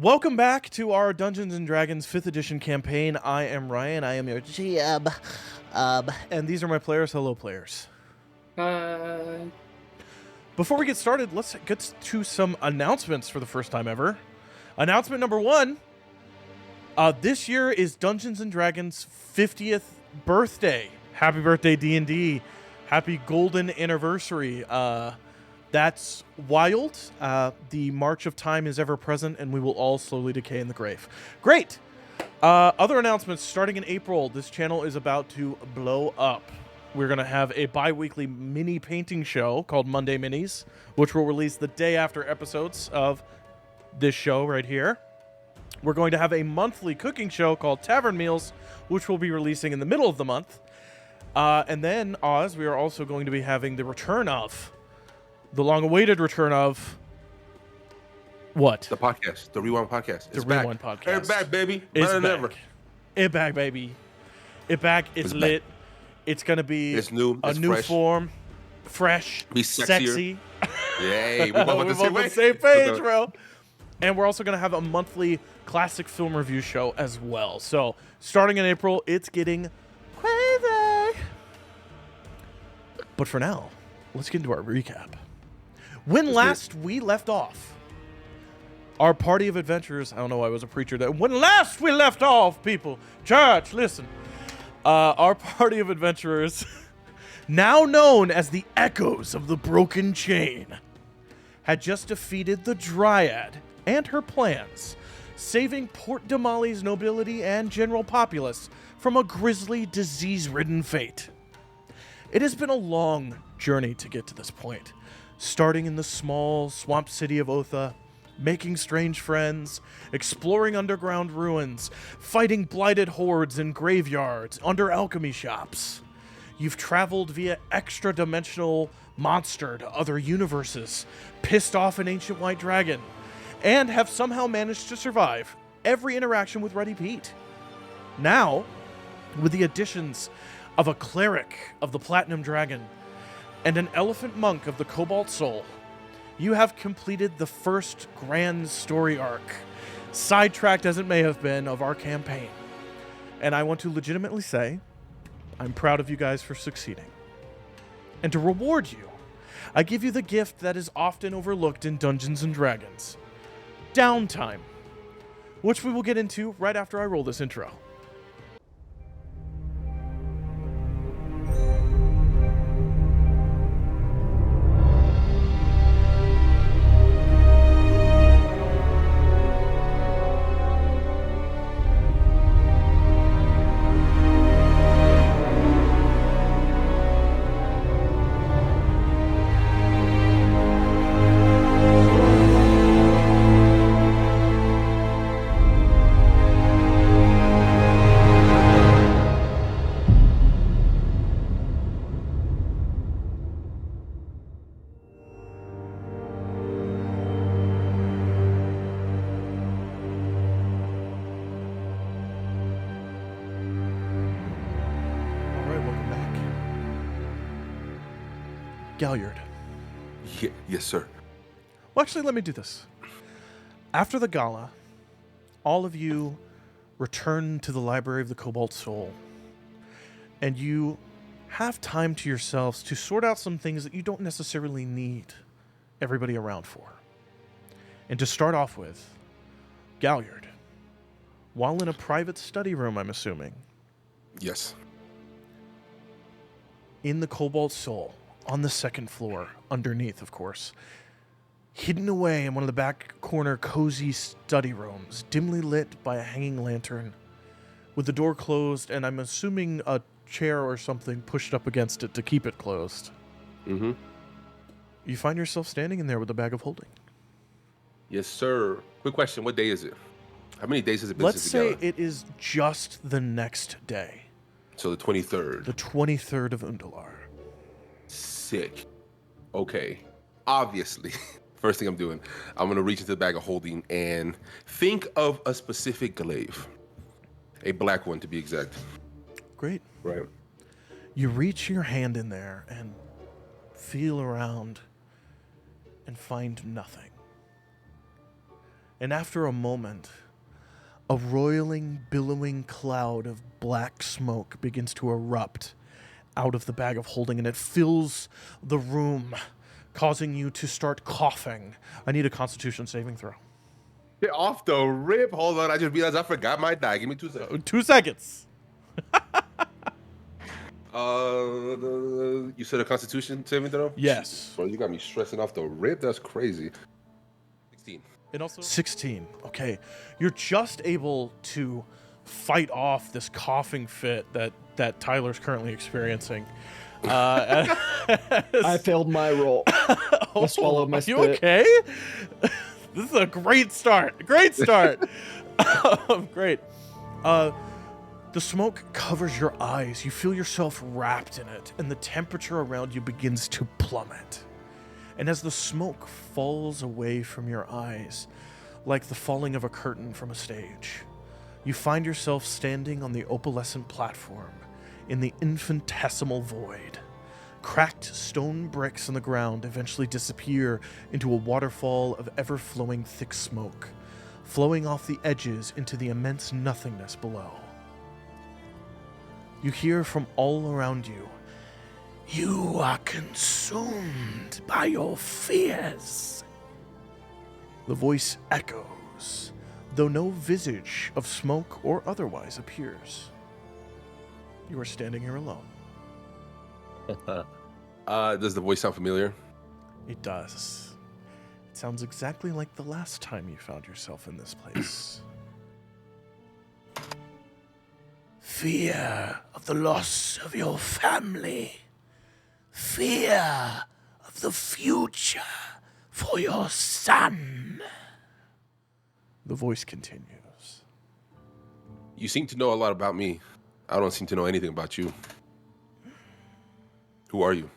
Welcome back to our Dungeons & Dragons 5th edition campaign. I am Ryan. I am your GM. And these are my players. Hello, players. Before we get started, let's get to some announcements for the first time ever. Announcement number 1. This year is Dungeons & Dragons 50th birthday. Happy birthday, D&D. Happy golden anniversary. That's wild. The march of time is ever present, and we will all slowly decay in the grave. Great! Other announcements. Starting in April, this channel is about to blow up. We're going to have a bi-weekly mini painting show called Monday Minis, which will release the day after episodes of this show right here. We're going to have a monthly cooking show called Tavern Meals, which we'll be releasing in the middle of the month. And then, Oz, we are also going to be having the long-awaited return of what? The podcast, the Rewind podcast. The Rewind podcast. It's back, baby. It's Better than back. ever. It's back, baby. It's back. It's lit. Back. It's going to be it's new. a it's new fresh. form. Fresh. Be sexier. Sexy. Yay. We're both on the same page, bro. And we're also going to have a monthly classic film review show as well. So, starting in April, it's getting crazy. But for now, let's get into our recap. When last we left off, our party of adventurers, I don't know why I was a preacher there. When last we left off, people, church, listen. Our party of adventurers, now known as the Echoes of the Broken Chain, had just defeated the Dryad and her plans, saving Port Damali's nobility and general populace from a grisly, disease-ridden fate. It has been a long journey to get to this point. Starting in the small swamp city of Otha, making strange friends, exploring underground ruins, fighting blighted hordes in graveyards, under alchemy shops. You've traveled via extra-dimensional monster to other universes, pissed off an ancient white dragon, and have somehow managed to survive every interaction with Ruddy Pete. Now, with the additions of a cleric of the Platinum Dragon, and an elephant monk of the Cobalt Soul, you have completed the first grand story arc, sidetracked as it may have been, of our campaign. And I want to legitimately say, I'm proud of you guys for succeeding. And to reward you, I give you the gift that is often overlooked in Dungeons & Dragons. Downtime. Which we will get into right after I roll this intro. Galliard. Yes, sir. Well, actually, let me do this. After the gala, all of you return to the Library of the Cobalt Soul, and you have time to yourselves to sort out some things that you don't necessarily need everybody around for. And to start off with, Galliard, while in a private study room, I'm assuming, Yes. in the Cobalt Soul, on the second floor, underneath, of course, hidden away in one of the back corner cozy study rooms, dimly lit by a hanging lantern, with the door closed, and I'm assuming a chair or something pushed up against it to keep it closed. Mm-hmm. You find yourself standing in there with a bag of holding. Yes, sir. Quick question. What day is it? How many days has it been Let's since say the gala? it is just the next day, So the 23rd. the 23rd of Undalar. Sick. Okay. Obviously, first thing I'm doing, I'm going to reach into the bag of holding and think of a specific glaive. A black one, to be exact. Great. Right. You reach your hand in there and feel around and find nothing. And after a moment, a roiling, billowing cloud of black smoke begins to erupt out of the bag of holding, and it fills the room, causing you to start coughing. I need a Constitution saving throw. Get off the rip. Hold on. I just realized I forgot my die. Give me 2 seconds. 2 seconds. You said a Constitution saving throw? Yes. Bro, you got me stressing off the rip. That's crazy. 16. And also 16. Okay. You're just able to fight off this coughing fit that Tyler's currently experiencing. I failed my roll. I swallowed my spit. You okay? This is a great start. Great start. Great. The smoke covers your eyes. You feel yourself wrapped in it, and the temperature around you begins to plummet. And as the smoke falls away from your eyes, like the falling of a curtain from a stage, you find yourself standing on the opalescent platform in the infinitesimal void. Cracked stone bricks on the ground eventually disappear into a waterfall of ever-flowing thick smoke, flowing off the edges into the immense nothingness below. You hear from all around you, "You are consumed by your fears." The voice echoes, though no visage of smoke or otherwise appears. You are standing here alone. Does the voice sound familiar? It does. It sounds exactly like the last time you found yourself in this place. Fear of the loss of your family. Fear of the future for your son. The voice continues. You seem to know a lot about me. I don't seem to know anything about you. Who are you?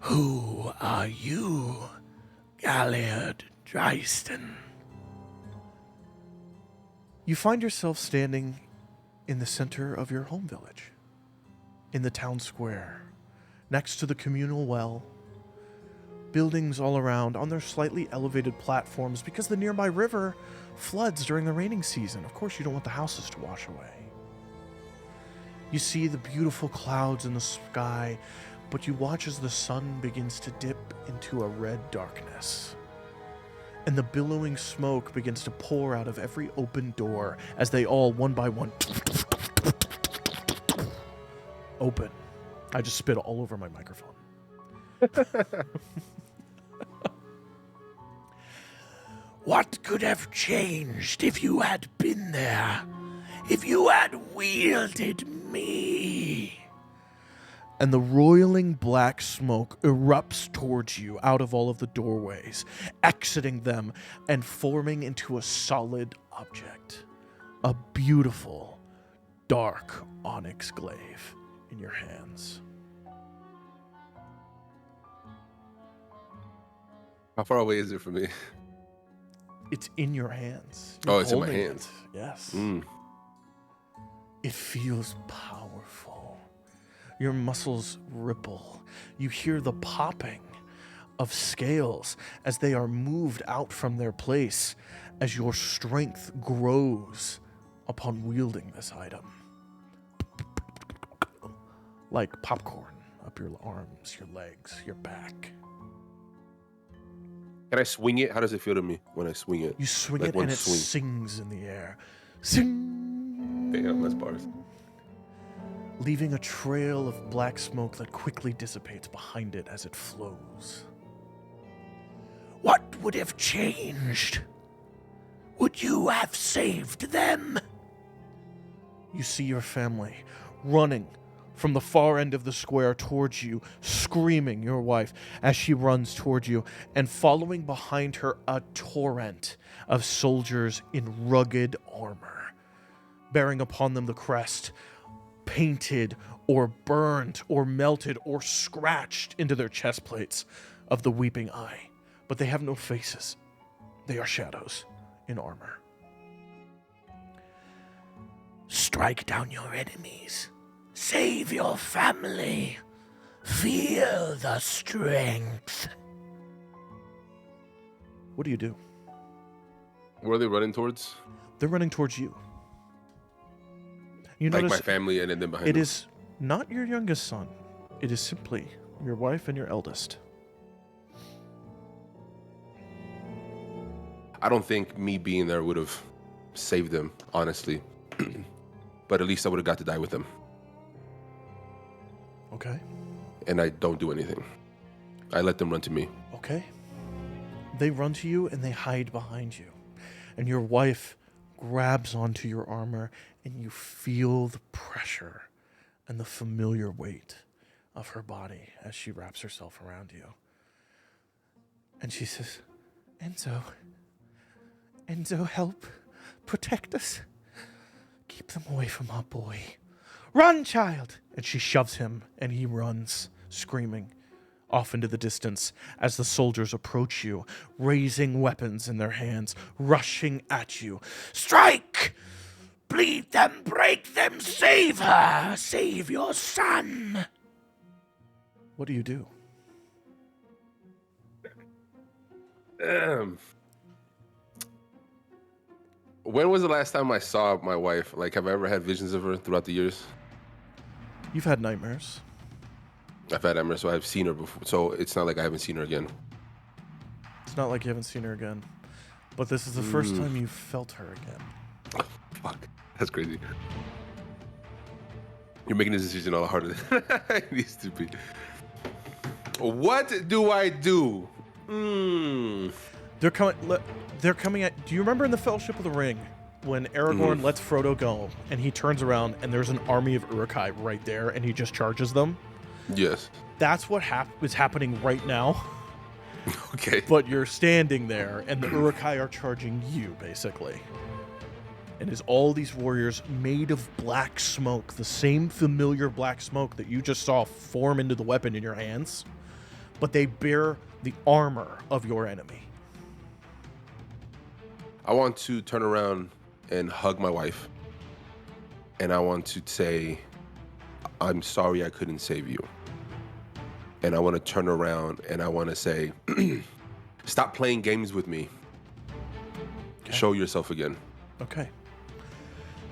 Who are you, Galliard Dryston? You find yourself standing in the center of your home village, in the town square, next to the communal well. Buildings all around on their slightly elevated platforms because the nearby river floods during the raining season. Of course, you don't want the houses to wash away. You see the beautiful clouds in the sky, but you watch as the sun begins to dip into a red darkness. And the billowing smoke begins to pour out of every open door as they all, one by one, open. I just spit all over my microphone. What could have changed if you had been there? If you had wielded me? And the roiling black smoke erupts towards you out of all of the doorways, exiting them and forming into a solid object. A beautiful, dark onyx glaive in your hands. How far away is it from me? It's in your hands. Oh, it's in my holding hands. it. Yes. Mm. It feels powerful. Your muscles ripple. You hear the popping of scales as they are moved out from their place as your strength grows upon wielding this item. Like popcorn up your arms, your legs, your back. Can I swing it? How does it feel to me when I swing it? You swing Like it one and it swing. sings in the air. Sing! Damn, that's bars. Leaving a trail of black smoke that quickly dissipates behind it as it flows. What would have changed? Would you have saved them? You see your family running from the far end of the square towards you, screaming your wife as she runs towards you, and following behind her a torrent of soldiers in rugged armor, bearing upon them the crest, painted or burned or melted or scratched into their chest plates of the weeping eye. But they have no faces. They are shadows in armor. Strike down your enemies. Save your family. Feel the strength. What do you do? Where are they running towards? They're running towards you. You Like notice my family and then behind it them. is not your youngest son. It is simply your wife and your eldest. I don't think me being there would have saved them, honestly. But at least I would have got to die with them. Okay. And I don't do anything. I let them run to me. Okay. They run to you and they hide behind you. And your wife grabs onto your armor and you feel the pressure and the familiar weight of her body as she wraps herself around you. And she says, Enzo, help. Protect us. Keep them away from our boy. Run, child! And she shoves him, and he runs, screaming, off into the distance as the soldiers approach you, raising weapons in their hands, rushing at you. Strike! Bleed them, break them, save her! Save your son! What do you do? When was the last time I saw my wife? Like, have I ever had visions of her throughout the years? You've had nightmares. I've had nightmares, so I've seen her before. So it's not like I haven't seen her again. It's not like you haven't seen her again. But this is the first time you've felt her again. Fuck. That's crazy. You're making this decision all harder than it needs to be. What do I do? They're coming at... Do you remember in the Fellowship of the Ring when Aragorn lets Frodo go and he turns around and there's an army of Uruk-hai right there and he just charges them? Yes. That's what is happening right now. Okay. But you're standing there and the Uruk-hai are charging you, basically. And it's all these warriors made of black smoke, the same familiar black smoke that you just saw form into the weapon in your hands, but they bear the armor of your enemy. I want to turn around and hug my wife. And I want to say, I'm sorry I couldn't save you. And I want to turn around and I want to say, stop playing games with me. Okay. Show yourself again. Okay.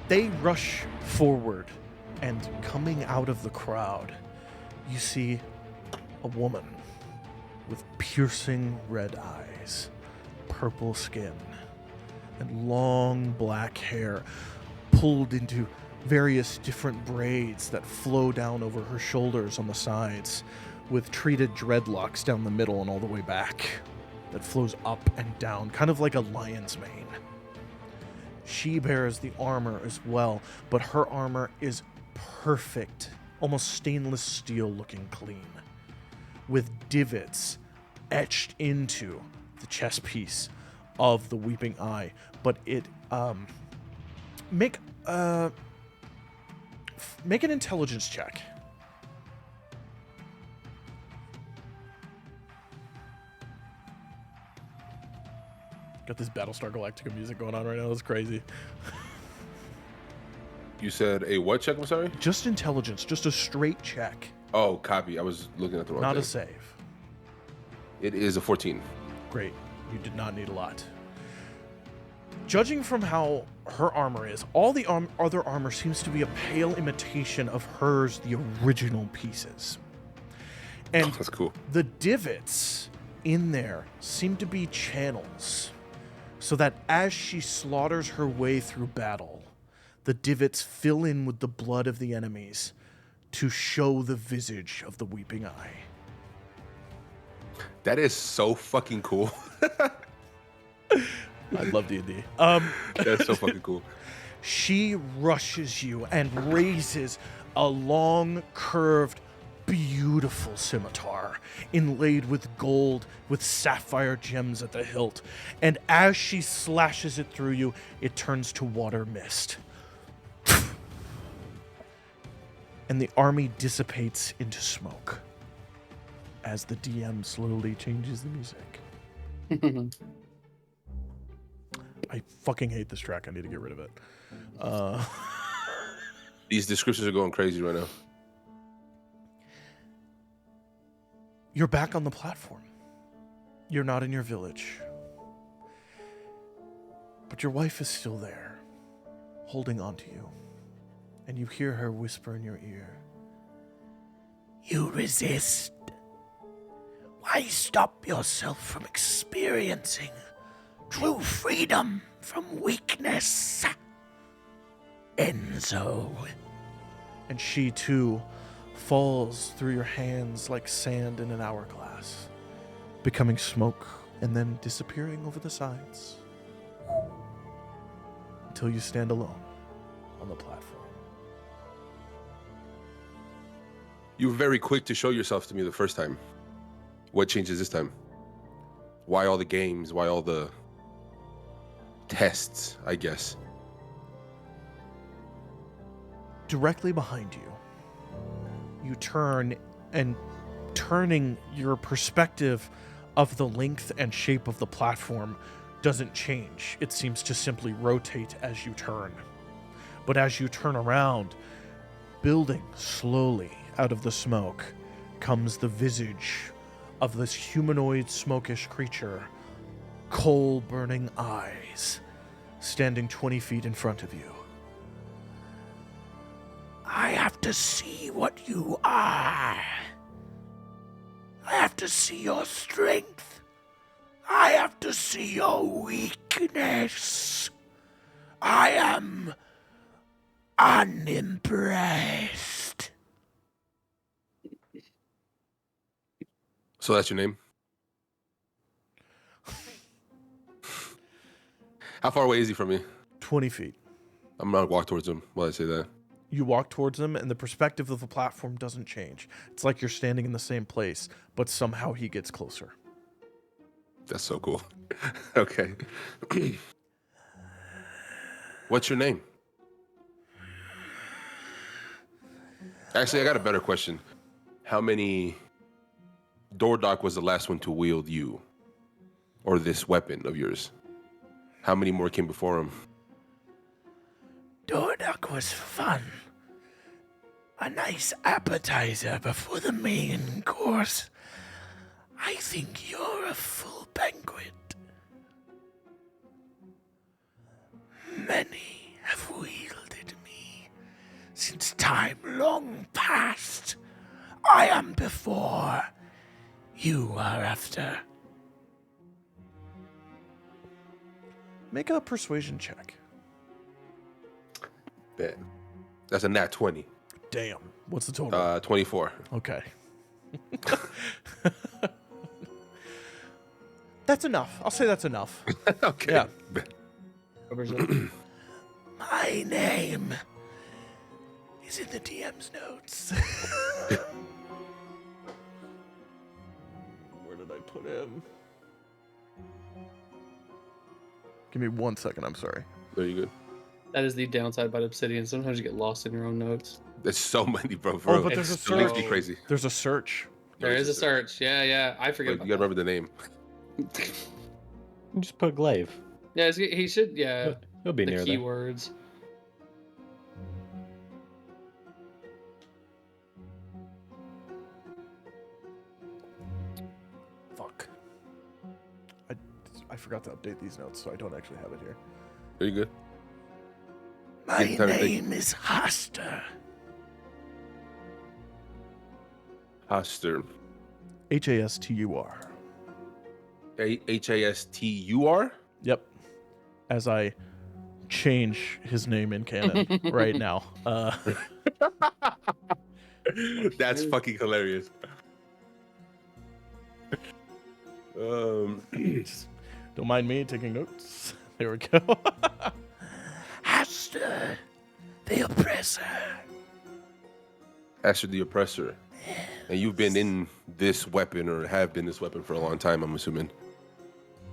They rush forward, and coming out of the crowd, you see a woman with piercing red eyes, purple skin, and long black hair pulled into various different braids that flow down over her shoulders on the sides, with treated dreadlocks down the middle and all the way back that flows up and down, kind of like a lion's mane. She bears the armor as well, but her armor is perfect, almost stainless steel looking clean, with divots etched into the chest piece of the Weeping Eye. But it make an intelligence check. Got this Battlestar Galactica music going on right now. That's crazy. You said a what check? I'm sorry? Just intelligence. Just a straight check. Oh, copy. I was looking at the wrong thing. Not a save. It is a 14. Great. You did not need a lot. Judging from how her armor is, all the other armor seems to be a pale imitation of hers, the original pieces. And that's cool. The divots in there seem to be channels, so that as she slaughters her way through battle, the divots fill in with the blood of the enemies to show the visage of the Weeping Eye. That is so fucking cool. I love D&D. That's so fucking cool. She rushes you and raises a long, curved, beautiful scimitar inlaid with gold with sapphire gems at the hilt. And as she slashes it through you, it turns to water mist. And the army dissipates into smoke as the DM slowly changes the music. I fucking hate this track. I need to get rid of it. These descriptions are going crazy right now. You're back on the platform. You're not in your village. But your wife is still there, holding on to you. And you hear her whisper in your ear. You resist. Why stop yourself from experiencing true freedom from weakness? Enzo. And she, too, falls through your hands like sand in an hourglass, becoming smoke and then disappearing over the sides until you stand alone on the platform. You were very quick to show yourself to me the first time. What changes this time? Why all the games? Why all the tests, I guess? Directly behind you, you turn, and turning your perspective of the length and shape of the platform doesn't change. It seems to simply rotate as you turn. But as you turn around, building slowly out of the smoke comes the visage of this humanoid smokish creature, coal-burning eyes, standing 20 feet in front of you. I have to see what you are. I have to see your strength. I have to see your weakness. I am unimpressed. So that's your name? How far away is he from me? 20 feet. I'm gonna walk towards him while I say that. You walk towards him, and the perspective of the platform doesn't change. It's like you're standing in the same place, but somehow he gets closer. That's so cool. Okay. What's your name? Actually, I got a better question. How many... Dordock was the last one to wield you, or this weapon of yours. How many more came before him? Dordock was fun. A nice appetizer before the main course. I think you're a full banquet. Many have wielded me since time long past. I am before. You are after. Make a persuasion check. Bet. That's a nat 20. Damn. What's the total? 24. Okay. That's enough. I'll say that's enough. Okay. Yeah. My name is in the DM's notes. Where did I put him? Give me 1 second. I'm sorry. Are you good? That is the downside about Obsidian. Sometimes you get lost in your own notes. There's so many, bro. Oh, but there's a It makes search. me crazy. There's a search. There is a search. Yeah. I forget But about you gotta that. remember the name. Just put glaive. Yeah, he should. Yeah, He'll be the near there. keywords. Fuck. I forgot to update these notes, so I don't actually have it here. Are you good? My Give me time to think. name is Haster. Haster. Hastur. Hastur? Yep. As I change his name in canon right now. That's fucking hilarious. Don't mind me taking notes. There we go. Haster, the oppressor. Haster the Oppressor. And you've been in this weapon, or have been this weapon for a long time, I'm assuming.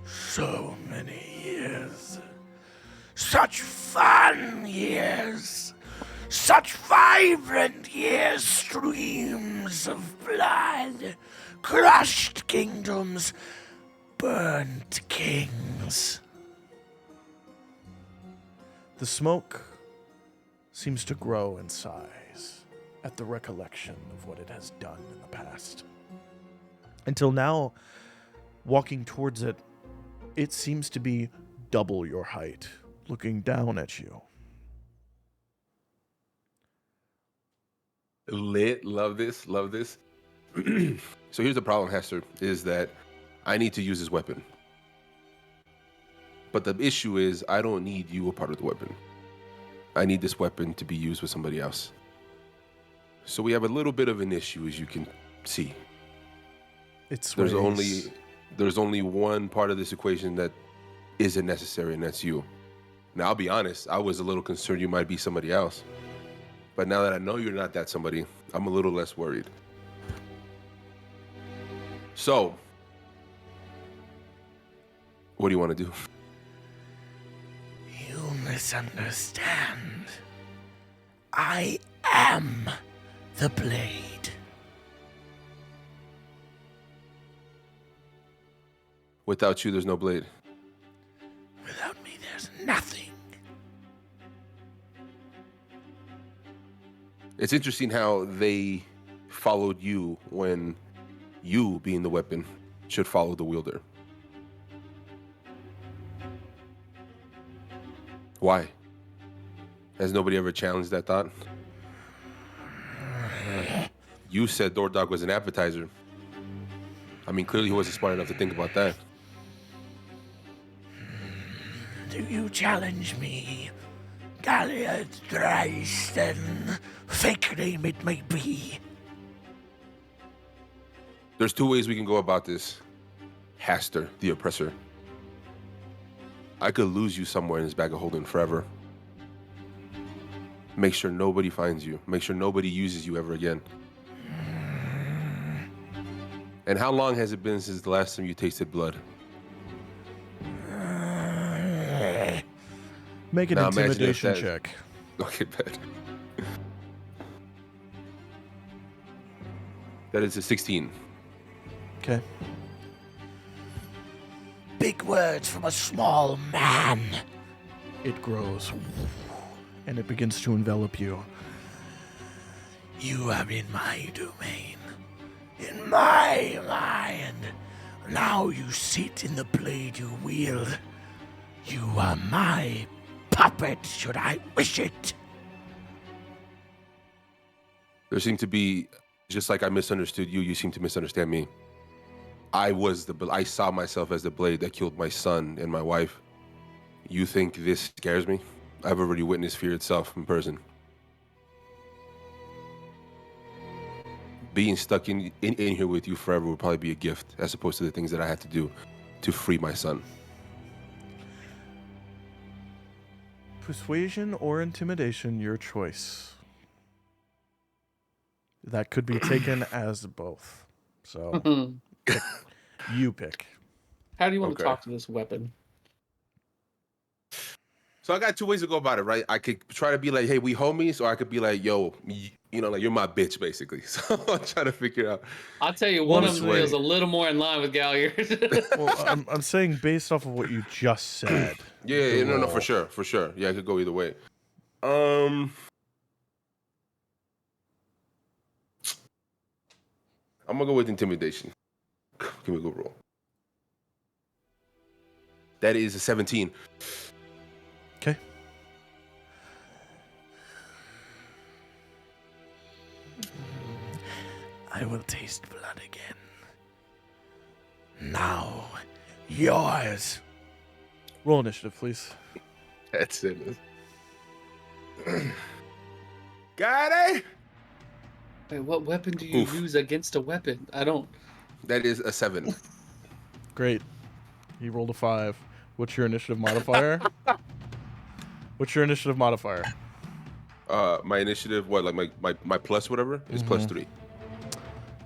So many years. Such fun years. Such vibrant years. Streams of blood. Crushed kingdoms. Burnt kings. The smoke seems to grow in size at the recollection of what it has done in the past. Until now, walking towards it, it seems to be double your height, looking down at you. Lit. Love this. Love this. So here's the problem, Hester, is that I need to use this weapon. But the issue is I don't need you a part of the weapon. I need this weapon to be used with somebody else. So we have a little bit of an issue, as you can see. There's only one part of this equation that isn't necessary, and that's you. Now, I'll be honest, I was a little concerned you might be somebody else. But now that I know you're not that somebody, I'm a little less worried. So, what do you want to do? You misunderstand. I am the blade. Without you, there's no blade. Without me, there's nothing. It's interesting how they followed you when you, being the weapon, should follow the wielder. Why? Has nobody ever challenged that thought? You said Dordog was an appetizer. I mean, clearly he wasn't smart enough to think about that. Do you challenge me? Galliard Drysten, fake name it may be. There's two ways we can go about this. Haster, the oppressor. I could lose you somewhere in this bag of holding forever. Make sure nobody finds you. Make sure nobody uses you ever again. And how long has it been since the last time you tasted blood? Make an Now imagine if intimidation that- check. Okay, bad. That is a 16. Okay. Big words from a small man. It grows, and it begins to envelop you. You are in my domain, in my mind. Now you sit in the blade you wield. You are my puppet, should I wish it. There seemed to be, just like I misunderstood you, you seem to misunderstand me. I saw myself as the blade that killed my son and my wife. You think this scares me? I've already witnessed fear itself in person. Being stuck in here with you forever would probably be a gift, as opposed to the things that I had to do to free my son. Persuasion or intimidation, your choice. That could be taken as both. So you pick. How do you want Okay. to talk to this weapon? So I got two ways to go about it, right? I could try to be like, hey, we homies, or I could be like, yo, like you're my bitch, basically. So I'm trying to figure out. I'll tell you, one of them way. is a little more in line with Galliard. Well, I'm saying based off of what you just said. Yeah, no, roll. for sure. Yeah, I could go either way. I'm gonna go with intimidation. Give me a good roll. That is a 17. Okay. I will taste blood again. Now, yours. Roll initiative, please. That's it. Got it. Wait, what weapon do you Oof. use against a weapon? I don't. That is a 7. Great. He rolled a 5. What's your initiative modifier? What's your initiative modifier? My initiative, what, like my plus whatever, is plus 3.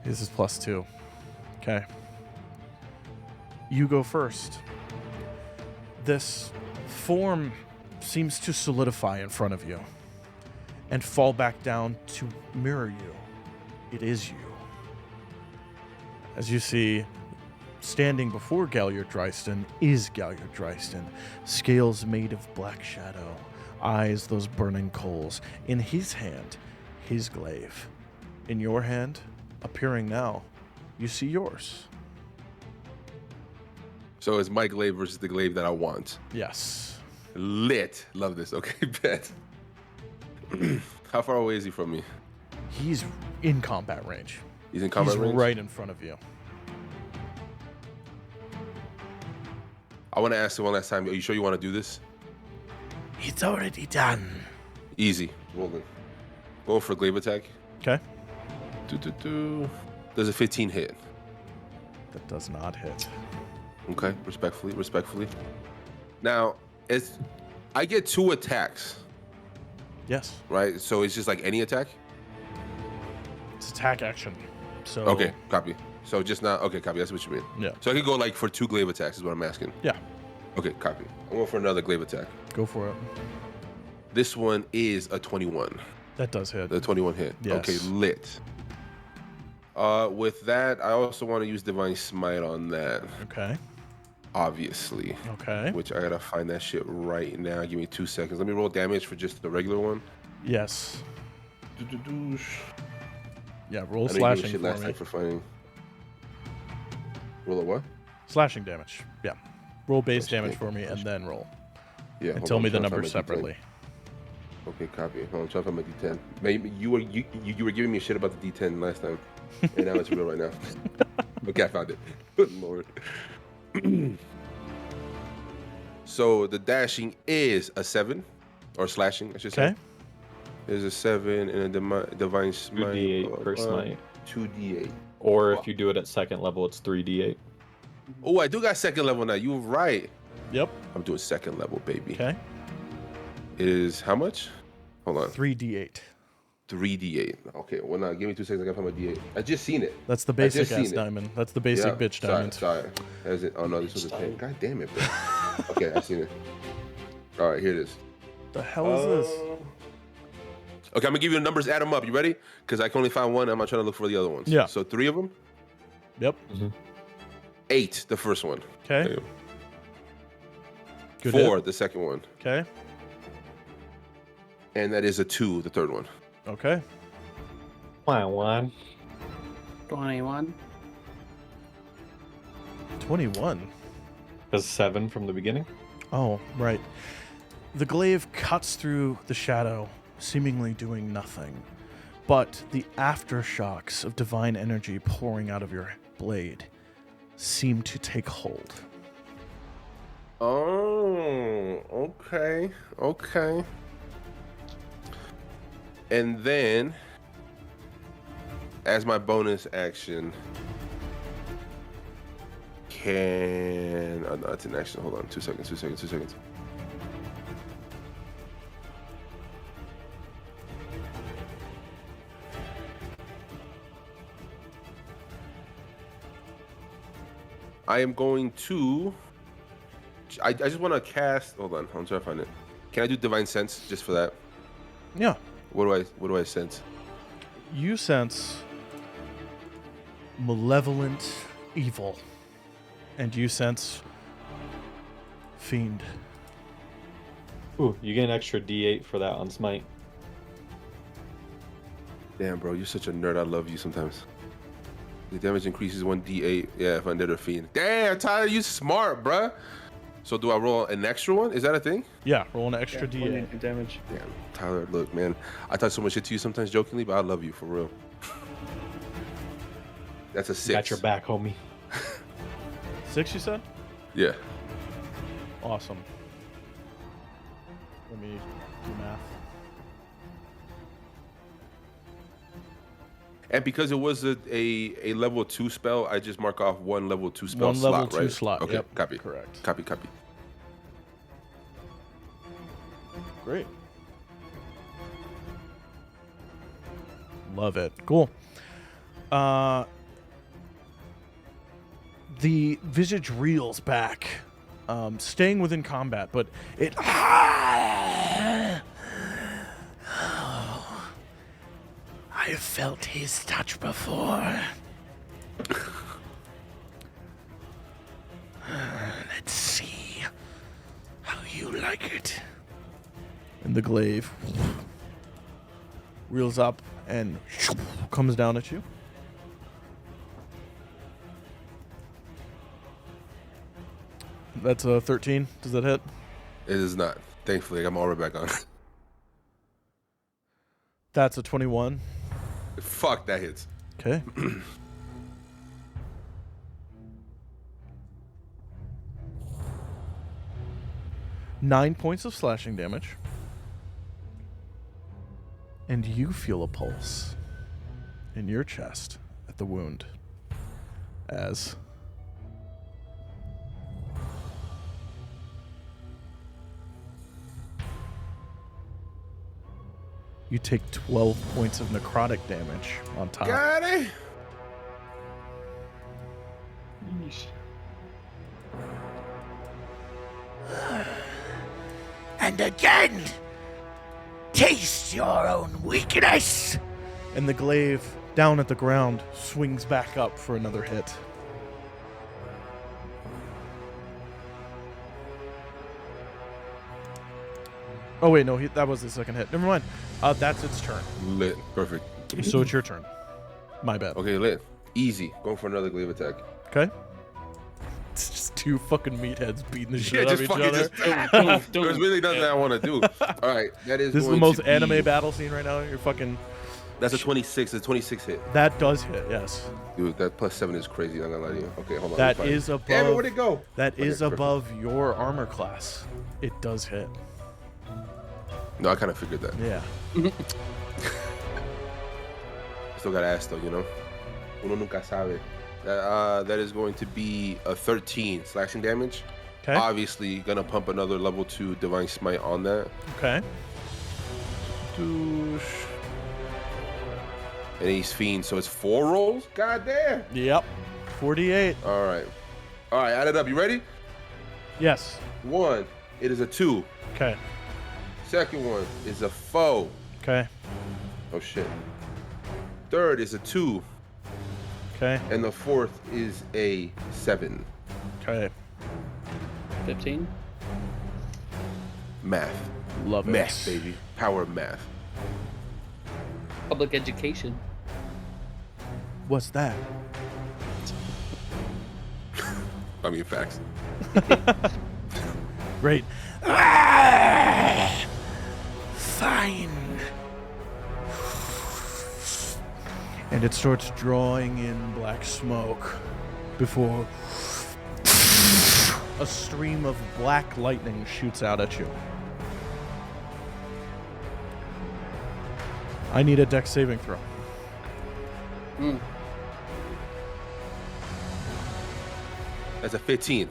His is plus 2. Okay. You go first. This form seems to solidify in front of you and fall back down to mirror you. It is you. As you see, standing before Galliard Drysten is Galliard Drysten. Scales made of black shadow, eyes those burning coals. In his hand, his glaive. In your hand, appearing now, you see yours. So it's my glaive versus the glaive that I want. Yes. Lit. Love this. Okay, bet. How far away is he from me? He's in combat range. He's in combat He's range? right in front of you. I want to ask you one last time. Are you sure you want to do this? It's already done. Easy. Rolling. Going for a glaive attack. Okay. Does a 15 hit? That does not hit. Okay, respectfully. Now, I get 2 attacks, Yes. right? So it's just like any attack? It's attack action. So Okay, copy. So just not, okay, copy, that's what you mean. Yeah. So I could go like for 2 glaive attacks is what I'm asking. Yeah. Okay, copy. I'm going for another glaive attack. Go for it. This one is a 21. That does hit. The 21 hit. Yes. Okay, lit. With that, I also want to use Divine Smite on that, Okay. obviously. Okay. Which I gotta find that shit right now. Give me 2 seconds. Let me roll damage for just the regular one. Yes. Yeah, roll I know you gave me slashing shit for last me. time for finding. Roll a what? Slashing damage. Yeah. Roll base Slashing damage for damage. me and then roll. Yeah. And hold tell on, me I'm the trying to numbers find my D10. separately. Okay, copy. Hold on, I'm trying to find my D10. Maybe you were giving me shit about the D10 last time, and now it's real right now. Okay, I found it. Good lord. So the dashing is a 7, or slashing, I should say. Okay. There's a 7 and a divine smite. 2d8 per smite. 2d8. Or if you do it at second level, it's 3d8. Oh, I do got second level now. You're right. Yep. I'm doing second level, baby. Okay. It is how much? Hold on. 3d8. 3d8. Okay, well, now give me 2 seconds. I gotta find my d8. I just seen it. That's the I basic just seen ass it. diamond. That's the basic Yeah, bitch diamond. Sorry. As it, oh no, this was a 10. God damn it, bro. Okay, I seen it. All right, here it is. The hell is this? Okay, I'm gonna give you the numbers. Add them up. You ready? Because I can only find one. I'm not trying to look for the other ones. Yeah. So 3 of them. Yep. 8, the first one. Okay. Good 4, hit. the second one. Okay. And that is a 2, the third one. Okay. 21. 21. 21. Because 7 from the beginning. Oh, right. The glaive cuts through the shadow, seemingly doing nothing. But the aftershocks of divine energy pouring out of your blade seem to take hold. Oh, okay. And then, as my bonus action, no, it's an action. Hold on, 2 seconds. I am going to. I just want to cast. Hold on, I'm trying to find it. Can I do divine sense just for that? Yeah. What do I sense? You sense malevolent evil. And you sense fiend. Ooh, you get an extra d8 for that on smite. Damn, bro, you're such a nerd. I love you sometimes. The damage increases 1d8. Yeah, if I'm dead or fiend. Damn, Tyler, you smart, bruh. So do I roll an extra one? Is that a thing? Yeah, roll an extra Yeah, D8. 1d8 damage. Damn, Tyler, look, man. I talk so much shit to you sometimes jokingly, but I love you for real. That's a 6. Got your back, homie. 6, you said? Yeah. Awesome. Let me do math. And because it was a level 2 spell, I just mark off 1 level 2 spell One slot, level 2 right? slot. Okay, Yep. copy. Correct. Copy. Great. Love it. Cool. The visage reels back, staying within combat, but it. I've felt his touch before. Let's see how you like it. And the glaive reels up and comes down at you. That's a 13. Does that hit? It is not. Thankfully, I got my aura back on. That's a 21. Fuck, that hits. Okay. Nine points of slashing damage. And you feel a pulse in your chest at the wound as you take 12 points of necrotic damage on top. Got it. And again, taste your own weakness. And the glaive, down at the ground, swings back up for another hit. Oh, wait, no, that was the second hit. Never mind. That's its turn. Lit. Perfect. So it's your turn. My bad. Okay, lit. Easy. Going for another glaive attack. Okay. It's just two fucking meatheads beating the shit Yeah, out of just each fucking other. just. There's really nothing I want to do. All right, that is. This is the going most to be- anime battle scene right now. You're fucking. That's a 26. A 26 hit. That does hit, yes. Dude, that +7 is crazy. I'm not gonna lie to you. Okay, hold on. That let me is find it. Damn it, above. where'd it go? That Okay, is perfect. above your armor class. It does hit. No, I kind of figured that. Yeah. Still got ass though, you know. Uno nunca sabe. That is going to be a 13 slashing damage. Okay. Obviously, gonna pump another level 2 divine smite on that. Okay. Doosh. And he's fiend, so it's 4 rolls. God damn. Yep. 48. All right, add it up. You ready? Yes. 1. It is a 2. Okay. Second one is a 4. Okay. Oh shit. Third is a 2, Okay. and the fourth is a 7. Okay. 15. Math. Love it. Math, baby. Power of math. Public education. What's that? I mean, facts. Great. Fine. And it starts drawing in black smoke before a stream of black lightning shoots out at you. I need a dex saving throw. That's a 15.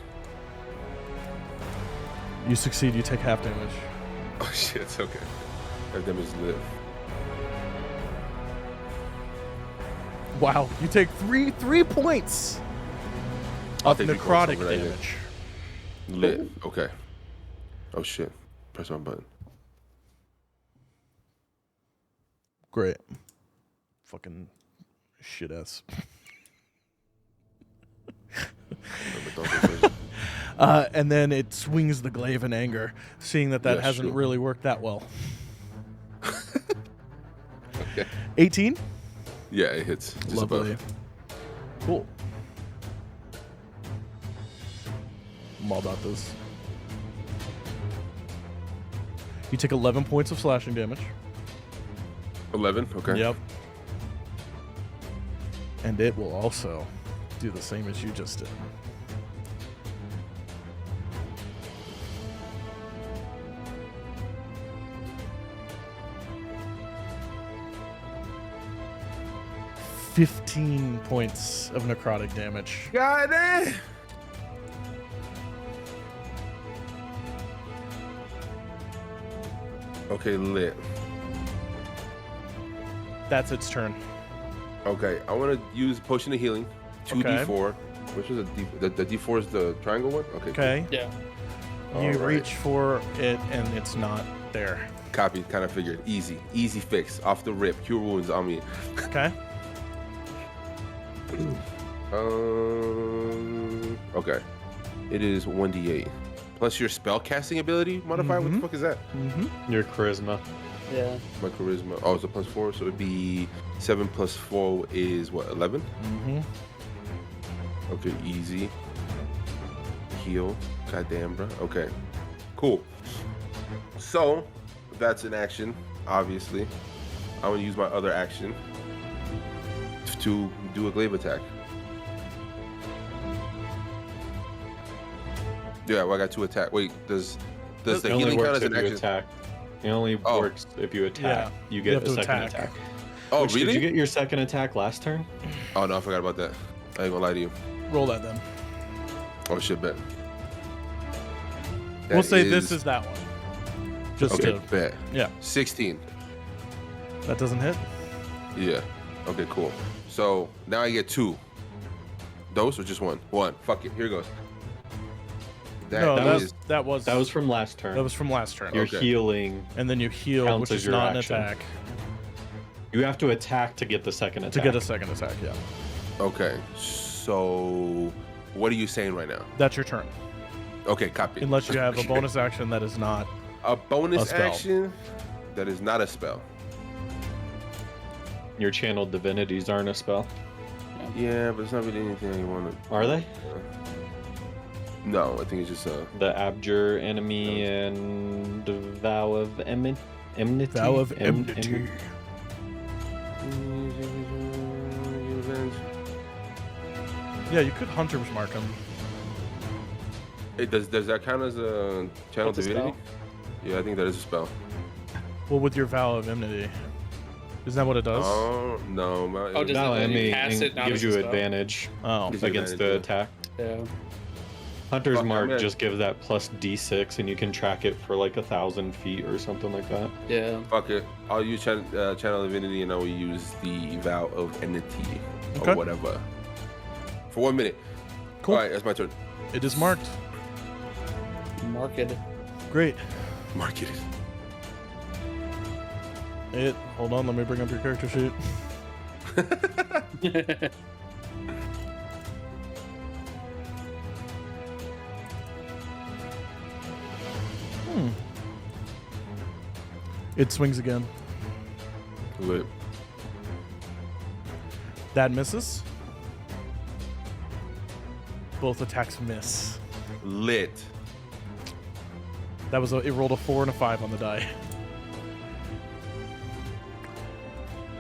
You succeed, you take half damage. Oh shit, it's okay. That damage live. Wow, you take three points of take 3 points necrotic over that, yeah. damage. Lit. Okay. Oh shit. Press my button. Great. Fucking shit ass. And then it swings the glaive in anger, seeing that Yeah, hasn't sure. really worked that well. Okay. 18? Yeah, it hits. Just Lovely. above. Cool. I'm all about this. You take 11 points of slashing damage. 11. Okay. Yep. And it will also do the same as you just did. $15 points of necrotic damage. Got it. Okay, lit. That's its turn. Okay, I want to use potion of healing. 2d4. Which is a D? The d4 is the triangle one. Okay. Okay. Yeah. You Alright. reach for it and it's not there. Copy. Kind of figured. Easy fix. Off the rip. Cure wounds on me. Okay. Okay. It is 1d8 plus your spell casting ability modifier. What the fuck is that? Mm-hmm. Your charisma. Yeah. My charisma. Oh, it's a +4, so it'd be 7 + 4 is what? 11. Mm-hmm. Okay, easy. Heal. Goddamn, bro. Okay. Cool. So that's an action, obviously. I'm gonna use my other action to do a glaive attack. Yeah, well, I got 2 attack. Wait, does the It only healing count works as if an you action? attack. It only Oh. works if you attack. Yeah, You you get have a to second attack. attack. Oh, Which, really? Did you get your second attack last turn? Oh no, I forgot about that. I ain't gonna lie to you. Roll that then. Oh shit, bet. We'll That say this is that one. Just okay. to, Bet. yeah, 16. that doesn't hit. Yeah. Okay, cool. So now I get 2. Those or just 1? 1. Fuck it. Here goes. No, that that was was from last turn. that was from last turn. Your Okay. healing. And then you heal, Counts which as is your not action. an attack. You have to attack to get the second attack. To get a second attack, yeah. Okay. So what are you saying right now? That's your turn. Okay, copy. Unless you have a bonus action that is not. A bonus A spell. action that is not a spell. Your channeled divinities aren't a spell. Yeah, but it's not really anything I want to. Are they? No, I think it's just a. The Abjure enemy and the Vow of Enmity. Vow of Enmity. Yeah, you could Hunter's Mark him. Hey, does that count as a channel That's a divinity? spell. Yeah, I think that is a spell. Well, with your Vow of Enmity. Isn't that what it does? Oh no, my, Oh, does No, it let you enemy cast it not gives as a you spell? advantage Oh. Gives you against advantage, the attack. Yeah. Hunter's Fuck, I'm Mark gonna- just gives that plus D6, and you can track it for like 1,000 feet or something like that. Yeah. fuck it. I'll use channel divinity and I will use the vow of enmity Okay. or whatever. For 1 minute. Cool. All right, that's my turn. It is marked. Market. Great. Mark it. Hold on, let me bring up your character sheet. It swings again. Lit. That misses. Both attacks miss. Lit. That was it rolled a 4 and a 5 on the die.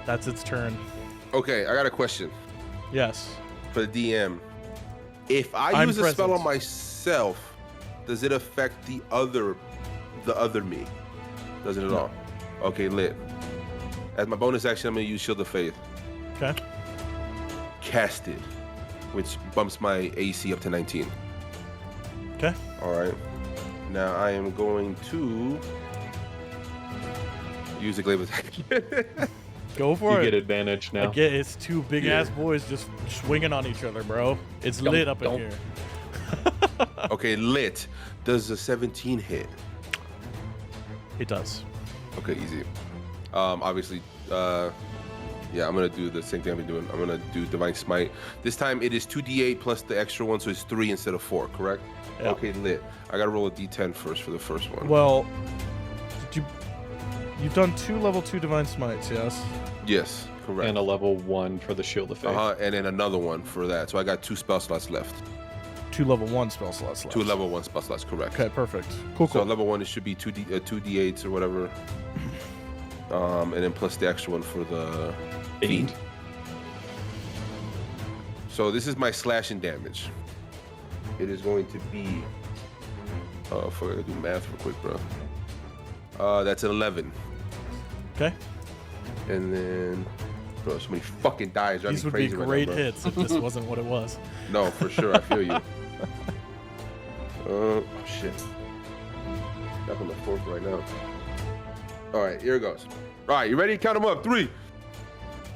That's its turn. Okay, I got a question Yes. for the DM. If I I'm use a spell present. on myself, does it affect the other me? Does it at all? Okay, lit. As my bonus action, I'm gonna use Shield of Faith. Okay. Cast it, which bumps my AC up to 19. Okay. All right. Now I am going to use the glaive attack. Go for You it. get advantage now. Again, it's two big Yeah. ass boys just swinging on each other, bro. It's Don't- lit up in don't. here. Okay, lit. Does a 17 hit? It does. Okay, easy. Obviously, yeah, I'm gonna do the same thing I've been doing. I'm gonna do Divine Smite. This time it is 2d8 plus the extra one, so it's 3 instead of 4, correct? Yeah. Okay, lit. I gotta roll a d10 first for the first one. Well, you've done 2 level 2 divine smites, yes? Yes, correct. And a level 1 for the Shield of Faith. And then another one for that. So I got 2 spell slots left. 2 level 1 spell slots left. 2 level 1 spell slots, correct. Okay, perfect. Cool, So cool. level 1, it should be 2d8s or whatever. And then plus the extra one for the Fiend. So this is my slashing damage. It is going to be. Oh, fuck, I gotta do math real quick, bro. That's an 11. Okay. And then. Bro, so many fucking dies. These would be crazy great right now, bro. hits if this wasn't what it was. No, for sure, I feel you. Oh, shit. Got on the 4th right now. All right, here it goes. All right, you ready? Count them up. 3.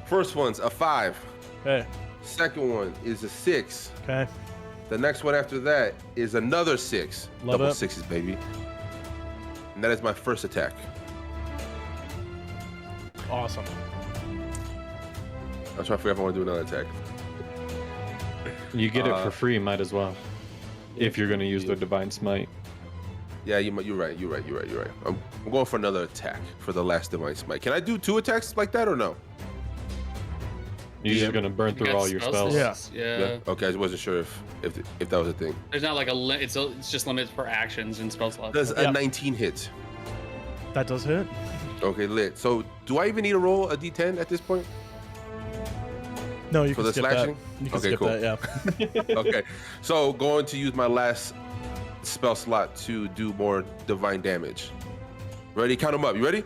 First one's a 5. Okay. Second one is a 6. Okay. The next one after that is another 6. Love Double it. 6s, baby. And that is my first attack. Awesome. I'm trying to figure out if I want to do another attack. You get it for free, might as well. If you're going to use the Divine Smite. Yeah, you're right. I'm going for another attack for the last Divine Smite. Can I do 2 attacks like that or no? You're just going to burn through got all your spell spells. Yeah. slots. Yeah. Okay, I just wasn't sure if that was a thing. There's not like it's just limits per actions and spell slots. Does Yeah. a 19 hit? That does hit. Okay, lit. So do I even need to roll a d10 at this point? No, you For can the skip slashing? that. You can Okay, skip cool. that, yeah. Okay, so going to use my last spell slot to do more divine damage. Ready? Count them up. You ready?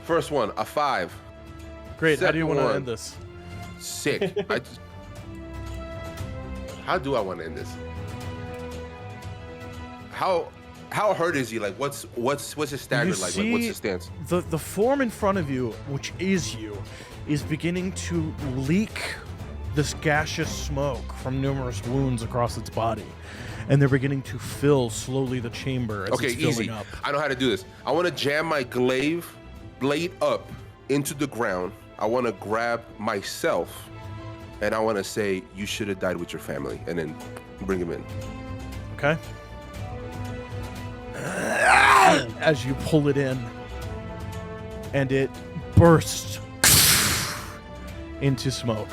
First one, a 5. Great. How do you Second want to one. end this? Sick. How do I want to end this? How hurt is he? Like, what's his stagger You like? see What's his stance? The form in front of you, which is you, is beginning to leak this gaseous smoke from numerous wounds across its body, and they're beginning to fill slowly the chamber as Okay, it's filling easy. up. I know how to do this. I want to jam my glaive blade up into the ground. I want to grab myself, and I want to say, "You should have died with your family," and then bring him in. Okay. As you pull it in, and it bursts into smoke,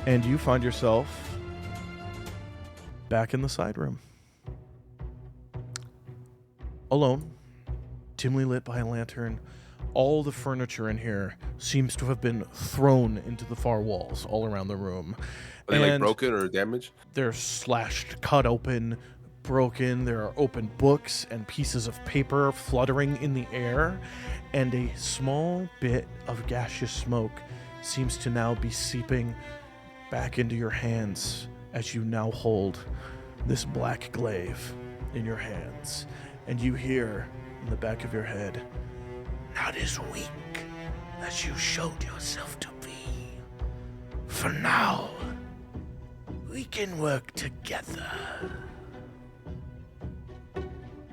and you find yourself back in the side room, alone, dimly lit by a lantern. All the furniture in here seems to have been thrown into the far walls all around the room. Are they like And broken or damaged? they're slashed, cut open, broken. There are open books and pieces of paper fluttering in the air, and a small bit of gaseous smoke seems to now be seeping back into your hands as you now hold this black glaive in your hands. And you hear in the back of your head, Not as weak as you showed yourself to be. For now, we can work together.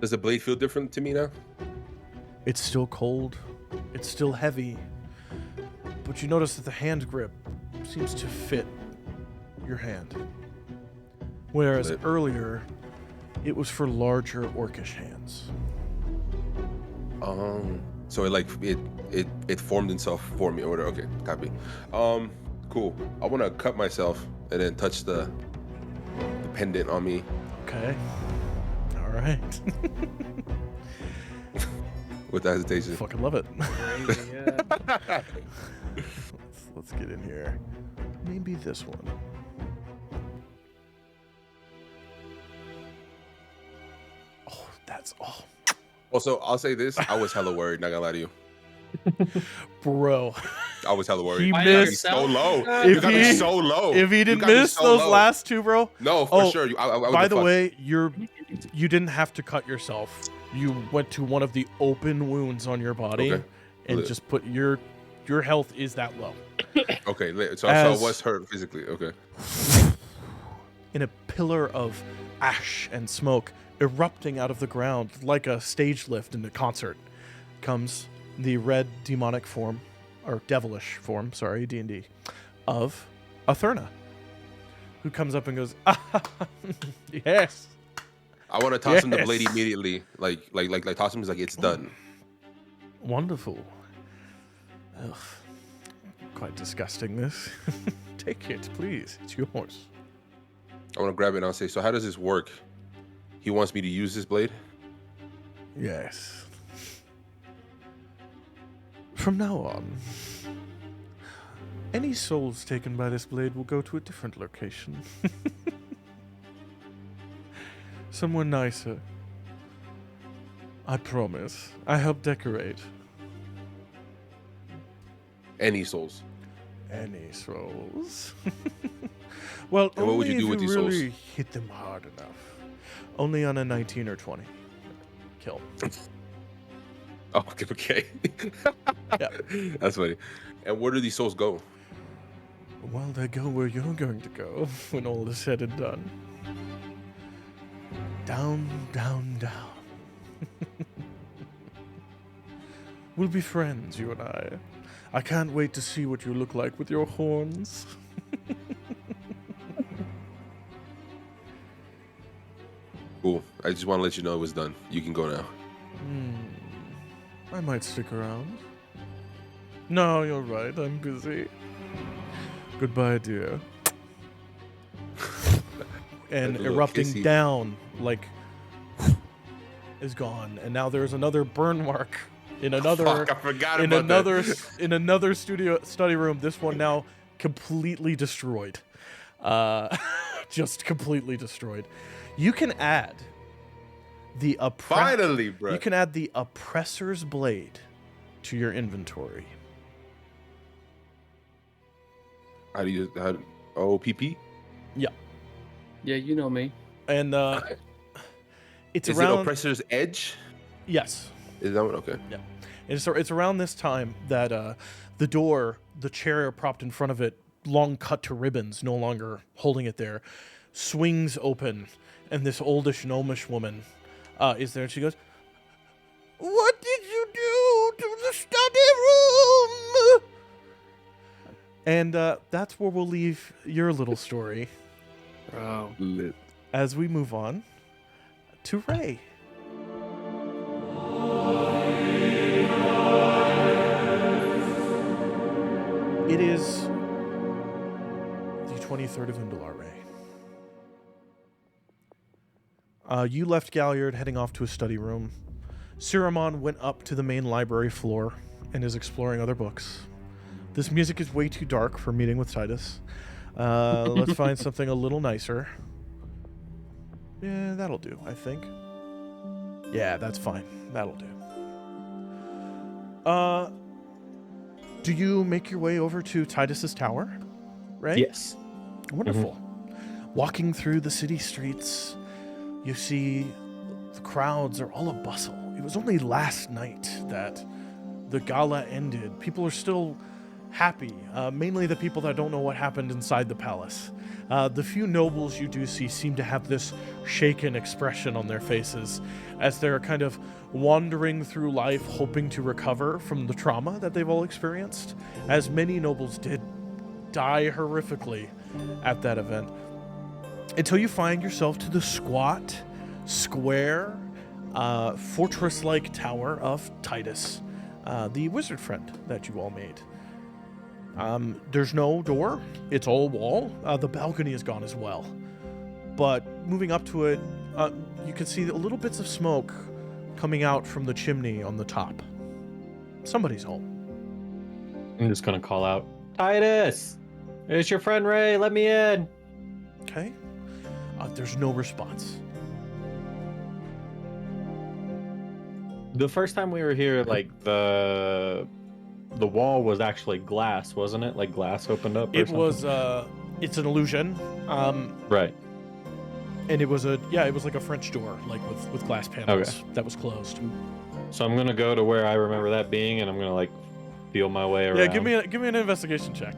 Does the blade feel different to me now? it's still cold, it's still heavy, but you notice that the hand grip seems to fit your hand. Whereas Lit. earlier, it was for larger orcish hands. So it formed itself for me or whatever. Okay, copy. Cool. I want to cut myself and then touch the pendant on me. Okay. All right. With hesitation. Fucking love it. Yeah. Let's get in here. Maybe this one. Oh, that's all. Also, I'll say this: I was hella worried. Not gonna lie to you. Bro. I was hella worried. He You got me missed. so low. If You got me he- so low. If he You didn't got me miss so those low. last two, bro. No, for Oh, sure. I would've By the fucked. way, you didn't have to cut yourself. You went to one of the open wounds on your body Okay. and Lit. just put your health is that low. Okay, so As- what's hurt physically? Okay. In a pillar of ash and smoke erupting out of the ground like a stage lift in a concert comes the red demonic form, or devilish form, sorry, D&D, of Atherna, who comes up and goes, yes. I want to toss him the Yes. blade immediately. Like toss him. Like it's done. Wonderful. Ugh. Quite disgusting, this. Take it, please. It's yours. I want to grab it and I'll say, so how does this work? He wants me to use this blade? Yes. From now on, any souls taken by this blade will go to a different location. Somewhere nicer. I promise. I help decorate. Any souls. Any souls? Well, And what would only you do if with you these souls? really hit them hard enough. Only on a 19 or 20. Kill. Oh, okay. Yeah. That's funny. And where do these souls go? Well, they go where you're going to go when all is said and done. Down, down, down. We'll be friends, you and I. I can't wait to see what you look like with your horns. Cool. I just want to let you know it was done. You can go now. I might stick around. No, you're right. I'm busy. Goodbye, dear. And Like a little erupting kissy. down like is gone, and now there's another burn mark in another Fuck, I forgot about that. in another study room. This one now completely destroyed, just completely destroyed. You can add the Finally, bro. You can add the Oppressor's Blade to your inventory. How do you OPP? Yeah, Yeah, you know me. and it's Is around. it Oppressor's Edge? Yes. Is that one? Okay. Yeah. And so it's around this time that the door, the chair propped in front of it, long cut to ribbons, no longer holding it there, swings open, and this oldish gnomish woman is there, and she goes, "What did you do to the study room?" And that's where we'll leave your little story Bro. Lit. as we move on to Ray. It is the 23rd of Indalar, Ray. You left Galliard heading off to a study room. Siramon went up to the main library floor and is exploring other books. This music is way too dark for meeting with Titus. Let's find something a little nicer. Yeah, that'll do, I think. Yeah, that's fine. That'll do. Do you make your way over to Titus's tower, right? Yes. Wonderful. Walking through the city streets, you see the crowds are all a bustle. It was only last night that the gala ended. People are still happy, mainly the people that don't know what happened inside the palace. The few nobles you do see seem to have this shaken expression on their faces as they're kind of wandering through life hoping to recover from the trauma that they've all experienced, as many nobles did die horrifically at that event. Until you find yourself to the squat, square, fortress-like tower of Titus, the wizard friend that you all made. There's no door. It's all wall. The balcony is gone as well. But moving up to it, you can see little bits of smoke coming out from the chimney on the top. Somebody's home. I'm just gonna call out, Titus! It's your friend Ray, let me in! Okay. There's no response. The first time we were here, like, the wall was actually glass, wasn't it? Like, glass opened up or It something? was, it's an illusion. Right. And it was like a French door, like with glass panels that was closed. So I'm gonna go to where I remember that being, and I'm gonna, like, feel my way around. Yeah, give me an investigation check.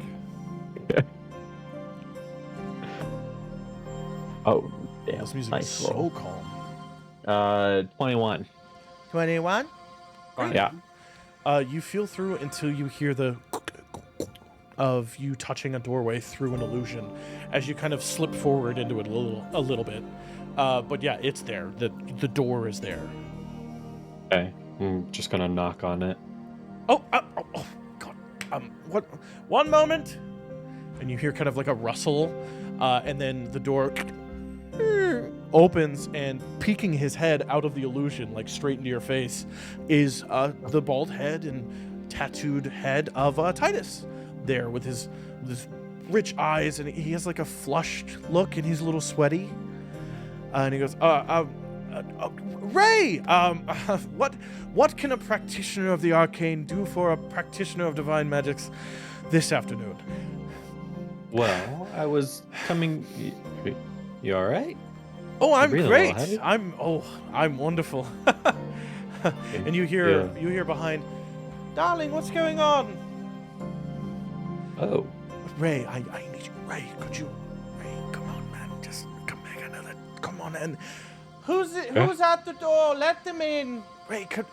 Oh, damn. This music Nice is so roll. calm. 21. 21? Yeah. You feel through until you hear the of you touching a doorway through an illusion as you kind of slip forward into it a little bit. But yeah, it's there. The door is there. Okay. I'm just gonna knock on it. Oh, God. What? One moment. And you hear kind of like a rustle, and then the door opens, and peeking his head out of the illusion, like straight into your face, is the bald head and tattooed head of Titus, there with his rich eyes, and he has like a flushed look, and he's a little sweaty. And he goes, Ray, what can a practitioner of the arcane do for a practitioner of divine magics this afternoon? Well, I was coming. You all right? Oh, I'm breathing a great. little heavy? I'm wonderful. And you hear behind, darling, what's going on? Oh. Ray, I need you. Ray, come on, man, just come back another. Come on, and who's at the door? Let them in. Ray, could.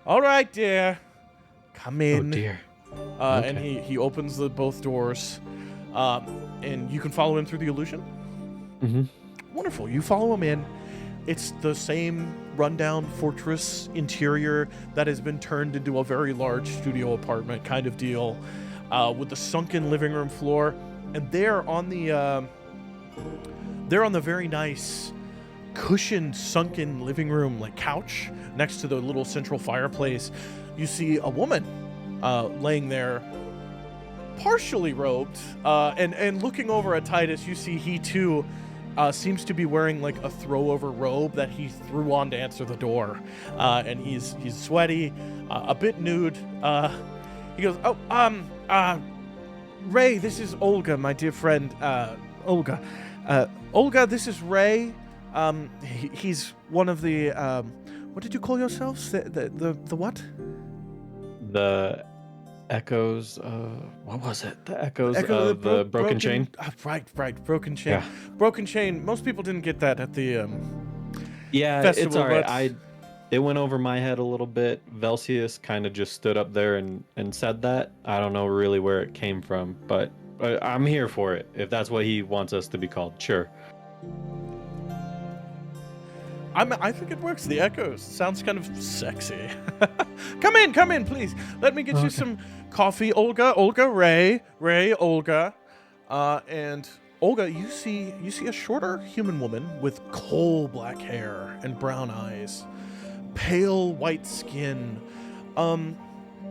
All right, dear, come in. Oh dear. And he opens both doors, and you can follow him through the illusion. Mm-hmm. Wonderful. You follow him in. It's the same rundown fortress interior that has been turned into a very large studio apartment kind of deal, with the sunken living room floor. And there on the very nice cushioned, sunken living room, like couch next to the little central fireplace, you see a woman laying there, partially robed, and looking over at Titus. You see he too seems to be wearing like a throw-over robe that he threw on to answer the door, and he's sweaty, a bit nude. He goes, Ray, this is Olga, my dear friend, Olga. Olga, this is Ray. He's one of the, what did you call yourselves? The what? The echoes, what was it? The echoes Echo of the broken chain? Right, broken chain. Yeah. Broken chain. Most people didn't get that at the, Yeah, festival, it's all right. but- It went over my head a little bit. Velsius kind of just stood up there and said that. I don't know really where it came from, but I'm here for it. If that's what he wants us to be called, sure. I think it works. The echoes sounds kind of sexy. Come in, please. Let me get you some coffee, Olga, Ray, Olga, and Olga. You see a shorter human woman with coal black hair and brown eyes, pale white skin.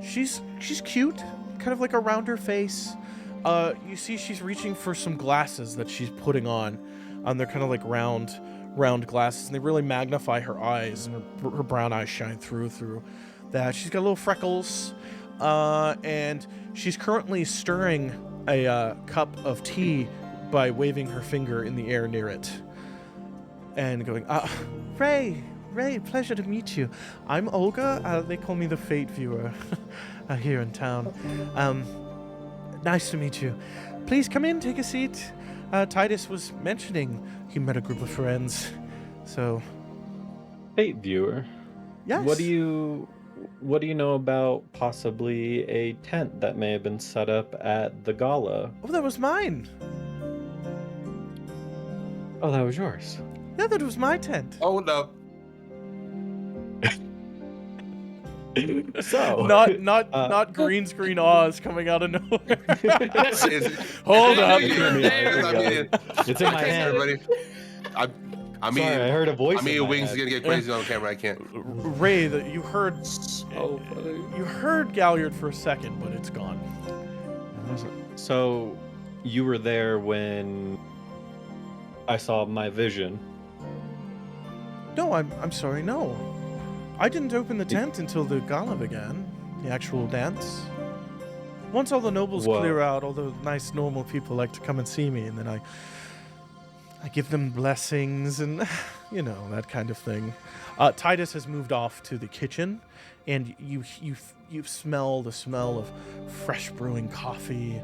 She's cute, kind of like a rounder face. You see she's reaching for some glasses that she's putting on. They're kind of like round glasses, and they really magnify her eyes, and her brown eyes shine through that. She's got little freckles, and she's currently stirring a cup of tea by waving her finger in the air near it and going, Ray, pleasure to meet you. I'm Olga. They call me the Fate Viewer here in town. Nice to meet you. Please come in, take a seat. Titus was mentioning he met a group of friends, so... Fate viewer. Yes? What do you know about possibly a tent that may have been set up at the gala? Oh, that was mine. Oh, that was yours. Yeah, that was my tent. Oh no. So Not green screen Oz coming out of nowhere. What is it? Hold up. It's in my hand. Everybody. I mean, Sorry, I heard a voice. I mean, in my Wings is head. gonna get crazy on camera. I can't. Ray, you heard Oh, funny. you heard Galliard for a second, but it's gone. So, you were there when I saw my vision. No, I'm sorry, no. I didn't open the tent until the gala began, the actual dance. Once all the nobles Whoa. clear out, all the nice normal people like to come and see me, and then I give them blessings and, you know, that kind of thing. Titus has moved off to the kitchen, and you smell the smell of fresh brewing coffee.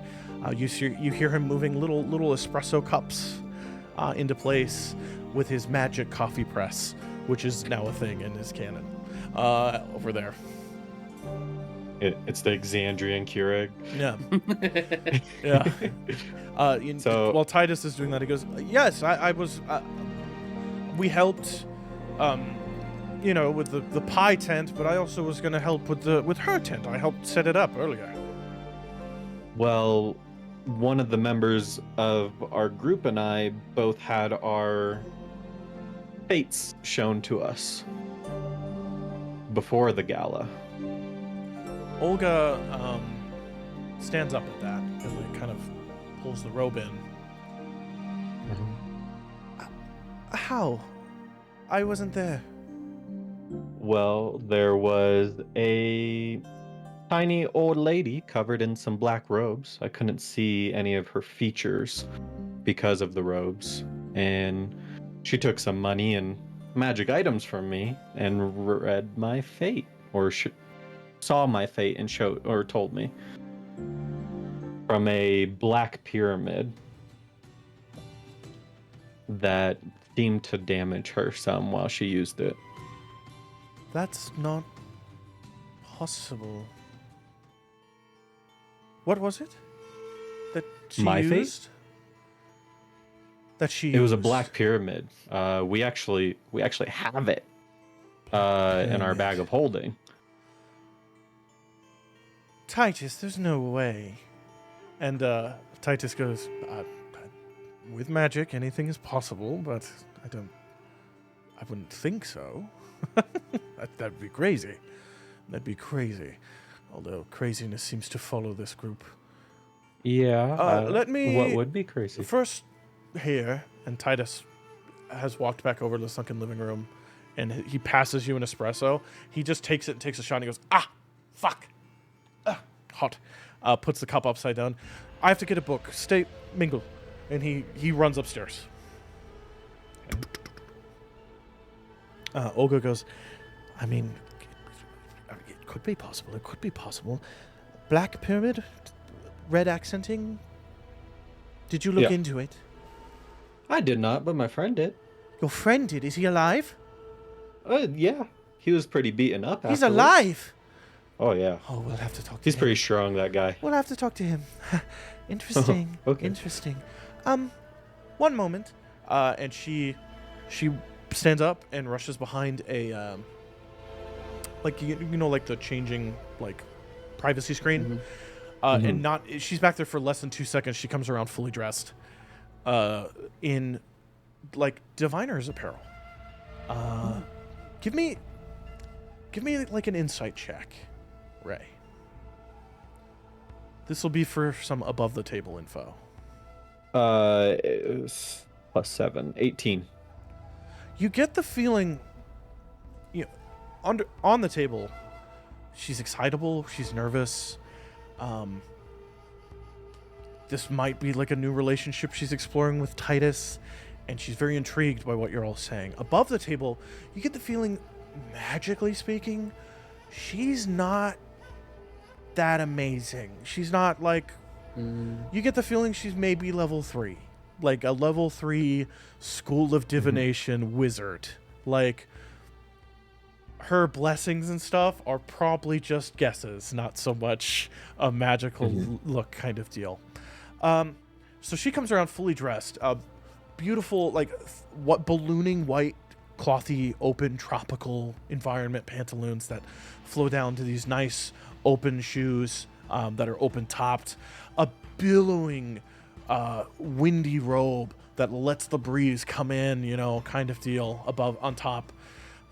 You hear him moving little espresso cups into place with his magic coffee press, which is now a thing in his canon over there. It's the Exandrian Keurig. Yeah. Yeah. So- while Titus is doing that, he goes, yes, I was, we helped, with the pie tent, but I also was going to help with her tent. I helped set it up earlier. Well, one of the members of our group and I both had our fates shown to us before the gala. Olga stands up at that and like kind of pulls the robe in. How? I wasn't there. Well, there was a tiny old lady covered in some black robes. I couldn't see any of her features because of the robes. And she took some money and magic items from me and read my fate, or saw my fate and told me from a black pyramid that seemed to damage her some while she used it. That's not possible. What was it that she My fate? used? That she It was a used? black pyramid. We actually have it in our bag of holding. Titus, there's no way. And Titus goes, with magic, anything is possible, but I don't... I wouldn't think so. That'd be crazy. That'd be crazy. Although craziness seems to follow this group. Yeah. Let me... What would be crazy? First here, and Titus has walked back over to the sunken living room, and he passes you an espresso. He just takes it and takes a shot, and he goes, ah, fuck. Hot. Puts the cup upside down. I have to get a book. Stay, mingle. And he runs upstairs. Ogre goes, I mean, it could be possible. It could be possible. Black pyramid? Red accenting? Did you look into it? I did not, but my friend did. Your friend did? Is he alive? Yeah. He was pretty beaten up He's afterwards. alive! Oh, yeah. Oh, we'll have to talk to him. He's pretty strong, that guy. We'll have to talk to him. Interesting. Okay. Interesting. One moment. And she stands up and rushes behind a, like, you know, like the changing, like, privacy screen. And she's back there for less than 2 seconds. She comes around fully dressed, in, like, diviner's apparel. Give me like an insight check, Ray. This will be for some above the table info. It's +7, 18. You get the feeling, on the table, she's excitable, she's nervous. This might be like a new relationship she's exploring with Titus, and she's very intrigued by what you're all saying. Above the table, you get the feeling, magically speaking, she's not that amazing. She's not like... You get the feeling she's maybe level 3. Like a level 3 School of Divination wizard. Like, her blessings and stuff are probably just guesses, not so much a magical look kind of deal. So she comes around fully dressed. Beautiful, like, ballooning white, clothy, open, tropical environment pantaloons that flow down to these nice open shoes that are open-topped. A billowing, windy robe that lets the breeze come in, kind of deal, on top.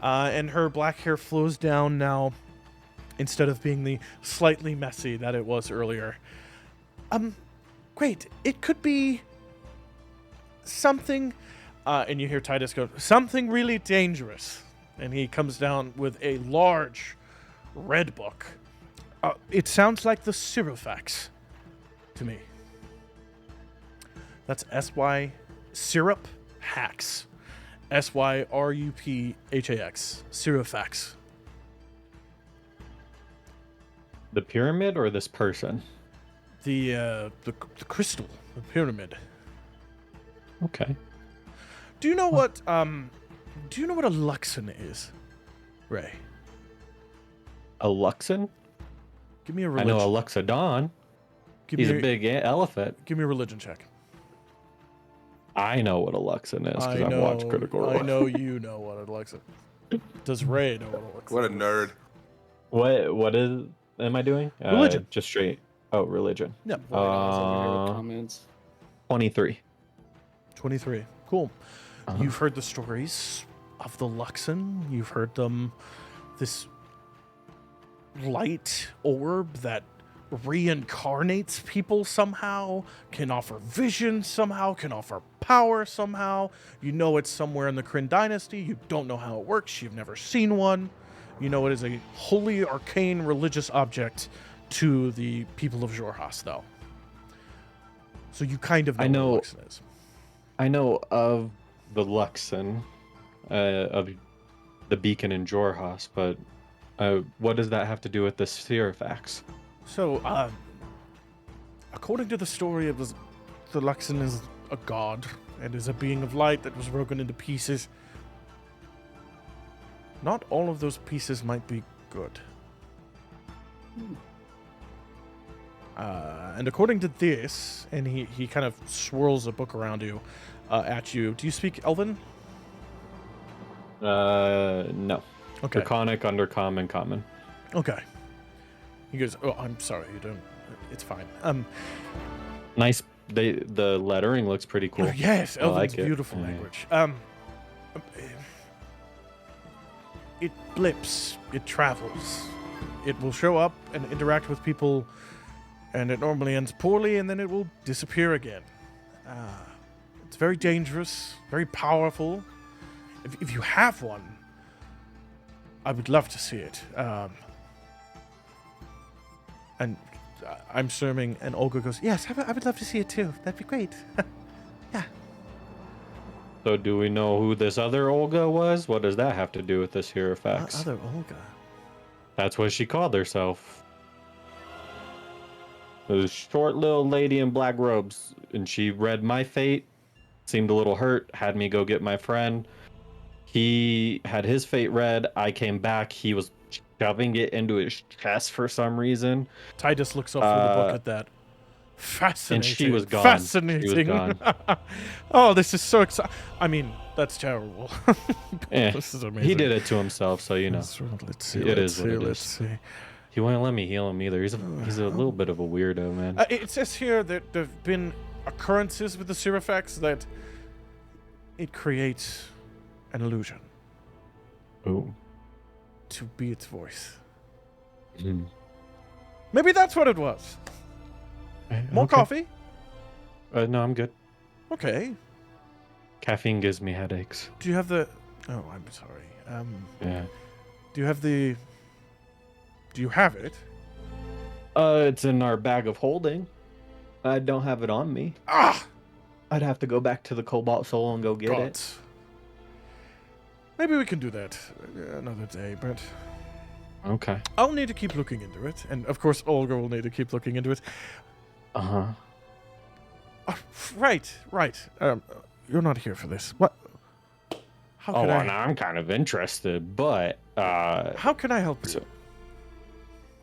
And her black hair flows down now, instead of being the slightly messy that it was earlier. Great. It could be something, and you hear Titus go, something really dangerous. And he comes down with a large red book. It sounds like the Syrophax to me. That's S-Y, Syrup Hacks. S-Y-R-U-P-H-A-X. Syrophax. The pyramid or this person? The crystal, the pyramid. Okay. Do you know what a Luxon is, Ray? A Luxon? Give me a I religion. know a Luxodon. He's a big elephant. Give me a religion check. I know what a Luxon is because I've watched Critical Role. I know you know what a Luxon. Does Ray know what a Luxon? What a nerd. What am I doing? Religion. Just straight. Oh, religion. Yep. Comments. 23. 23. Cool. You've heard the stories of the Luxon. You've heard them. This light orb that reincarnates people somehow, can offer vision somehow, can offer power somehow. You know it's somewhere in the Kryn dynasty. You don't know how it works. You've never seen one. You know it is a holy, arcane, religious object to the people of Xhorhas, though. So you kind of know what Luxon is. I know of the Luxon, of the beacon in Xhorhas, but what does that have to do with the Syrophax? So, according to the story of the Luxon is a god and is a being of light that was broken into pieces. Not all of those pieces might be good. And according to this, and he kind of swirls a book around you, at you. Do you speak Elven? No. Okay. Draconic, Undercommon, Common. Okay. He goes, oh, I'm sorry, you don't. It's fine. Nice. The lettering looks pretty cool. Yes, I Elven's like it. beautiful Yeah. language. it blips, it travels. It will show up and interact with people, and it normally ends poorly, and then it will disappear again. It's very dangerous, very powerful. If you have one, I would love to see it. And I'm assuming, and Olga goes, yes, I would love to see it too. That'd be great. Yeah. So do we know who this other Olga was? What does that have to do with this Hierofax? Other Olga. That's what she called herself. A short little lady in black robes, and she read my fate, seemed a little hurt, had me go get my friend. He had his fate read. I came back. He was shoving it into his chest for some reason. Titus looks up through the book at that. Fascinating. And she was gone. Fascinating. She was gone. Oh, this is so exciting. I mean, that's terrible. This is amazing. He did it to himself, so you know. Let's see. Let's Let's see. see. He won't let me heal him either. He's a little bit of a weirdo, man. It says here that there have been occurrences with the Hierofax that it creates an illusion Ooh. to be its voice. Mm. Maybe that's what it was. More Okay. coffee? No, I'm good. Okay. Caffeine gives me headaches. Do you have the... Oh, I'm sorry. Yeah. Do you have the... Do you have it? It's in our bag of holding. I don't have it on me. Ah! I'd have to go back to the Cobalt Soul and go get it. God. Maybe we can do that another day, but... Okay. I'll need to keep looking into it. And, of course, Olga will need to keep looking into it. Uh-huh. Right. You're not here for this. What? How Oh, can well, I... now I'm kind of interested, but... How can I help you?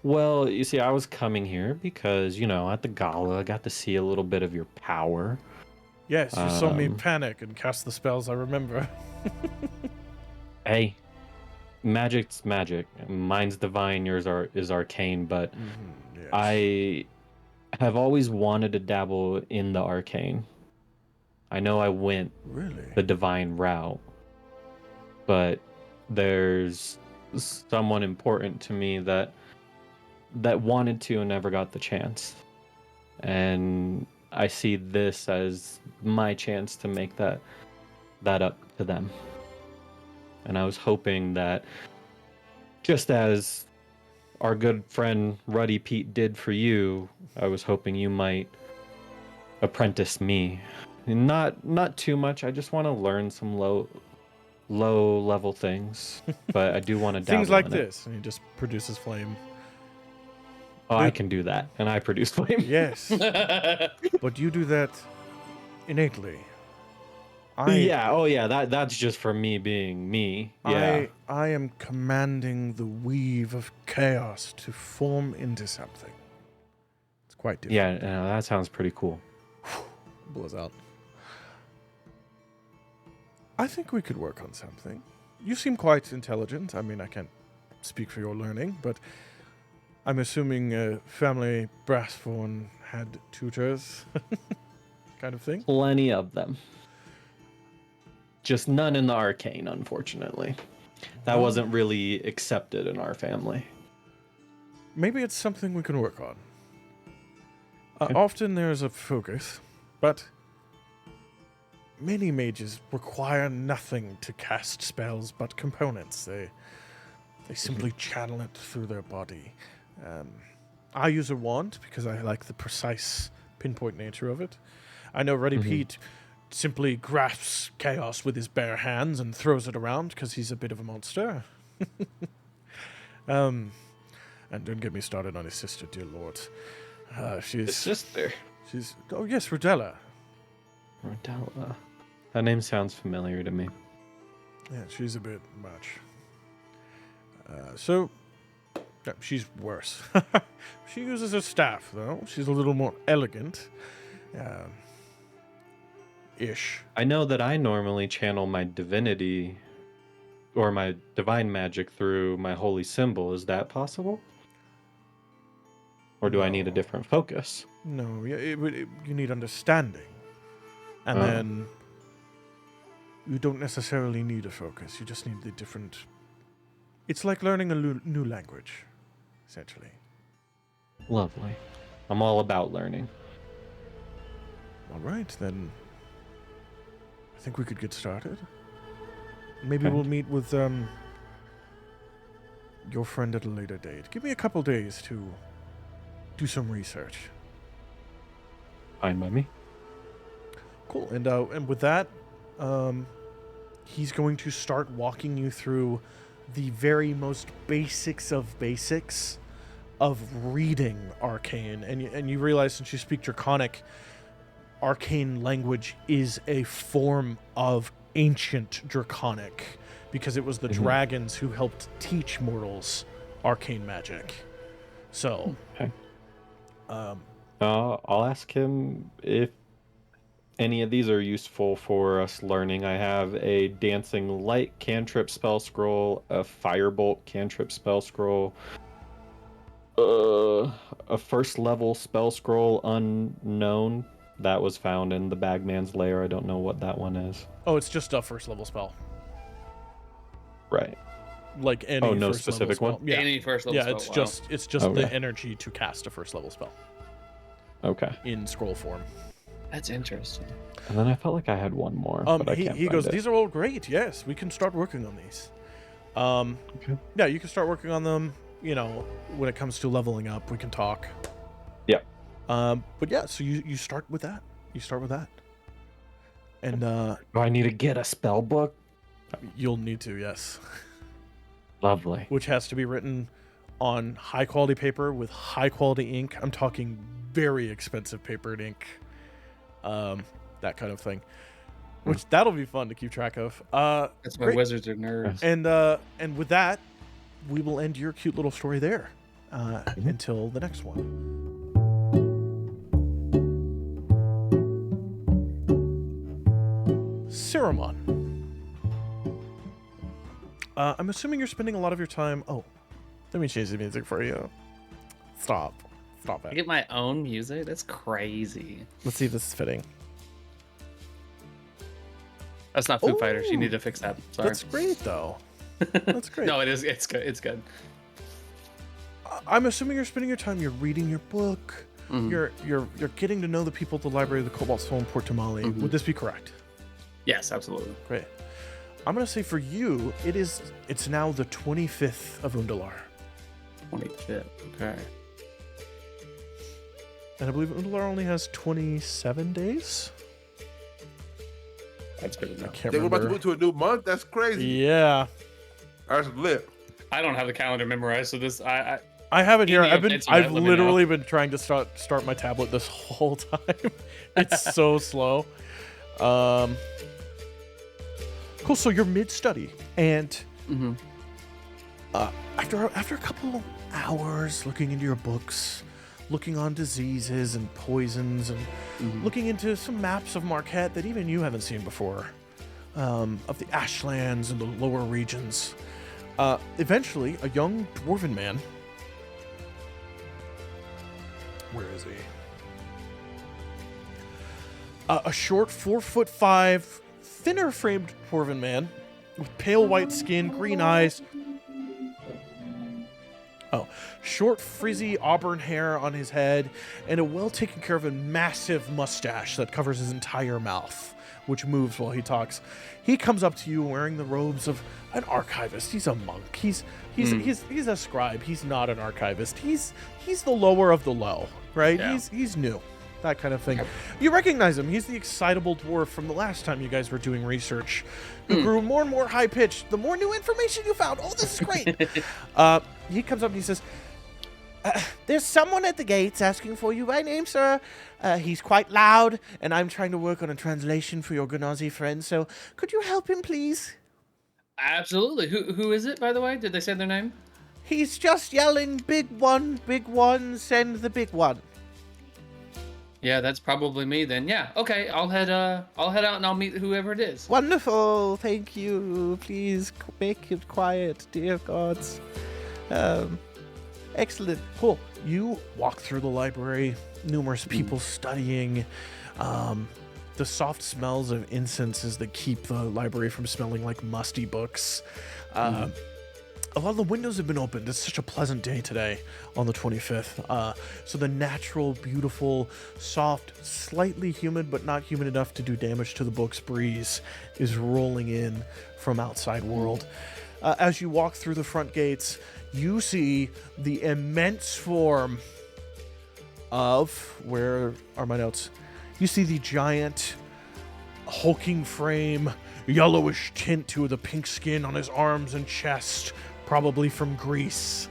Well, you see, I was coming here because, you know, at the gala, I got to see a little bit of your power. Yes, you saw me panic and cast the spells, I remember. Hey, magic's magic. Mine's divine, yours is arcane, but Yes. I have always wanted to dabble in the arcane. I know I went Really? the divine route, but there's someone important to me that wanted to and never got the chance. And I see this as my chance to make that up to them. And I was hoping that just as our good friend Ruddy Pete did for you, I was hoping you might apprentice me. And not too much. I just want to learn some low level things, but I do want to dabble Things like in it. this. And he just produces flame. Oh, I can do that, and I produce flame. Yes. But you do that innately. That's just for me being me. Yeah. I am commanding the weave of chaos to form into something. It's quite different. Yeah, that sounds pretty cool. Blows out. I think we could work on something. You seem quite intelligent. I mean, I can't speak for your learning, but I'm assuming family Brassthorn had tutors, kind of thing. Plenty of them. Just none in the arcane, unfortunately. That wasn't really accepted in our family. Maybe it's something we can work on. Okay. Often there's a focus, but many mages require nothing to cast spells but components. They simply channel it through their body. I use a wand because I like the precise pinpoint nature of it. I know Ruddy Pete simply grasps chaos with his bare hands and throws it around because he's a bit of a monster. And don't get me started on his sister, dear lord. His sister. Oh yes, Rodella. Rodella. That name sounds familiar to me. Yeah, she's a bit much. So she's worse. She uses a staff though. She's a little more elegant. Ish. I know that I normally channel my divinity or my divine magic through my holy symbol. Is that possible? Or do I need a No. different focus? No, you need understanding. And then you don't necessarily need a focus. You just need the different It's like learning a new language, essentially. Lovely. I'm all about learning. All right, then. I think we could get started. Maybe Okay. we'll meet with your friend at a later date. Give me a couple days to do some research. Fine by me. Cool. And with that, he's going to start walking you through the very most basics of basics of reading Arcane. And you realize, since you speak Draconic, Arcane language is a form of ancient Draconic, because it was the dragons who helped teach mortals Arcane magic. So, Okay. I'll ask him if any of these are useful for us learning. I have a Dancing Light cantrip spell scroll, a Firebolt cantrip spell scroll, a first level spell scroll unknown that was found in the Bagman's Lair. I don't know what that one is. oh, it's just a first level spell. Right. Like any Oh, no first level specific spell. one? Yeah. Any first level Yeah, spell. it's Wow. just Okay. the energy to cast a first level spell Okay. in scroll form. That's interesting. And then I felt like I had one more. but I can't He find goes, it. these are all great. Yes, we can start working on these. Okay. Yeah, you can start working on them. You know, when it comes to leveling up, we can talk. Yeah. But yeah, so you start with that. You start with that, and Do I need to get a spell book? you'll need to, yes, Lovely. which has to be written on high quality paper with high quality ink. I'm talking very expensive paper and ink, that kind of thing. Which that'll be fun to keep track of. That's why Great. wizards are nerds. And with that, we will end your cute little story there until the next one. Saruman. I'm assuming you're spending a lot of your time. Oh, let me change the music for you. Stop I it. get my own music? That's crazy. Let's see if this is fitting. That's not Foo Fighters. You Ooh. need to fix that. Sorry. That's great, though. That's great. No, it is. It's good. It's good. I'm assuming you're spending your time. You're reading your book. Mhm. You're getting to know the people at the Library of the Cobalt Soul in Port Damali. Mhm. Would this be correct? Yes, absolutely. Great. I'm gonna say for you, it's now the 25th of Undalar, 25th. Okay. and I believe Undalar only has 27 days. That's good I enough. can't They were about to remember. move to a new month. That's crazy. Yeah, That's lit. I don't have the calendar memorized, so this I I have it here. Any updates on that, I've let me literally been trying to start my tablet this whole time. It's so slow. Cool. So you're mid study, and Mhm. after a couple hours looking into your books, looking on diseases and poisons, and looking into some maps of Marquette that even you haven't seen before, of the Ashlands and the lower regions, eventually a young dwarven man. Where is he? A short 4'5", thinner framed dwarven man with pale white skin, green eyes. Oh, short, frizzy auburn hair on his head, and a well taken care of a massive mustache that covers his entire mouth, which moves while he talks. He comes up to you wearing the robes of an archivist. He's a monk. He's a scribe. He's not an archivist. He's the lower of the low, right? Yeah. He's new. That kind of thing. You recognize him. He's the excitable dwarf from the last time you guys were doing research, who grew more and more high pitched the more new information you found. Oh, this is great. He comes up and he says, "There's someone at the gates asking for you by name, sir. He's quite loud, and I'm trying to work on a translation for your Ganazi friend. So, could you help him, please?" Absolutely. Who is it, by the way? Did they say their name? He's just yelling, big one, send the big one." Yeah, that's probably me then. Yeah. Okay, I'll head out and I'll meet whoever it is. Wonderful, thank you. Please make it quiet, dear gods. Excellent, cool. You walk through the library, numerous people studying. The soft smells of incenses that keep the library from smelling like musty books. a lot of the windows have been opened. It's such a pleasant day today on the 25th. So the natural, beautiful, soft, slightly humid, but not humid enough to do damage to the book's breeze is rolling in from outside world. As you walk through the front gates, you see the immense form of, where are my notes? You see the giant, hulking frame, yellowish tint to the pink skin on his arms and chest, probably from Greece,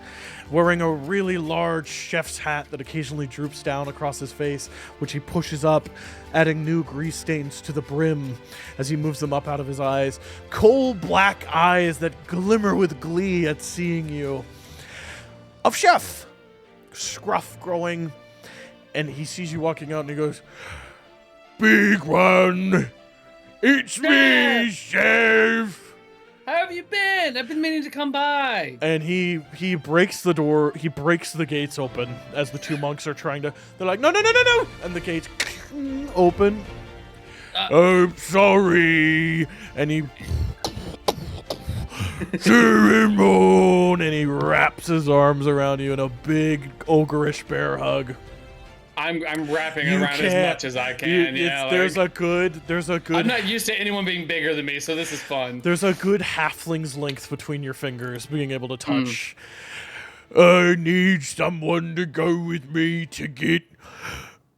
wearing a really large chef's hat that occasionally droops down across his face, which he pushes up, adding new grease stains to the brim as he moves them up out of his eyes. Coal black eyes that glimmer with glee at seeing you. Of Chef, scruff growing, and he sees you walking out and he goes, "Big one, it's me, Chef." How have you been? I've been meaning to come by. And he breaks the door, he breaks the gates open as the two monks are trying to, they're like, no, and the gates open. I'm sorry. And he Cerimon, and he wraps his arms around you in a big ogreish bear hug. I'm wrapping around as much as I can. There's a good. I'm not used to anyone being bigger than me, so this is fun. There's a good halfling's length between your fingers, being able to touch. I need someone to go with me to get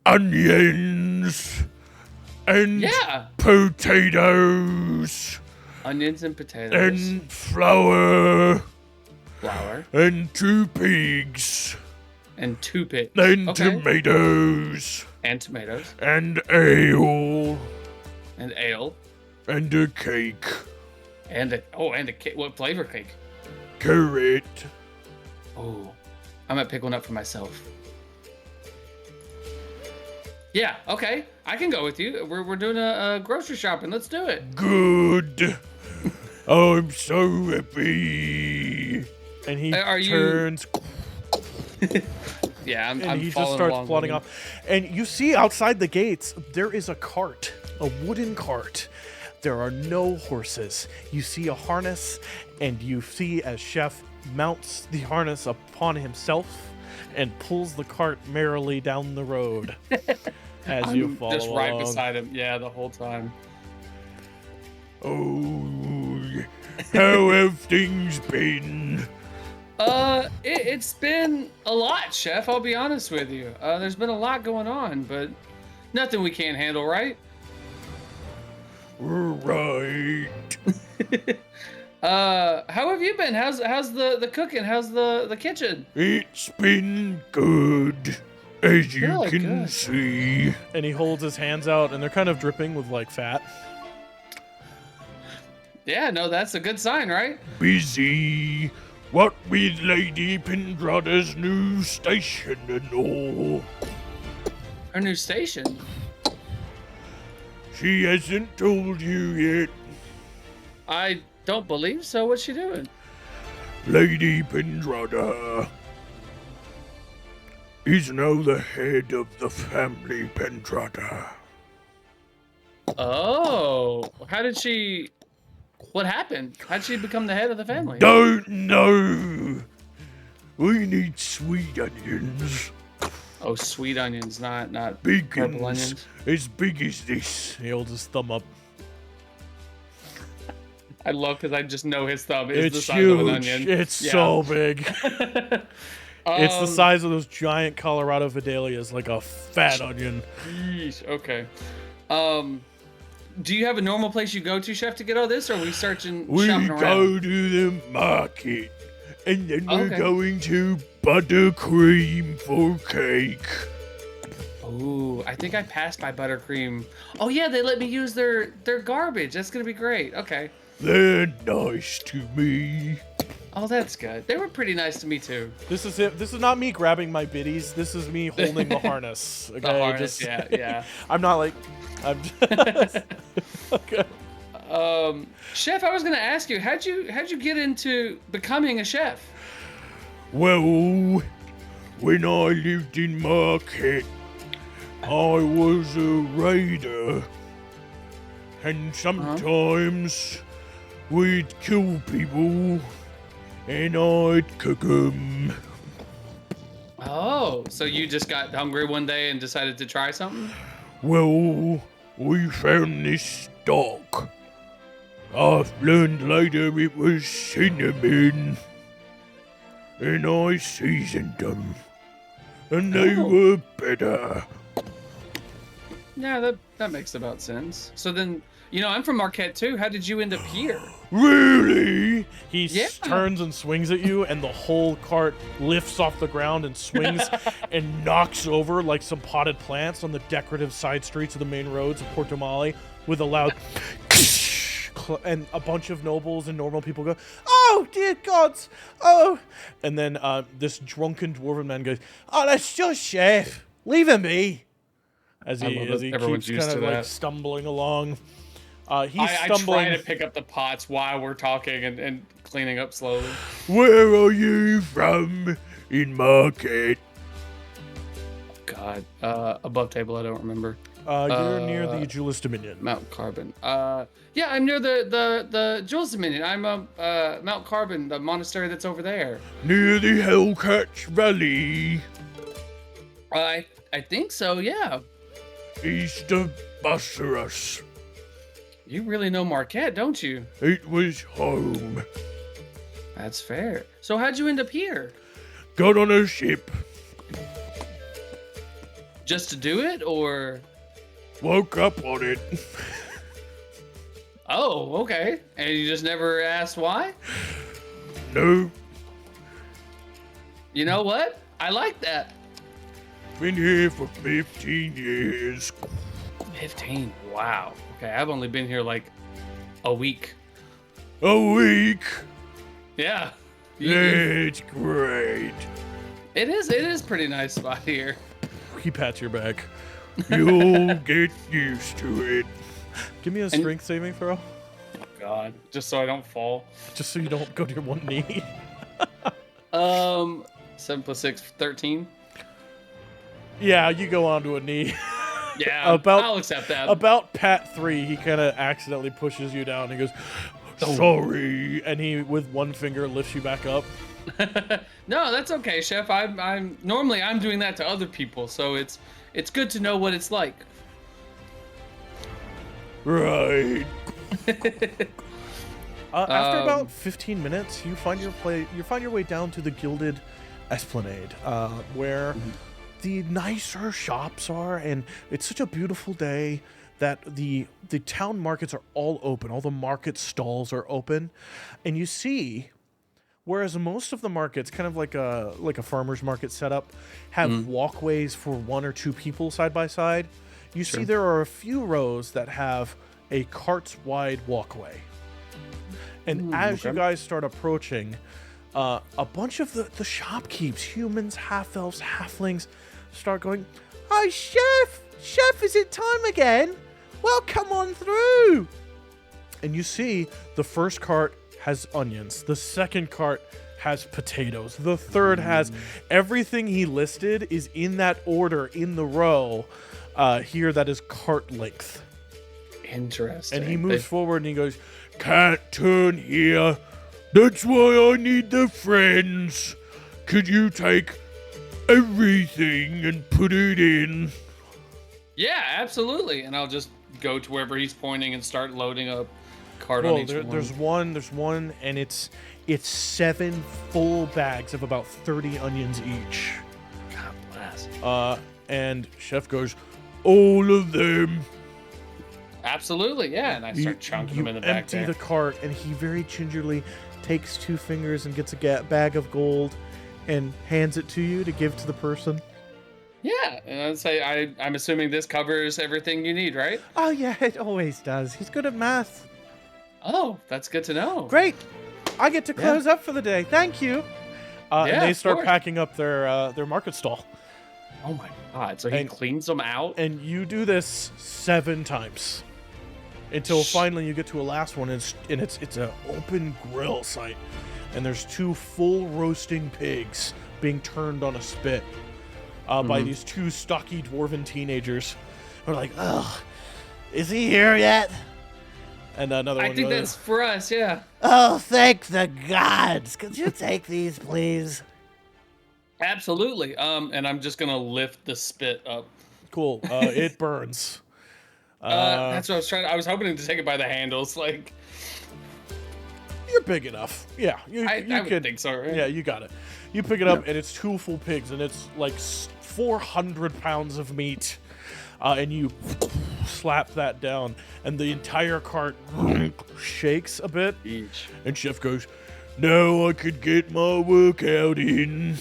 onions and potatoes. Onions and potatoes. And flour. Flour. And 2 pigs. And 2 pigs. And tomatoes. And tomatoes. And ale. And ale. And a cake. And a cake. What flavor cake? Carrot. Oh, I might pick one up for myself. Yeah, okay. I can go with you. We're doing a grocery shopping. Let's do it. Good. I'm so happy. And he turns. Yeah, I'm and he following just starts along plodding off. And you see outside the gates, there is a cart, a wooden cart. There are no horses. You see a harness, and you see as Chef mounts the harness upon himself and pulls the cart merrily down the road as you follow just right along. beside him. Yeah, the whole time. Oh, how have things been? It's been a lot, Chef. I'll be honest with you. There's been a lot going on, but nothing we can't handle, right? Right. How have you been? How's the cooking? How's the kitchen? It's been good, as you Really can good. see. And he holds his hands out, and they're kind of dripping with like fat. Yeah, no, that's a good sign, right? Busy. What with Lady Pendrada's new station and all. Our new station. She hasn't told you yet. I don't believe so. What's she doing? Lady Pendrada is now the head of the family Pendrada. Oh, how did she? What happened? How did she become the head of the family? Don't know. We need sweet onions. Oh, sweet onions, not Big purple ones. onions. As big as this. He holds his thumb up. I love because I just know his thumb is the It's size of an huge. onion. It's so big. It's the Um, size of those giant Colorado Vidalias, like a fat onion. Yeesh, okay. Do you have a normal place you go to, Chef, to get all this, or are we searching, We shopping go around? to the market, and then we're Okay. going to buttercream for cake. Ooh, I think I passed by buttercream. Oh yeah, they let me use their garbage. That's gonna be great. Okay. They're nice to me. Oh, that's good. They were pretty nice to me too. This is it. This is not me grabbing my biddies. This is me holding the harness. Okay, The harness, yeah. I'm not like. I'm. Okay. Chef, I was gonna ask you, how'd you get into becoming a chef? Well, when I lived in Market, I was a raider, and sometimes we'd kill people and I'd cook 'em. Oh, so you just got hungry one day and decided to try something? Well, we found this stock. I've learned later it was cinnamon. And I seasoned them. And they Oh. were better. Yeah, that makes about sense. So then, I'm from Marquette too. How did you end up here? Really? He Yeah. turns and swings at you, and the whole cart lifts off the ground and swings and knocks over like some potted plants on the decorative side streets of the main roads of Port Damali with a loud and a bunch of nobles and normal people go, "Oh, dear gods! Oh!" And then this drunken dwarven man goes, "Oh, that's just chef. Leave him be." As I he love that keeps everyone's used kind of to like that. stumbling along. He's I stumbling. try to pick up the pots while we're talking and cleaning up slowly. Where are you from? In Market. God, above table, I don't remember. You're near the Julius Dominion. Mount Carbon. Yeah, I'm near the Jules Dominion. I'm Mount Carbon, the monastery that's over there. Near the Hellcatch Valley. I think so. Yeah. East of Busterus. You really know Marquette, don't you? It was home. That's fair. So how'd you end up here? Got on a ship. Just to do it, or? Woke up on it. Oh, okay. And you just never asked why? No. You know what? I like that. Been here for 15 years. 15. Wow. Okay, I've only been here like a week. A week. Yeah. That's great. It is pretty nice spot here. He pats your back. You'll get used to it. Give me a strength saving throw, Oh God, just so I don't fall. just so you don't go to your one knee. 7 plus 6, 13. Yeah, you go onto a knee. Yeah, I'll accept that. About pat 3, he kind of accidentally pushes you down. And he goes, "Sorry," and he with one finger lifts you back up. No, that's okay, Chef. I'm normally doing that to other people, so it's good to know what it's like. Right. After about 15 minutes, you find your way down to the Gilded Esplanade, where the nicer shops are, and it's such a beautiful day that the town markets are all open. All the market stalls are open, and you see, whereas most of the markets, kind of like a farmer's market setup, have walkways for one or two people side by side. You see there are a few rows that have a carts-wide walkway. And as you guys start approaching, a bunch of the shopkeepers, humans, half-elves, halflings, start going, "Hi, Chef! Chef, is it time again? Well, come on through!" And you see the first cart has onions. The second cart has potatoes. The third has everything he listed is in that order in the row here that is cart length. Interesting. And he moves forward and he goes, Can't turn here. That's why I need the friends. Could you take everything and put it in? Yeah, absolutely. And I'll just go to wherever he's pointing and start loading a cart on well, each there's one. one, and it's 7 full bags of about 30 onions each. God bless. And Chef goes, "All of them." Absolutely, yeah. And I start chunking them in the back empty there. the cart, and he very gingerly takes 2 fingers and gets a bag of gold and hands it to you to give to the person. Yeah, and I'd say I'm assuming this covers everything you need, right? Oh yeah, it always does. He's good at math. Oh, that's good to know. Great. I get to close up for the day. Thank you. Yeah, And they of start course. packing up their market stall. Oh my God! So he And- cleans them out. And you do this 7 times until finally you get to a last one, and it's an open grill site, and there's 2 full roasting pigs being turned on a spit by these 2 stocky dwarven teenagers. They're like, "Ugh, is he here yet? And another one I think goes, that's for us, yeah. Oh, thank the gods. Could you take these, please? Absolutely. And I'm just gonna lift the spit up. cool. It burns. That's what I was trying. I was hoping to take it by the handles, like. You're big enough. Yeah, you I could would think so, right? Yeah, you got it. You pick it up, and it's 2 full pigs, and it's like 400 pounds of meat. And you slap that down, and the entire cart shakes a bit. Each. And Chef goes, "Now I could get my workout in."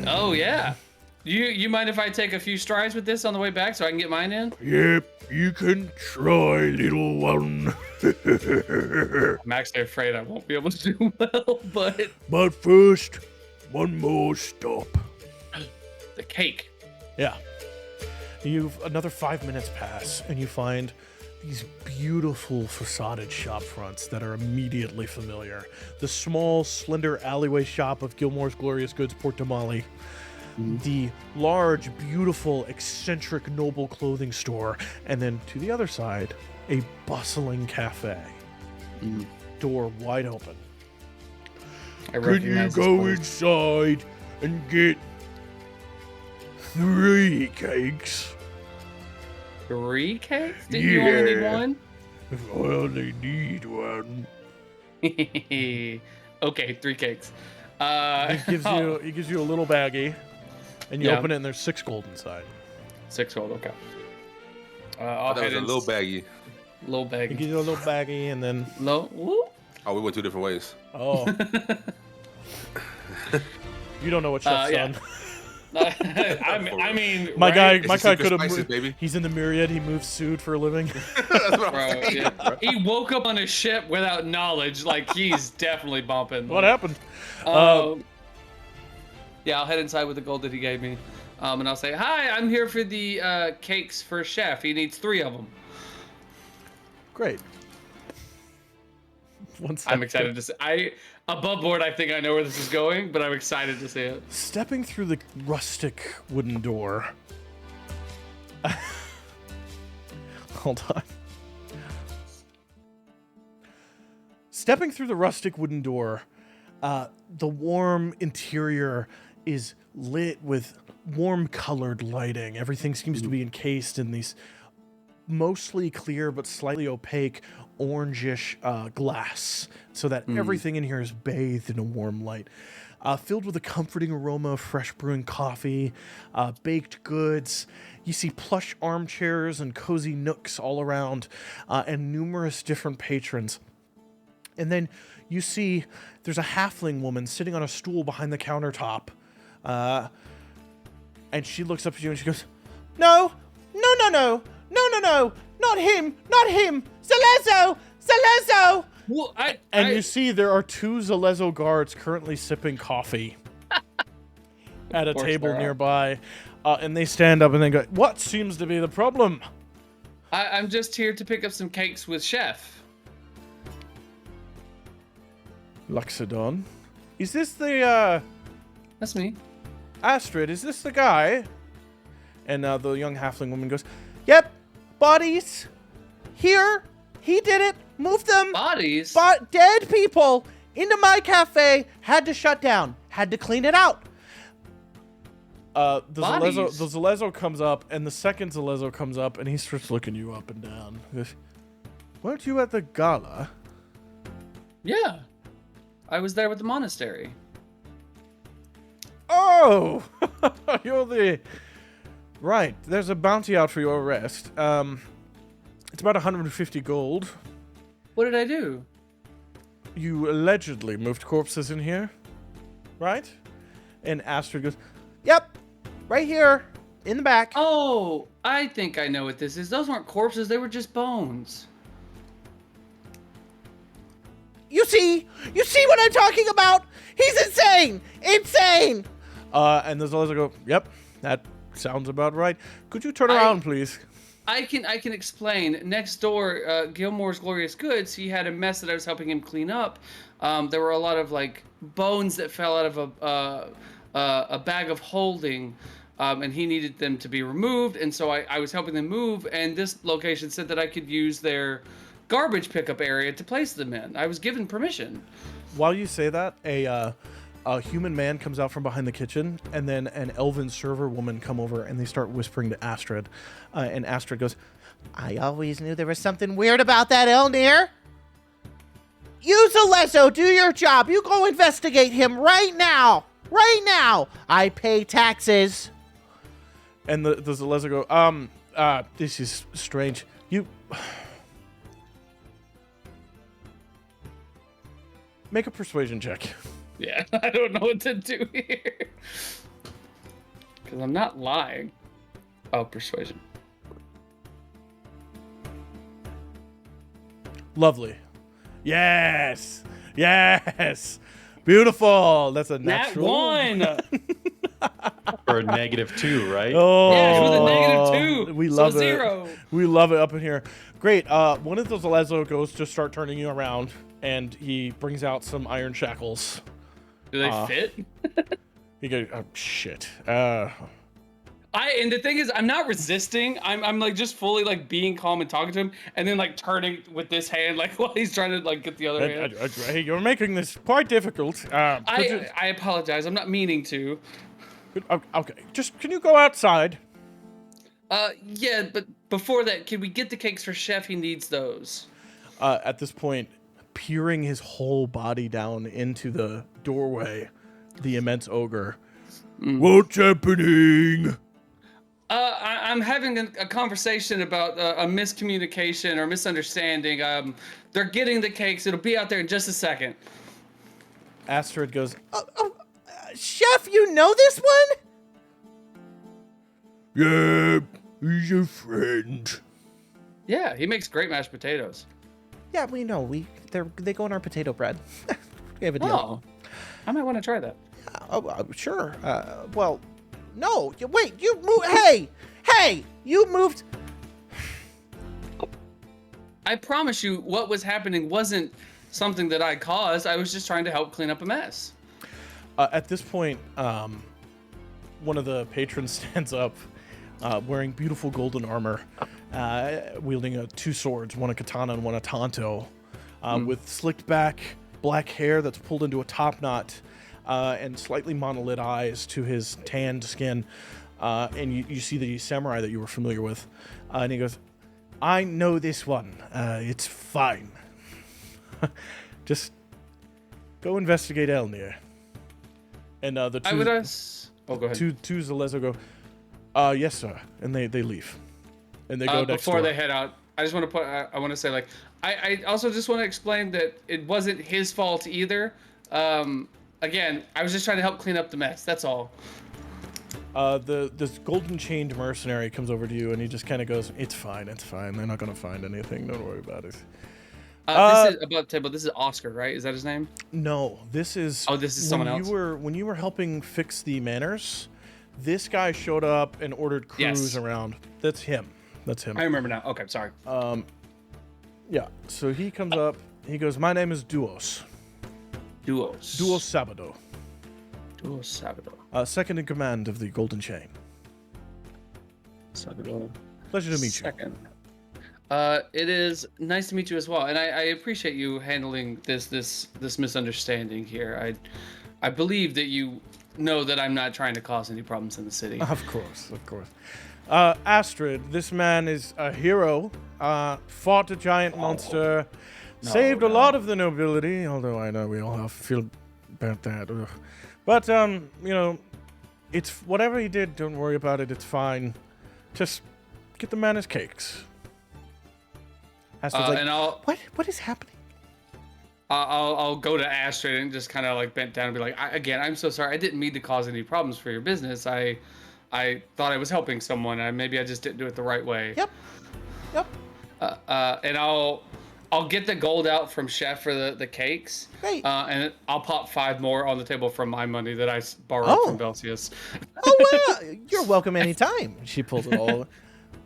Oh yeah. You mind if I take a few strides with this on the way back so I can get mine in? Yep, you can try, little one. I'm actually afraid I won't be able to do well, but But first, one more stop. the cake. Yeah. Another 5 minutes pass, and you find these beautiful facaded shop fronts that are immediately familiar. The small, slender alleyway shop of Gilmore's Glorious Goods, Port Damali. The large, beautiful, eccentric, noble clothing store, and then to the other side, a bustling cafe. Door wide open. I Can you recognize this go place. inside and get 3 cakes? 3 cakes? Didn't you only need Yeah. one? I only need one. Okay, 3 cakes. He gives you a little baggie, and you Yeah. open it, and there's 6 gold inside. 6 gold. Okay. Oh, I'll that was head a in. little baggy. Little He bag. gives you a little baggie, and then Low. Woo. Oh, we went 2 different ways. oh, you don't know what Chef's Yeah. done. I mean, My right? guy, It's my the guy secret could have spices, moved. baby. He's in the myriad. He moves sued for a living. That's what Bro, I'm saying. yeah. He woke up on a ship without knowledge. Like he's definitely bumping. What happened? Yeah, I'll head inside with the gold that he gave me, and I'll say, "Hi, I'm here for the cakes for Chef. He needs 3 of them." Great. I'm excited to see. Above board, I think I know where this is going, but I'm excited to see it. Stepping through the rustic wooden door. Hold on. Stepping through the rustic wooden door, the warm interior is lit with warm colored lighting. Everything seems to be encased in these mostly clear but slightly opaque orangish glass, so that everything in here is bathed in a warm light. Filled with a comforting aroma of fresh brewing coffee, baked goods. You see plush armchairs and cozy nooks all around, and numerous different patrons. And then you see there's a halfling woman sitting on a stool behind the countertop. And she looks up at you and she goes, "No, no, no, no, no, no, no, not him, not him, Zalezo, Zalezo!" Well, And you see there are 2 Zalezo guards currently sipping coffee at a course table there are. nearby. And they stand up and they go, "What seems to be the problem?" I'm just here to pick up some cakes with Chef. Luxodon. Is this the, That's me. Astrid, is this the guy? And the young halfling woman goes, "Yep, bodies. Here, he did it. Move them. Bodies. But dead people into my cafe. Had to shut down. Had to clean it out." The Bodies? Zalezo comes up, and the second Zalezo comes up, and he starts looking you up and down. He goes, "Weren't you at the gala?" Yeah. I was there with the monastery. "Oh, you're the right. There's a bounty out for your arrest. It's about 150 gold. What did I do? You allegedly moved corpses in here, right?" And Astrid goes, "Yep, right here in the back." Oh, I think I know what this is. Those weren't corpses, they were just bones. You see what I'm talking about? He's insane! Insane! And the Zalezo go, "Yep, that sounds about right. Could you turn around, please?" I can explain. Next door, Gilmore's Glorious Goods, he had a mess that I was helping him clean up. There were a lot of like bones that fell out of a bag of holding, and he needed them to be removed. And so I was helping them move. And this location said that I could use their garbage pickup area to place them in. I was given permission. While you say that, a human man comes out from behind the kitchen, and then an elven server woman come over, and they start whispering to Astrid. And Astrid goes, I always knew there was something weird about that Elnir. You, Zalezo, do your job. You go investigate him right now. Right now. I pay taxes. and the Zalezo go, this is strange. You... Make a persuasion check. Yeah, I don't know what to do here. Because I'm not lying. Oh, persuasion. Lovely. Yes. Yes. Beautiful. That's a Nat natural. 1! Or a -2, right? Oh, Yeah, with a -2. We So love it. 0. We love it up in here. Great. One of those Zalezo goes to start turning you around, and he brings out some iron shackles. Do they fit? He goes, oh, shit. And the thing is, I'm not resisting. I'm like just fully like being calm and talking to him, and then like turning with this hand, like while he's trying to like get the other hand. Hey, you're making this quite difficult. I apologize. I'm not meaning to. Okay, just can you go outside? Yeah, but before that, can we get the cakes for Chef? He needs those. At this point, peering his whole body down into the doorway, the immense ogre. What's happening? I'm having a conversation about a miscommunication or misunderstanding. They're getting the cakes. It'll be out there in just a second. Astrid goes, Chef, you know this one? yeah, he's a friend. Yeah, he makes great mashed potatoes. Yeah, we know. They go in our potato bread. We have a deal. Oh, I might want to try that. Sure. Well, no. Wait, you moved. Hey, you moved. I promise you, what was happening wasn't something that I caused. I was just trying to help clean up a mess. At this point, one of the patrons stands up, wearing beautiful golden armor, wielding two swords, one a katana and one a tanto, with slicked back black hair that's pulled into a top knot, and slightly monolith eyes to his tanned skin. And you see the samurai that you were familiar with. And he goes, I know this one. It's fine. Just go investigate Elnir. And the two, I would ask. Oh, go ahead. two Zalezo go, yes, sir. And they leave. And they go next before door. they head out, I just want to put. I want to say, like, I also just want to explain that it wasn't his fault either. Again, I was just trying to help clean up the mess. That's all. This golden chained mercenary comes over to you and he just kind of goes, it's fine. They're not gonna find anything. Don't worry about it. This is about table. This is Oscar, right? Is that his name? No, this is. Oh, this is someone else. When you were helping fix the manors, this guy showed up and ordered crews around. That's him. I remember now. Okay, sorry. Yeah. So he comes up. He goes, my name is Duos. Duos Sabado. Duos Sabado. Second in command of the Golden Chain. Sabado. Pleasure to meet Second. It is nice to meet you as well, and I appreciate you handling this misunderstanding here. I believe that you know that I'm not trying to cause any problems in the city. you. Of course. Astrid, this man is a hero. Fought a giant monster. Saved a lot of the nobility, although I know we all have to feel about that. Ugh. But, it's whatever he did, don't worry about it, it's fine. Just get the man his cakes. Astrid's like, And What is happening? I'll go to Astrid and just kind of like bent down and be like, I'm so sorry. I didn't mean to cause any problems for your business. I thought I was helping someone. Maybe I just didn't do it the right way. Yep. And I'll get the gold out from Chef for the cakes. Great. And I'll pop 5 more on the table from my money that I borrowed from Belsius. Oh, well, you're welcome anytime. she pulls it all.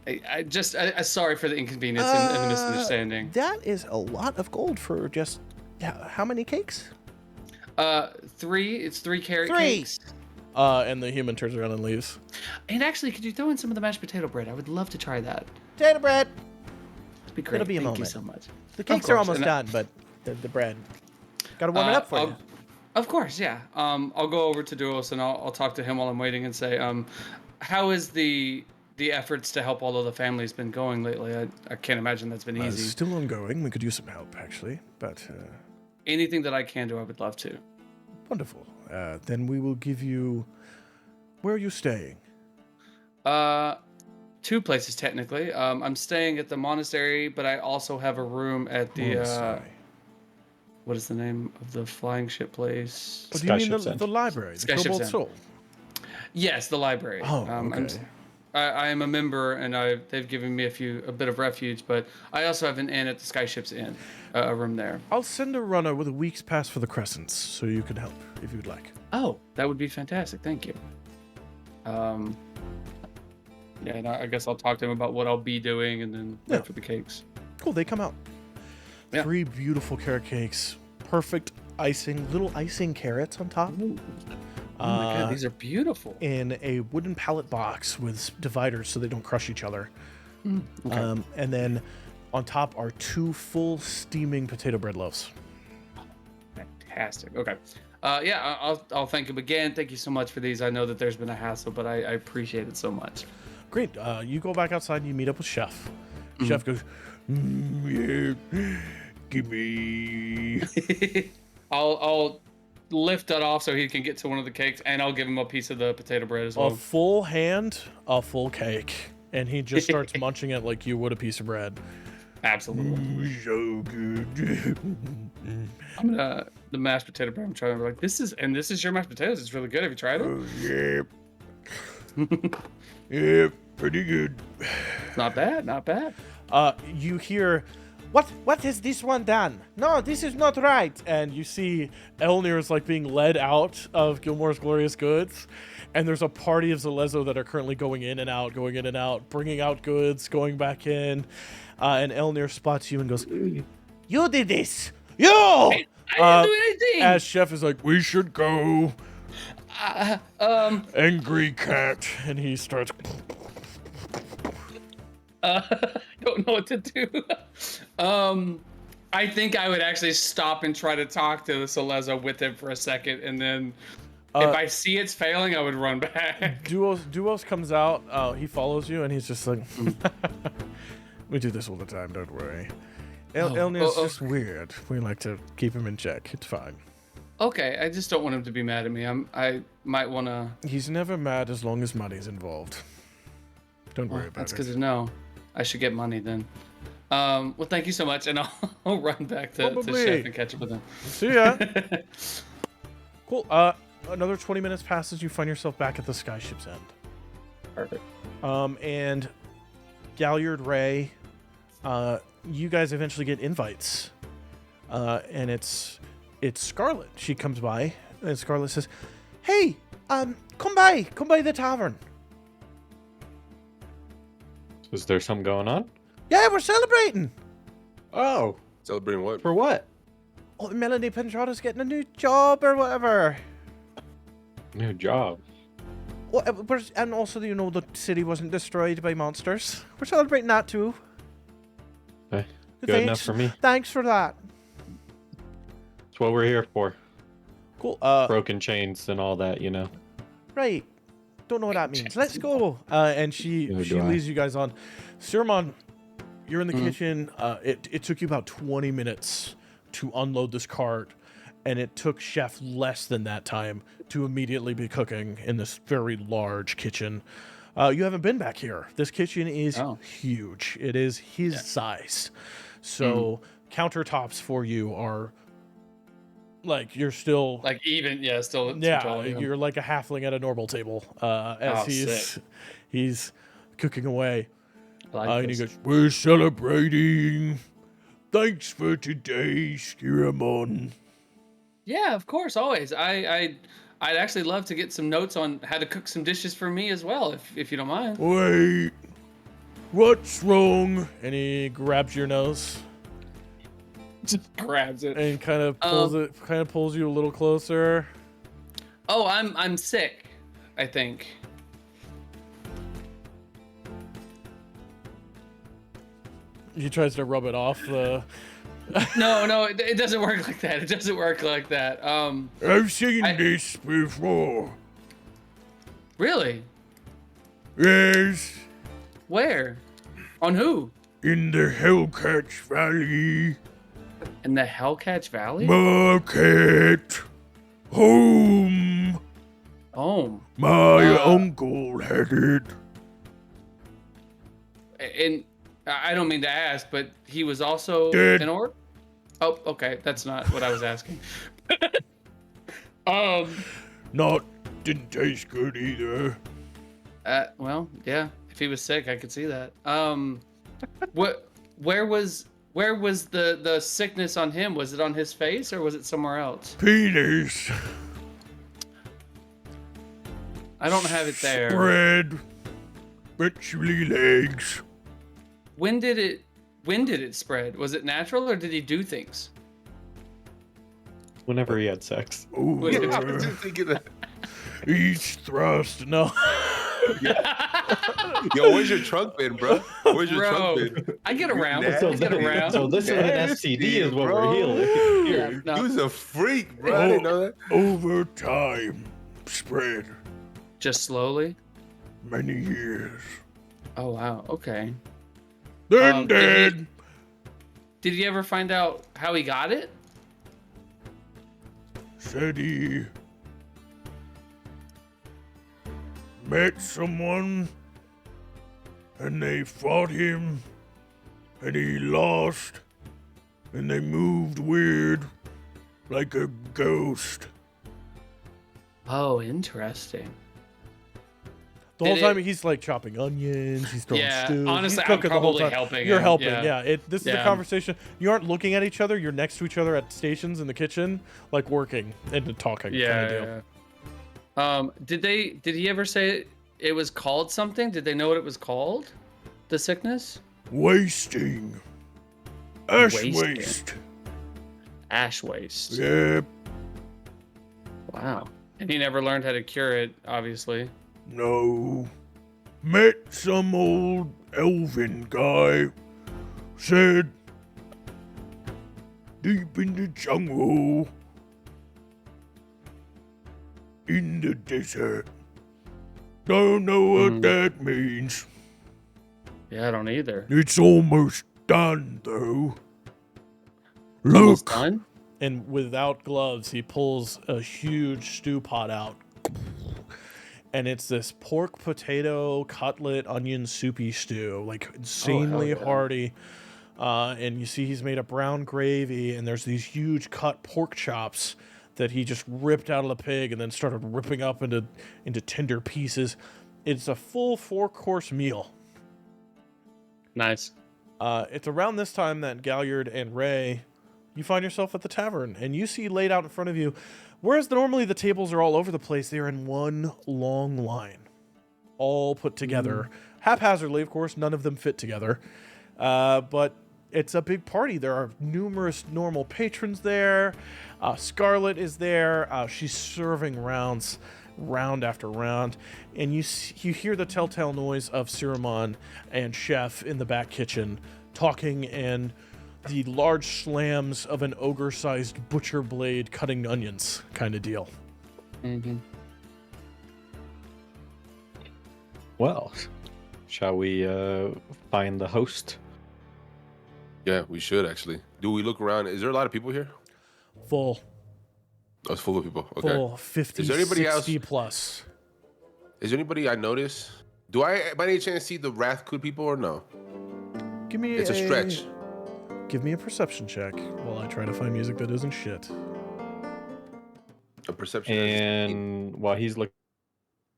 I sorry for the inconvenience and the misunderstanding. That is a lot of gold for just how many cakes? 3. It's 3 carrot 3. cakes. And the human turns around and leaves. And actually, could you throw in some of the mashed potato bread? I would love to try that. Potato bread. be great. It'll be a Thank you moment. so much. The cakes are course, almost and done, but the bread. Gotta warm it up for you. Of course, yeah. I'll go over to Duos and I'll talk to him while I'm waiting and say, how is the efforts to help all of the families been going lately? I can't imagine that's been It's easy. still ongoing. We could use some help, actually. But Anything that I can do, I would love to. wonderful. Then we will give you... Where are you staying? 2 places technically. I'm staying at the monastery, but I also have a room at the Monastery. what is the name of the flying ship place? Oh, do you mean Skyship's End. the library, the Skyship's Cobalt End. Soul? Yes, the library. Oh, okay. I am a member, and they've given me a bit of refuge, but I also have an inn at the Skyship's Inn, a room there. I'll send a runner with a week's pass for the Crescents, so you can help if you'd like. Oh, that would be fantastic. Thank you. Yeah, and I guess I'll talk to him about what I'll be doing, and then wait for the cakes. Cool, they come out. Yeah. 3 beautiful carrot cakes. Perfect icing, little icing carrots on top. Ooh. Oh my god, these are beautiful. In a wooden pallet box with dividers so they don't crush each other. Okay. And then on top are 2 full steaming potato bread loaves. Fantastic. Okay. Yeah, I'll thank him again. Thank you so much for these. I know that there's been a hassle, but I appreciate it so much. Great. You go back outside and you meet up with Chef. Chef goes, yeah, give me. I'll lift that off so he can get to one of the cakes, and I'll give him a piece of the potato bread as A well. full hand, a full cake. And he just starts munching it like you would a piece of bread. Absolutely. So good. I'm gonna the mashed potato bread. I'm trying to be like, this is your mashed potatoes. It's really good. Have you tried it? Yeah, pretty good. Not bad. Not bad. You hear, what has this one done? No, this is not right. And you see Elnir is like being led out of Gilmore's Glorious Goods. And there's a party of Zalezo that are currently going in and out, bringing out goods, going back in. And Elnir spots you and goes, you did this! You! I didn't do anything. As Chef is like, we should go. Angry cat. And he starts... Don't know what to do. I think I would actually stop and try to talk to the Celezo with him for a second, and then if I see it's failing, I would run back. Duos comes out. He follows you, and he's just like, we do this all the time. Don't worry. Elnir's just weird. We like to keep him in check. It's fine. Okay, I just don't want him to be mad at me. I might want to. He's never mad as long as money's involved. Don't worry about That's it. good to know. I should get money then. Well, thank you so much, and I'll run back to Chef and catch up with him. See ya. Cool. Another 20 minutes passes. You find yourself back at the Skyship's End. Perfect. And Galliard Ray, you guys eventually get invites. And it's Scarlet. She comes by, and Scarlet says, "Hey, come by the tavern." Is there something going on? Yeah, we're celebrating. Oh, Celebrating what? for what? Oh, Melanie Pendrada's getting a new job or whatever. New job. Well, and also, you know, the city wasn't destroyed by monsters. We're celebrating that too. Okay. Good enough for me. Thanks for that. That's what we're here for. Cool. Broken chains and all that, you know. Right. Don't know what that means. Let's go. And she leads you guys on. Sirmon, you're in the kitchen. It took you about 20 minutes to unload this cart, and it took Chef less than that time to immediately be cooking in this very large kitchen. You haven't been back here. This kitchen is huge. It is his size. So countertops for you are like you're still like even still you're like a halfling at a normal table as he's cooking away. And he goes, "We're celebrating. Thanks for today's Skiramon." Yeah, of course, always. I'd actually love to get some notes on how to cook some dishes for me as well, if you don't mind. Wait, what's wrong? And he grabs your nose Just grabs it. and kind of pulls you a little closer. Oh, I'm sick, I think. He tries to rub it off. No, it doesn't work like that. It doesn't work like that. I've seen this before. Really? Yes, Where? On who? in the Hellcatch Valley In the Hellcatch Valley? market. Home. Oh. My uncle had it. And I don't mean to ask, but he was also Dead. an orc? Oh, okay. That's not what I was asking. Didn't taste good either. Well, yeah. If he was sick, I could see that. Where was the sickness on him? Was it on his face or was it somewhere else? Penis. I don't have it there. Spread. Actually legs. When did it spread? Was it natural or did he do things? Whenever he had sex. Over. I was just thinking that. He's thrust. No. Yo, where's your trunk been, bro? Where's your Bro, trunk been? I get around. nasty. I get around. So this is an Nasty, STD is what bro. we're healing. Yeah, Here. no, He was a freak, bro. I didn't know that. Over time. Spread. just slowly. Many years. Oh wow. Okay. Then Did dead. Did he ever find out how he got it? Said he met someone and they fought him and he lost and they moved weird like a ghost. Oh, interesting. The whole Did time it- he's like chopping onions, he's throwing Yeah, stew. honestly, he's I'm cooking the whole probably time. helping You're him, helping, yeah. This is a Yeah. conversation. You aren't looking at each other. You're next to each other at stations in the kitchen, like working and talking. kind of deal. Yeah. Did he ever say it was called something? Did they know what it was called? The sickness? Wasting. Ash Wasting. waste. Ash waste. Yep. Wow. And he never learned how to cure it, obviously. No. Met some old elven guy. Said, deep in the jungle. In the desert. Don't know what that means. Yeah, I don't either. It's almost done, though. Almost Look. done? And without gloves, he pulls a huge stew pot out. And it's this pork, potato, cutlet, onion, soupy stew, like insanely yeah. hearty. And you see he's made a brown gravy, and there's these huge cut pork chops that he just ripped out of the pig and then started ripping up into tender pieces. It's a full 4-course meal. Nice. It's around this time that Galliard and Ray, you find yourself at the tavern, and you see laid out in front of you, whereas normally the tables are all over the place, they are in one long line, all put together. Haphazardly, of course, none of them fit together. But it's a big party. There are numerous normal patrons there. Scarlet is there. She's serving rounds, round after round. And you hear the telltale noise of Siramon and Chef in the back kitchen talking, and the large slams of an ogre-sized butcher blade cutting onions kind of deal. Mm-hmm. Well, shall we find the host? Yeah, we should actually. Do we look around? Is there a lot of people here? Full. Oh, it's full of people. Okay. Full 50, Is there anybody 60 else? plus. Is there anybody I notice? Do I, by any chance, see the Wrathcoot people or no? Give me It's a stretch. Give me a perception check while I try to find music that isn't shit. A perception. And while he's looking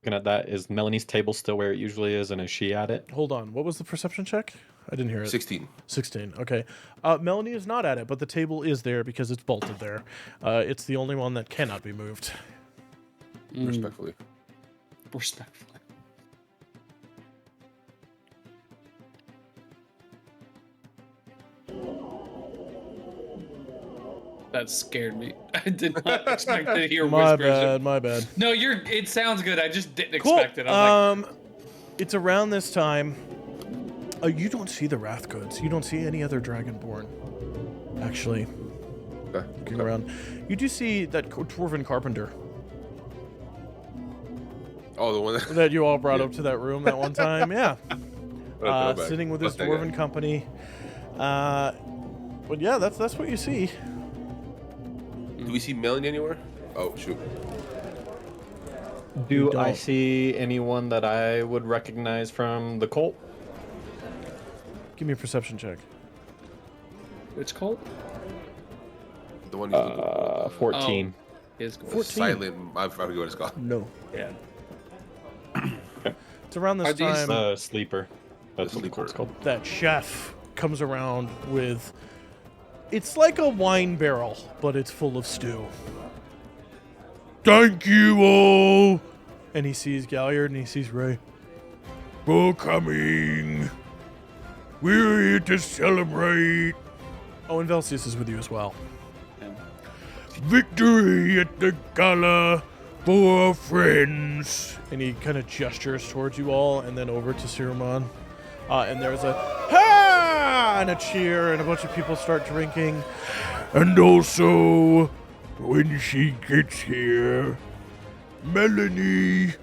at that, is Melanie's table still where it usually is, and is she at it? Hold on. What was the perception check? I didn't hear it. 16. 16. Okay. Melanie is not at it, but the table is there because it's bolted there. It's the only one that cannot be moved. Respectfully. Respectfully. That scared me. I did not expect to hear My whispers. bad. My bad. No, it sounds good. I just didn't Cool. expect it. I was It's around this time You don't see the Wrathgoods. You don't see any other Dragonborn. Actually, looking around, you do see that dwarven carpenter Oh, the one that you all brought up to that room that one time. Yeah, Throwback. sitting with his Fuck that guy. dwarven company. But yeah, that's what you see. Do we see Melanie anywhere? Oh shoot. Do I don't. see anyone that I would recognize from the cult? Give me a perception check. Which cult? The one who's looking for. 14. His cult. 14. Silent. I forget what it's called. No. Yeah. It's around this Are these- time The sleeper. That's The what the sleeper. cult's called. that chef comes around with. It's like a wine barrel, but it's full of stew. Thank you all. And he sees Galliard and he sees Ray. For coming. We're here to celebrate. Oh, and Velcius is with you as well. Victory at the gala for our friends. And he kind of gestures towards you all and then over to Siruman. And there's a ha and a cheer and a bunch of people start drinking. And also, when she gets here, Melanie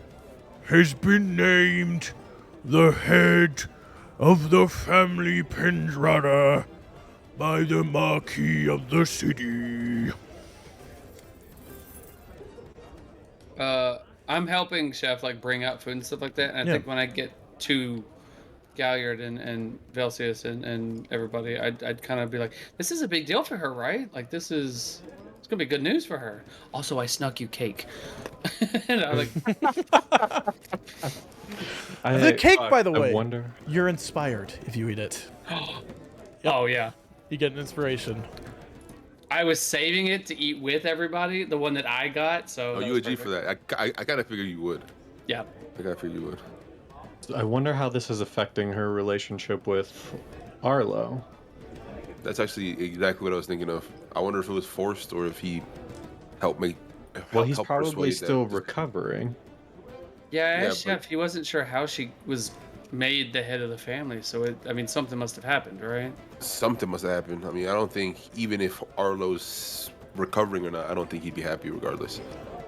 has been named the head of the family Pendrada by the Marquis of the city. I'm helping Chef like bring out food and stuff like that. And I Yeah. think when I get to Galliard and Velcius and everybody, I'd kind of be like, this is a big deal for her, right? Like it's gonna be good news for her. Also, I snuck you cake. And I'm like, The cake, by the I way, wonder. you're inspired if you eat it. oh yeah. You get an inspiration. I was saving it to eat with everybody, the one that I got. So Oh, that you was a G for perfect. that. I kind of figured you would. Yeah. I kind of figured you would. I wonder how this is affecting her relationship with Arlo. That's actually exactly what I was thinking of. I wonder if it was forced or if he helped make. Well, he's help probably persuade still that. recovering. Yeah, I Yeah, asked Chef. He wasn't sure how she was made the head of the family. So I mean, something must have happened, right? Something must have happened. I mean, I don't think even if Arlo's recovering or not, I don't think he'd be happy regardless.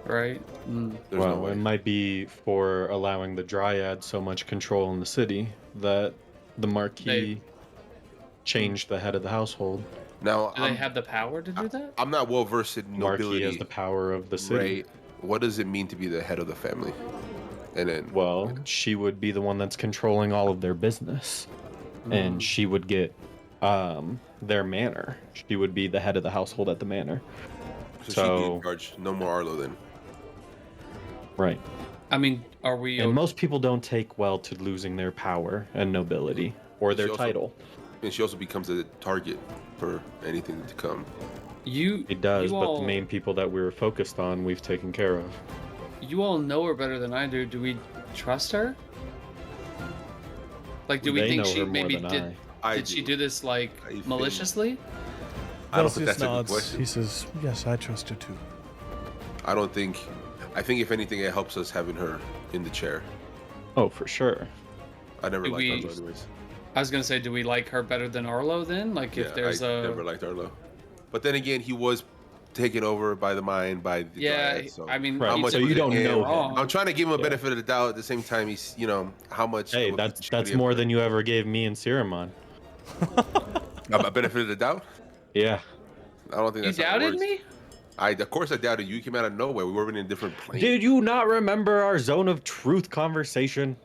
Right. There's no Well, way. it might be for allowing the Dryad so much control in the city that the Marquis changed the head of the household. Now, Do they have the power to do that? I'm not well versed in Marquis nobility. has the power of the city. Right? What does it mean to be the head of the family? And then, Well, she would be the one that's controlling all of their business, and she would get their manor. She would be the head of the household at the manor. so she'd be so- in charge. No more Arlo then. Right. I mean, are we? And most people don't take well to losing their power and nobility or their She also- title. And she also becomes a target for anything to come. You. It does, you but all, the main people that we were focused on, we've taken care of. You all know her better than I do. Do we trust her? Like, do we They think know she her more maybe than did? I. Did she do this like I think- maliciously? I don't think Velcius that's a good nods. question. He says, yes, I trust her too. I don't think. I think if anything, it helps us having her in the chair. Oh, for sure. I never Do liked we- Arlo anyways. I was gonna say, do we like her better than Arlo then? Like, if there's I never liked Arlo. But then again, he was taken over by the mind by the yeah, Dryad, so. I mean, Right, How he much so took you it don't know wrong. I'm trying to give him a Yeah. benefit of the doubt. At the same time, he's how much. Hey, of a that's position would he more have than you ever gave me and Siramon. a benefit of the doubt. Yeah. I don't think You that's how it doubted works. me? Of course I doubted you. You came out of nowhere. We were in a different plane. Did you not remember our zone of truth conversation?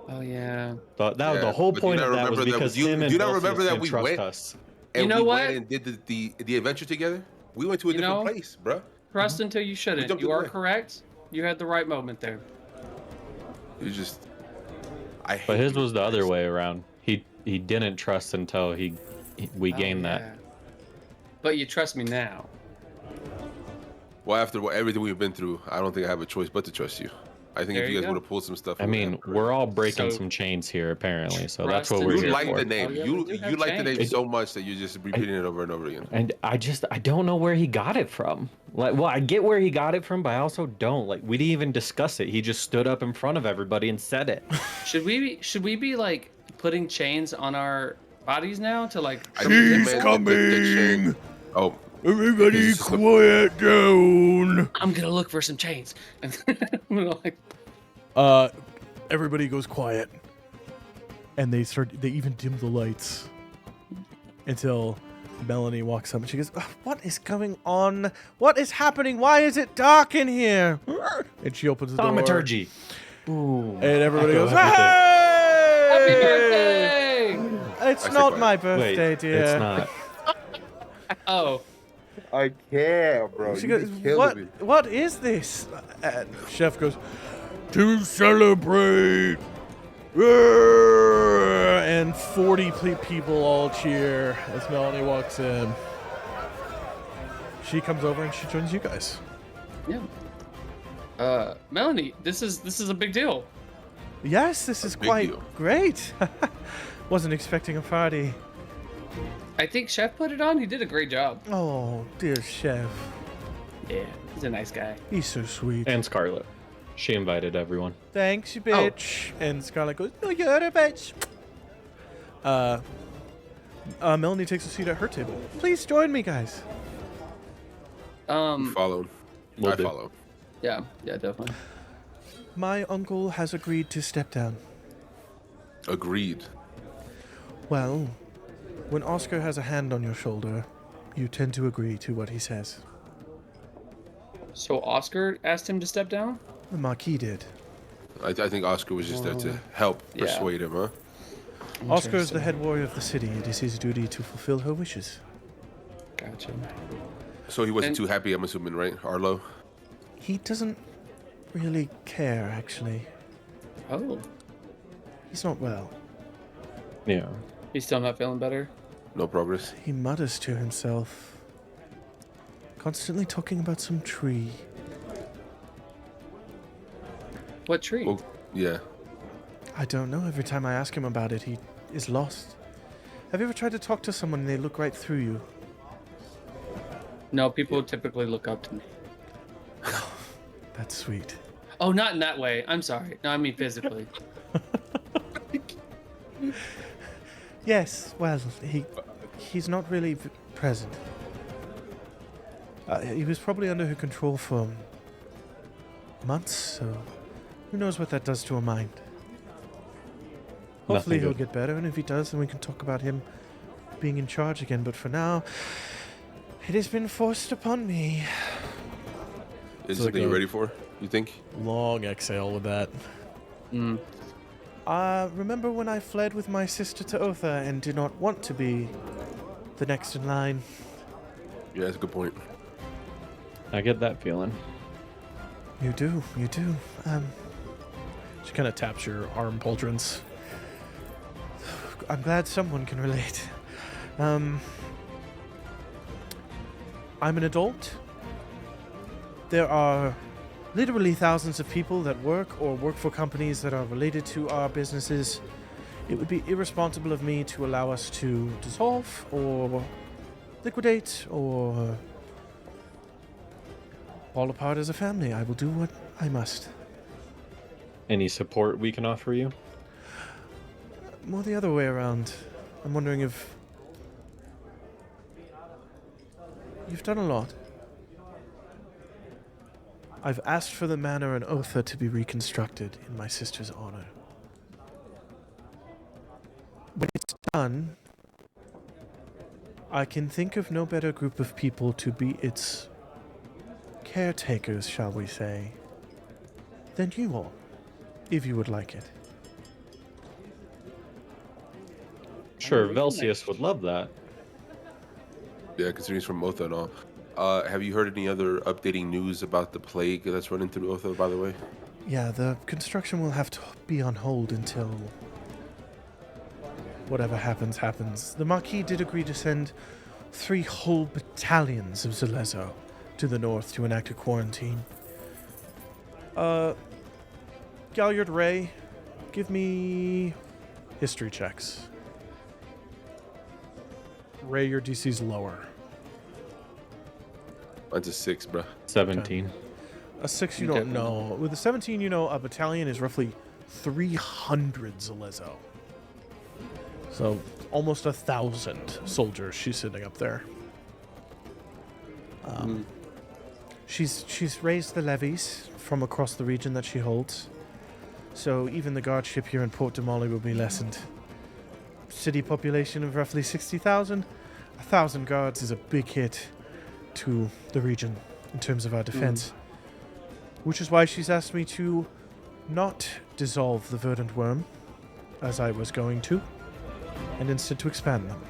Oh yeah. That was Yeah, the whole but point you of not that was remember that- because you- him and you not Velcius remember that didn't we trust went- us. And You know we what? went and did the adventure together. We went to a You different know? place, bruh. Trust until you shouldn't. jumped You in the are way. correct. You had the right moment there. You just. I. But hate his you was the guys. other way around. He didn't trust until we Oh, gained yeah. that. But you trust me now. Well, after everything we've been through, I don't think I have a choice but to trust you. I think There if you you guys go. would have pulled some stuff. I it would mean, have- we're all breaking So- some chains here apparently, so that's Trust what and we're You here like for. the name. Oh, yeah, we you do you have like the name chains. so much that you're just repeating it over and over again. And I don't know where he got it from. Like, well, I get where he got it from, but I also don't. Like, we didn't even discuss it. He just stood up in front of everybody and said it. Should we be like putting chains on our bodies now to like. I think they He's meant coming! the chain. Oh, Everybody This is just a- quiet down. I'm gonna look for some chains. And like, Everybody goes quiet. And they even dim the lights. Until Melanie walks up and she goes, "Ugh, what is going on? What is happening? Why is it dark in here?" And she opens the door. Thaumaturgy. Ooh. And everybody Echo goes, everything. "Hey! happy birthday! It's I say not quiet. my Wait, birthday, dear." it's not. Oh, I can't, bro. She goes, what is this? And Chef goes, "To celebrate." And 40 people all cheer as Melanie walks in. She comes over and she joins you guys. yeah. Melanie, this is a big deal. Yes, this is big quite deal. great. Wasn't expecting a party. I think Chef put it on. He did a great job. Oh, dear Chef. Yeah, he's a nice guy. He's so sweet. And Scarlet. She invited everyone. Thanks, you bitch. And Scarlett goes, "No, you're a bitch." Melanie takes a seat at her table. "Please join me, guys." Follow. Will I do. follow. Yeah, definitely. My uncle has agreed to step down. Agreed. Well, when Oscar has a hand on your shoulder, you tend to agree to what he says. So Oscar asked him to step down. The Marquis did. I think Oscar was just there to help Yeah. persuade him, huh? Oscar is the head warrior of the city. It is his duty to fulfill her wishes. Gotcha. So he wasn't And- too happy, I'm assuming, right, Arlo? He doesn't really care, actually. Oh, He's not well. Yeah. he's still not feeling better. No progress. He mutters to himself, constantly talking about some tree. What tree? Well, yeah. I don't know. Every time I ask him about it, he is lost. Have you ever tried to talk to someone and they look right through you? No, people typically look up to me. That's sweet. Oh, not in that way. I'm sorry. No, I mean physically. Yes, well, he's not really present. He was probably under her control for months, so who knows what that does to a mind. Hopefully Nothing he'll good. get better, and if he does, then we can talk about him being in charge again. But for now, it has been forced upon me. Is It's it something like you're a- ready for, you think? Long exhale with that. Mm. Remember when I fled with my sister to Otha and did not want to be the next in line? Yeah, that's a good point. I get that feeling. You do. She kind of taps your arm, Pauldrons. I'm glad someone can relate. I'm an adult. There are literally thousands of people that work for companies that are related to our businesses. It would be irresponsible of me to allow us to dissolve or liquidate or fall apart as a family. I will do what I must. Any support we can offer you? More the other way around. I'm wondering if you've done a lot. I've asked for the manor in Otha to be reconstructed in my sister's honor. When it's done, I can think of no better group of people to be its caretakers, shall we say, than you all, if you would like it. Sure, we can Velsius would love that. Yeah, considering he's from Otha and all. Have you heard any other updating news about the plague that's running through Otha, by the way? Yeah, the construction will have to be on hold until whatever happens, happens. The Marquis did agree to send 3 whole battalions of Zalezo to the north to enact a quarantine. Galliard Ray, give me history checks. Ray, your DC's lower. Mine's a 6, bruh. 17. A 6 you You don't definitely- know. With a 17 you know a battalion is roughly 300 Zalezo. So almost 1,000 soldiers she's sitting up there. She's raised the levies from across the region that she holds. So even the guardship here in Port Damali will be lessened. City population of roughly 60,000. 1,000 guards is a big hit to the region in terms of our defense. Which is why she's asked me to not dissolve the verdant worm, as I was going to, and instead to expand them.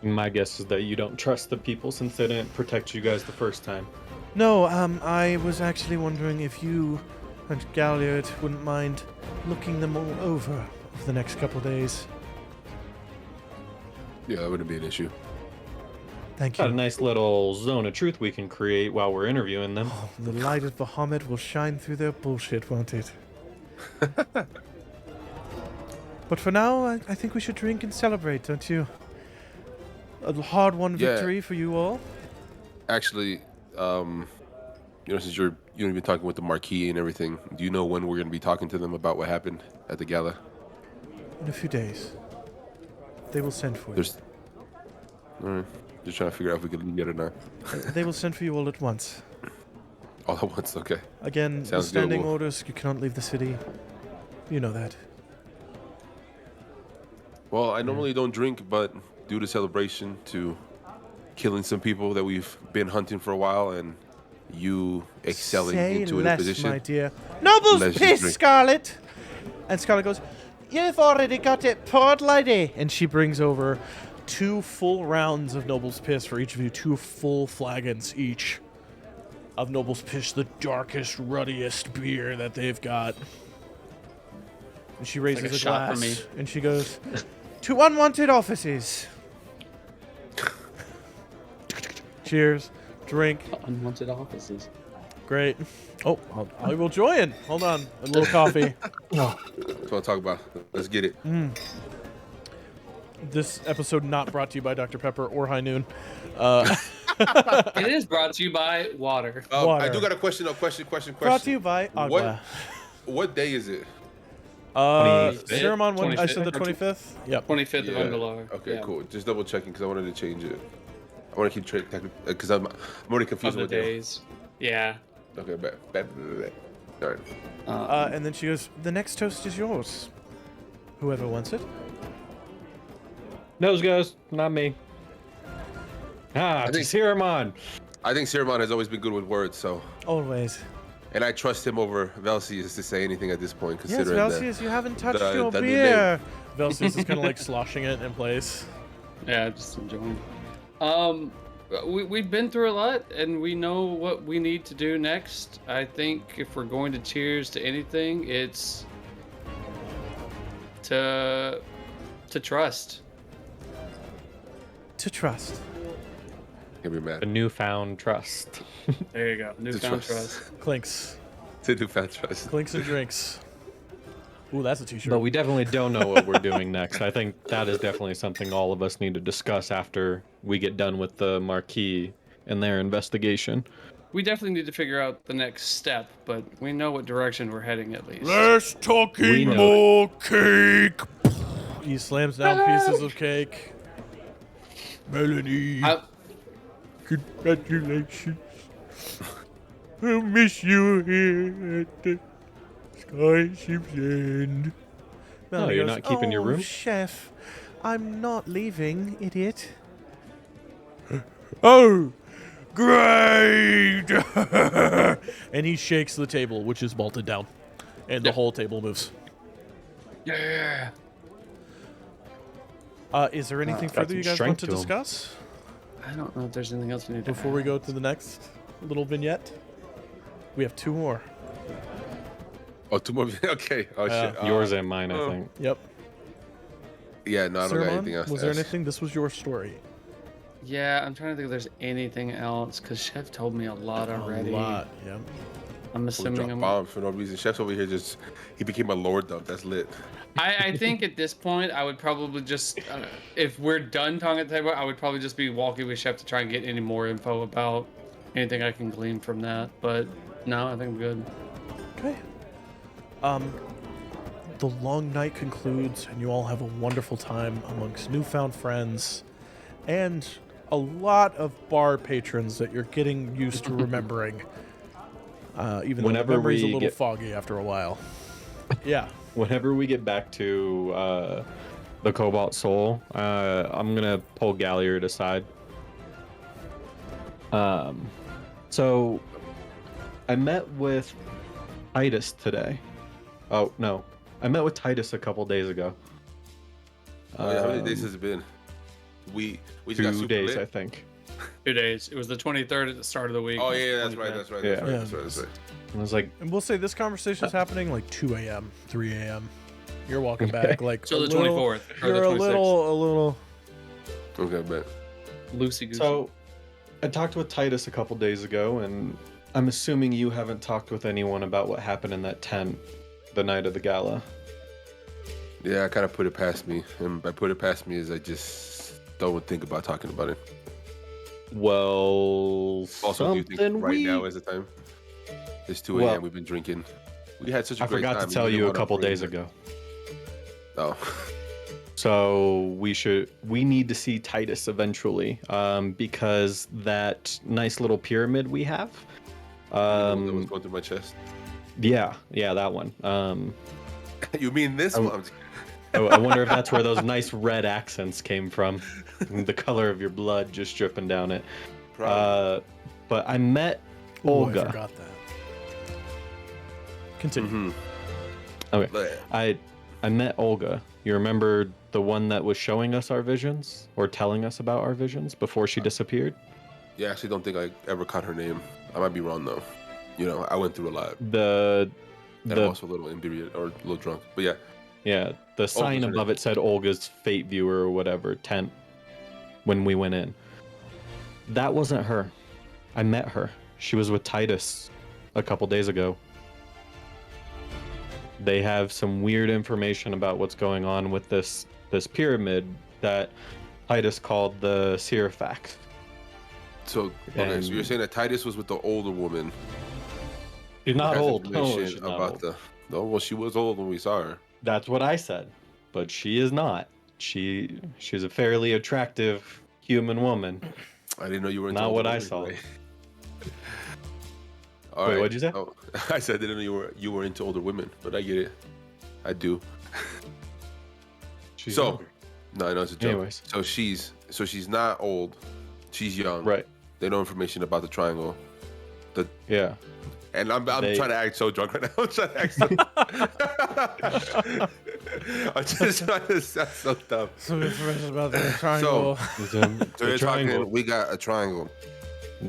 My guess is that you don't trust the people since they didn't protect you guys the first time. No, I was actually wondering if you and Galliard wouldn't mind looking them all over for the next couple days. Yeah, that wouldn't be an issue. Thank Got a you. nice little zone of truth we can create while we're interviewing them. The light of Bahamut will shine through their bullshit, won't it? But for now, I think we should drink and celebrate, don't you? A hard-won Yeah. victory for you all. Actually, since you've been talking with the Marquis and everything, do you know when we're going to be talking to them about what happened at the gala? In a few days, they will send for you. There's. All right. Just trying to figure out if we could leave yet or not. They will send for you all at once. All at once, okay. Again, Sounds good, standing Wolf. orders, you cannot leave the city. You know that. Well, I normally don't drink, but due to celebration, to killing some people that we've been hunting for a while, and you excelling Say into a less, position. my dear. Nobles Let's just piss, drink. Scarlet! And Scarlet goes, you've already got it poured, lady. And she brings over 2 full rounds of Noble's Piss for each of you. 2 full flagons each of Noble's Piss, the darkest, ruddiest beer that they've got. And she raises like a a shot for glass, me. and she goes, to unwanted offices. Cheers. Drink. Unwanted offices. Great. Oh, I will join. Hold on. A little coffee. That's what I'll talk about. Let's get it. This episode not brought to you by Dr. Pepper or High Noon. It is brought to you by water. I Water. do got a question. Question. Brought to you by Agua. What day is it? 25th? Ceramon, when I said the 25th. 25th? Yep. 25th of Underlar. Okay, Yeah. cool. Just double checking because I wanted to change it. I want to keep track because I'm already confused Of the with what day. days. Yeah. Okay, bad. All right. And then she goes, the next toast is yours. Whoever wants it. Nose goes, not me. I think- Just hear him on. I think Ceramon has always been good with words, so Always. and I trust him over Velsius to say anything at this point, Yes, considering that. Velsius, you haven't touched the- your the new beer. Velsius is kind of like sloshing it in place. Yeah, just enjoying. We've been through a lot, and we know what we need to do next. I think if we're going to cheers to anything, it's to trust. To trust. Can't be A mad. newfound trust. There you go. Newfound trust. trust. Clinks. To do fat trust. Clinks and drinks. Ooh, that's a t-shirt. But we definitely don't know what we're doing next. I think that is definitely something all of us need to discuss after we get done with the Marquis and their investigation. We definitely need to figure out the next step, but we know what direction we're heading at least. Less We talking, know more cake. He slams down pieces of cake. Melanie, congratulations. I'll miss you here at the Skyship's End. Melanie you're goes, not keeping your "Oh, room?" Chef, I'm not leaving, idiot. Oh, great! And he shakes the table, which is bolted down. And the whole table moves. Yeah. Is there anything got further you some guys want strength to to 'em. discuss I don't know if there's anything else we need to before we add. go to the next little vignette? We have 2 more. Oh, 2 more. Okay. Oh shit. Yours and mine, I think. Yep. Yeah, no, I don't got Sermon, anything else. was to there ask. anything? This was your story. Yeah, I'm trying to think if there's anything else, because Chef told me a lot already. A lot, yeah. I'm We assuming drop I'm... bombs for no reason. Chef's over here he became a lord though. That's lit. I think at this point, I would probably just, if we're done talking at the table, I would probably just be walking with Chef to try and get any more info about anything I can glean from that. But no, I think I'm good. Okay. The long night concludes, and you all have a wonderful time amongst newfound friends and a lot of bar patrons that you're getting used to remembering. Even though the Whenever memory's a we little get- foggy after a while. Yeah. Whenever we get back to the Cobalt Soul, I'm gonna pull Galliard aside. So I met with Titus today. Oh no, I met with Titus a couple days ago. Oh, yeah, how many days has it been? We just got 2 super days, lit. I think. 2 days. It was the 23rd at the start of the week. Oh yeah, that's right. Yeah. That's right. I was like, And we'll say this conversation's happening like 2 a.m., 3 a.m. You're walking back like So a the little- 24th. Or You're the a 26th. little. Okay, bet. Loosey goosey. so I talked with Titus a couple days ago, and I'm assuming you haven't talked with anyone about what happened in that tent the night of the gala. Yeah, I kind of put it past me, and by put it past me is I just don't think about talking about it. Well, Also, do you think something right now is the time? It's 2 a.m. Well, We've been drinking. We had such a I great time. forgot to and tell didn't you a wanna couple bring days it. ago. Oh, So we need to see Titus eventually, because that nice little pyramid we have. that was going through my chest. Yeah, that one. You mean this I- one? I wonder if that's where those nice red accents came from, the color of your blood just dripping down it. Probably. But I met Ooh, I Olga. forgot that. Continue. Mhm. Okay, But- I met Olga. You remember the one that was showing us our visions or telling us about our visions before she disappeared? Yeah, I actually don't think I ever caught her name. I might be wrong though. You know, I went through a lot. The And I'm also a little inebriated or a little drunk. But yeah, the sign her above name. it said Olga's Fate Viewer or whatever tent when we went in. That wasn't her. I met her. She was with Titus a couple days ago. They have some weird information about what's going on with this pyramid that Titus called the Seraphax. so okay, And- so you're saying that Titus was with the older woman. She's not Has old. No, information she's not about old. the. No, well, she was old when we saw her. That's what I said, but she is not. She's a fairly attractive human woman. I didn't know you were into Not older what I women, saw. right? All Wait, right. what'd you say? Oh, I said I didn't know you were into older women, but I get it. I do. She's So, younger. no, I know it's a joke. Anyways. So she's not old. She's young. Right. They know information about the triangle. Yeah. And I'm They- trying to act so drunk right now. I'm trying to act so. I'm just trying to sound so dumb. Some information about the triangle. So you're talking. We got a triangle.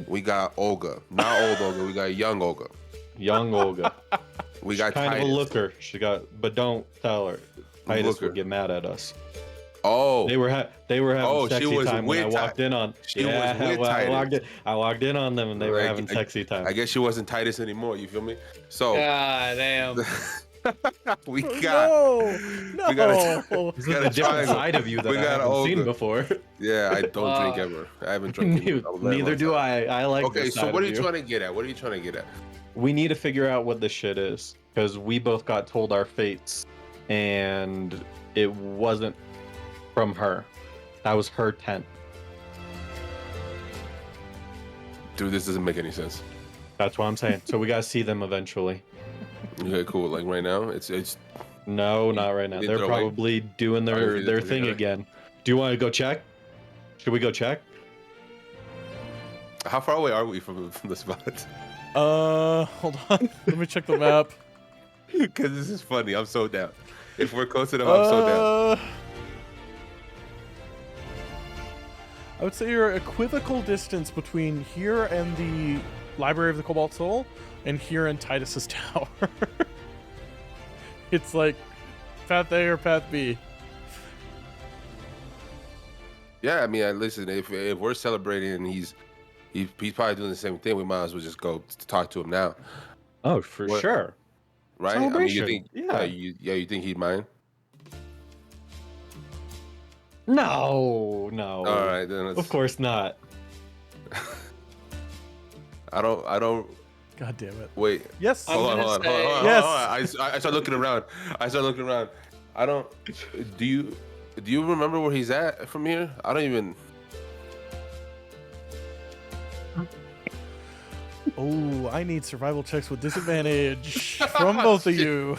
We got Olga, not old Olga. We got young Olga. Young Olga. We got Kind Titus. of a looker. But don't tell her. Titus Looker. would get mad at us. Oh, They were having Oh, she sexy was time when I with walked in on. She was with well, Titus. I walked in on them and they were I- having I- sexy time. I guess she wasn't Titus anymore. You feel me? So God damn. we got. No. We got a, This we is got a a different triangle. side of you that We I got haven't seen Olga. before. Yeah, I don't drink ever. I haven't drunk. in a very Neither long do time. I. I like Okay, this so side what are of you trying to get at? What are you trying to get at? We need to figure out what this shit is because we both got told our fates and it wasn't from her. That was her tent. Dude, this doesn't make any sense. That's what I'm saying. So we gotta see them eventually. Okay, cool. Like right now, it's No, not right now. Did They're throw away? probably doing Oh, their you did their throw thing away. again. Do you want to go check? Should we go check? how far away are we from the spot? Hold on. Let me check the map. Because this is funny. I'm so down. If we're close enough, I'm so down. I would say you're equivocal distance between here and the Library of the Cobalt Soul and here in Titus's tower. It's like path A or path B. Yeah, I mean, listen. If we're celebrating and he's probably doing the same thing, we might as well just go talk to him now, Oh, for What- sure. right? I mean, you Celebration, think? yeah. You think he'd mind? No. All right, then. Of course not. I don't. God damn it. Wait. Yes. Hold on. gonna say- Yes. I start looking around. I don't. Do you remember where he's at from here? I don't even. Oh, I need survival checks with disadvantage from both of you.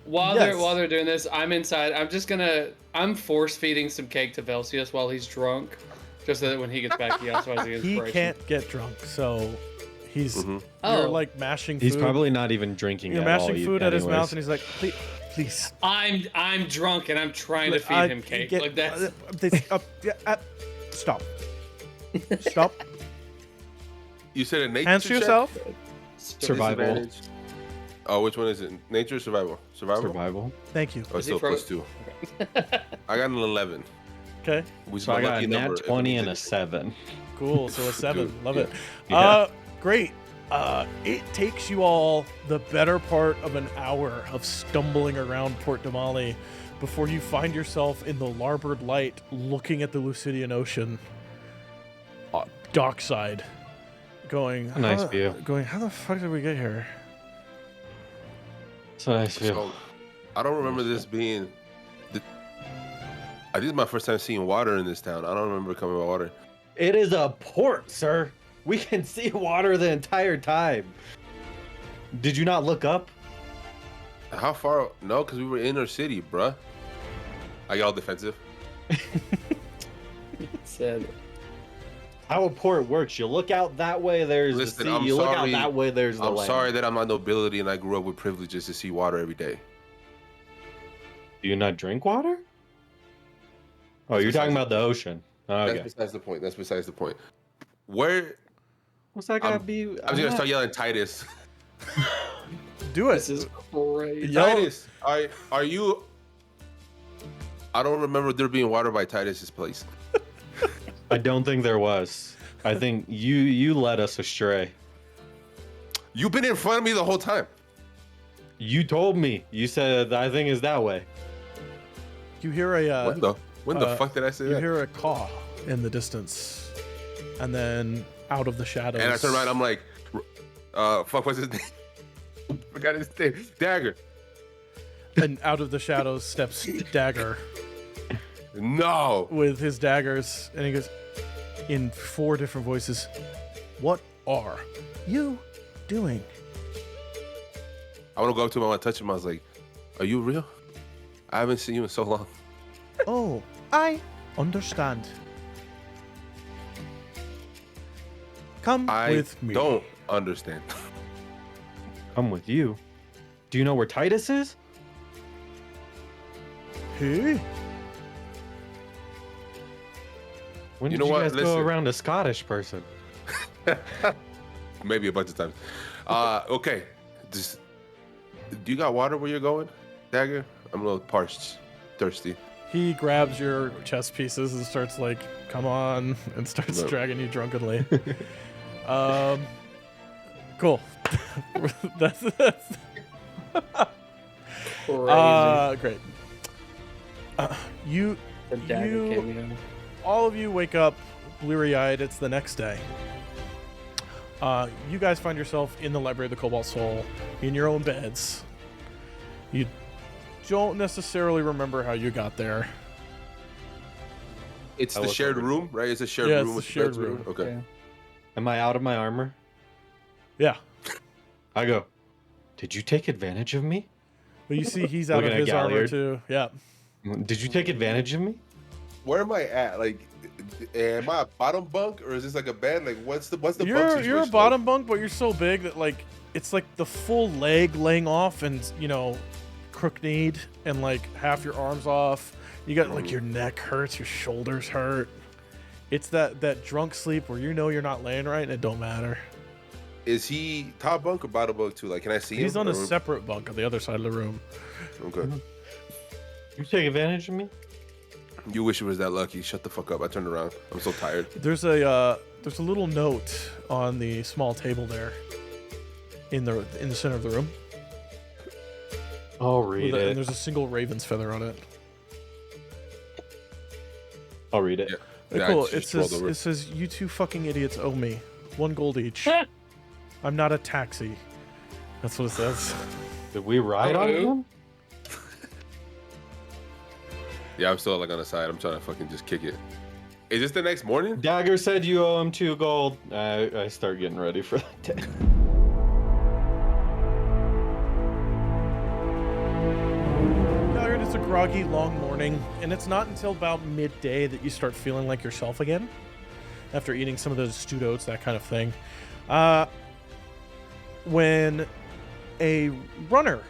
While Yes. they're doing this, I'm inside. I'm force feeding some cake to Velcius while he's drunk, just so that when he gets back, he also has the He inspiration. can't get drunk, so he's Mhm. you're Oh. like mashing food. He's probably not even drinking. you're at mashing all, food at his anyways. mouth, and he's like, please. I'm drunk and I'm trying to feed him cake. Like that. Stop. Stop. You said a nature Hands to check? yourself. Survival. Disadvantage. Oh, which one is it? Nature or survival? Survival. Thank you. Oh, Is he still froze? +2. I got an 11. Okay. Which is So I my got lucky a nat number if 20 and a anything. 7. Cool. So a 7. Dude, Love yeah. it. Yeah. Great. It takes you all the better part of an hour of stumbling around Port Damali before you find yourself in the larboard light looking at the Lucidian Ocean dockside. Going, A nice how, view. Going, how the fuck did we get here? It's a nice view. So, I don't remember this being. I think it's my first time seeing water in this town. I don't remember coming with water. It is a port, sir. We can see water the entire time. Did you not look up? How far? No, because we were in our city, bruh. I get all defensive. Said. How a port works. You look out that way, there's Listen, the sea. I'm You look out sorry. that way, there's the I'm land. sorry that I'm not nobility and I grew up with privileges to see water every day. Do you not drink water? Oh, That's you're talking besides- about the ocean. Okay. That's besides the point. Where What's that gotta I'm- be? I was gonna start yelling Titus. Do it. This is crazy. Yell- Titus, are you? I don't remember there being water by Titus's place. I don't think there was. I think you led us astray. You've been in front of me the whole time. You told me. You said I think is that way. You hear a When the fuck did I say you that? hear a caw in the distance, and then out of the shadows. And I turn around, I'm like, fuck, what's his name? Forgot his name. Dagger. And out of the shadows steps Dagger No. with his daggers, and he goes in 4 different voices, "What are you doing?" I want to go up to him, I want to touch him. I was like, are you real? I haven't seen you in so long. Oh, I understand. Come I with me. don't understand. Come with you. Do you know where Titus is? Hey, When You did know you what? guys go Listen. around a Scottish person? Maybe a bunch of times. Okay. Just, do you got water where you're going, Dagger? I'm a little parched, thirsty. he grabs your chest pieces and starts like, "Come on," and starts No. dragging you drunkenly. Cool. that's Crazy. great. You The dagger you- cameo. all of you wake up bleary-eyed. It's the next day. You guys find yourself in the Library of the Cobalt Soul in your own beds. You don't necessarily remember how you got there. It's I the look shared over. room, right? It's a shared Yeah, room it's with the shared beds, right? room. Okay. Yeah. Am I out of my armor? Yeah. I go. Did you take advantage of me? But you see he's out of Looking at his armor Galliard. too. Yeah. Did you take advantage of me? Where am I at? Like, am I a bottom bunk or is this like a bed? Like, what's the bunk You're a situation bottom bunk, but you're so big that like it's like the full leg laying off and crook-kneed and like half your arms off. You got like your neck hurts, your shoulders hurt. It's that drunk sleep where you're not laying right and it don't matter. Is he top bunk or bottom bunk too? Like, can I see him? He's on a Or- separate bunk on the other side of the room. Okay. You take advantage of me? You wish you was that lucky. Shut the fuck up. I turned around. I'm so tired. There's a little note on the small table there in the center of the room. I'll read And it. there's a single raven's feather on it. I'll read it. Yeah. Very Yeah, I cool. just It scrolled says over. "You two fucking idiots owe me 1 gold each." I'm not a taxi. That's what it says. Did we ride on him? Yeah, I'm still like on the side. I'm trying to fucking just kick it. Is this the next morning? Dagger said you owe him 2 gold. I start getting ready for that day. It's a groggy, long morning, and it's not until about midday that you start feeling like yourself again, after eating some of those stewed oats, that kind of thing. When a runner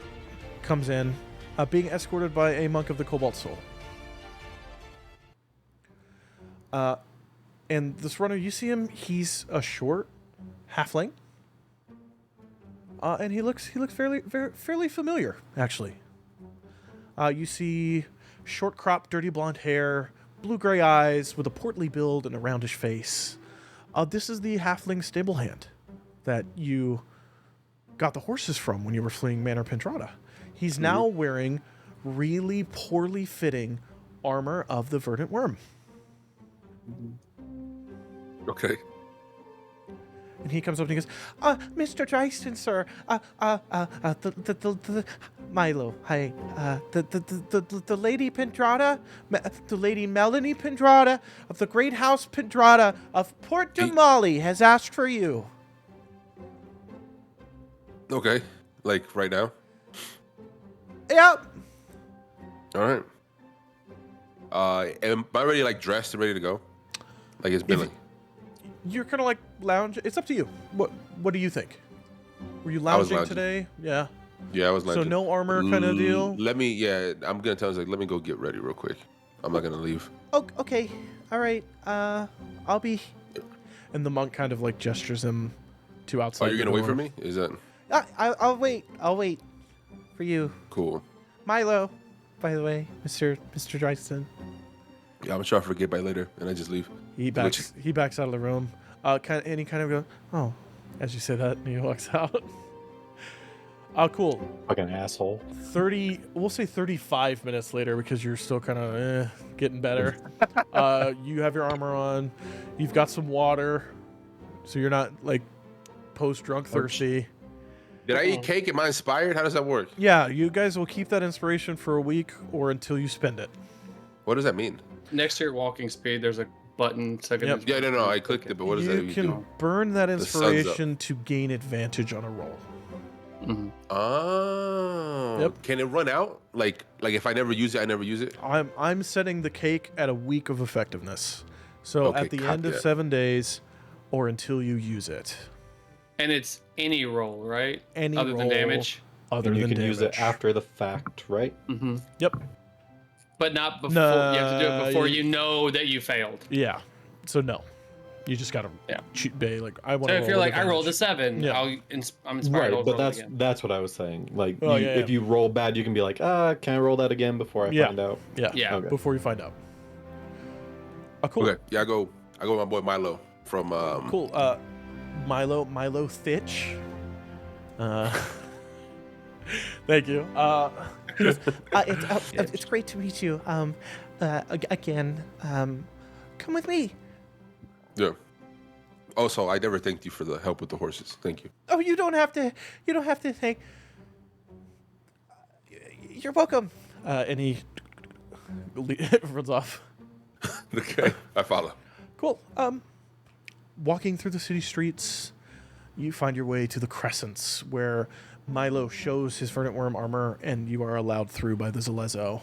comes in, being escorted by a monk of the Cobalt Soul. And this runner, you see him, he's a short halfling. And he looks fairly familiar, actually. You see short cropped, dirty blonde hair, blue-gray eyes with a portly build and a roundish face. This is the halfling stable hand that you got the horses from when you were fleeing Manor Pendrada. He's now wearing really poorly fitting armor of the Verdant Worm. Okay. And he comes up and he goes, Mr. Dryston, sir, the Milo, hi, the Lady Pendrada, the Lady Melanie Pendrada of the Great House Pendrada of Port Damali has asked for you. Okay. Like right now? Yep. All right. Am I already like dressed and ready to go? Like it's been like... You're kind of like lounge. It's up to you. What do you think? Were you lounging today? Yeah. Yeah, I was lounging. So no armor kind of deal? I'm going to tell him, let me go get ready real quick. I'm not going to leave. Oh, okay. All right. I'll be... And the monk kind of like gestures him to outside. Oh, you're going to wait for me? Is that... I'll wait. I'll wait for you. Cool. Milo, by the way, Mr. Dryston. Yeah, I'm sure I'll forget by later, and I just leave. He backs out of the room. And he kind of goes, oh, as you say that, and he walks out. Cool. Fucking asshole. We'll say 35 minutes later, because you're still kind of getting better. You have your armor on. You've got some water, so you're not like post-drunk thirsty. Did I eat cake? Am I inspired? How does that work? Yeah, you guys will keep that inspiration for a week or until you spend it. What does that mean? Next to your walking speed, there's a button. Yep. Yeah, no, I clicked it, but what does that You can burn that inspiration to gain advantage on a roll. Mm-hmm. Oh. Yep. Can it run out? Like if I never use it, I never use it? I'm setting the cake at a week of effectiveness. So at the end of 7 days or until you use it. And it's any roll, right? Any other roll than damage. Other and you than can damage. use it after the fact, right? Mm-hmm. Yep. But not before. No, you have to do it before you know that you failed. Yeah. So no. You just gotta cheat bay. Like I want. So to if you're like, I rolled a 7, Yeah. I'm inspired. Right, I'll but roll it again. that's what I was saying. Like, If you roll bad, you can be like, can I roll that again before I find out? Yeah. Yeah. Okay. Before you find out. Cool. Okay. Yeah, I go with my boy Milo from Cool. Milo Thitch. Thank you. It's great to meet you. Again, come with me. Yeah. Also, I never thanked you for the help with the horses. Thank you. Oh, you don't have to thank. You're welcome. And he runs off. Okay. I follow. Cool. Walking through the city streets, you find your way to the Crescents, where Milo shows his Verdant Worm armor, and you are allowed through by the Zalezo.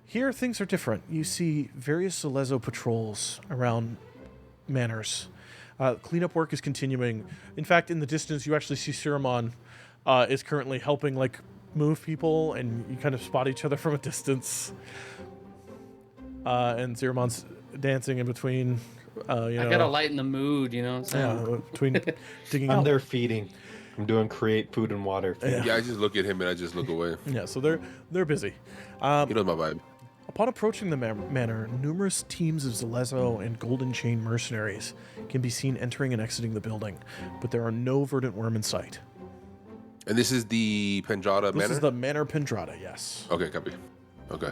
Here, things are different. You see various Zalezo patrols around manors. Cleanup work is continuing. In fact, in the distance, you actually see Siramon is currently helping like move people, and you kind of spot each other from a distance. And Siramon's dancing in between. I gotta lighten the mood, you know what I'm saying? Between digging I'm out. there feeding. I'm doing create food and water. Yeah, I just look at him and I just look away. Yeah, so they're busy. He knows my vibe. Upon approaching the manor, numerous teams of Zalezo and Golden Chain mercenaries can be seen entering and exiting the building, but there are no Verdant Worm in sight. And this is the Pendrada This Manor? is the Manor Pendrada, yes. Okay, copy. Okay.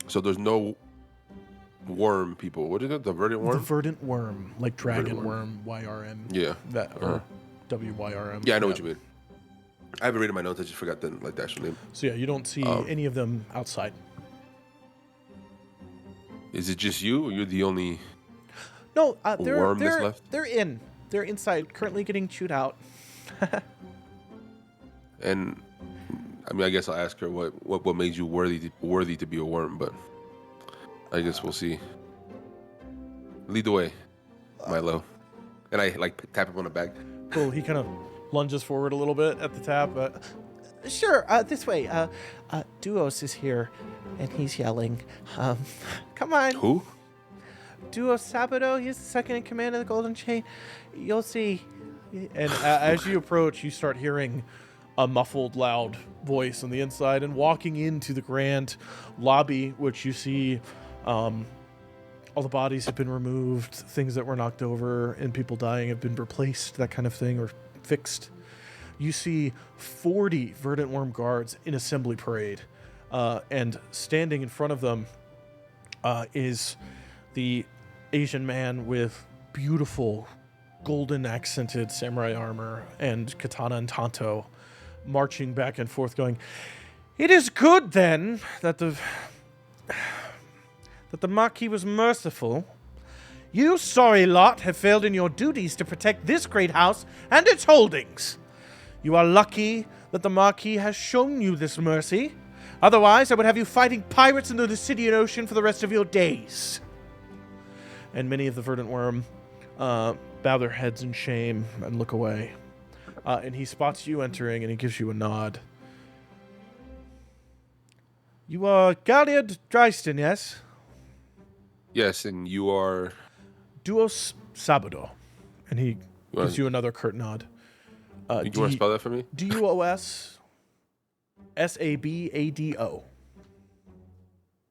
So there's no worm people. What is it? The verdant worm? The verdant worm, like dragon Verdant worm, YRM. Yeah. That or WYRM. Yeah, I know what you mean. I haven't read in my notes. I just forgot the actual name. So yeah, you don't see any of them outside. Is it just you, or you're the only No, worm that's left? they're in. They're inside, currently getting chewed out. And I mean, I guess I'll ask her what made you worthy to be a worm, but I guess we'll see. Lead the way, Milo. And I like tap him on the back. Cool. He kind of lunges forward a little bit at the tap. Sure, this way. Duos is here, and he's yelling. Come on. Who? Duos Sabato, he's the second in command of the Golden Chain. You'll see. And as you approach, you start hearing a muffled, loud voice on the inside, and walking into the grand lobby, which you see all the bodies have been removed, things that were knocked over and people dying have been replaced, that kind of thing, or fixed. You see 40 verdant worm guards in assembly parade, and standing in front of them is the Asian man with beautiful golden accented samurai armor and katana and tanto, marching back and forth going, "It is good then that the Marquis was merciful. You sorry lot have failed in your duties to protect this great house and its holdings. You are lucky that the Marquis has shown you this mercy. Otherwise, I would have you fighting pirates into the city and ocean for the rest of your days." And many of the verdant worm bow their heads in shame and look away. And he spots you entering, and he gives you a nod. "You are Galliard Dryston, yes?" Yes, and you are. Duos Sabado. And he gives you another curt nod. You want to spell that for me? Duos Sabado.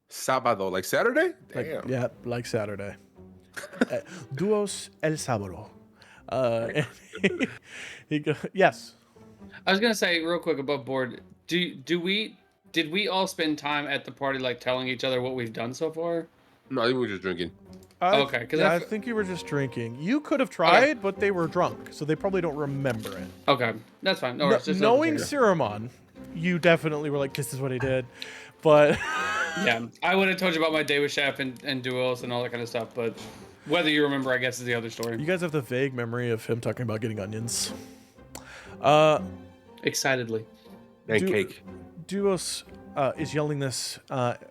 Sábado, like Saturday? Like, Damn. yeah, like Saturday. Duos El Sabado. And yes. I was gonna say real quick above board. Did we all spend time at the party like telling each other what we've done so far? No, I think we were just drinking. Okay, because I think you were just drinking. You could have tried, but they were drunk, so they probably don't remember it. Okay, that's fine. No, worries, just knowing Siramon, you definitely were like, "This is what he did," but yeah, I would have told you about my day with Chef and Duos and all that kind of stuff, but whether you remember, I guess, is the other story. you guys have the vague memory of him talking about getting onions. Excitedly. And cake. Duos is yelling this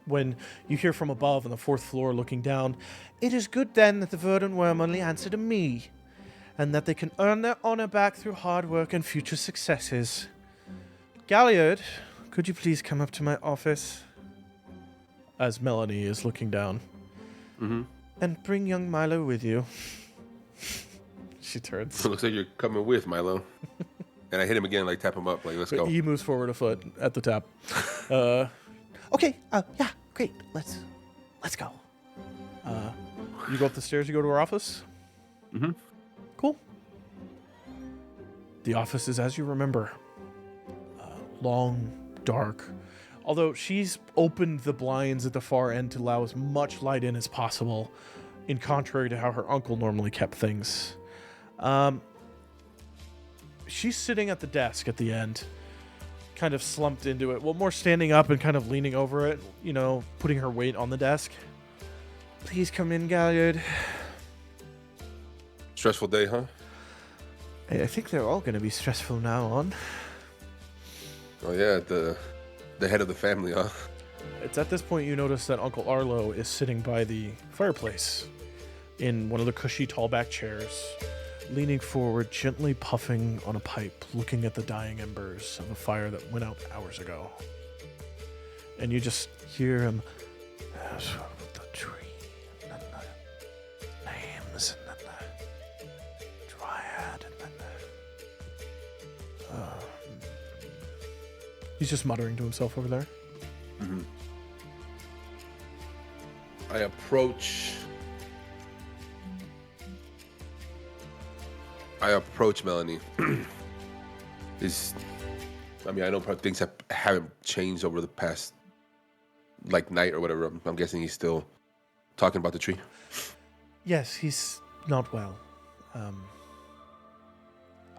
when you hear from above on the fourth floor looking down. It is good then that the verdant worm only answer to me, and that they can earn their honor back through hard work and future successes. Galliard, could you please come up to my office? As Melanie is looking down. Mm-hmm. And bring young Milo with you. She turns. It looks like you're coming with, Milo. And I hit him again, like tap him up, like let's go. He moves forward a foot at the tap. Okay, yeah, great. Let's go. You go up the stairs, you go to her office? Mm-hmm. Cool. The office is as you remember. Long, dark. Although she's opened the blinds at the far end to allow as much light in as possible, in contrary to how her uncle normally kept things. She's sitting at the desk at the end, kind of slumped into it. Well, more standing up and kind of leaning over it, you know, putting her weight on the desk. Please come in, Galliard. Stressful day, huh? I think they're all going to be stressful now on. Oh yeah, the head of the family, huh? It's at this point you notice that Uncle Arlo is sitting by the fireplace in one of the cushy tall-back chairs, leaning forward, gently puffing on a pipe, looking at the dying embers of a fire that went out hours ago. And you just hear him, "That's the tree, and the names, and the dryad, and then he's just muttering to himself over there. Mm-hmm. I approach Melanie. I know probably things haven't changed over the past like night or whatever. I'm guessing he's still talking about the tree? Yes, he's not well.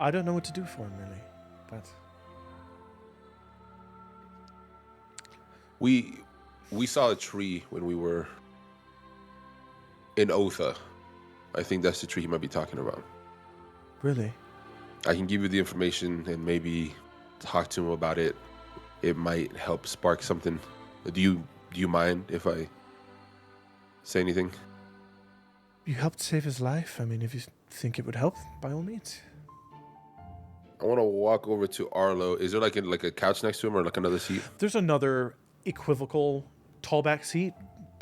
I don't know what to do for him, really. But we saw a tree when we were in Otha. I think that's the tree he might be talking about. really, I can give you the information and maybe talk to him about it. It might help spark something. Do you mind if I say anything? you helped save his life. I mean, if you think it would help, by all means. I want to walk over to Arlo. Is there like a couch next to him or like another seat? There's another equivocal tallback seat,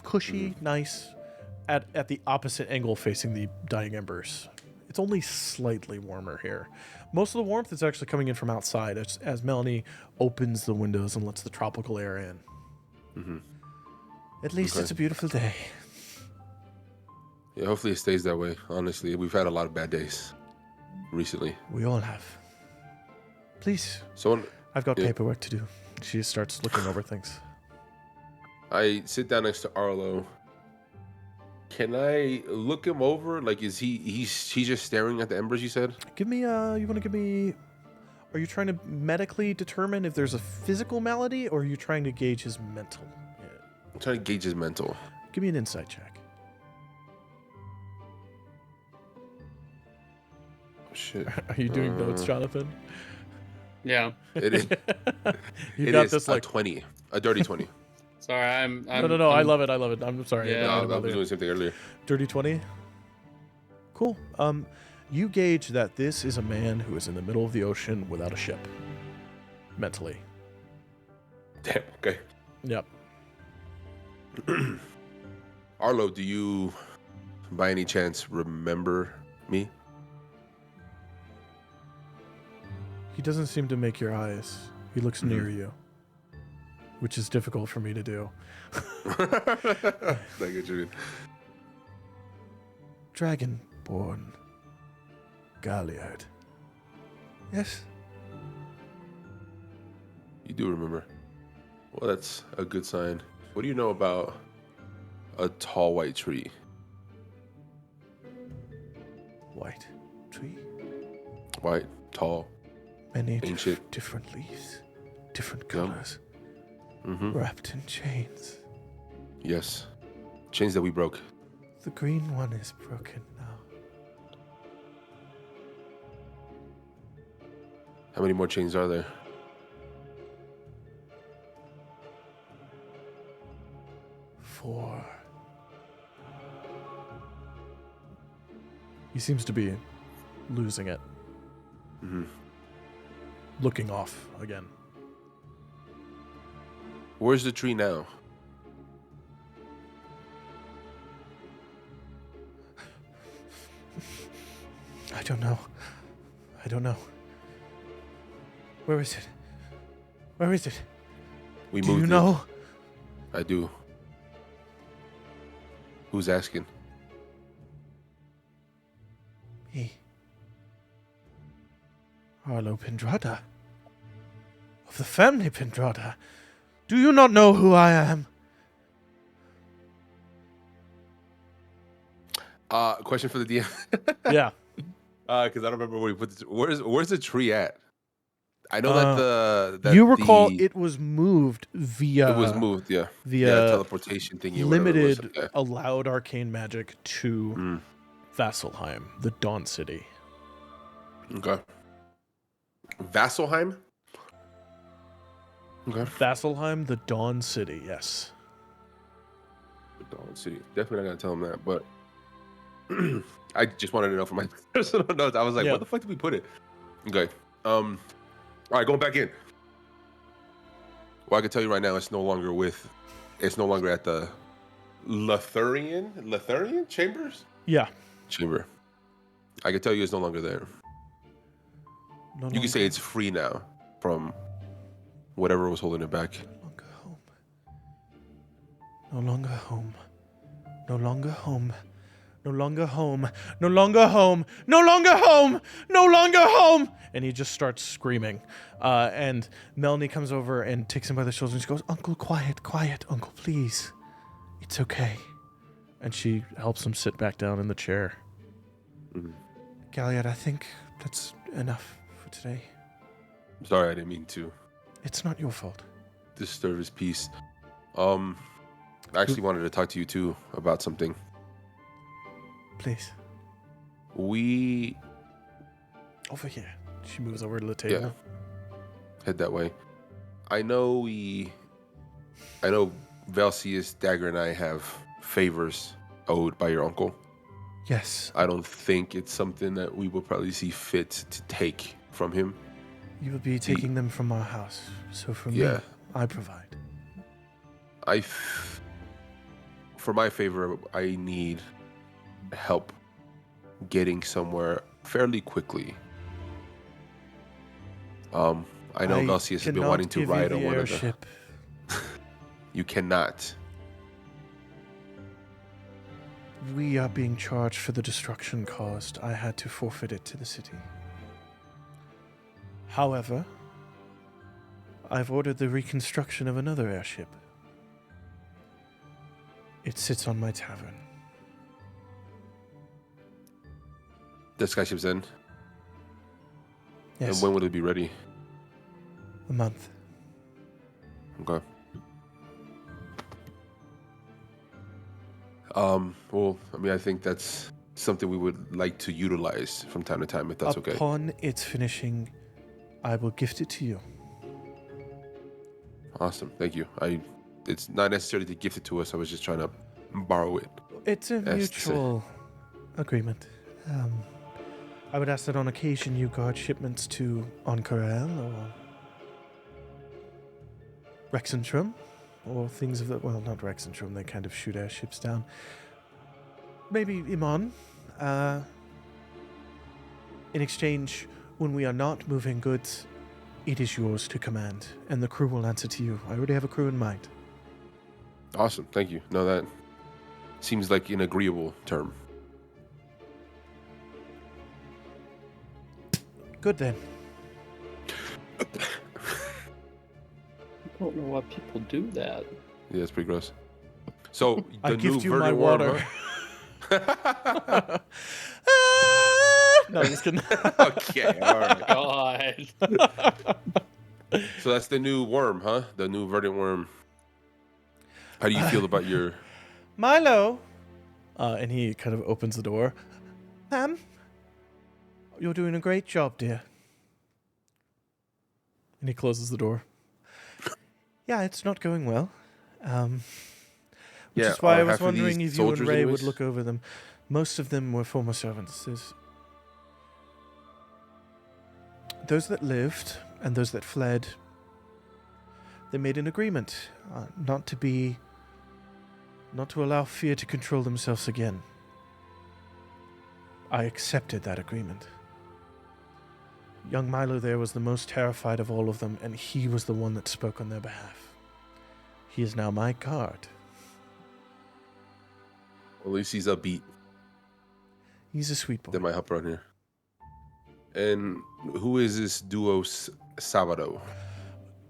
cushy, nice, at the opposite angle facing the dying embers. It's only slightly warmer here. Most of the warmth is actually coming in from outside as Melanie opens the windows and lets the tropical air in. Mm-hmm. At least Okay. it's a beautiful day. Yeah, hopefully it stays that way. Honestly, we've had a lot of bad days recently. We all have. Please, So I've got Yeah. paperwork to do. She starts looking over things. I sit down next to Arlo. Can I look him over? Like, is he's just staring at the embers? You said. Give me, you want to give me... Are you trying to medically determine if there's a physical malady, or are you trying to gauge his mental? Yeah. I'm trying to gauge his mental. Give me an insight check. Oh, shit. Are you doing notes, Jonathan? Yeah. It is. You It got is this a like... 20, a dirty 20. Sorry, I'm No, I love it. I'm sorry. Yeah. I I didn't mean to was bother doing you. the same thing earlier. Dirty 20? Cool. You gauge that this is a man who is in the middle of the ocean without a ship. Mentally. Damn. Okay. Yep. Arlo, do you, by any chance, remember me? He doesn't seem to make your eyes. He looks near you, which is difficult for me to do. I get you. Dragonborn Galliard. Yes? You do remember. Well, that's a good sign. What do you know about a tall white tree? White tree. White, tall. Many Ancient. different leaves. Different Yeah. colors. Mm-hmm. Wrapped in chains. Yes. Chains that we broke. The green one is broken now. How many more chains are there? Four. He seems to be losing it. Mm-hmm. Looking off again. Where's the tree now? I don't know. I don't know. Where is it? Where is it? We Do moved you it. know? I do. Who's asking? Me. Arlo Pendrada. Of the family Pendrada. Do you not know who I am? Question for the DM. Yeah. Because I don't remember where we put. Where's the tree at? I know that you recall the, it was moved via it was moved. Yeah. via Teleportation thingy. or whatever it was. limited Okay. allowed arcane magic to Mm. Vasselheim, the Dawn City. Okay. Vasselheim. Okay. Vasselheim, the Dawn City, yes. Dawn City. Definitely not gonna tell him that, but I just wanted to know for my personal notes. I was like, Yeah. where the fuck did we put it? Okay. All right, going back in. Well, I can tell you right now, it's no longer at the Lethurian Chambers? Yeah. Chamber. I can tell you it's no longer there. No You can say it's free now from whatever was holding it back. longer home. No longer home. No longer home. No longer home. No longer home. No longer home. No longer home. And he just starts screaming. And Melanie comes over and takes him by the shoulders and she goes, Uncle, quiet, quiet, Uncle, please. It's okay. And she helps him sit back down in the chair. Galliard, I think that's enough for today. I'm sorry, I didn't mean to It's not your fault. disturb his peace. I actually wanted to talk to you too about something. Please. We Over here. She moves over to the table. head that way. I know Valsius, Dagger, and I have favors owed by your uncle. Yes. I don't think it's something that we will probably see fit to take from him. You will be taking them from our house. So for me, Yeah. I provide. For my favor, I need help getting somewhere fairly quickly. I know Valsius has been cannot wanting to give you ride the on one of airship. You cannot. We are being charged for the destruction caused. I had to forfeit it to the city. However, I've ordered the reconstruction of another airship. It sits on my tavern. The Skyship's End. Yes, And when will it be ready? a month. Okay. Well, I mean, I think that's something we would like to utilize from time to time, if that's okay. Upon its finishing, I will gift it to you. Awesome. Thank you. It's not necessarily to gift it to us. I was just trying to borrow it. It's a Yes, to say. mutual agreement. I would ask that on occasion you guard shipments to Ankarael or Rexentrum, or things of the... Well, not Rexentrum, they kind of shoot airships down. Maybe Iman. In exchange, when we are not moving goods, it is yours to command, and the crew will answer to you. I already have a crew in mind. Awesome. Thank you. No, that seems like an agreeable term. Good then. I don't know why people do that. Yeah, it's pretty gross. So, I the new gift you my verdant worm, water. huh? No, I'm just kidding. Okay, all right. God. So that's the new worm, huh? The new verdant worm. How do you feel about your... Milo! And he kind of opens the door. Ma'am, you're doing a great job, dear. And he closes the door. Yeah, it's not going well. Which is why I was half of these wondering if you and soldiers Ray anyways? would look over them. Most of them were former servants. There's those that lived and those that fled. They made an agreement not to allow fear to control themselves again. I accepted that agreement. Young Milo there was the most terrified of all of them, and he was the one that spoke on their behalf. He is now my guard. At least he's upbeat. He's a sweet boy. That might help around here. And who is this Duos Sábado?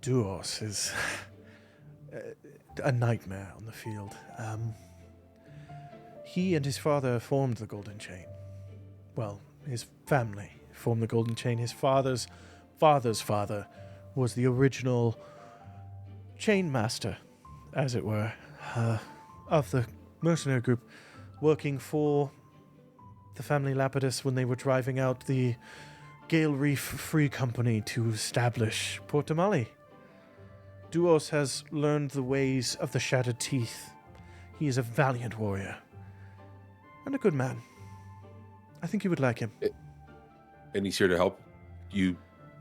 Duos is a nightmare on the field. He and his father formed the Golden Chain. Well, his family formed the Golden Chain. His father's father's father was the original chain master, as it were, of the mercenary group, working for the family Lapidus when they were driving out the Gale Reef Free Company to establish Port Damali. Duos has learned the ways of the Shattered Teeth. He is a valiant warrior and a good man. I think you would like him. And he's here to help you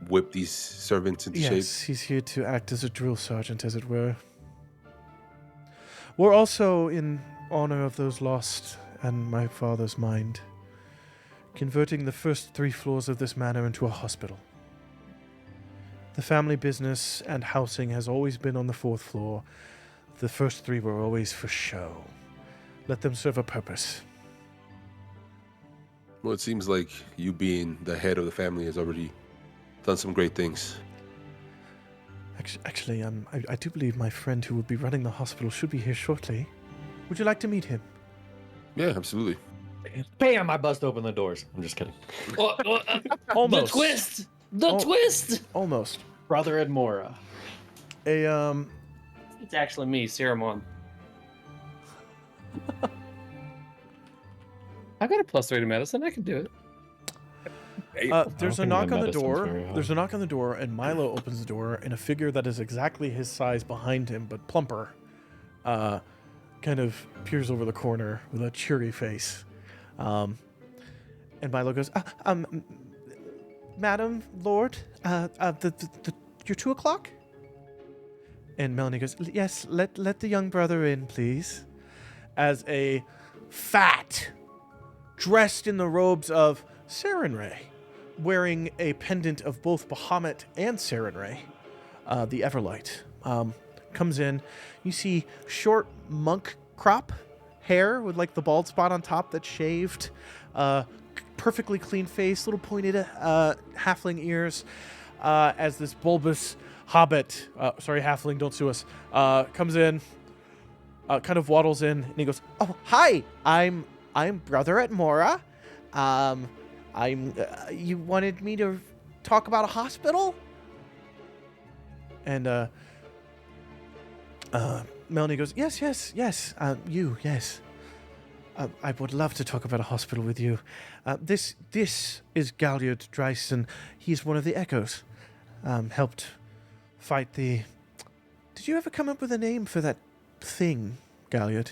whip these servants into shape? Yes, he's here to act as a drill sergeant, as it were. We're also, in honor of those lost and my father's mind, converting the first 3 floors of this manor into a hospital. The family business and housing has always been on the 4th floor. The first 3 were always for show. Let them serve a purpose. Well, it seems like you being the head of the family has already done some great things. Actually, I do believe my friend who will be running the hospital should be here shortly. Would you like to meet him? Yeah, absolutely. Bam! I bust open the doors. I'm just kidding. The Almost. twist. The Oh. twist. Almost. Brother Edmora. It's actually me, Ceramon. I've got a +3 to medicine. I can do it. There's a think knock my on the medicine's door. very high. There's a knock on the door, and Milo opens the door, and a figure that is exactly his size behind him, but plumper, kind of peers over the corner with a cheery face. And Milo goes, Madam, Lord, your 2 o'clock? And Melanie goes, yes, let the young brother in, please. As a fat, dressed in the robes of Sarenrae, wearing a pendant of both Bahamut and Sarenrae, the Everlight, comes in. You see short monk crop hair with like the bald spot on top that's shaved, perfectly clean face, little pointed halfling ears, as this bulbous hobbit, halfling, don't sue us, comes in, kind of waddles in, and he goes, oh, hi, I'm Brother Edmora. You wanted me to talk about a hospital? And Melanie goes, yes, yes, I would love to talk about a hospital with you. This is Galliard Dryson. He's one of the Echoes. Helped fight the... Did you ever come up with a name for that thing, Galliard?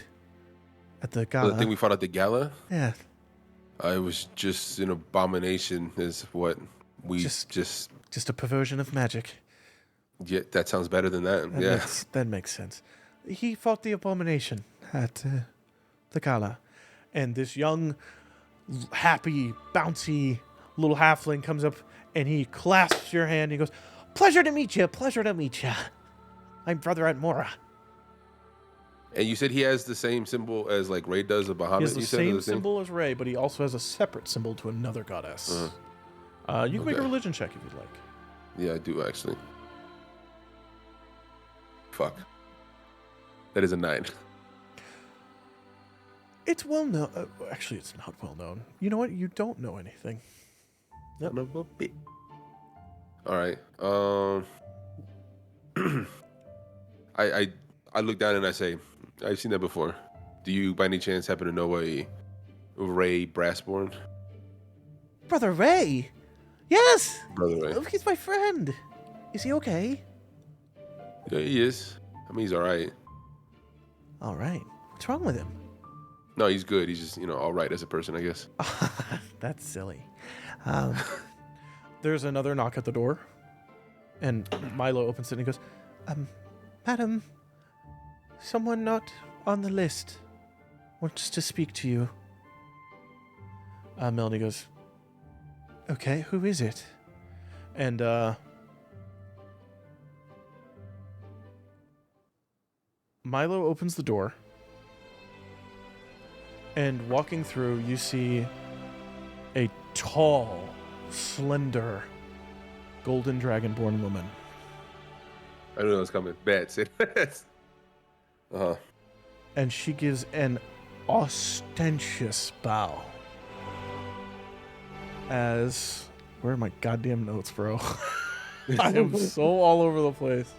At the gala? The thing we fought at the gala? Yeah. It was just an abomination is what we just a perversion of magic. Yeah, that sounds better than that. That makes sense. He fought the abomination at the gala. And this young, happy, bouncy little halfling comes up and he clasps your hand. He goes, pleasure to meet you. I'm Brother Edmora. And you said he has the same symbol as like Ray does of Bahamut? He has the you said same symbol as Ray, but he also has a separate symbol to another goddess. You can make a religion check if you'd like. Yeah, I do actually. Fuck. That is a 9. It's well known. Actually, it's not well known. You know what? You don't know anything. Yep. All right. I look down and I say, I've seen that before. Do you, by any chance, happen to know a Ray Brassborn? Brother Ray? Yes! Brother Ray. He's my friend. Is he okay? Yeah, he is. I mean, he's all right. All right. What's wrong with him? No, he's good. He's just, all right as a person, I guess. That's silly. There's another knock at the door, and Milo opens it and he goes, Madam, someone not on the list wants to speak to you. Melanie goes, okay, who is it? And Milo opens the door, and walking through, you see a tall, slender, golden dragonborn woman. I knew that was coming. Bad. Say that. Uh-huh. And she gives an ostentatious bow. Where are my goddamn notes, bro? I am so all over the place.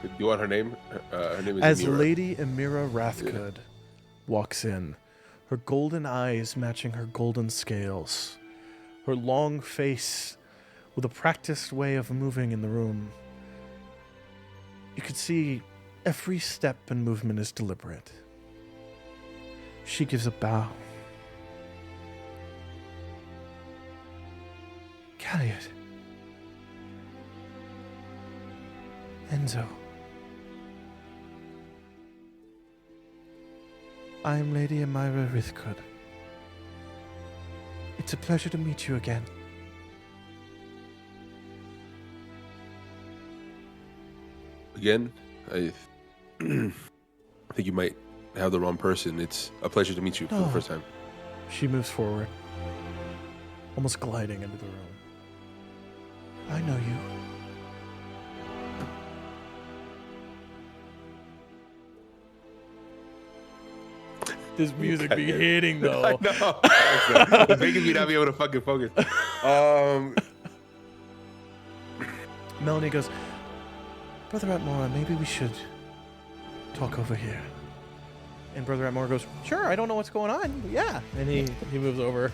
Do you want her name? Her name is As Amira. Lady Amira Rathgood walks in, her golden eyes matching her golden scales, her long face with a practiced way of moving in the room. You could see every step and movement is deliberate. She gives a bow. Galliard. Enzo. I'm Lady Amira Rathgood. It's a pleasure to meet you again. Again, I think you might have the wrong person. It's a pleasure to meet you for the No. first time. She moves forward, almost gliding into the room. I know you. this music be hitting though. I know. It's making me not be able to fucking focus. Melanie goes, Brother Atmora, maybe we should talk over here. And Brother Atmora goes, sure, I don't know what's going on. But yeah. And he moves over.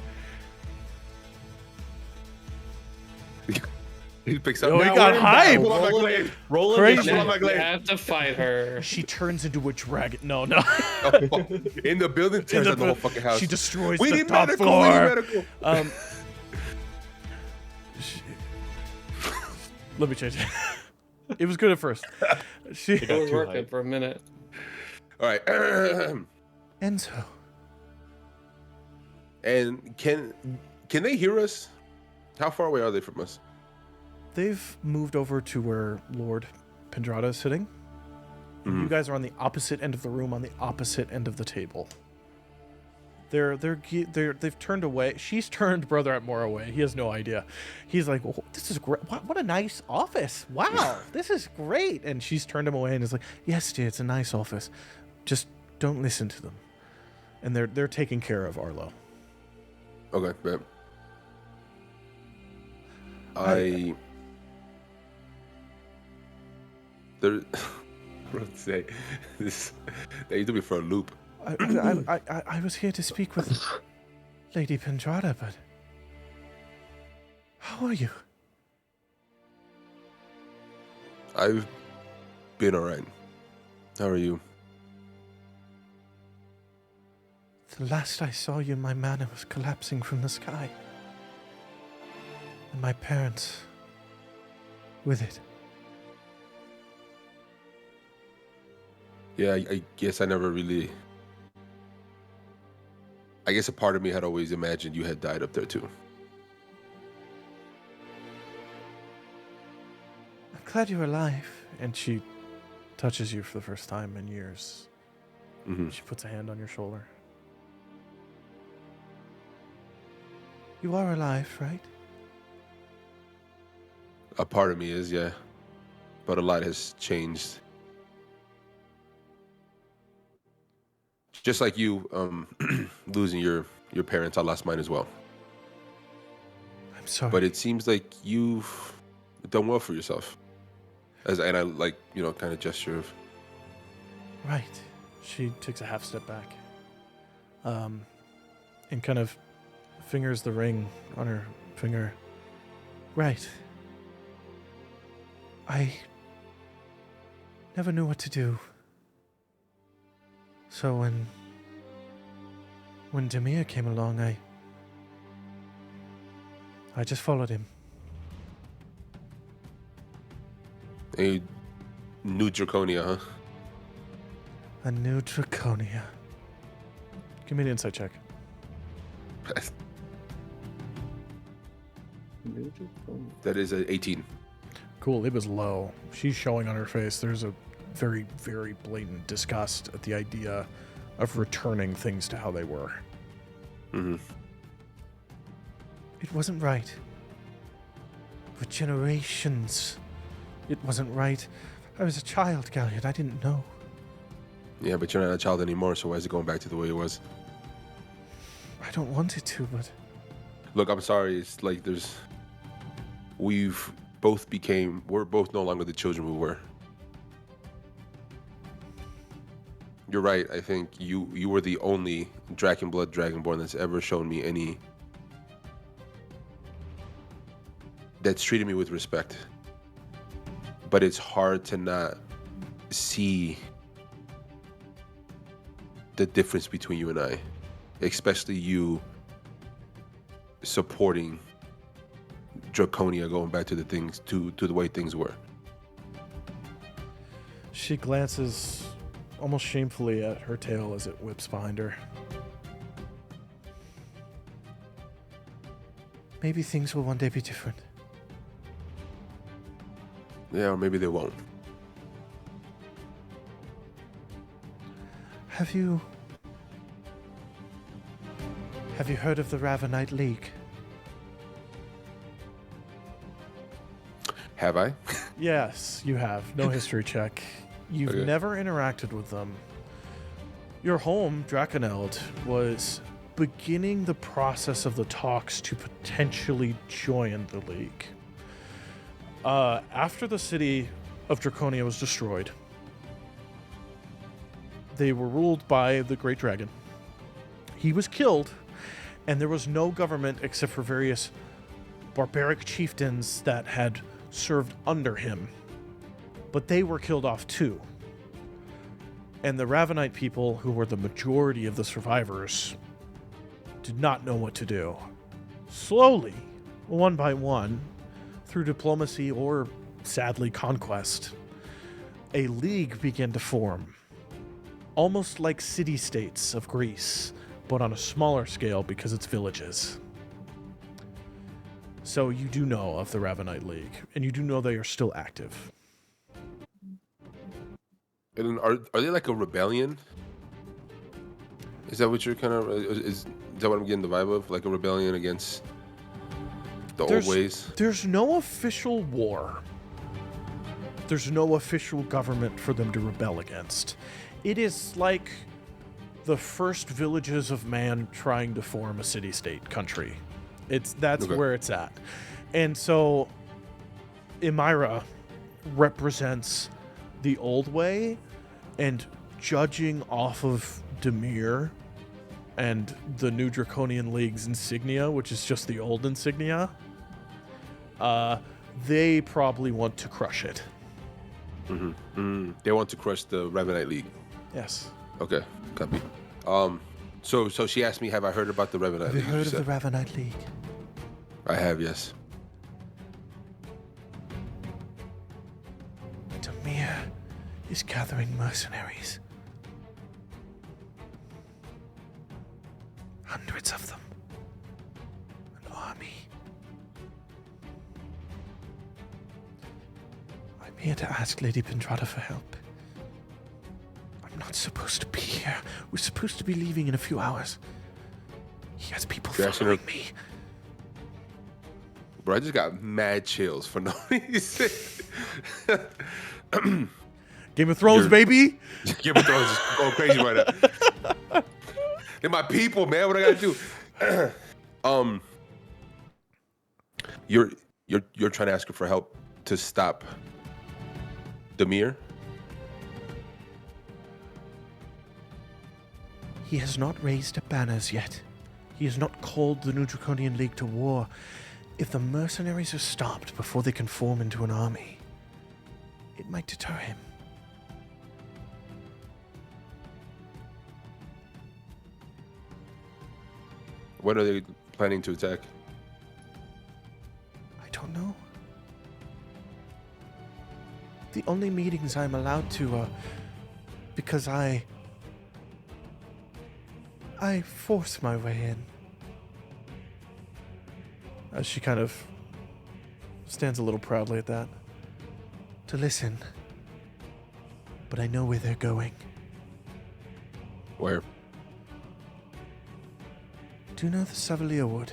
He picks up. Oh, he Now got we're in hype. battle. Pull out my glaive. Roll Crazy. Pull out my You glaive. have to fight her. She turns into a dragon. No. In the building, tears out the whole fucking house. She destroys We the need top medical. floor. We need medical. Let me change it. It was good at first. She got It was too working hype. for a minute. All right. Enzo. And can they hear us? How far away are they from us? They've moved over to where Lord Pendrada is sitting. And you guys are on the opposite end of the room, on the opposite end of the table. They've turned away. She's turned Brother Atmore away. He has no idea. He's like, oh, this is great. What a nice office. Wow, this is great. And she's turned him away and is like, yes, dear, it's a nice office. Just don't listen to them. And they're taking care of Arlo. Okay, bet. There. What to say? This. They took me for a loop. I was here to speak with Lady Pendrada, but how are you? I've been alright. How are you? The last I saw you, my manor was collapsing from the sky. And my parents with it. Yeah, I guess I never really. I guess a part of me had always imagined you had died up there too. I'm glad you're alive. And she touches you for the first time in years. Mm-hmm. She puts a hand on your shoulder. You are alive, right? A part of me is, yeah. But a lot has changed. Just like you losing your parents, I lost mine as well. I'm sorry. But it seems like you've done well for yourself. And I like, kind of gesture of. Right. She takes a half step back. And kind of fingers the ring on her finger. Right. I never knew what to do. So when Demir came along, I just followed him. A new Draconia, huh? A new Draconia. Give me an insight check. That is a 18. Cool, it was low. She's showing on her face there's a very, very blatant disgust at the idea of returning things to how they were. Mm-hmm. It wasn't right. For generations, it wasn't right. I was a child, Galliard. I didn't know. Yeah, but you're not a child anymore, so why is it going back to the way it was? I don't want it to, but Look, I'm sorry. It's like we're both no longer the children we were. You're right. I think you were the only Dragonblood Dragonborn that's ever shown me that's treated me with respect. But it's hard to not see the difference between you and I, especially you supporting Draconia going back to the way things were. She glances almost shamefully at her tail as it whips behind her. maybe things will one day be different. Yeah, or maybe they won't. Have you heard of the Ravenite League? Have I? Yes, you have. No history check. You've Okay. never interacted with them. Your home, Drakeneld, was beginning the process of the talks to potentially join the League. After the city of Draconia was destroyed, they were ruled by the Great Dragon. He was killed, and there was no government except for various barbaric chieftains that had served under him. But they were killed off too. And the Ravenite people, who were the majority of the survivors, did not know what to do. Slowly, one by one, through diplomacy or, sadly, conquest, a league began to form. Almost like city-states of Greece, but on a smaller scale because it's villages. So you do know of the Ravenite League, and you do know they are still active. And are they like a rebellion? Is that what you're kind of is that what I'm getting the vibe of? Like a rebellion against the old ways? There's no official war. There's no official government for them to rebel against. It is like the first villages of man trying to form a city-state country. That's Okay. where it's at. And so Emira represents the old way, and judging off of Demir and the new Draconian League's insignia, which is just the old insignia, they probably want to crush it. They want to crush the Ravenite League. Yes. Okay, copy. So she asked me, have I heard about the Ravenite Have you League? heard of said. the Ravenite League? I have, yes. Demir is gathering mercenaries. Hundreds of them. An army. I'm here to ask Lady Pendrada for help. I'm not supposed to be here. We're supposed to be leaving in a few hours. He has people You're asking her- following me. Bro, I just got mad chills for no reason. Game of Thrones, baby. Game of Thrones is going crazy right now. They're my people, man. What I gotta do? You're trying to ask her for help to stop Demir? He has not raised banners yet. He has not called the New Draconian League to war. If the mercenaries are stopped before they can form into an army, it might deter him. When are they planning to attack? I don't know. The only meetings I'm allowed to are because I force my way in. As she kind of stands a little proudly at that. To listen. But I know where they're going. Where? Do you know the Savalier Wood?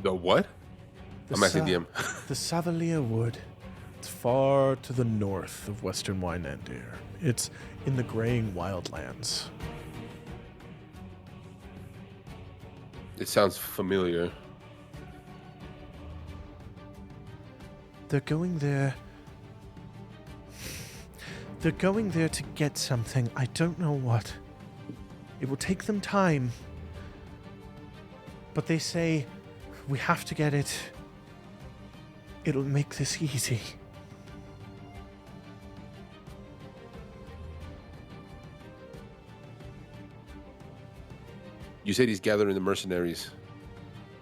The what? The I'm asking DM. The Savalier Wood. It's far to the north of Western Wynandir. It's in the graying wildlands. It sounds familiar. They're going there. They're going there to get something. I don't know what. It will take them time. But they say we have to get it. It'll make this easy. You said he's gathering the mercenaries.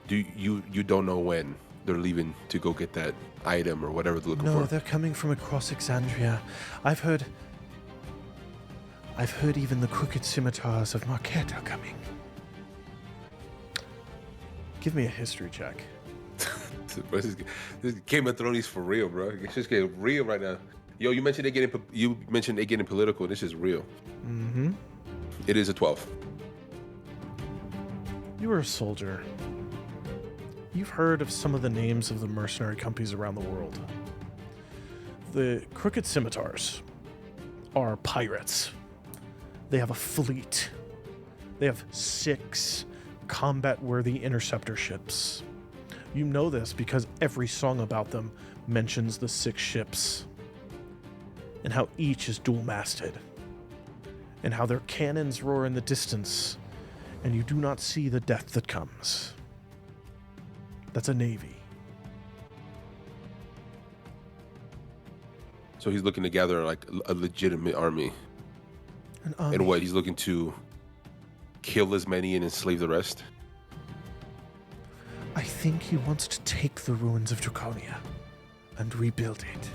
You don't know when they're leaving to go get that item or whatever they're looking No, for? they're coming from across Exandria. I've heard even the crooked scimitars of Marquette are coming. Give me a history check. This Game of Thrones for real, bro. It's just getting real right now. Yo, you mentioned they getting political. This is real. Mm-hmm. It is a 12. You were a soldier. You've heard of some of the names of the mercenary companies around the world. The Crooked Scimitars are pirates. They have a fleet. They have 6 combat-worthy interceptor ships. You know this because every song about them mentions the 6 ships and how each is dual-masted and how their cannons roar in the distance and you do not see the death that comes. That's a navy. So he's looking to gather like a legitimate army. An army. And what, he's looking to kill as many and enslave the rest? I think he wants to take the ruins of Draconia and rebuild it.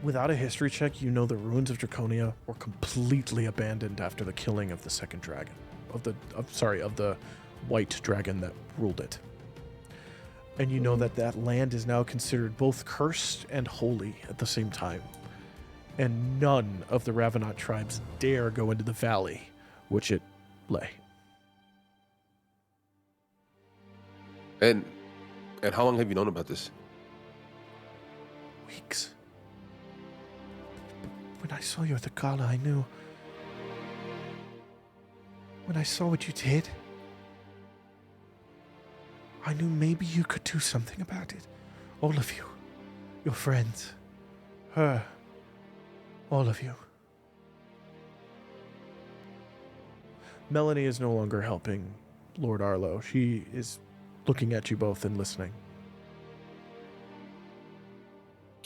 Without a history check, you know the ruins of Draconia were completely abandoned after the killing of the second dragon. Of the white dragon that ruled it. And you know that that land is now considered both cursed and holy at the same time. And none of the Ravenot tribes dare go into the valley which it lay. And how long have you known about this? Weeks. When I saw you at the gala, I knew. When I saw what you did, I knew maybe you could do something about it. All of you. Your friends. Her. All of you. Melanie is no longer helping Lord Arlo. She is looking at you both and listening.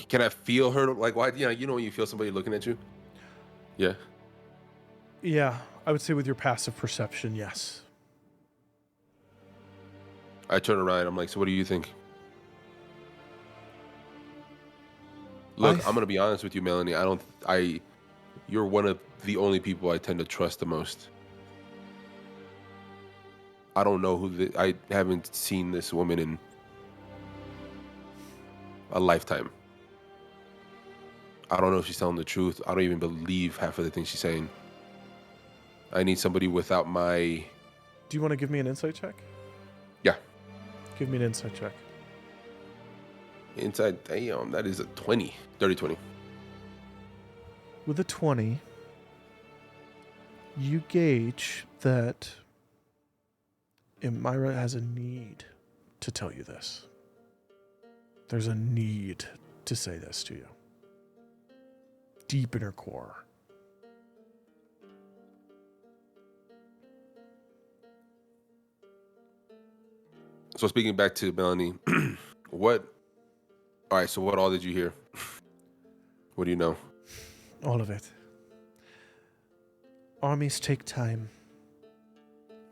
Can I feel her? Like, why? You know when you feel somebody looking at you? Yeah. Yeah, I would say with your passive perception, yes. I turn around. I'm like, so what do you think? Look, I'm gonna be honest with you, Melanie. You're one of the only people I tend to trust the most. I don't know I haven't seen this woman in a lifetime. I don't know if she's telling the truth. I don't even believe half of the things she's saying. I need somebody without my... Do you want to give me an insight check? Yeah. Give me an insight check. Inside, damn, that is a 20. Dirty 20. With a 20, you gauge that Amira has a need to tell you this. There's a need to say this to you. Deep in her core. So speaking back to Melanie, all right, so what all did you hear? What do you know? All of it. Armies take time.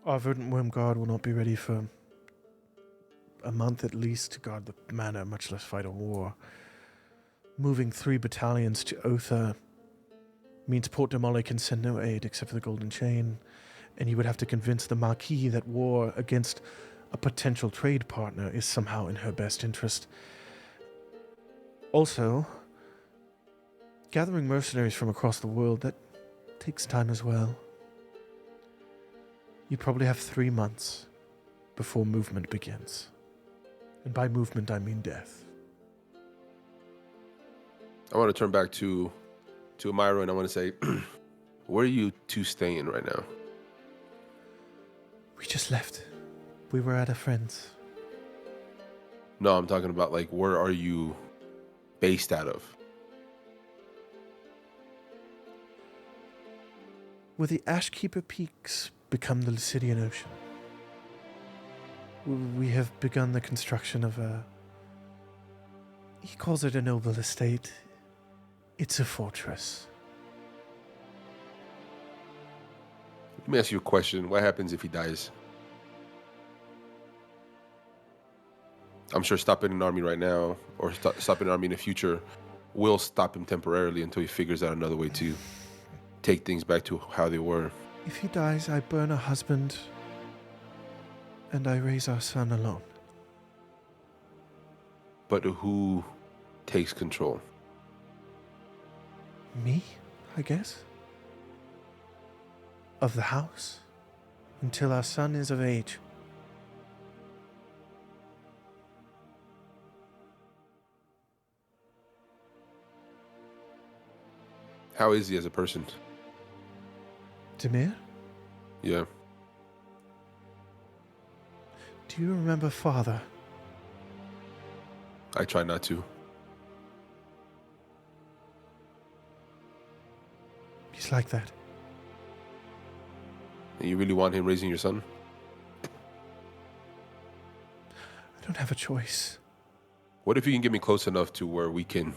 Our verdant worm guard will not be ready for a month at least to guard the manor, much less fight a war. Moving 3 battalions to Otha means Port Damali can send no aid except for the Golden Chain, and you would have to convince the Marquis that war against a potential trade partner is somehow in her best interest. Also, gathering mercenaries from across the world, that takes time as well. You probably have 3 months before movement begins. And by movement, I mean death. I want to turn back to Amira, and I want to say, where are you two staying right now? We just left. We were at a friend's. No, I'm talking about, like, where are you based out of? Where the Ashkeeper Peaks become the Lucidian Ocean. We have begun the construction of he calls it a noble estate. It's a fortress. Let me ask you a question. What happens if he dies? I'm sure stopping an army right now, or stopping an army in the future, will stop him temporarily until he figures out another way to take things back to how they were. If he dies, I burn a husband, and I raise our son alone. But who takes control? Me, I guess. Of the house, until our son is of age. How is he as a person? Demir, Yeah. do you remember father? I try not to. He's like that. And you really want him raising your son? I don't have a choice. What if you can get me close enough to where we can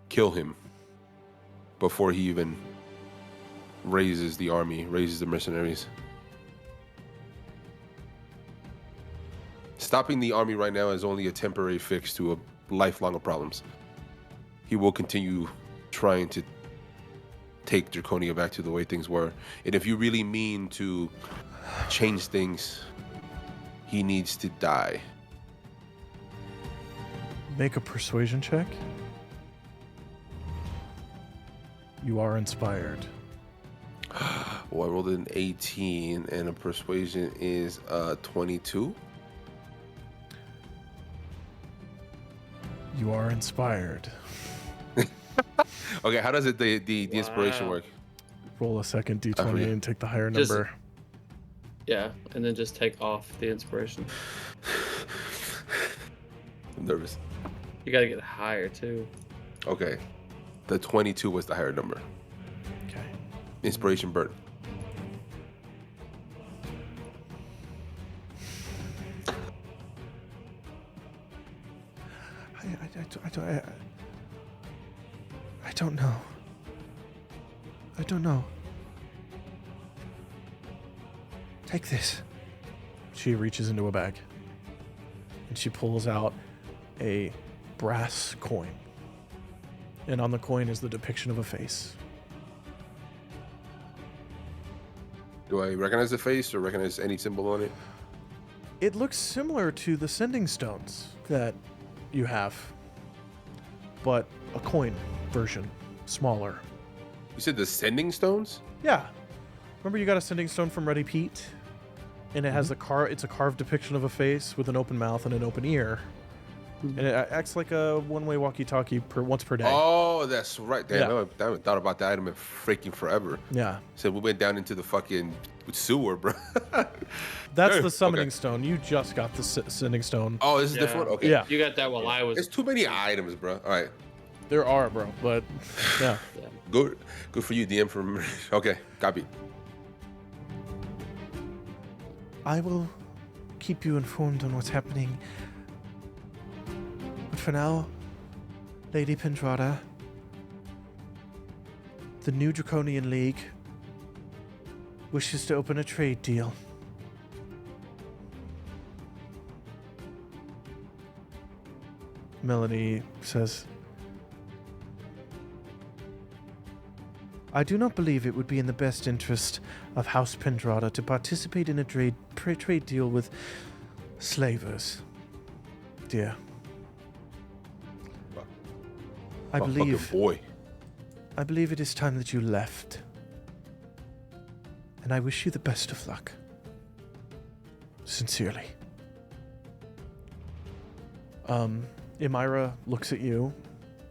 kill him before he even raises the army, raises the mercenaries? Stopping the army right now is only a temporary fix to a lifelong of problems. He will continue trying to take Draconia back to the way things were. And if you really mean to change things, he needs to die. Make a persuasion check. You are inspired. Well, I rolled an 18 and a persuasion is 22. You are inspired. Okay, how does it the inspiration Wow. work? Roll a second I d20 forget. and take the higher Just- number. Yeah, and then just take off the inspiration. I'm nervous. You gotta get higher too. Okay. The 22 was the higher number. Okay. Inspiration burn. I don't know. I don't know. Take this. She reaches into a bag and she pulls out a brass coin. And on the coin is the depiction of a face. Do I recognize the face or recognize any symbol on it? It looks similar to the sending stones that you have, but a coin version, smaller. You said the sending stones? Yeah. Remember you got a sending stone from Ready Pete? And it has it's a carved depiction of a face with an open mouth and an open ear. And it acts like a one-way walkie-talkie once per day. Oh, that's right. Damn, Yeah. I haven't thought about that item in freaking forever. Yeah. So we went down into the fucking sewer, bro. That's Hey, the summoning okay. stone. You just got the sending stone. Oh, this is Yeah. different? Okay. Yeah. You got that while I was. It's too many items, bro. All right. There are, bro, but yeah. Yeah. Good for you, DM. From okay, copy. I will keep you informed on what's happening. But for now, Lady Pendrada, the new Draconian League wishes to open a trade deal. Melanie says, I do not believe it would be in the best interest of House Pendrada to participate in a trade deal with slavers, dear. I Oh, believe fucking boy. I believe it is time that you left. And I wish you the best of luck. Sincerely. Emira looks at you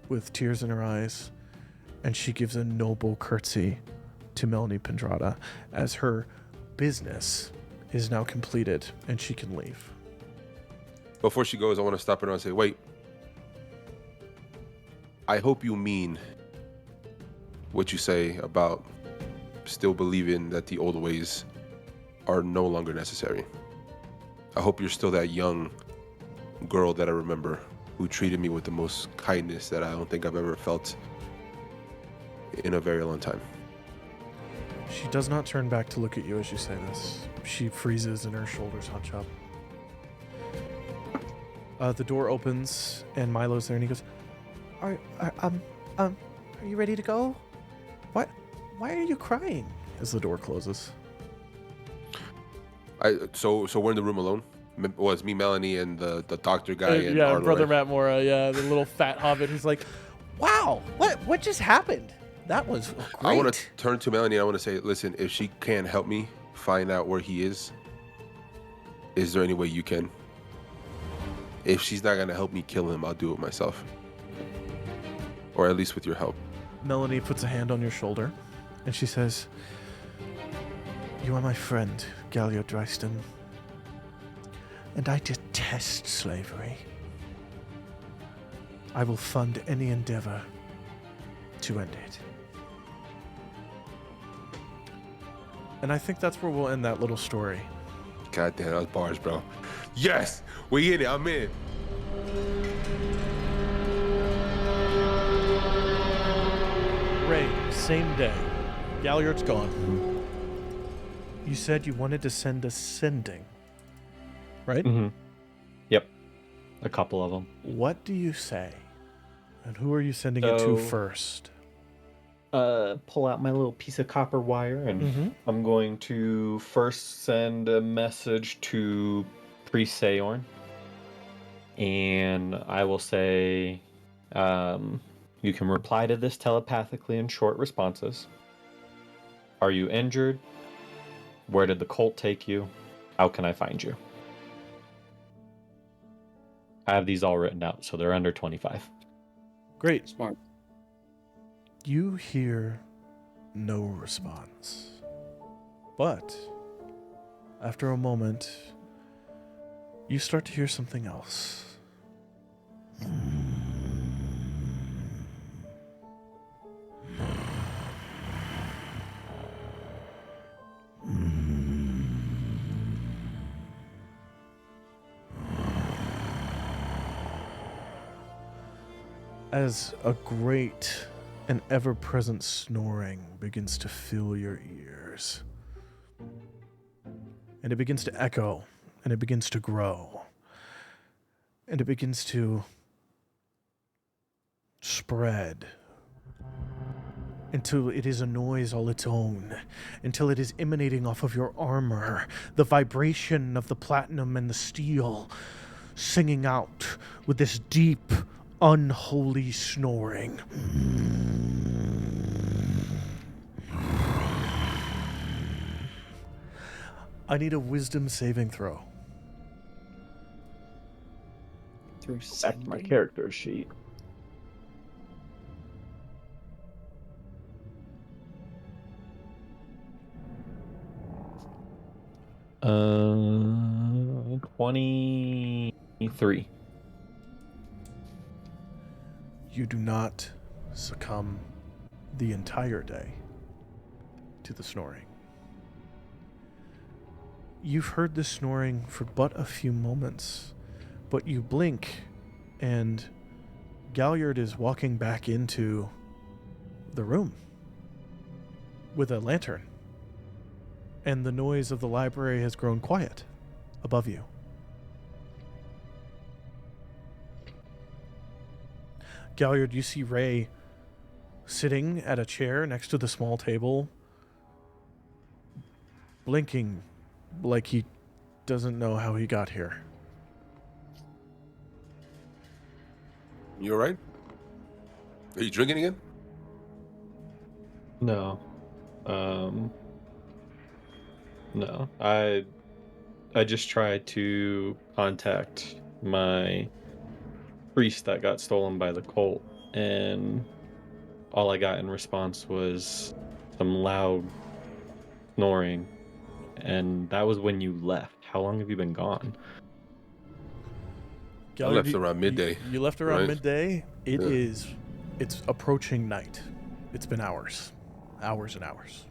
with tears in her eyes, and she gives a noble curtsy to Melanie Pendrada as her business is now completed and she can leave. Before she goes, I want to stop her and say, wait. I hope you mean what you say about still believing that the old ways are no longer necessary. I hope you're still that young girl that I remember who treated me with the most kindness that I don't think I've ever felt in a very long time. She does not turn back to look at you as you say this. She freezes and her shoulders hunch up. The door opens and Milo's there and he goes, Are you ready to go? What? Why are you crying? as the door closes. So we're in the room alone. Well, it's me, Melanie, and the doctor guy. And yeah, Arnold, Brother right? Matt Mora, yeah, the little fat hobbit who's like, Wow! What just happened? That was great. I want to turn to Melanie. I want to say, listen, if she can't help me find out where he is there any way you can? If she's not gonna help me kill him, I'll do it myself, or at least with your help. Melanie puts a hand on your shoulder, and she says, "You are my friend, Galliard Dryston, and I detest slavery. I will fund any endeavor to end it." And I think that's where we'll end that little story. God damn, that was bars, bro. Yes, we in it. I'm in. Ray, same day. Galliard's gone. You said you wanted to send a sending, right? Mm-hmm. Yep. A couple of them. What do you say? And who are you sending it to So- first? Pull out my little piece of copper wire, and I'm going to first send a message to Priest Sayorn. And I will say, you can reply to this telepathically in short responses. Are you injured? Where did the cult take you? How can I find you? I have these all written out, so they're under 25. Great. Smart. You hear no response. But after a moment, you start to hear something else. As a great and ever-present snoring begins to fill your ears. And it begins to echo, and it begins to grow. And it begins to spread until it is a noise all its own, until it is emanating off of your armor, the vibration of the platinum and the steel singing out with this deep, unholy snoring. I need a wisdom saving throw. Through Back to my sending. character sheet. Uh, 23. You do not succumb the entire day to the snoring. You've heard the snoring for but a few moments, but you blink and Galliard is walking back into the room with a lantern, and the noise of the library has grown quiet above you. Galliard, you see Ray sitting at a chair next to the small table, blinking like he doesn't know how he got here. You all right? Are you drinking again? No. No. I just tried to contact my priest that got stolen by the cult, and all I got in response was some loud snoring, and that was when you left. How long have you been gone? I left around midday, You left around right? midday. Yeah. It's approaching night. It's been hours and hours.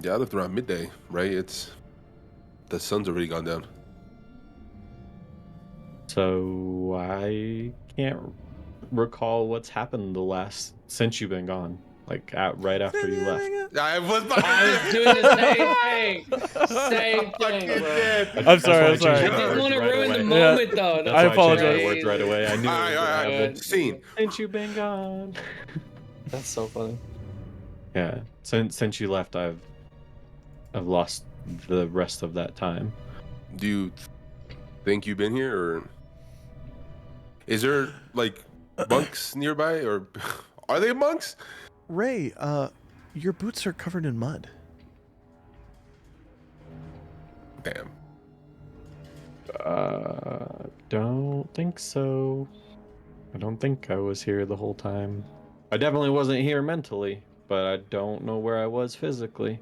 Yeah, I left around midday, right? The sun's already gone down. So I can't recall what's happened since you've been gone. Like right after you left. I was I was doing the same thing. Same thing, bro. I'm sorry. I I'm sorry. just want to ruin the away. moment, though. That's I why apologize. I changed my words right away. I knew All right, it was all gonna right. happen. Scene. Since you've been gone. That's so funny. Yeah. Since you left, I've lost the rest of that time. Do you think you've been here, or is there like monks nearby, or are they monks? Ray, your boots are covered in mud. Damn. Don't think so. I don't think I was here the whole time. I definitely wasn't here mentally, but I don't know where I was physically.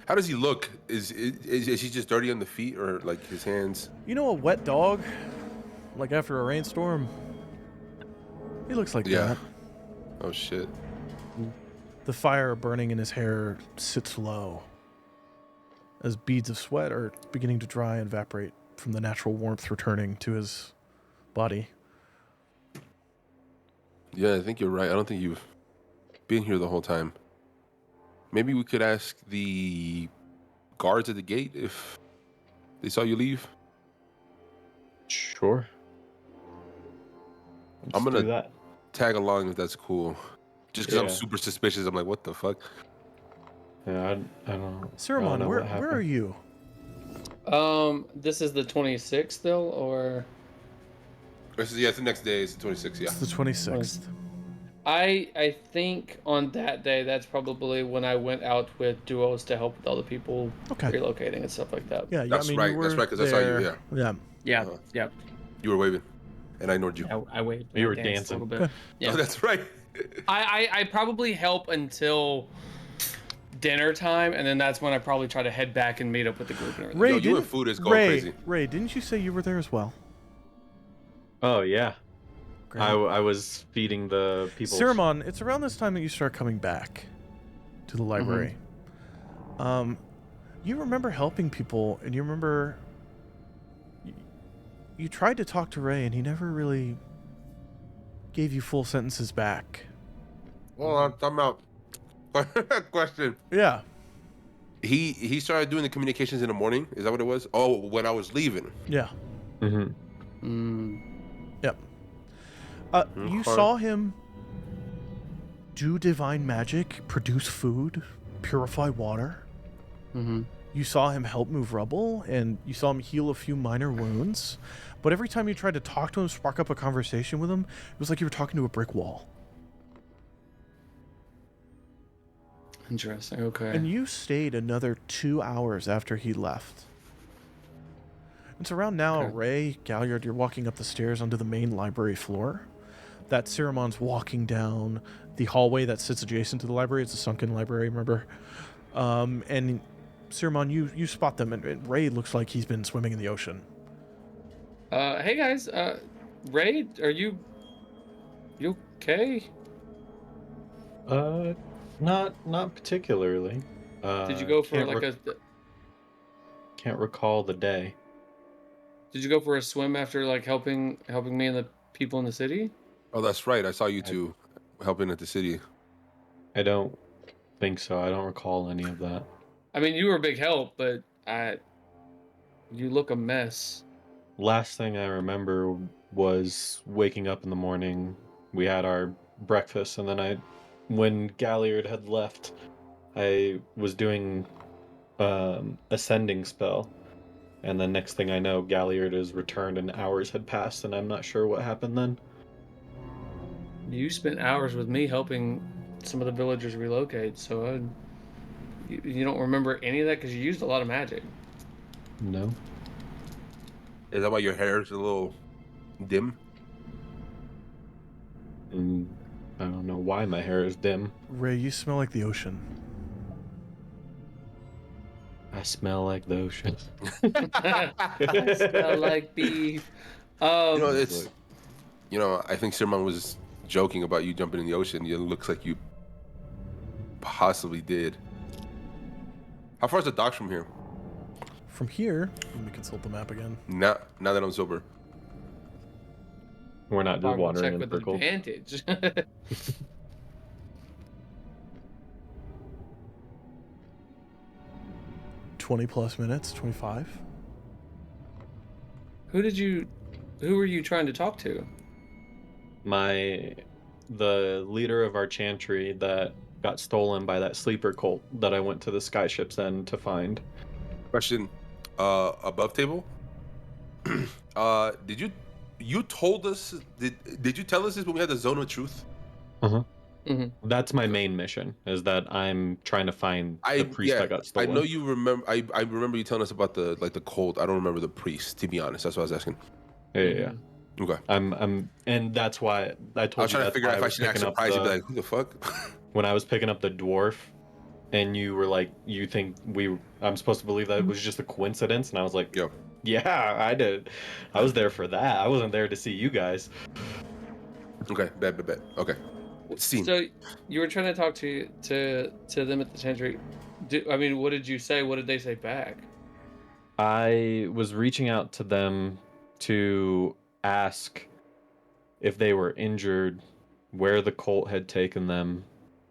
How does he look? Is he just dirty on the feet or like his hands? You know a wet dog? Like after a rainstorm? He looks like Yeah. that. Oh shit. The fire burning in his hair sits low as beads of sweat are beginning to dry and evaporate from the natural warmth returning to his body. Yeah, I think you're right. I don't think you've been here the whole time. Maybe we could ask the guards at the gate if they saw you leave. Sure. I'm Let's gonna do that. tag along if that's cool. Just because I'm Yeah. super suspicious. I'm like, what the fuck? Yeah, I don't. Saruman, know where what are happened. you? This is the 26th though, or It's the next day. It's the 26th. Yeah. It's the 26th. I think on that day that's probably when I went out with duos to help with all the people Okay. relocating and stuff like that. Yeah, That's I mean, right. you That's were right, 'cause I saw you, there. Yeah. Yeah, Uh-huh. yeah. You were waving, and I ignored you. I waved. You I were danced dancing. a little bit. Yeah. Oh, that's right. I probably help until dinner time, and then that's when I probably try to head back and meet up with the group and everything. Ray, Yo, you didn't, and food is going Ray, crazy. Ray, didn't you say you were there as well? Oh yeah, Great. I was feeding the people. Saruman, it's around this time that you start coming back to the library. You remember helping people, and you remember you tried to talk to Ray, and he never really gave you full sentences back. Hold on, time out. Question. Yeah. He started doing the communications in the morning. Is that what it was? Oh, when I was leaving. Yeah. Mm-hmm. Yep. You Okay. saw him do divine magic, produce food, purify water. Mm-hmm. You saw him help move rubble, and you saw him heal a few minor wounds. But every time you tried to talk to him, spark up a conversation with him, it was like you were talking to a brick wall. Interesting. Okay. And you stayed another 2 hours after he left. It's around now, Okay. Ray, Galliard, you're walking up the stairs onto the main library floor. That Saruman's walking down the hallway that sits adjacent to the library. It's a sunken library, remember? And Saruman, you spot them, and Ray looks like he's been swimming in the ocean. Hey guys. Ray, are you okay? Not particularly. Did you go for can't like Can't recall the day. Did you go for a swim after like helping me and the people in the city? Oh, that's right. I saw you two helping at the city. I don't think so. I don't recall any of that. I mean, you were a big help, but you look a mess. Last thing I remember was waking up in the morning. We had our breakfast, and then when Galliard had left, I was doing ascending spell, and the next thing I know, Galliard is returned, and hours had passed, and I'm not sure what happened then. You spent hours with me helping some of the villagers relocate, so you don't remember any of that because you used a lot of magic. No. Is that why your hair is a little dim? I don't know why my hair is dim. Ray, you smell like the ocean. I smell like the ocean. I smell like beef. I think Sirman was joking about you jumping in the ocean. It looks like you possibly did. How far is the docks from here? From here, let me consult the map again. Now that I'm sober. We're not just Check wandering in with circles. advantage. 20 plus minutes, 25. Who were you trying to talk to? The leader of our chantry that got stolen by that sleeper cult that I went to the skyship's end to find. Question. Above table. Did you told us? Did you tell us this when we had the zone of truth? That's my main mission. Is that I'm trying to find the priest that got I stolen. know you remember. I remember you telling us about the cult. I don't remember the priest. To be honest, that's what I was asking. Yeah. Okay. And that's why I I told was you trying to that's figure why out if I was should act picking up surprised. You'd be the, like, who the fuck? when I was picking up the dwarf, and you were like, you think I'm supposed to believe that it was just a coincidence, and I was like, Yo. yeah, I did. I was there for that. I wasn't there to see you guys. Okay. Bet. Okay. Scene. So you were trying to talk to them at the Chantry. I mean, what did you say? What did they say back? I was reaching out to them to ask if they were injured, where the cult had taken them,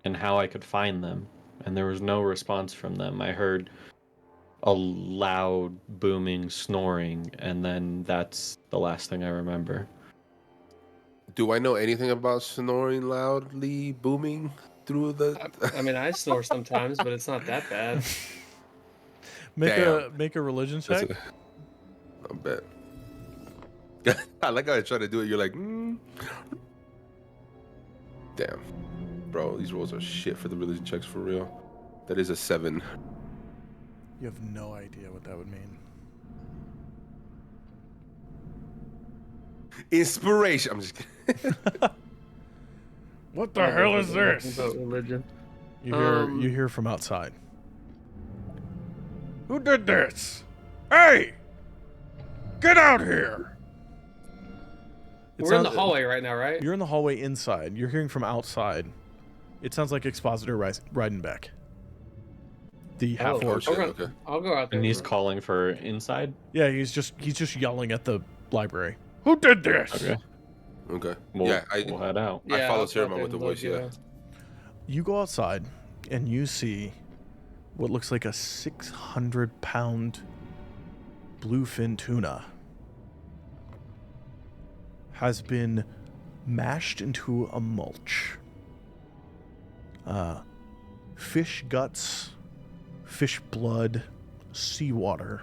and how I could find them. And there was no response from them. I heard a loud, booming snoring, and then that's the last thing I remember. Do I know anything about snoring loudly, booming through the? I mean, I snore sometimes, but it's not that bad. Make Damn. a religion That's check. I bet. I like how I try to do it. You're like, damn, bro. These rolls are shit for the religion checks for real. That is a 7. You have no idea what that would mean. Inspiration. I'm just kidding. What the hell is Nothing this? about religion. You hear from outside. Who did this? Hey! Get out here! We're in the hallway right now, right? You're in the hallway inside. You're hearing from outside. It sounds like Expositor Reidenbeck. The half orc. shit, I'll okay. I'll go out there. And he's calling for inside? Yeah, he's just yelling at the library. Who did this? Okay. Okay. We'll, Yeah, we'll head out. I Yeah, follow I'll go out Tiramon there with the and voice. look, Yeah. You go outside and you see what looks like a 600-pound bluefin tuna has been mashed into a mulch. Fish guts, fish blood, seawater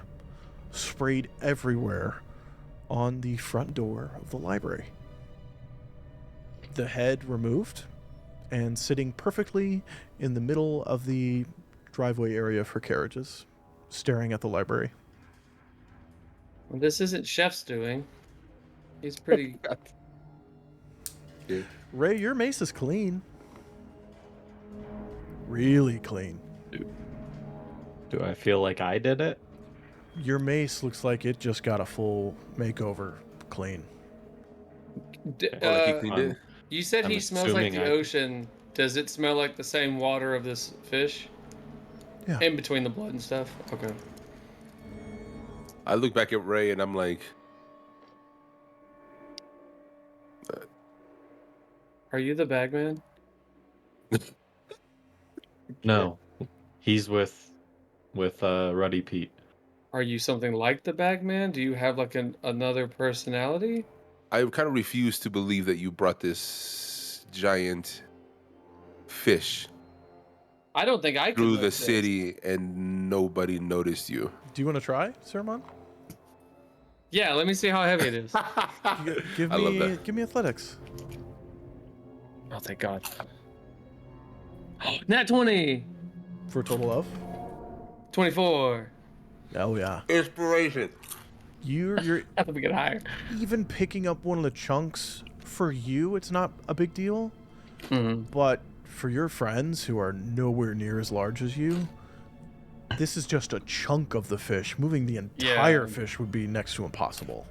sprayed everywhere on the front door of the library. The head removed and sitting perfectly in the middle of the driveway area for carriages, staring at the library. Well, this isn't Chef's doing. He's pretty. Yeah. Ray, your mace is clean. Really clean. Do I feel like I did it? Your mace looks like it just got a full makeover clean. Or like he cleaned it. You said I'm he smells like assuming the I- ocean. Does it smell like the same water of this fish? Yeah. In between the blood and stuff? Okay. I look back at Ray and I'm like, Are you the bagman? No. He's with Ruddy Pete. Are you something like the bagman? Do you have like another personality? I kind of refuse to believe that you brought this giant fish I don't think I could through lift the this. city and nobody noticed you. Do you want to try, Sermon? Yeah, let me see how heavy it is. Give I love that. me athletics. Oh, thank God. Nat 20! For a total of? 24. Oh yeah. Inspiration. You're I thought we get higher. even picking up one of the chunks. For you, it's not a big deal. Mm-hmm. But for your friends who are nowhere near as large as you, this is just a chunk of the fish. Moving the entire fish would be next to impossible.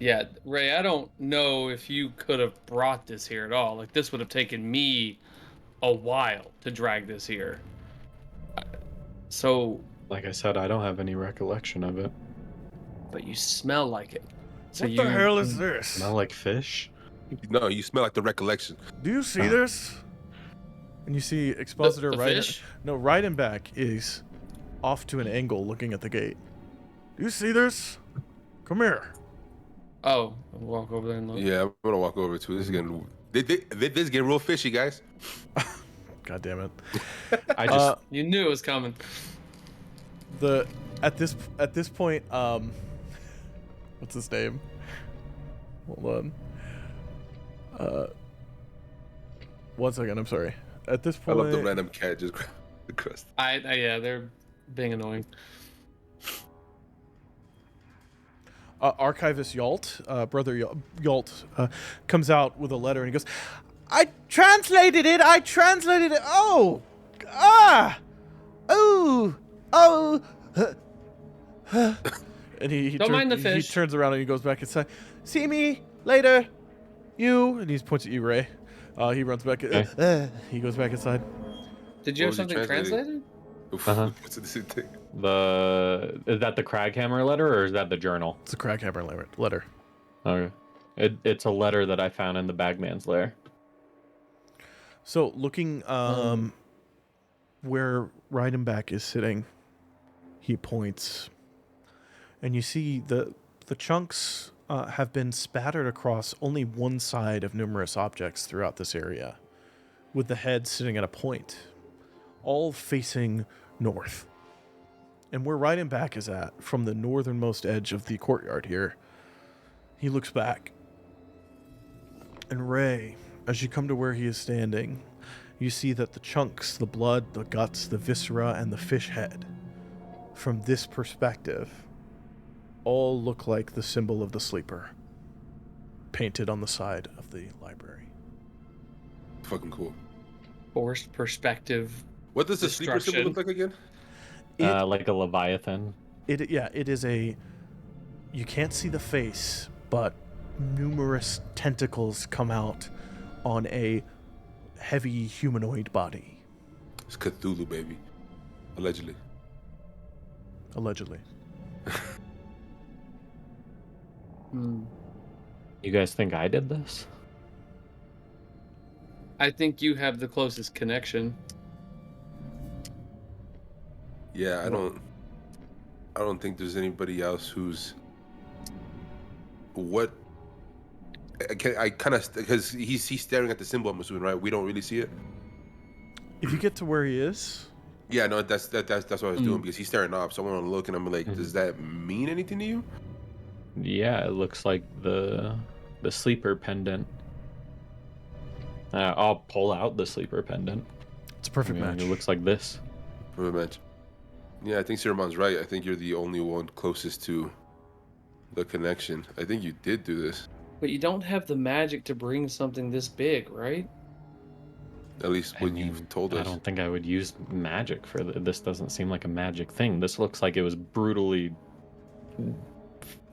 Yeah, Ray, I don't know if you could have brought this here at all. Like, this would have taken me a while to drag this here. So, Like I said, I don't have any recollection of it. but you smell like it. So What the hell is this? Smell like fish? No, you smell like the recollection. Do you see this? And you see Expositor the fish? Reidenbeck is off to an angle looking at the gate. Do you see this? Come here. Oh, I'll walk over there and look. Yeah, I'm gonna walk over to it. This is getting this is getting real fishy, guys. God damn it. I just You knew it was coming. At this point, what's his name? Hold on. 1 second, I'm sorry. At this I point, love the random cat just grab the crust. Yeah, they're being annoying. Archivist Yalt, Brother Yalt, comes out with a letter and he goes, I translated it. Oh, and he Don't mind the he fish. turns around and he goes back inside. See me later, you. And he points at you, Ray. He runs back. He goes back inside. Did you What have was he something translating? translated? What's the same thing? Is that the Craghammer letter or is that the journal? It's a Craghammer letter. Okay. It's a letter that I found in the Bagman's lair. So looking where Reidenbach is sitting, he points, and you see the chunks have been spattered across only one side of numerous objects throughout this area, with the head sitting at a point, all facing north. And where Reidenbach is at, from the northernmost edge of the courtyard here, he looks back. And Ray, as you come to where he is standing, you see that the chunks, the blood, the guts, the viscera, and the fish head, from this perspective, all look like the symbol of the sleeper, painted on the side of the library. Fucking cool. Forced perspective. What does the sleeper symbol look like again? Like a Leviathan. It is a... You can't see the face, but numerous tentacles come out on a heavy humanoid body. It's Cthulhu, baby. Allegedly. You guys think I did this? I think you have the closest connection. Yeah, I don't think there's anybody else who's what. I kind of, because he's staring at the symbol, I'm assuming, right? We don't really see it. If you get to where he is, Yeah, no, that's what I was doing, because he's staring off. So I want to look and I'm like, does that mean anything to you? Yeah, it looks like the sleeper pendant. I'll pull out the sleeper pendant. it's a perfect match. It looks like this. Pretty much. Yeah, I think Siramon's right. I think you're the only one closest to the connection. I think you did do this. But you don't have the magic to bring something this big, right? At least when you've told us. I don't think I would use magic for this. Doesn't seem like a magic thing. This looks like it was brutally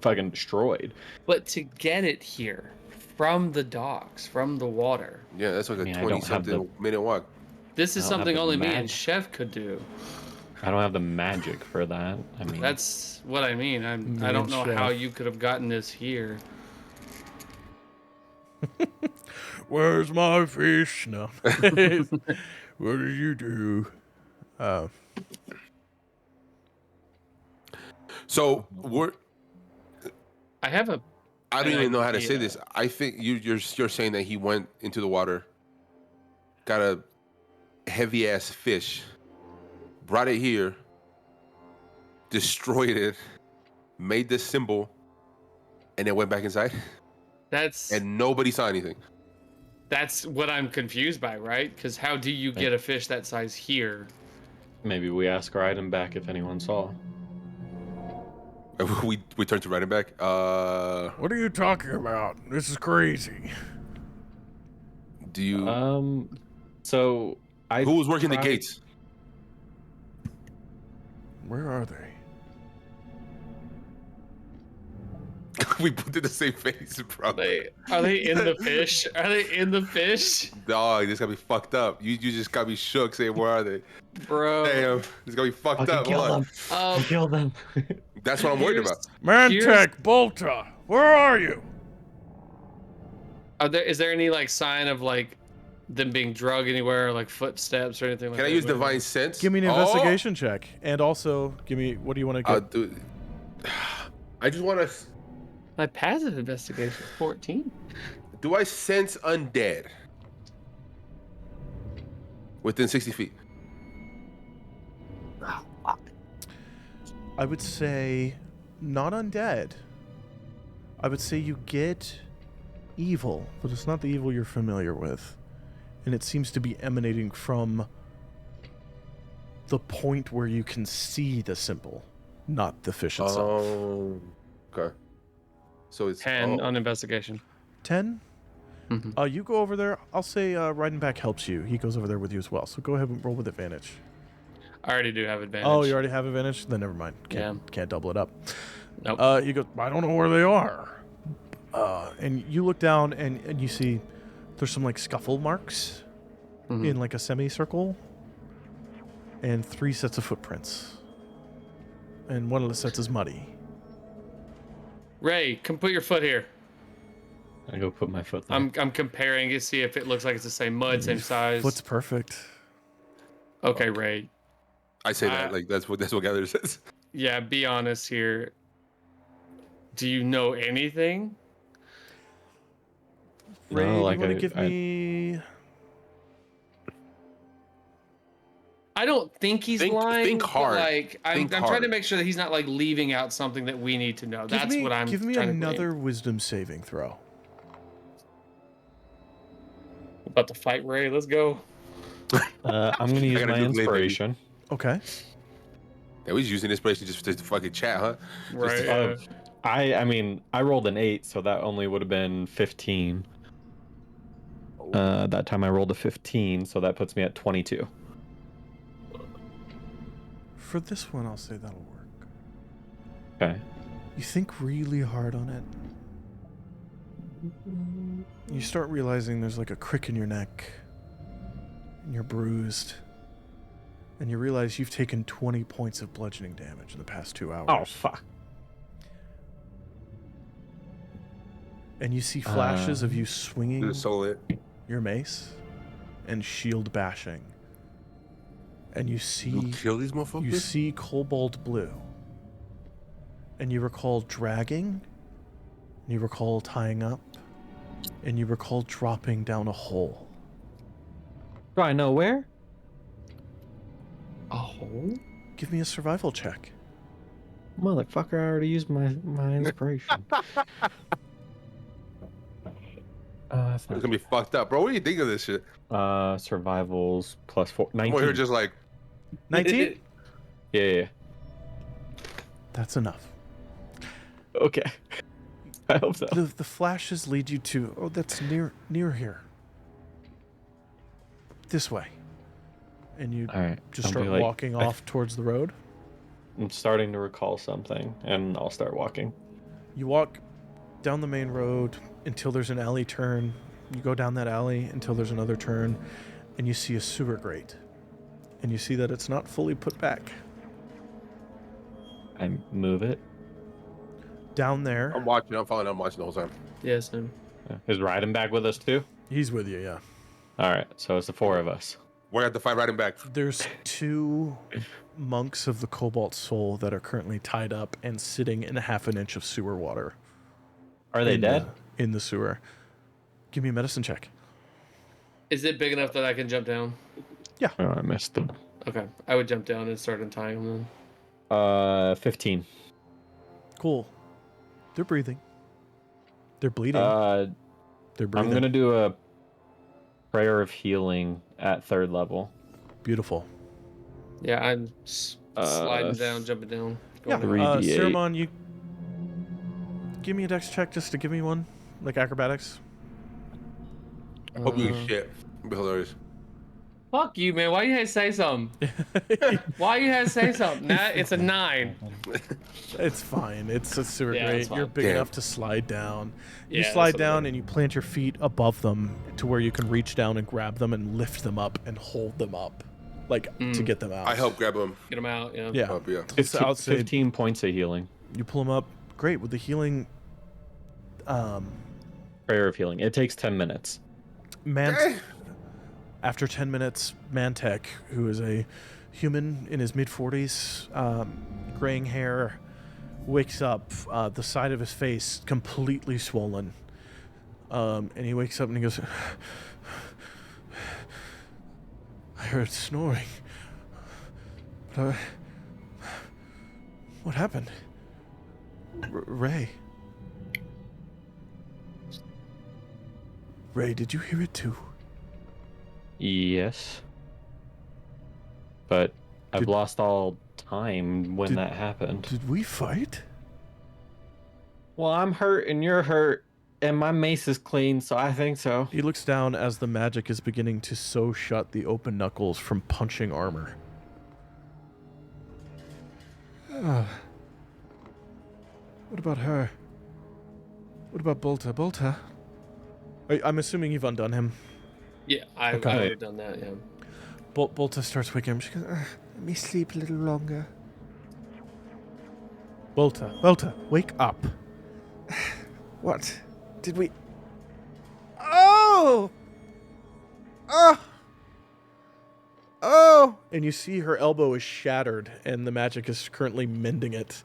fucking destroyed. But to get it here from the docks, from the water, Yeah, that's like a I don't have 20-something minute walk. this is I don't have something the only me and magic. Chef could do. I don't have the magic for that. I mean, That's what I mean. I Me don't and know Chef. how you could have gotten this here. Where's my fish? No. What did you do? So we're. I have a I don't an even know how to say idea. this. I think you're saying that he went into the water, got a heavy ass fish, brought it here, destroyed it, made this symbol, and then went back inside, That's and nobody saw anything. that's what I'm confused by, right? Because how do you get a fish that size here? maybe we ask Raiden back if anyone saw. We turned to writing back. What are you talking about? This is crazy. Do you? So I. Who was working the tried- gates? Where are they? We put in the same face, bro. Are they in the fish? Are they in the fish? Dog, this got me fucked up. You just got me shook saying, where are they? Bro. Damn, this got me fucked Fucking up. kill Hold on. them. Kill them. That's what I'm worried about. Mantech, Bolta, where are you? Is there any like sign of like them being drugged anywhere, or like footsteps or anything like Can that? I use divine sense? Give me an Oh! investigation check. And also, give me, what do you want to I'll get? do it. I just want to. My passive investigation, 14. Do I sense undead within 60 feet? I would say not undead. I would say you get evil, but it's not the evil you're familiar with. And it seems to be emanating from the point where you can see the symbol, not the fish itself. Oh, okay. So it's 10 on investigation. 10. Mhm. You go over there. I'll say Reidenback helps you. He goes over there with you as well. So go ahead and roll with advantage. I already do have advantage. Oh, you already have advantage? Then never mind. Can't double it up. Nope. He goes, I don't know where they are. And you look down and you see there's some like scuffle marks in like a semicircle and 3 sets of footprints. And one of the sets is muddy. Ray, come put your foot here. I go put my foot there. I'm comparing it, see if it looks like it's the same mud, same size. Foot's perfect. Okay, Ray. I say that like that's what Gather says. Yeah, be honest here. Do you know anything? Ray, No, like you want to I- give I- me... I don't think he's Think lying. hard. But like, I'm Think trying to hard. make sure that he's not like leaving out something that we need to know. That's what I'm Give me trying another wisdom saving throw. to about to fight Ray. Let's go. I'm gonna use gotta my do Glaive, baby. inspiration. Okay. Yeah, we was using inspiration just to fucking chat, huh? Right. I mean, I rolled an 8, so that only would have been 15. That time I rolled a 15, so that puts me at 22. For this one, I'll say that'll work. Okay. You think really hard on it. You start realizing there's like a crick in your neck. And you're bruised. And you realize you've taken 20 points of bludgeoning damage in the past 2 hours. Oh fuck. And you see flashes of you swinging Do the soul it. your mace and shield bashing. And you You see kill these motherfuckers? you see cobalt blue. And you recall dragging. And you recall tying up. And you recall dropping down a hole. Do I know where? A hole? Give me a survival check. Motherfucker, I already used my inspiration. It's gonna be fucked up, bro. What do you think of this shit? Survivals plus 4. I'm 19. over here just like 19? Yeah. That's enough. Okay. I hope so. The flashes lead you to... Oh, that's near here. This way. And you All right. just I'll start be like, walking off towards the road. I'm starting to recall something, and I'll start walking. You walk down the main road until there's an alley turn. You go down that alley until there's another turn, and you see a sewer grate. And you see that it's not fully put back. I move it. Down there, I'm watching. I'm following. I'm watching the whole time. Yes, man. Is Ryden back with us too? he's with you, yeah. All right, so it's the 4 of us. We're at the fight riding back. There's 2 monks of the Cobalt Soul that are currently tied up and sitting in a half an inch of sewer water. Are they dead? In the sewer. Give me a medicine check. Is it big enough that I can jump down? Oh, I missed them. Okay. I would jump down and start untying them then. 15. Cool. They're breathing. They're bleeding. They're breathing. I'm gonna do a prayer of healing at 3rd level. Beautiful. Yeah, I'm sliding down, jumping down. Yeah. going down. 3d8. Ceramon, you give me a dex check just to give me one, like acrobatics. Hope you shit. It'll be hilarious. Fuck you, man. Why you had to say something? Why you had to say something? Nah, it's a 9. It's fine. It's a sewer Yeah, grate. it's You're fine. big Damn. enough to slide down. You Yeah, slide that's what I down did. and you plant your feet above them to where you can reach down and grab them and lift them up and hold them up, like to get them out. I help grab him. Get them out, yeah. Yeah. Up, yeah. So I'll say 15 points of healing. you pull them up. Great with the healing. Prayer of healing. It takes 10 minutes. After 10 minutes, Mantek, who is a human in his mid-40s, graying hair, wakes up, the side of his face completely swollen. And he wakes up and he goes, I heard snoring. What happened? Ray. Ray, did you hear it too? Yes. But I've Did- lost all time when did- that happened. Did we fight? Well, I'm hurt and you're hurt, and my mace is clean, so I think so. He looks down as the magic is beginning to sew shut the open knuckles from punching armor. What about her? What about Bolta? Bolta? I'm assuming you've undone him. Yeah, I would Okay. have done that. Yeah. Bolta starts waking up. She goes, let me sleep a little longer. Bolta, wake up. What? Did we... Oh! Oh! Oh! And you see her elbow is shattered, and the magic is currently mending it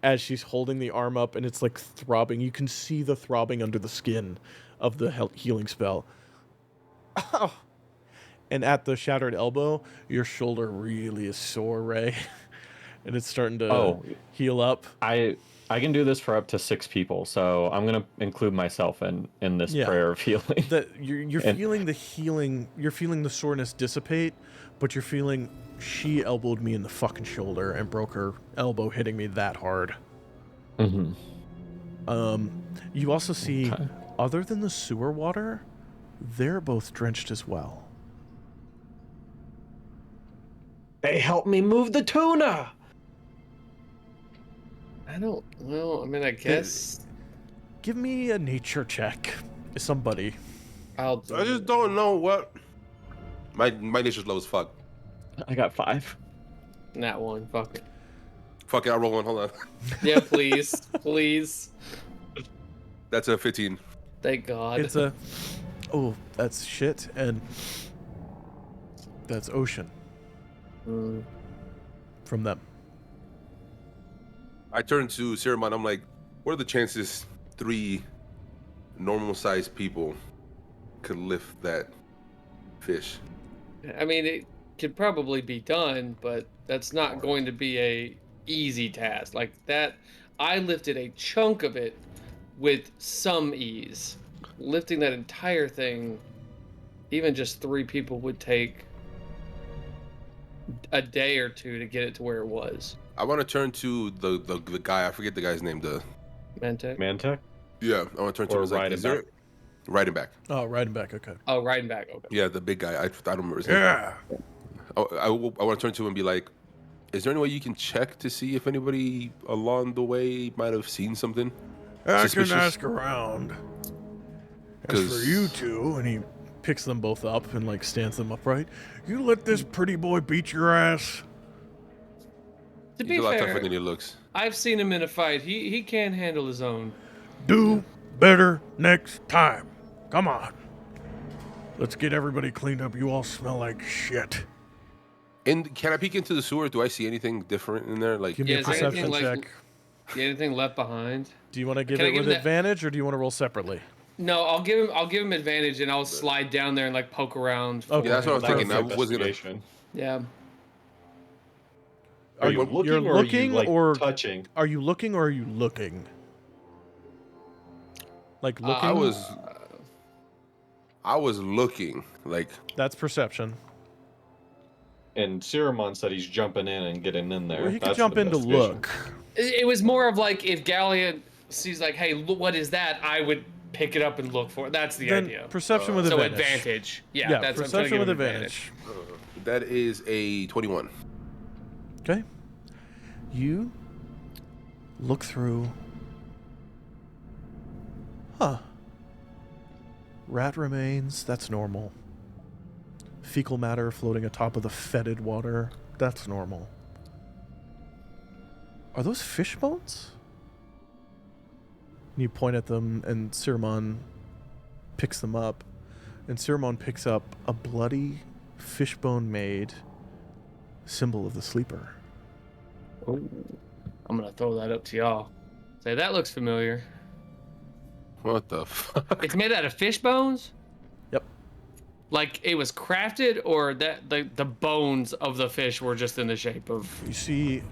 as she's holding the arm up, and it's like throbbing. You can see the throbbing under the skin of the healing spell. Oh. And at the shattered elbow, your shoulder really is sore, Ray. And it's starting to heal up. I can do this for up to 6 people, so I'm gonna include myself in this prayer of healing. You're feeling the healing. You're feeling the soreness dissipate, but you're feeling she elbowed me in the fucking shoulder and broke her elbow, hitting me that hard. Mm-hmm. You also see, other than the sewer water, they're both drenched as well. They helped me move the tuna. Well, I mean, I guess Give me a nature check, somebody. I'll do I just don't know what. My nature's low as fuck. I got 5. that one. Fuck it. Fuck it, I'll roll one. Hold on. Yeah, please. Please. That's a 15. Thank God. It's a... Oh, that's shit, and that's ocean from them. I turn to Ceramon. I'm like, what are the chances 3 normal-sized people could lift that fish? I mean, it could probably be done, but that's not going to be a easy task. Like that, I lifted a chunk of it with some ease. Lifting that entire thing, even just 3 people would take a day or 2 to get it to where it was. I want to turn to the guy. I forget the guy's name. Mantec? Yeah, I want to turn to him. Or Is like, riding is there back. riding back? Oh, riding back, okay. Oh, riding back. Okay. Yeah, the big guy. I don't remember his name. Yeah. I want to turn to him and be like, is there any way you can check to see if anybody along the way might have seen something? I Suspicious? can ask around. As for 'Cause- you two, and he picks them both up and like stands them upright. You let this pretty boy beat your ass. To be He's a lot tougher fair, than he looks. I've seen him in a fight. He can handle his own. Do better next time. Come on. Let's get everybody cleaned up. You all smell like shit. And can I peek into the sewer? Do I see anything different in there? Like, Give me Yeah, a is there anything perception like- check. Anything left behind? Do you want to give Can I it give with him that- advantage, or do you want to roll separately? No, I'll give him advantage, and I'll slide down there and like poke around. Okay. yeah, that's what I was thinking. I Perfect. was gonna. Investigation. Yeah. Are you looking, you're or looking, are you, like, or touching? Are you looking or are you looking? Like looking. I was looking. Like, That's perception. And Ceramon said he's jumping in and getting in there. Well, he could That's jump in to investigation. look. It was more of like if Gallia sees like, hey, look, what is that? I would pick it up and look for it. That's the Then idea. perception with So advantage. advantage. Yeah, Yeah, that's I'm trying to perception give with him advantage. that is a 21. Okay. You look through. Huh. Rat remains, that's normal. Fecal matter floating atop of the fetid water, that's normal. Are those fish bones? And you point at them, and Ceramon picks them up. And Ceramon picks up a bloody, fishbone made symbol of the sleeper. Ooh. I'm gonna throw that up to y'all. Say that looks familiar. What the fuck? It's made out of fish bones. Yep. Like it was crafted, or that the bones of the fish were just in the shape of. You see,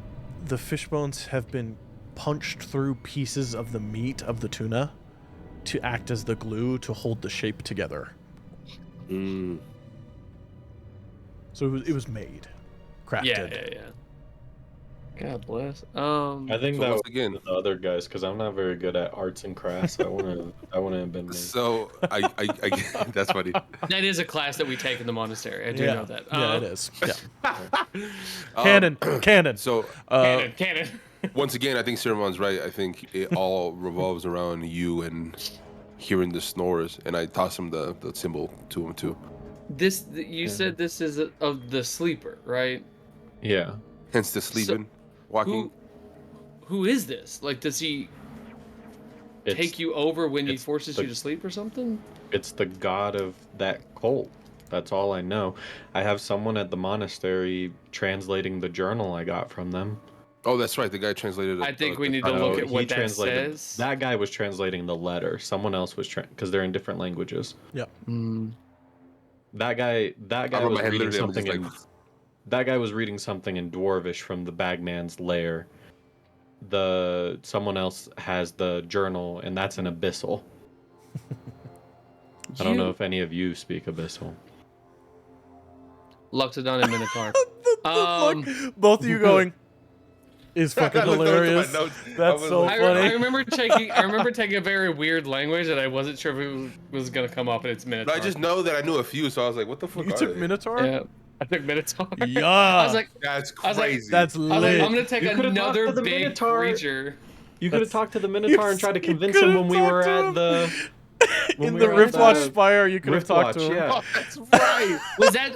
the fish bones have been punched through pieces of the meat of the tuna to act as the glue to hold the shape together. Mm. So it was made, crafted. Yeah. God bless. I think So that once was again- the other guys because I'm not very good at arts and crafts. I wouldn't have been me. So I that's funny. That is a class that we take in the monastery. I do Yeah. know that. Yeah, it is. Yeah. Um, Canon. So Canon. once again, I think Siramon's right. I think it all revolves around you and hearing the snores, and I toss him the symbol to him too. You said this is of the sleeper, right? Yeah. Hence the sleeping, walking. Who is this? Like, does he take you over when he it's forces the- you to sleep or something? It's the god of that cult. That's all I know. I have someone at the monastery translating the journal I got from them. Oh, that's right. The guy translated. I think we the need to title. look at he what that translated. says. That guy was translating the letter. Someone else was because they're in different languages. Yep. That guy I was wrote my head reading literally. I'm something just in. like, That guy was reading something in Dwarvish from the Bagman's lair. Someone else has the journal, and that's an Abyssal. I don't know if any of you speak Abyssal. Luxodon and Minotaur. Look, both of you going is fucking I looked over to my hilarious. notes. That's I was so like- funny. I remember taking a very weird language and I wasn't sure if it was gonna come up, and it's No, Minotaur. I just know that I knew a few, so I was like, "What the fuck?" You are took they? Minotaur? Yeah, I took Minotaur. Yeah. I was like, That's I was like, crazy. That's I was like, lit. I'm gonna take You could've talked another to the big Minotaur. creature. You could have That's- talked to the Minotaur and tried to you convince him could've when we were talked to at him. the. when In we the were at Riftwatch Spire, you could have talked to Riftwatch, him. yeah. Oh, that's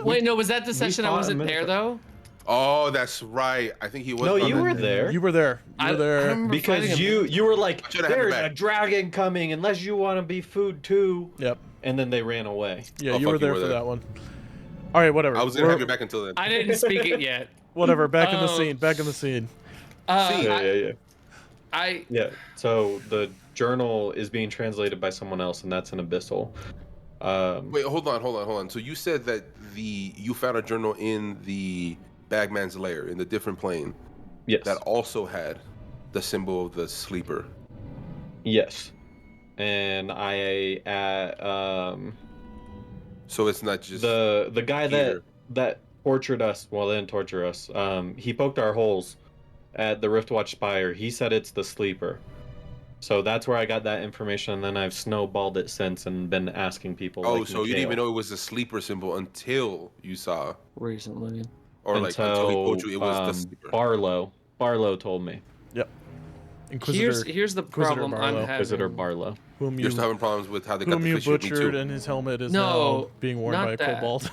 right. Was that the session I fought a wasn't there Minotaur. though? Oh, that's right. I think he was. No, on you that were day. there. You were there. You I were there. remember fighting Because him. you were like, Should've had me there's back. a dragon coming unless you want to be food too. Yep. And then they ran away. Yeah, Oh, you fuck, were you there were for there. that one. All right, whatever. I was gonna We're- have you back until then. I didn't speak it yet. Whatever. Back in the Um, scene. Back in the scene. I Yeah. So the journal is being translated by someone else, and that's an Abyssal. Wait, hold on. So you said that you found a journal in the Bagman's lair in the different plane Yes. that also had the symbol of the sleeper. Yes. And So it's not just the guy here. that tortured us. Well, they didn't torture us. He poked our holes at the Riftwatch Spire. He said it's the sleeper. So that's where I got that information, and then I've snowballed it since and been asking people. Oh, like so you didn't Mikhail. even know it was a sleeper symbol until you saw, recently. or like until he told you it was the sleeper. Barlow told me. Yep. Inquisitor. Here's the Inquisitor problem I'm Barlow. having. Visitor Barlow. Whom You're you still having problems with how they got whom the you fish with me butchered, too. and his helmet is No, now being worn not by a that. kobold.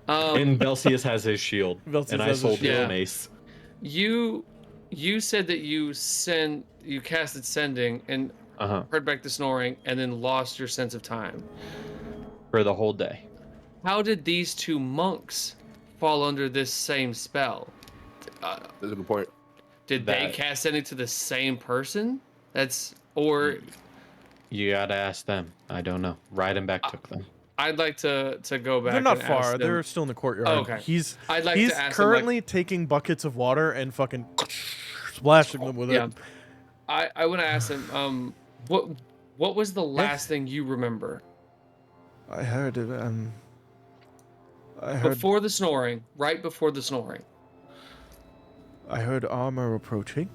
And Belsius has his shield. Belsius and I has his sold his shield. mace. You said that you casted sending and Uh-huh. heard back the snoring and then lost your sense of time. For the whole day. How did these two monks fall under this same spell? That's a good point. Did they That- cast sending to the same person? Or You gotta ask them. I don't know. Ridenback took them. I'd like to go back. They're not and far. ask them. They're still in the courtyard. Oh, okay. He's I'd like he's to ask them, like- currently taking buckets of water and fucking splashing them with Yeah. it. I want to ask them. What was the last thing you remember I heard it. I heard before the snoring? Right before the snoring. I heard armor approaching,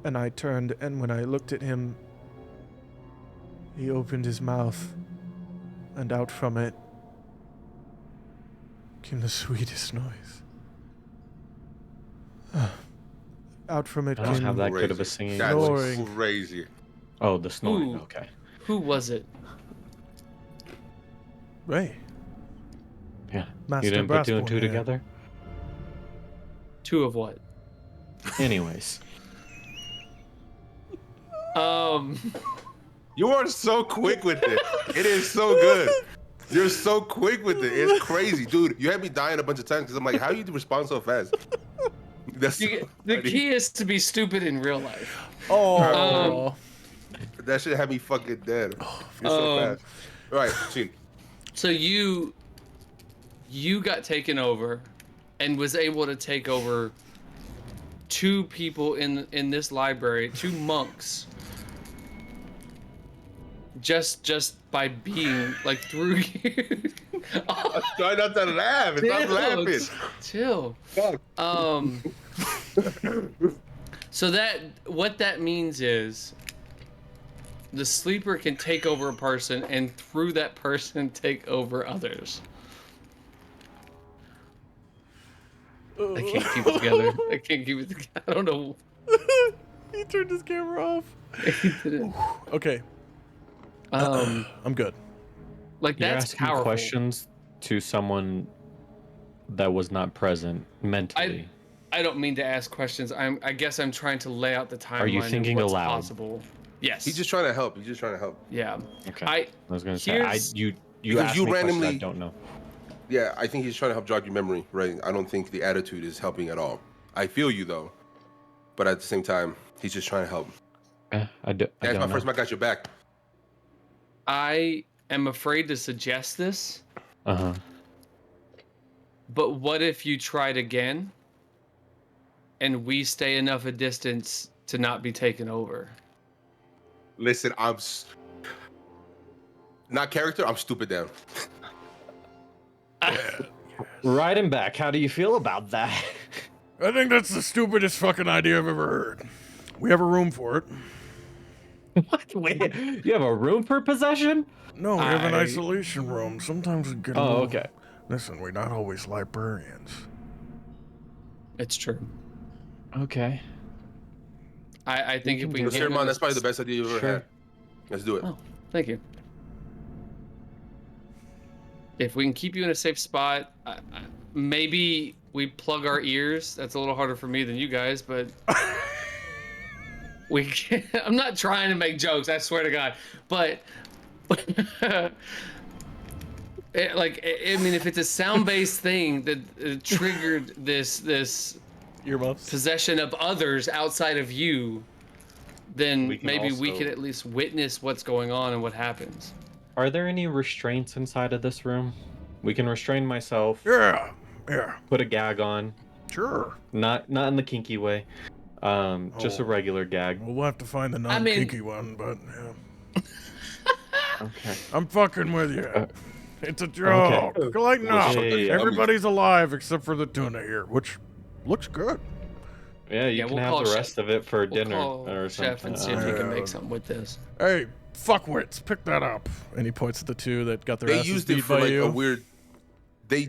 and I turned, and when I looked at him, he opened his mouth, and out from it came the sweetest noise. Out from it I don't came have that good of a Crazy. singing That's voice. Snoring. crazy. Oh, the snoring. Ooh. Okay. Who was it? Ray. Yeah. Master You didn't put two and Brassborn two here. together? Two of what? Anyways. You are so quick with it. It is so good. You're so quick with it. It's crazy, dude. You had me dying a bunch of times because I'm like, how you respond so fast? That's so The funny. key is to be stupid in real life. Oh. That shit had me fucking dead. You're so fast. All right, Sheen. So you got taken over and was able to take over two people in this library, two monks. Just by being like through you. Try not to laugh. Stop laughing. Chill. So what that means is the sleeper can take over a person and through that person take over others. I can't keep it together. I can't keep it together. I don't know. He turned his camera off. He didn't. Okay. I'm good. Like You're that's asking powerful. questions to someone that was not present mentally. I don't mean to ask questions. I guess I'm trying to lay out the timeline. Are you of thinking what's aloud? possible. Yes. He's just trying to help. Yeah. Okay. I was gonna say here's- you Because asked you me questions I randomly- don't know. Yeah, I think he's trying to help jog your memory, right? I don't think the attitude is helping at all. I feel you though, but at the same time, he's just trying to help. I That's don't my know. first. I got your back. I am afraid to suggest this, Uh-huh. but what if you tried again and we stay enough a distance to not be taken over? Listen, not character. I'm stupid down. Right and back. How do you feel about that? I think that's the stupidest fucking idea I've ever heard. We have a room for it. What? Wait, you have a room for possession? No, we have an I- isolation room. Sometimes we get a Oh, little... okay. Listen, we're not always librarians. It's true. Okay. I think if we So, can Sir get Man, that's probably the best idea you've ever Sure. had. Let's do it. Oh, thank you. If we can keep you in a safe spot, maybe we plug our ears. That's a little harder for me than you guys, but we can, I'm not trying to make jokes, I swear to God. But I mean, if it's a sound-based thing that triggered this Earmuffs. possession of others outside of you, then We can maybe we also- can at least witness what's going on and what happens. Are there any restraints inside of this room? We can restrain myself, Yeah, put a gag on, sure. not in the kinky way. Just a Oh. regular gag. Well, we'll have to find the I mean- non-kinky one, but yeah. Okay. I'm fucking with you. It's a joke. Okay. Like, no, Hey, everybody's alive except for the tuna here, which looks good. Yeah, you Yeah, can we'll have call the Chef. rest of it for We'll dinner call or Chef something. and see if he can Yeah. make something with this. Hey, fuckwits, pick that up. And he points at the two that got their They asses used it beat for by like you. a weird. They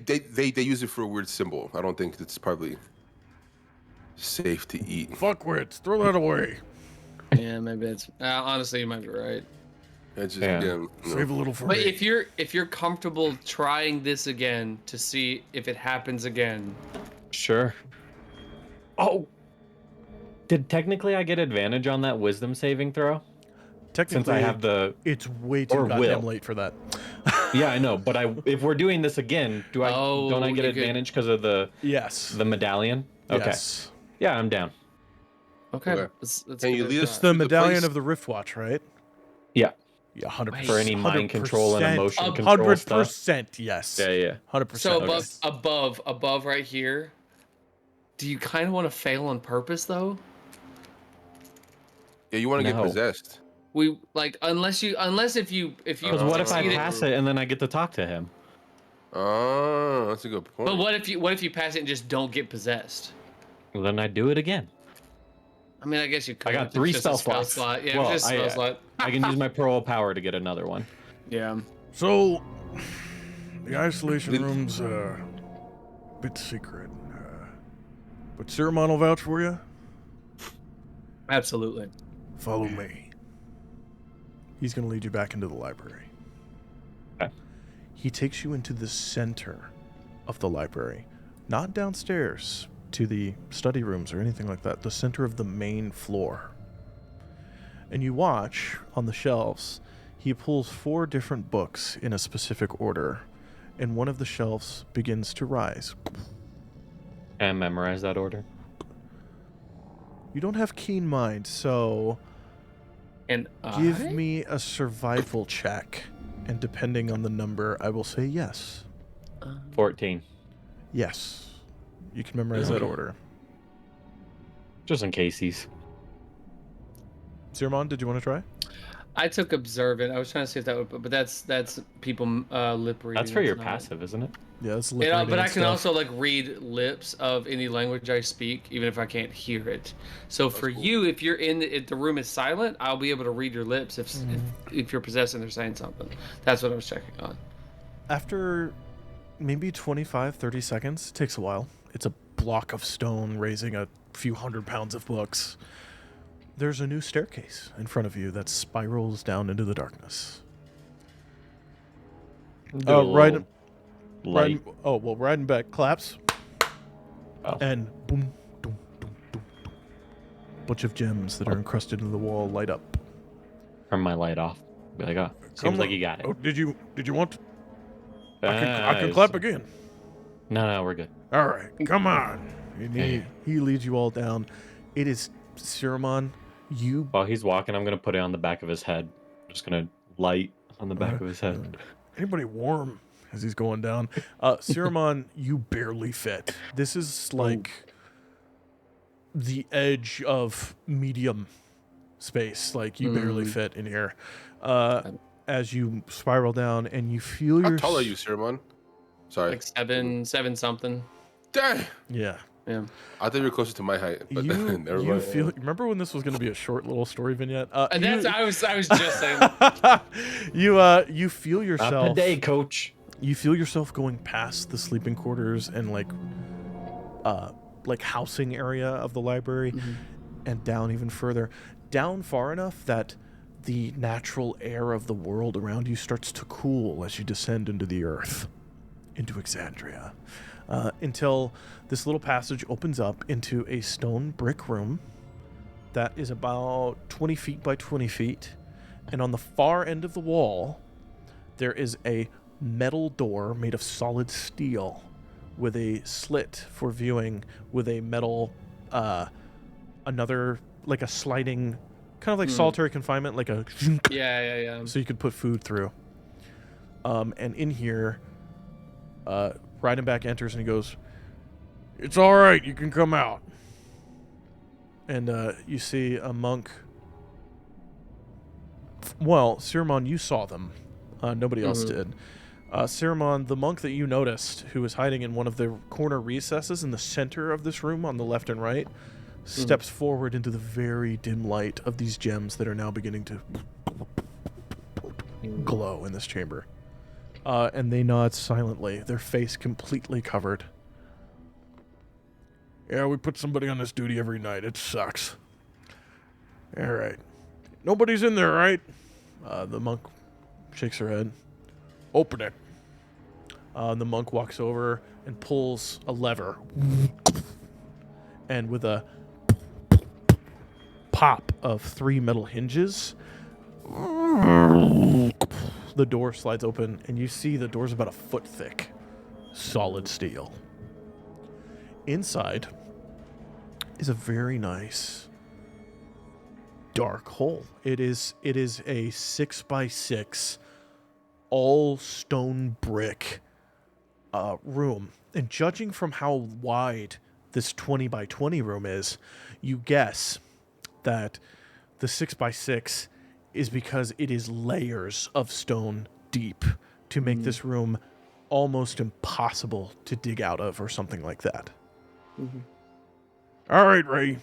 use it for a weird symbol. I don't think it's probably safe to eat. Fuckwits, throw that away. Yeah, maybe it's honestly you might be right. It's just Yeah. again, Save a little for But me. if you're comfortable trying this again to see if it happens again, Sure. Oh. Did technically I get advantage on that wisdom saving throw? Technically, Since I have the it's way too or goddamn will. late for that. Yeah, I know, but if we're doing this again, don't I get you could- advantage because of the Yes. medallion? Okay. Yes. Yeah, I'm down. okay. Okay. Let's Can you give it a lead us shot. It's the the medallion place- of the Riftwatch, right? Yeah. Yeah, 100%. For any mind control and 100%. emotion control stuff. 100%, yes. Yeah. 100%. So above right here. Do you kind of want to fail on purpose though? Yeah, you want to No. get possessed. We like unless if you Because what if I succeed it- pass it and then I get to talk to him? Oh, that's a good point. But what if you pass it and just don't get possessed? Well, then I do it again. I mean, I guess you could. I got It's 3 just a spell slots. slot. Yeah, Well, just a spell slot. I can use my pearl power to get another one. Yeah. So, the isolation room's a bit secret. But Ciramon will vouch for you. Absolutely. Follow me. He's going to lead you back into the library. Okay. He takes you into the center of the library, not downstairs to the study rooms or anything like that, the center of the main floor. And you watch on the shelves, he pulls 4 different books in a specific order, and one of the shelves begins to rise. And memorize that order. You don't have keen mind, so And give me a survival check. And depending on the number, I will say yes. 14. Yes. You can memorize that Okay. order. Just in case he's. Ciramon, did you want to try? I took observant. I was trying to see if that would, but that's people lip reading. That's for your not- passive, isn't it? Yeah, it's But lip I reading can stuff. also like read lips of any language I speak, even if I can't hear it. So for cool. you, if you're if the room is silent, I'll be able to read your lips if you're possessed and they're saying something. That's what I was checking on. After maybe 25, 30 seconds, it takes a while. It's a block of stone raising a few 100 pounds of books. There's a new staircase in front of you that spirals down into the darkness. Do a Right. little light. Reidenbeck claps. Oh. And boom, boom, boom, boom, boom. Bunch of gems that are encrusted into the wall light up. Turn my light off. Be like, oh, Come seems like on. you got it. Oh, did you want to? I can it's- clap again. No, we're good. All right, come on. And he leads you all down. It is Siramon. You While he's walking, I'm gonna put it on the back of his head. I'm just gonna light on the back of his head. Anybody warm as he's going down? Siramon, you barely fit. This is like the edge of medium space. Like you barely fit in here. As you spiral down and you feel How your tall are you, Siramon? Sorry. Like seven something. Dang! Yeah. Yeah. I thought you were closer to my height, but never You mind. feel. Remember when this was going to be a short little story vignette? And you, I was just saying. you feel Not yourself. today, coach. You feel yourself going past the sleeping quarters and like housing area of the library, and down even further, down far enough that the natural air of the world around you starts to cool as you descend into the earth, into Exandria, until this little passage opens up into a stone brick room that is about 20 feet by 20 feet, and on the far end of the wall, there is a metal door made of solid steel with a slit for viewing with a metal another like a sliding kind of like solitary confinement, like a Yeah. so you could put food through. And in here Reidenbach enters and he goes, "It's all right, you can come out." And you see a monk. Well, Siramon, you saw them. Nobody else did. Siramon, the monk that you noticed, who was hiding in one of the corner recesses in the center of this room on the left and right, steps forward into the very dim light of these gems that are now beginning to glow in this chamber. And they nod silently, their face completely covered. "Yeah, we put somebody on this duty every night. It sucks." "All right. Nobody's in there, right?" The monk shakes her head. "Open it." The monk walks over and pulls a lever. And with a pop of 3 metal hinges, the door slides open, and you see the door's about a foot thick. Solid steel. Inside is a very nice dark hole. It is a 6x6 all stone brick room. And judging from how wide this 20 by 20 room is, you guess that the 6x6 is because it is layers of stone deep to make this room almost impossible to dig out of or something like that. All right, Ray,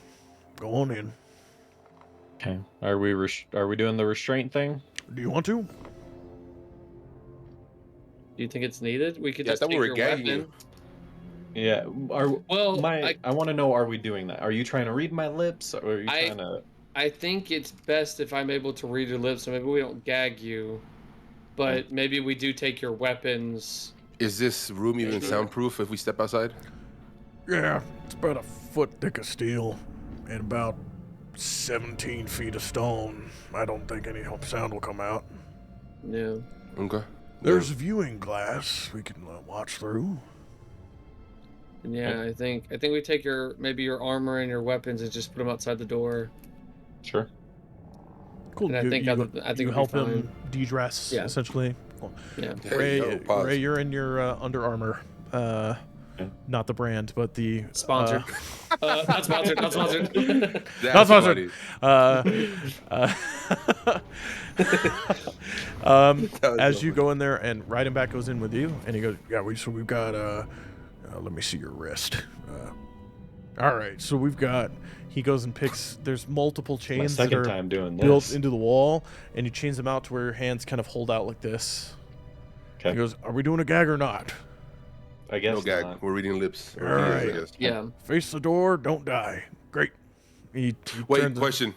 go on in. Okay. Are we doing the restraint thing? Do you want to? Do you think it's needed? We could Yeah, I just thought take we your were gagging weapon. you. Yeah. Well, I want to know, are we doing that? Are you trying to read my lips, or are you trying to? I think it's best if I'm able to read your lips, so maybe we don't gag you, but maybe we do take your weapons. Is this room even soundproof if we step outside? Yeah, it's about a foot thick of steel and about 17 feet of stone. I don't think any sound will come out. Yeah. Okay. There's viewing glass we can watch through. And yeah, I think we take your armor and your weapons and just put them outside the door. Sure. Cool. And I think you we'll be help him fine. de-dress, Yeah. essentially. Cool. Yeah. Hey, Ray, yo, pause. Ray, you're in your under armor. not the brand, but the Sponsored. Not sponsored. Not sponsored. That's Not sponsored. funny. That was As so you funny. go in there, and Reidenback goes in with you, and he goes, "Yeah, we've got let me see your wrist. All right, so we've got." He goes and picks. There's multiple My chains that second are time doing this. built into the wall, and you chains them out to where your hands kind of hold out like this. Okay. He goes, "Are we doing a gag or not? I guess No gag. not. We're reading lips. All Or ears, right. I guess. Yeah. Face the door, don't die." Great. He Wait, turns- question.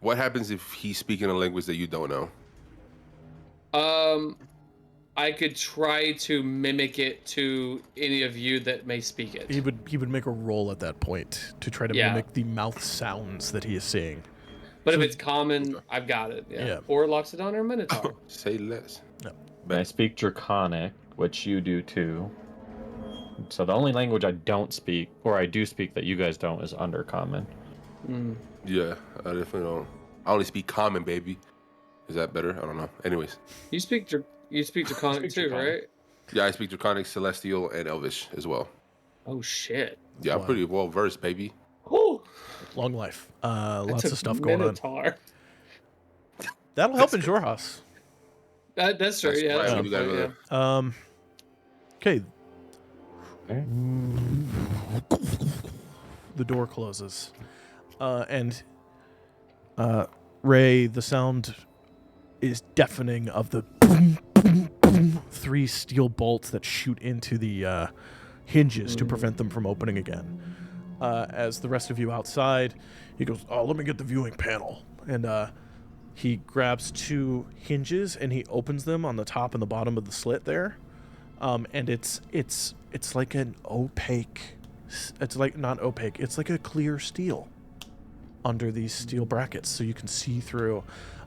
What happens if he's speaking a language that you don't know? I could try to mimic it to any of you that may speak it. He would make a roll at that point to try to Yeah. mimic the mouth sounds that he is saying. But So- if it's common, I've got it. Yeah. Yeah. Or Loxodon or Minotaur. Say less. I speak Draconic, which you do too. So the only language I don't speak, or I do speak that you guys don't, is Undercommon. Mm. Yeah, I definitely don't. I only speak common, baby. Is that better? I don't know. Anyways. You speak Draconic too, Draconic. right? Yeah, I speak Draconic, Celestial, and Elvish as well. Oh shit. Yeah, I'm Wow. pretty well versed, baby. Whew. Long life. Lots That's of a stuff going on. Minotaur. That'll help in Jorhas. That's true. That's Yeah. right, That's a we good gotta point, go yeah. Okay. Okay. The door closes. And Ray, the sound is deafening of the boom, boom, boom, 3 steel bolts that shoot into the hinges to prevent them from opening again. As the rest of you outside, he goes, "Oh, let me get the viewing panel." And he grabs 2 hinges and he opens them on the top and the bottom of the slit there. And it's like an opaque. It's like not opaque. It's like a clear steel under these steel brackets, so you can see through.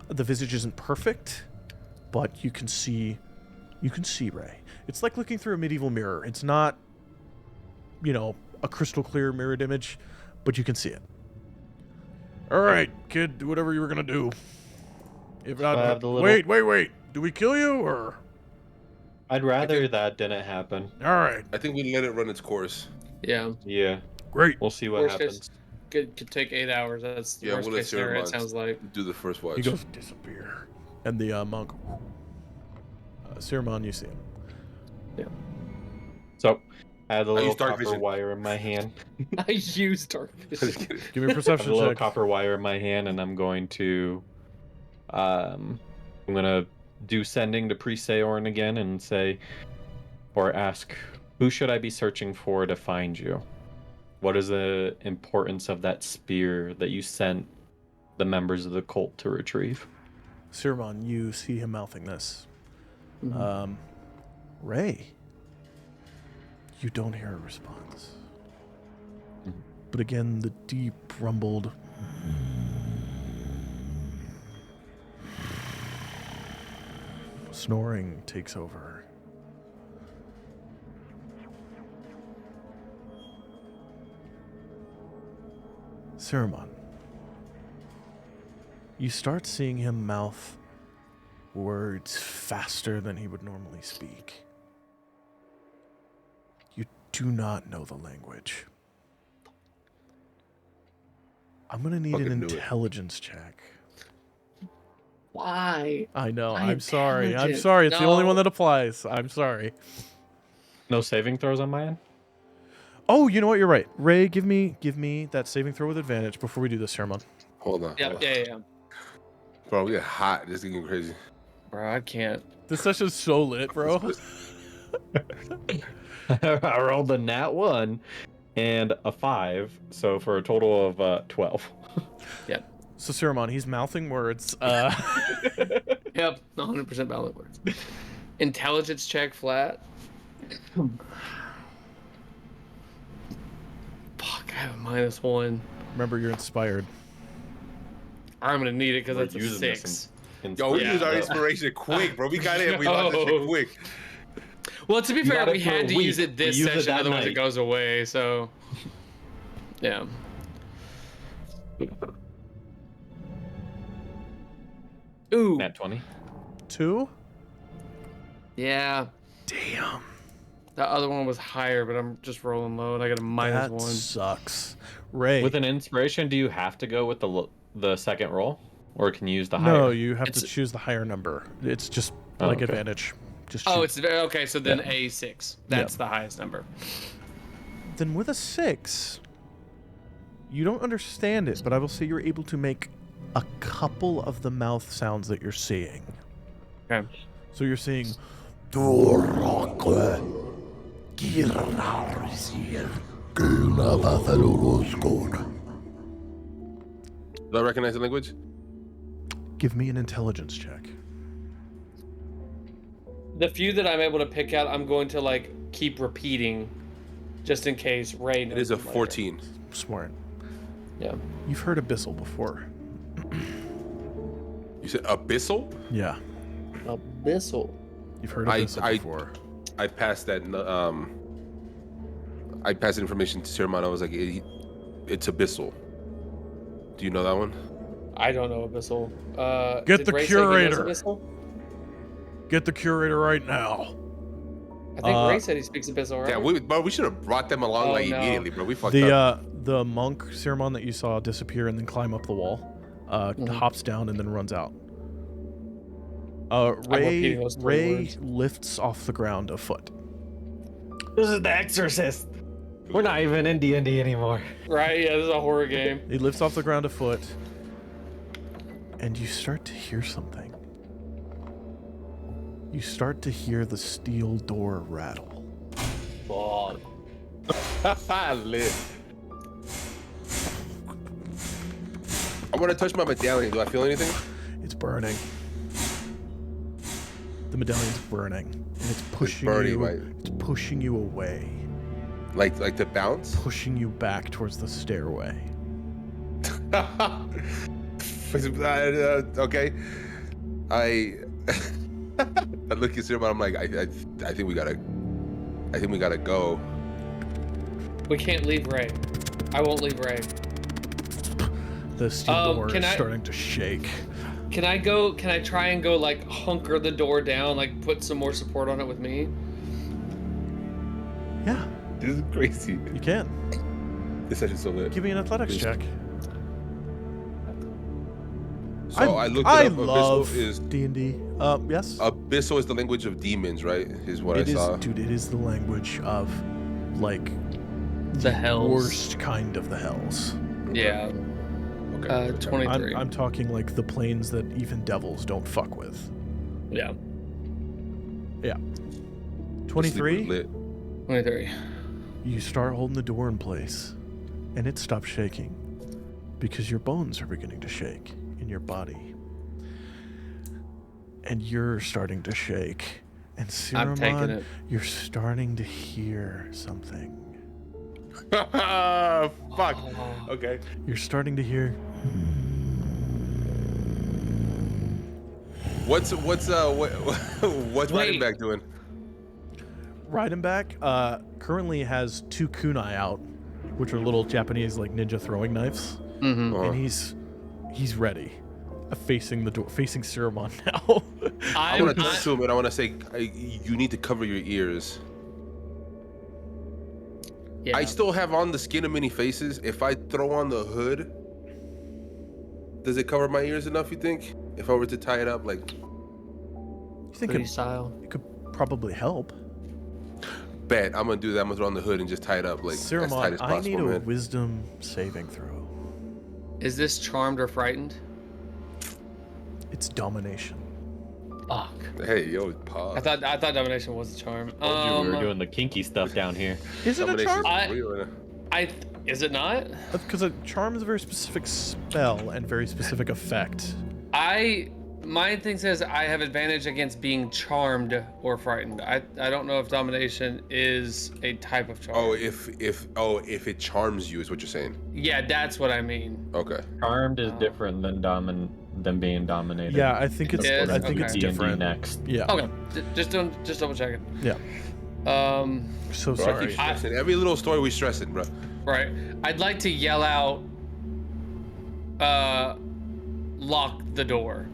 The visage isn't perfect, but you can see Ray. It's like looking through a medieval mirror. It's not, a crystal clear mirrored image, but you can see it. All right, kid, do whatever you were gonna do. If not, I have the little- wait. Do we kill you or? I'd rather that didn't happen. All right, I think we let it run its course. Yeah. Yeah, great. we'll see what Worst case- happens. Could take 8 hours. That's the Yeah, worst we'll let case scenario. It Sarah sounds like. Do the first watch. He goes, disappear. And the monk, Siramon, you see him. So I had a little use dark copper vision. wire in my hand. I use dark Just vision. kidding. Give me a I have a perception little check. copper wire in my hand, and I'm going to, I'm gonna do sending to Priest Seorn again and say, or ask, who should I be searching for to find you? What is the importance of that spear that you sent the members of the cult to retrieve? Siramon, you see him mouthing this. Mhm. Ray, you don't hear a response. Mhm. But again, the deep rumbled snoring takes over. Siramon, you start seeing him mouth words faster than he would normally speak. You do not know the language. I'm going to need an Fucking knew it. intelligence check. Why? I know. My I'm sorry. I'm intelligence. sorry. It's the only one No. that applies. I'm sorry. No saving throws on my end? Oh, you know what? You're right. Ray, give me that saving throw with advantage before we do this, Sermon. Hold on. Yeah. Bro, we get hot. This is getting crazy. Bro, I can't. This session's so lit, bro. I rolled a nat 1 and a 5, so for a total of 12. So, Siramon, he's mouthing words. Yep, 100% valid words. Intelligence check flat. Fuck, I have a -1. Remember, you're inspired. I'm gonna need it because We're that's a using this 6. Yo, we Yeah. used our inspiration quick, bro. We got it. We lost that shit Yo. quick. Well, to be You fair, got it we for a had to week. use it this We used it session, that otherwise it night. goes away. So, yeah. Ooh, Nat 20. 2? yeah. Damn. The other one was higher, but I'm just rolling low, and I got a minus That 1. sucks. Ray. With an inspiration, do you have to go with the second roll, or can you use the higher? No, you have to It's- choose the higher number. It's just Oh, like okay. advantage. Just Oh, choose. it's okay. So then Yeah. A6. That's the highest number. Then with a 6, you don't understand it, but I will say you're able to make a couple of the mouth sounds that you're seeing. Okay. So you're seeing Do I recognize the language? give me an intelligence check. The few that I'm able to pick out, I'm going to like keep repeating, just in case Ray knows It is a them later. 14. Smart. Yeah. You've heard abyssal before. You said abyssal? Yeah. Abyssal. You've heard I- abyssal I- before. I passed that. I passed the information to Sirman. I was like, it's abyssal. Do you know that one? I don't know Abyssal. Get did the Ray say he knows curator. Abyssal? Get the curator right now. I think Ray Uh, said he speaks Abyssal, right? Yeah, we should have brought them along Oh, like no. immediately, bro. We fucked up. The monk Ceramon that you saw disappear and then climb up the wall, hops down and then runs out. repeating those 3 Ray words. lifts off the ground a foot. This is The Exorcist. We're not even in D&D anymore. Right? Yeah, this is a horror game. He lifts off the ground a foot, and you start to hear something. You start to hear the steel door rattle. Fuck. Lit. I want to touch my medallion. Do I feel anything? It's burning. The medallion's burning, and it's pushing burning, you. right? It's pushing you away, Like to bounce? pushing you back towards the stairway. Okay. I look at Sirman. I'm like, I think we gotta go. We can't leave Ray. I won't leave Ray. The steel door can is I- starting to shake. Can I try and go like hunker the door down, like put some more support on it with me? Yeah, This is crazy. you can. This session's so lit. Give me an athletics Please. check. So I looked I it up. love Abyssal is D&D. Yes. Abyssal is the language of demons, right? Is what It I is, saw. dude. It is the language of, like, The hells. worst kind of the hells. Yeah. Okay. 23. I'm talking like the planes that even devils don't fuck with. Yeah. Yeah. This 23. was lit. 23. You start holding the door in place, and it stops shaking because your bones are beginning to shake in your body, and you're starting to shake. And I'm taking Ceramon, it. you're starting to hear something. Fuck. Okay. You're starting to hear. What's Riding Back doing? Ridenback currently has 2 kunai out, which are little Japanese like ninja throwing knives, Mm-hmm. Oh. and he's ready, facing the door, facing Ceramon now. I want to touch to him, and I want to say, you need to cover your ears. Yeah. I still have on the skin of many faces. If I throw on the hood, does it cover my ears enough, you think? If I were to tie it up, like, You think Hoodie it style. could probably help? bet I'm gonna do that. I'm gonna throw on the hood and just tie it up, like, as tight Ceramon, as I possible, need a man. wisdom saving throw. Is this charmed or frightened? It's domination. Fuck. Hey, yo, pause. I thought domination was a charm. Told you we were doing the kinky stuff down here. Is it a Domination's charm? real. Is it not? Because a charm is a very specific spell and very specific effect. My thing says I have advantage against being charmed or frightened. I don't know if domination is a type of charm. Oh, if it charms you, is what you're saying. Yeah, that's what I mean. Okay. Charmed is different than being dominated. Yeah, I think it's Yes, I think it's okay. D&D different. next. Yeah. Okay, just double checking. Yeah. So Bro, I sorry. keep stressing. Every little story we stressing, bro. Right. I'd like to yell out, lock the door.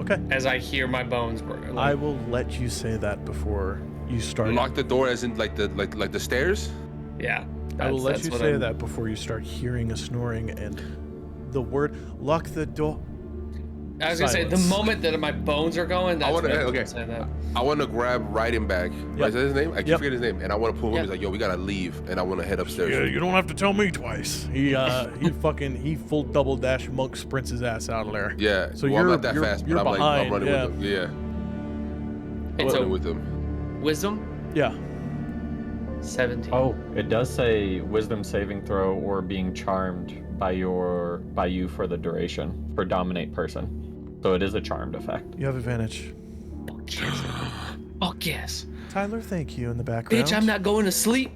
Okay. as I hear my bones break. I will let you say that before you start. Lock the door, as in like the stairs. Yeah. I will let that's you what say I'm- that before you start hearing a snoring and the word lock the door. I was gonna say the Silence. moment that my bones are going, that's I wanna- when I'm okay. saying that. I want to grab Ryden back. Yep. Right, is that his name? I keep Yep. forgetting his name, and I want to pull him. Yeah. He's like, "Yo, we gotta leave," and I want to head upstairs. Yeah, you don't have to tell me twice. He full double dash monk sprints his ass out of there. Yeah. So well, I'm you're- not that you're- fast, you're but I'm behind, running yeah. with him. Yeah. Hey, I'm so running with him. wisdom Yeah. 17. Oh, it does say wisdom saving throw or being charmed by you for the duration for dominate person. So it is a charmed effect. You have advantage. Fuck yes. Tyler, thank you in the background. Bitch, I'm not going to sleep.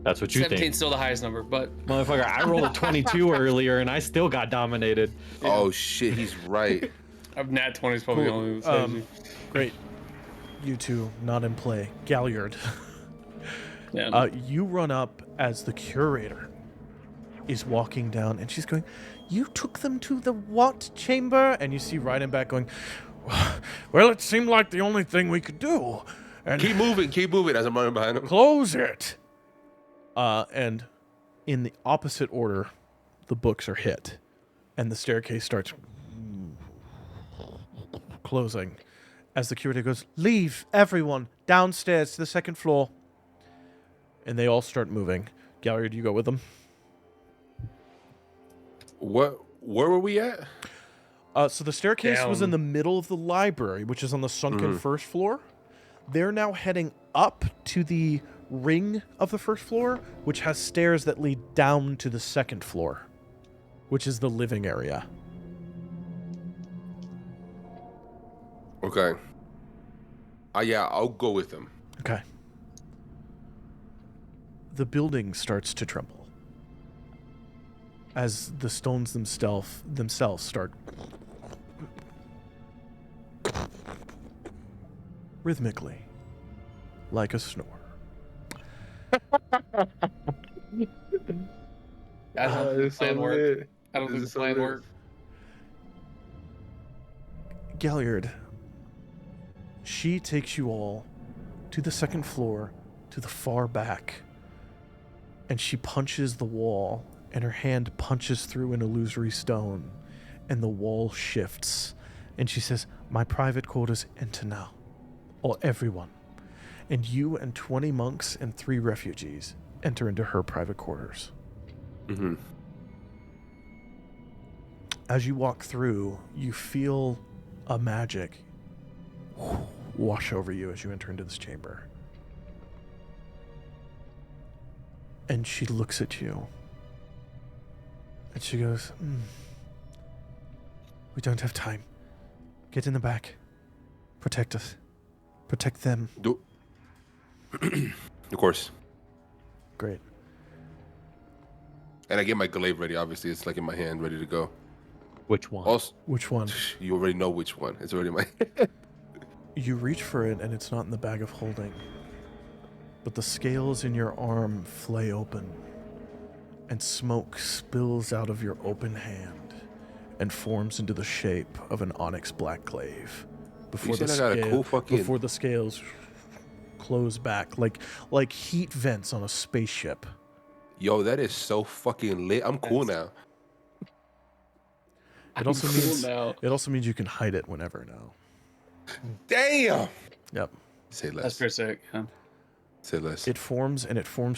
That's what you 17's think. still the highest number, but Motherfucker, I rolled a 22 earlier and I still got dominated. Oh shit, he's right. nat 20 is probably the Cool. only one that saves you. Great. You two, not in play. Galliard. Yeah. You run up as the curator is walking down, and she's going, "You took them to the what chamber?" And you see Ryden back going, "Well, it seemed like the only thing we could do. And Keep moving as I'm running behind him. close it." And in the opposite order, the books are hit, and the staircase starts closing as the curator goes, "Leave everyone downstairs to the second floor." And they all start moving. Gallery, do you go with them? Where were we at? So the staircase was in Down. the middle of the library, which is on the sunken first floor. They're now heading up to the ring of the first floor, which has stairs that lead down to the second floor, which is the living area. Okay. Yeah, I'll go with him. Okay. The building starts to tremble as the stones themselves start rhythmically, like a snore. I don't think the plan worked. I don't think the plan worked. Galliard, she takes you all to the second floor, to the far back, and she punches the wall, and her hand punches through an illusory stone, and the wall shifts, and she says, "My private quarters, enter now, or everyone." And you and 20 monks and 3 refugees enter into her private quarters. Mm-hmm. As you walk through, you feel a magic wash over you as you enter into this chamber. And she looks at you. And she goes, "We don't have time. Get in the back. Protect us. Protect them." Of course. Great. And I get my glaive ready. Obviously, it's like in my hand, ready to go. Which one? Also, Which one? you already know which one. It's already in my. You reach for it, and it's not in the bag of holding. But the scales in your arm flay open, and smoke spills out of your open hand and forms into the shape of an onyx black glaive. Before said I got a cool fucking- before the scales close back, like heat vents on a spaceship. Yo, that is so fucking lit. I'm cool now. It also cool means now. it also means you can hide it whenever now. Damn. Yep. Say That's less. pretty sick. Yeah. Say less. It forms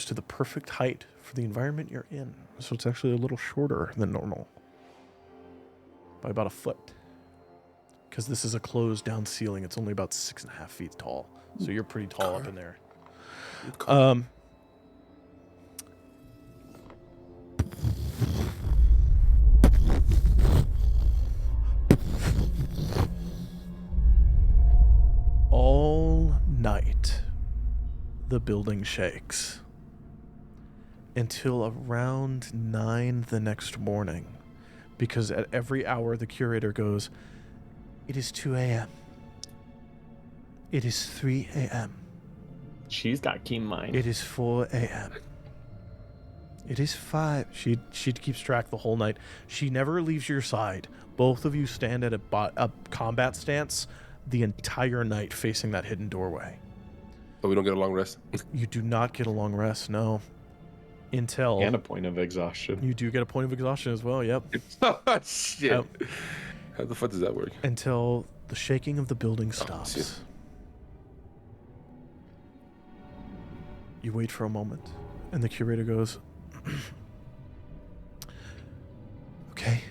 to the perfect height for the environment you're in. So it's actually a little shorter than normal. By about a foot. Because this is a closed down ceiling. It's only about 6.5 feet tall. So you're pretty tall up in there. All night, the building shakes until around 9 the next morning, because at every hour the curator goes, "It is 2 a.m. It is 3 a.m. She's got keen mind. It is 4 a.m. It is 5. She keeps track the whole night. She never leaves your side. Both of you stand at a combat stance the entire night facing that hidden doorway. But we don't get a long rest. You do not get a long rest, no. Until... And a point of exhaustion. You do get a point of exhaustion as well, yep. Oh, shit. How the fuck does that work? Until the shaking of the building shit. stops. You wait for a moment, and the curator goes, okay.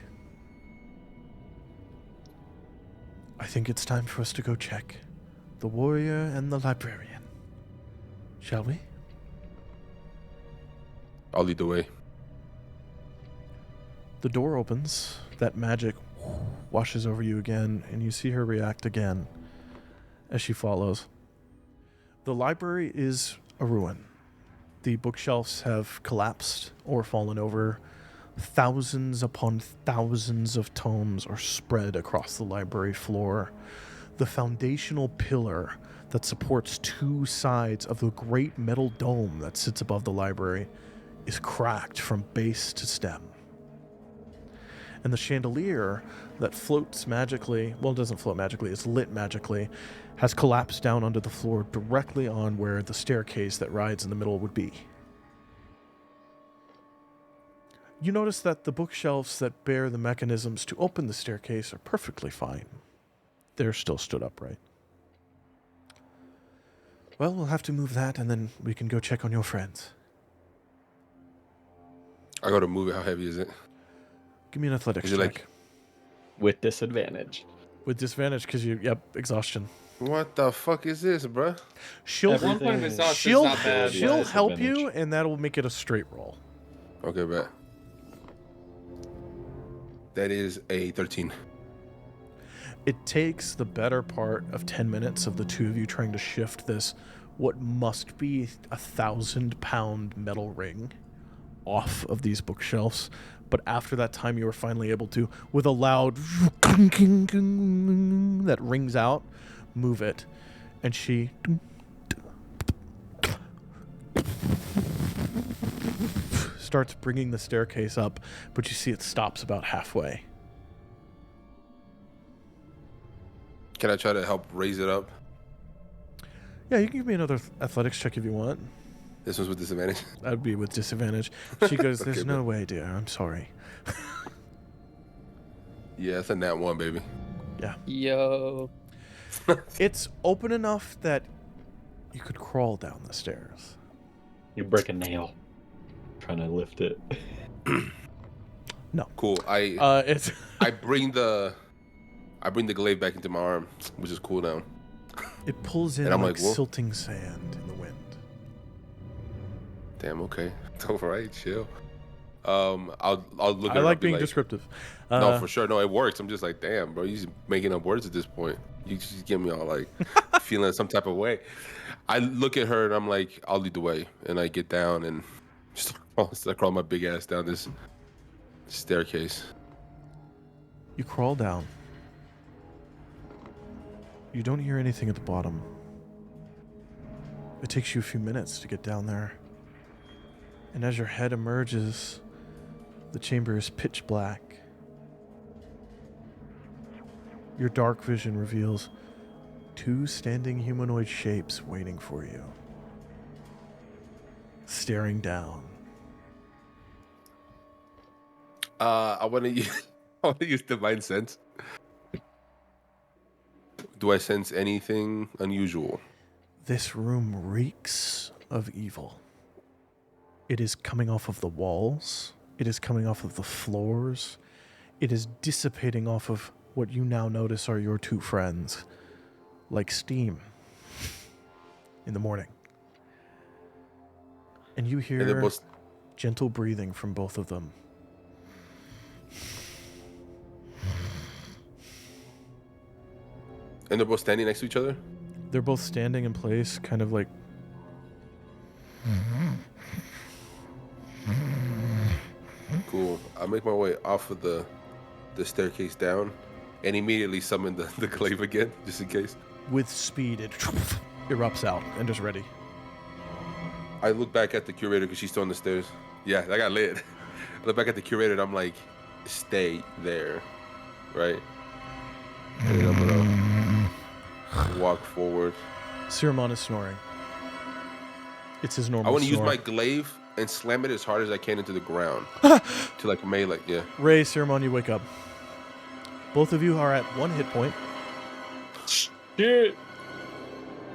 I think it's time for us to go check the warrior and the librarian. Shall we? I'll lead the way. The door opens, that magic washes over you again, and you see her react again as she follows. The library is a ruin. The bookshelves have collapsed or fallen over. Thousands upon thousands of tomes are spread across the library floor. The foundational pillar that supports 2 sides of the great metal dome that sits above the library is cracked from base to stem. And the chandelier that floats magically, well, it doesn't float magically, it's lit magically, has collapsed down onto the floor directly on where the staircase that rides in the middle would be. You notice that the bookshelves that bear the mechanisms to open the staircase are perfectly fine. They're still stood upright. Well, we'll have to move that, and then we can go check on your friends. I gotta move it. How heavy is it? Give me an athletics Is it check. like- With disadvantage. With disadvantage, because exhaustion. What the fuck is this, bruh? She'll Everything- One point of exhaustion is she'll not bad. she'll Yeah, help disadvantage. you, and that'll make it a straight roll. Okay, bet. That is a 13. It takes the better part of 10 minutes of the two of you trying to shift this, what must be 1,000-pound metal ring, off of these bookshelves. But after that time, you are finally able to, with a loud that rings out, move it. And she starts bringing the staircase up, but you see it stops about halfway. Can I try to help raise it up? Yeah, you can give me another athletics check if you want. This one's with disadvantage. That would be with disadvantage. She goes, there's Okay, no way, dear. I'm sorry. Yeah, it's a nat 1, baby. Yo. It's open enough that you could crawl down the stairs. You break a nail. Trying to lift it. Cool. I It's bring the glaive back into my arm, which is cool now. it pulls in And I'm like like, whoa. silting sand in the wind. Damn. Okay. All right. Chill. I'll look. At I her, like I'll be being descriptive. No, for sure. No, it works. I'm just like, damn, bro. You're just making up words at this point. You just get me all like feeling some type of way. I look at her and I'm like, I'll lead the way. And I get down and I crawl my big ass down this staircase. You crawl down. You don't hear anything at the bottom. It takes you a few minutes to get down there. And as your head emerges, the chamber is pitch black. Your dark vision reveals 2 standing humanoid shapes waiting for you, staring down. I want to use divine sense. Do I sense anything unusual? This room reeks of evil. It is coming off of the walls. It is coming off of the floors. It is dissipating off of what you now notice are your 2 friends, like steam in the morning. And you hear And they're both gentle breathing from both of them. standing next to each other? They're both standing in place, kind of like... Cool. I make my way off of the staircase down and immediately summon the glaive again, just in case. With speed, it erupts out and is ready. I look back at the curator because she's still on the stairs. Yeah, that got lit. I look back at the curator and I'm like, stay there, right? And then I'm gonna walk forward. Siramon is snoring. It's his I normal want to use snore. my glaive and slam it as hard as I can into the ground to like melee. Yeah. Ray, Siramon, you wake up. Both of you are at 1 hit point. Shit.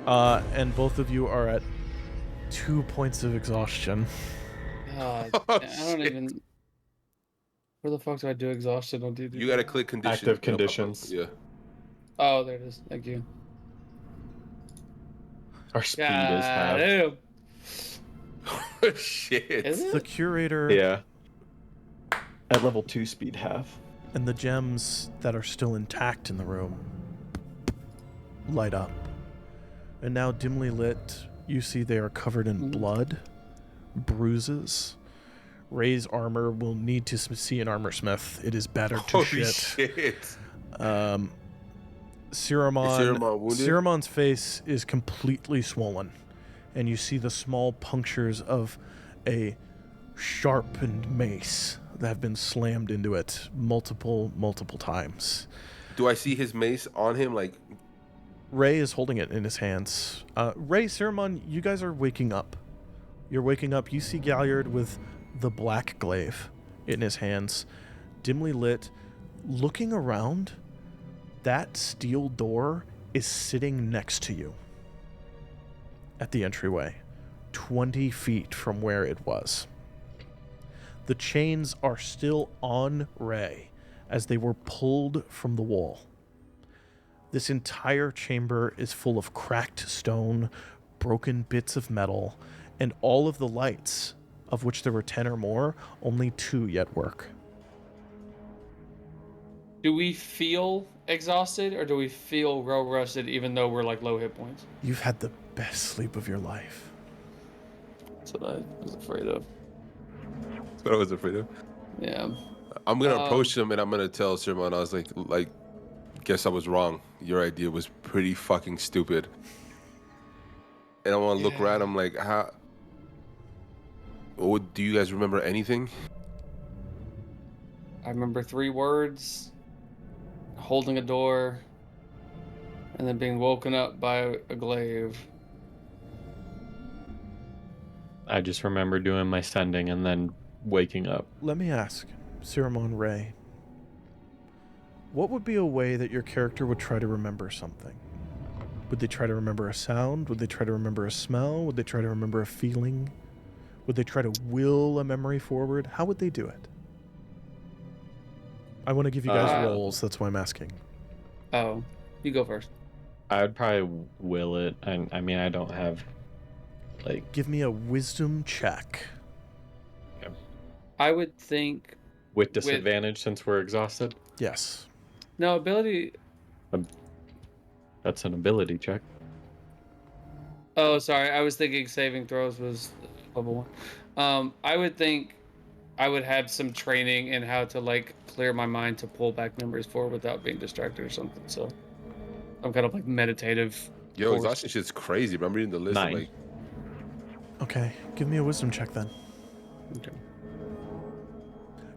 And both of you are at 2 points of exhaustion. I Oh, don't shit. even. Where the fuck do I do exhaustion on D&D? You gotta click conditions. Active it'll pop up. conditions. Yeah. Oh, there it is. Thank you. Our speed is half. Damn. Shit. Is The it? curator Yeah. At level 2 speed half. and the gems that are still intact in the room light up. And now, dimly lit, you see they are covered in blood, bruises. Ray's armor will need to see an armor smith. It is battered to Holy shit. shit. Siramon, Is Siramon wounded? Siramon's face is completely swollen, and you see the small punctures of a sharpened mace that have been slammed into it multiple times. Do I see his mace on him? Like, Ray is holding it in his hands. Ray, Siramon, you guys are waking up. You're waking up. You see Galliard with the black glaive in his hands, dimly lit, looking around. That steel door is sitting next to you at the entryway, 20 feet from where it was. The chains are still on Ray as they were pulled from the wall. This entire chamber is full of cracked stone, broken bits of metal, and all of the lights, of which there were 10 or more, only 2 yet work. Do we feel exhausted or do we feel real rusted even though we're like low hit points? You've had the best sleep of your life. That's what I was afraid of. that's what I was afraid of. Yeah. I'm gonna approach him and I'm gonna tell Siramon, I was like, guess I was wrong. Your idea was pretty fucking stupid. And I want to look Yeah. around. I'm like, how? Do you guys remember anything? I remember 3 words, holding a door, and then being woken up by a glaive. I just remember doing my sending and then waking up. Let me ask, Siramon, Ray, what would be a way that your character would try to remember something? Would they try to remember a sound? Would they try to remember a smell? Would they try to remember a feeling? Would they try to will a memory forward? How would they do it? I want to give you guys roles. That's why I'm asking. Oh, you go first. I'd probably will it. I mean, I don't have, like... Give me a wisdom check. I would think With disadvantage since we're exhausted? Yes. no ability. That's an ability check. Oh, sorry. I was thinking saving throws was level 1. I would think I would have some training in how to like clear my mind to pull back memories forward without being distracted or something. So I'm kind of like meditative. Yo, force. exhaustion shit's crazy. But I'm reading the list. 9. Like, Okay, give me a wisdom check then. Okay.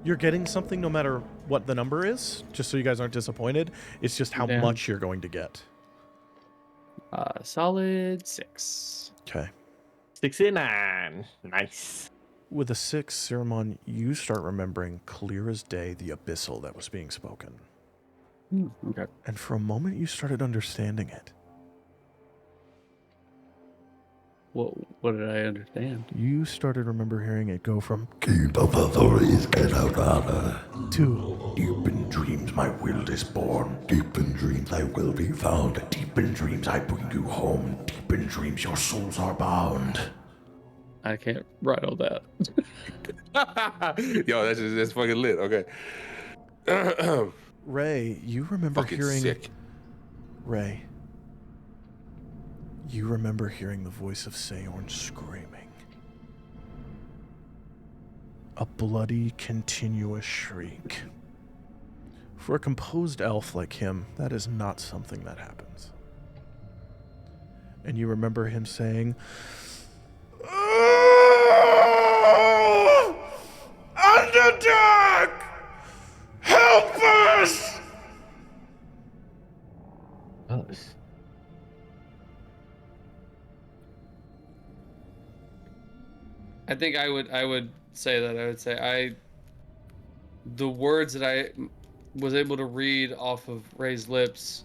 You're getting something no matter what the number is, just so you guys aren't disappointed. It's just how Damn. much you're going to get. Solid 6. Okay. 69. Nice. With a 6, Siramon, you start remembering clear as day the abyssal that was being spoken. Okay. And for a moment, you started understanding it. What did I understand? You started remember hearing it go from Keep of authorities get out honor. to Deep in dreams my will is born. Deep in dreams I will be found. Deep in dreams I bring you home. Deep in dreams your souls are bound. I can't write all that. yo, that's fucking lit. Okay. Ray. You remember Fucking hearing sick. Ray. You remember hearing the voice of Saorn screaming. A bloody, continuous shriek. For a composed elf like him, that is not something that happens. And you remember him saying, I think I would say that. I would say the words that I was able to read off of Ray's lips,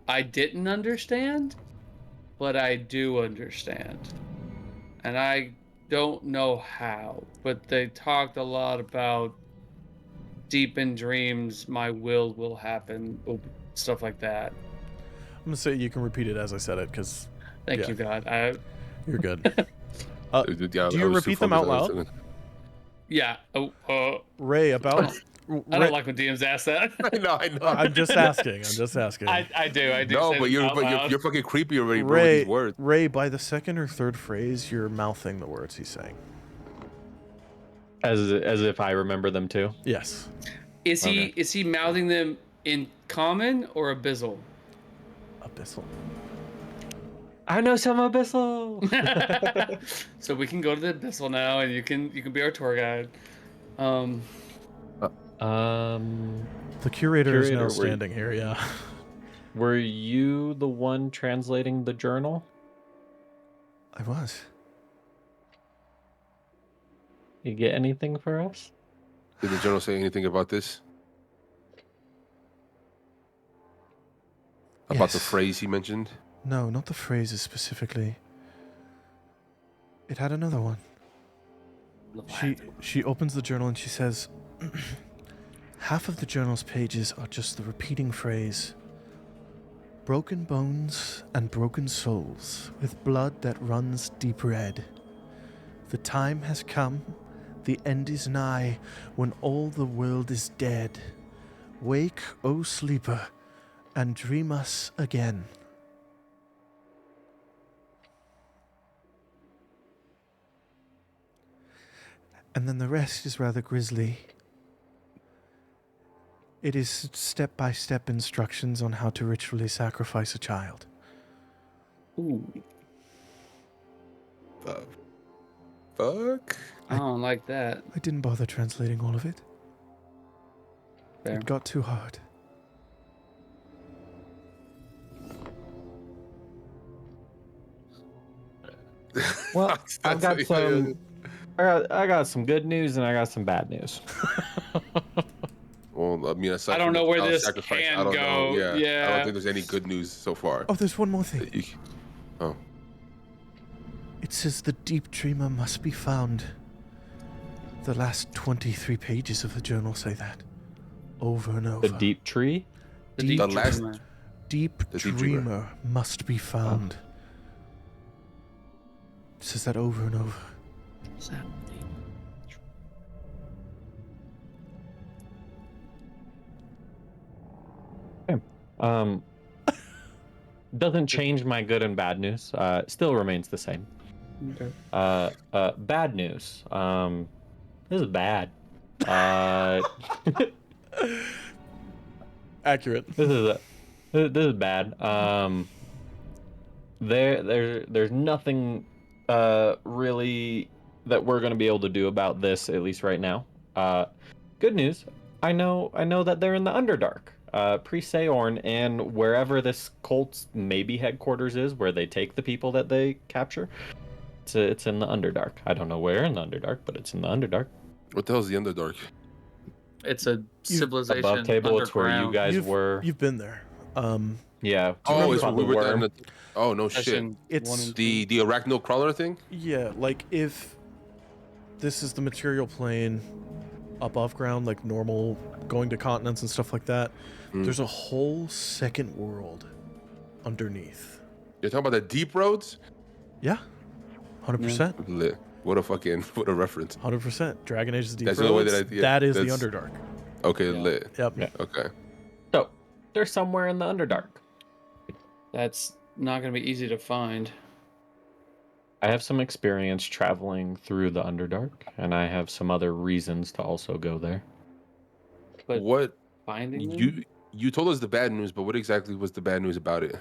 I didn't understand, but I do understand. And I don't know how, but they talked a lot about deep in dreams, my will happen, stuff like that. I'm gonna say you can repeat it as I said it, because Thank you, God. you're good. Yeah, Do you repeat them out loud? Yeah. Ray, about. I don't like when DMs ask that. I know. I'm just asking. I do. No, say but them out loud. you're fucking creepy already, bro. With these words. Ray, by the second or third phrase, you're mouthing the words he's saying. As if I remember them too. Yes. Is he mouthing them in common or abyssal? Abyssal. I know some abyssal. So we can go to the abyssal now, and you can be our tour guide. The curator is now Curator, standing here. Yeah. Were you the one translating the journal? I was. You get anything for us? Did the journal say anything about this? About the Yes. phrase he mentioned? No, not the phrases specifically. It had another one. She opens the journal and she says, half of the journal's pages are just the repeating phrase, broken bones and broken souls, with blood that runs deep red. The time has come, the end is nigh, when all the world is dead. Wake, O sleeper, and dream us again. And then the rest is rather grisly. It is step-by-step instructions on how to ritually sacrifice a child. Ooh, Fuck? I don't like that. I didn't bother translating all of it. Fair. It got too hard. Well, I've got That's- some. I got some good news and I got some bad news. Well, I mean, aside I don't from know the where child this sacrifice, can I don't go. know. Yeah, I Yeah. don't think there's any good news so far. Oh, there's one more thing. Oh, It says the deep dreamer must be found. The last 23 pages of the journal say that. Over and over. The deep tree? The Deep the deep last- dreamer. Deep The deep dreamer dreamer. must be found. It says that over and over. Doesn't change my good and bad news. Still remains the same. Okay. Bad news. This is bad. Accurate. This is bad. There's nothing really that we're gonna be able to do about this, at least right now. Good news. I know that they're in the Underdark. Priest Seorn and wherever this cult's maybe headquarters is, where they take the people that they capture. It's in the Underdark. I don't know where in the Underdark, but it's in the Underdark. what the hell's the Underdark? It's a civilization Above table, it's where you underground. guys were. You've been there. Yeah. Oh, it's about we the were worm? down oh no shit. Session It's 1 and 2. The arachno crawler thing? Yeah, like if this is the material plane above ground, like normal going to continents and stuff like that, there's a whole second world underneath. You're talking about the deep roads? Yeah, 100%. Lit. What a reference. 100%. Dragon Age is Deep That's the only way Roads. that I- that is the that's- Underdark. Okay, lit. Yep. Yeah. Okay. So they're somewhere in the Underdark. That's not going to be easy to find. I have some experience traveling through the Underdark, and I have some other reasons to also go there. But What finding them? you told us the bad news, but what exactly was the bad news about it?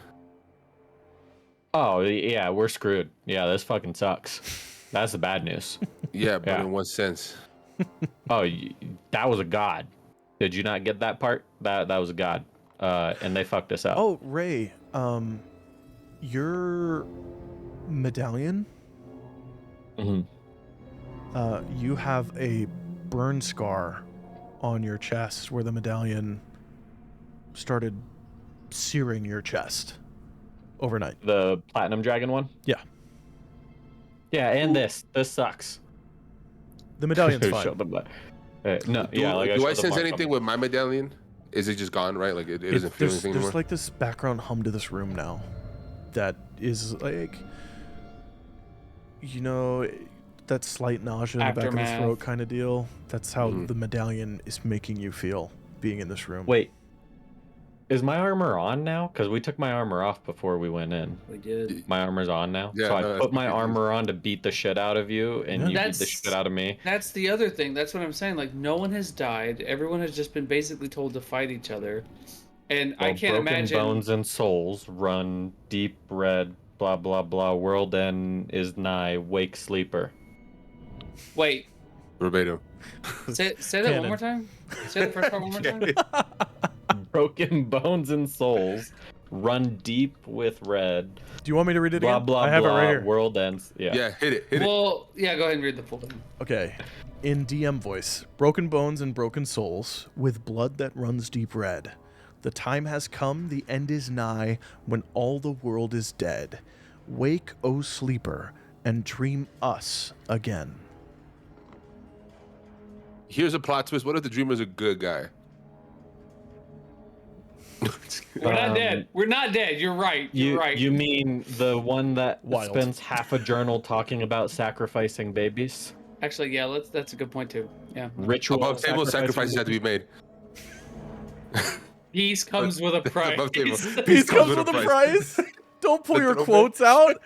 Oh, yeah, we're screwed. Yeah, this fucking sucks. That's the bad news. Yeah, but Yeah. in what sense? Oh, that was a god. Did you not get that part? That was a god. And they fucked us up. Oh, Ray, your medallion You have a burn scar on your chest where the medallion started searing your chest overnight. The platinum dragon one? Yeah. Yeah, and this sucks. The medallion's Show fine. them that. No, Do, yeah, like do I showed the sense mark anything on with my medallion? Is it just gone, right? Like it doesn't feel anything There's anymore? like this background hum to this room now that is like, you know, that slight nausea in the back of the Aftermath. throat kind of deal. That's how the medallion is making you feel being in this room. Wait, is my armor on now? Because we took my armor off before we went in. We did. My armor's on now. Yeah, So I no, that's put my perfect. armor on to beat the shit out of you, and you beat the That's- shit out of me. That's the other thing. That's what I'm saying. Like, no one has died. Everyone has just been basically told to fight each other. And I Well, can't broken imagine. bones and souls run deep red. Blah blah blah. World end is nigh. Wake sleeper. Wait, Verbatim. say that Canon. one more time. Say the first part one more time. Broken bones and souls run deep with red. Do you want me to read it Blah again? blah I have blah. it right here. World ends. Yeah. Yeah, hit it. Well, yeah, go ahead and read the full thing. Okay. In DM voice, broken bones and broken souls, with blood that runs deep red. The time has come, the end is nigh, when all the world is dead. Wake, O sleeper, and dream us again. Here's a plot twist. What if the dreamer's a good guy? We're not dead. We're not dead. You're right. You're right. You mean the one that Wild. spends half a journal talking about sacrificing babies? Actually, yeah, that's a good point too. Yeah. Ritual Above table sacrifices have to be made. Peace comes with a price. Above table. Peace comes with a price. Don't pull your quotes out.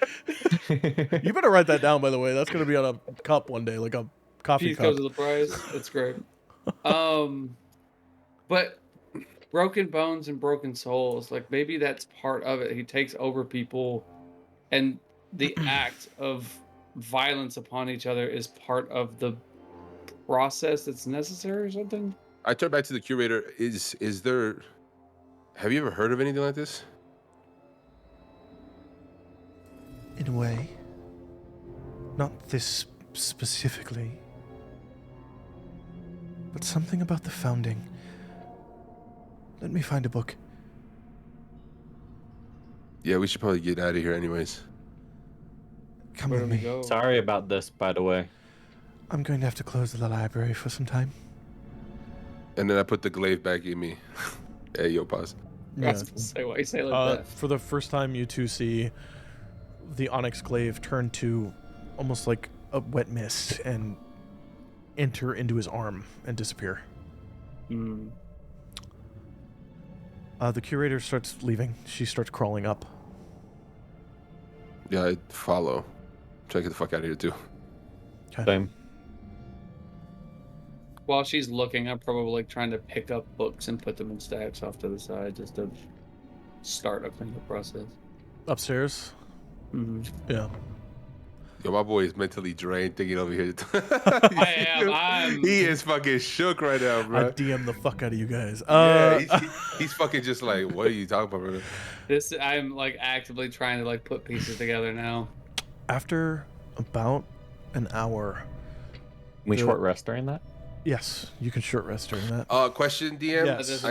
You better write that down, by the way. That's going to be on a cup one day, like a coffee Peace cup. comes with a price. That's great. But broken bones and broken souls, like maybe that's part of it. He takes over people, and the act of violence upon each other is part of the process that's necessary or something. I turn back to the curator. Is there? Have you ever heard of anything like this? In a way. Not this specifically. But something about the founding. Let me find a book. Yeah, we should probably get out of here, anyways. Come Where with do we me. go? Sorry about this, by the way. I'm going to have to close the library for some time. And then I put the glaive back in me. Hey, yo, pause. I was gonna say, why you say it like that? For the first time, you two see the onyx glaive turn to almost like a wet mist and enter into his arm and disappear. Hmm. The curator starts leaving. She starts crawling up. Yeah, I follow. Try to get the fuck out of here, too. Same. While she's looking, I'm probably like trying to pick up books and put them in stacks off to the side just to start a cleanup process. Upstairs. Mm-hmm. Yeah. Yo, my boy is mentally drained thinking over here. I am. He is fucking shook right now, I bro. DM the fuck out of you guys. Yeah, he's fucking just like, what are you talking about, brother? I'm like actively trying to like put pieces together now. After about an hour. We short rest during that? Yes, you can short rest during that. Question, DM. Yes.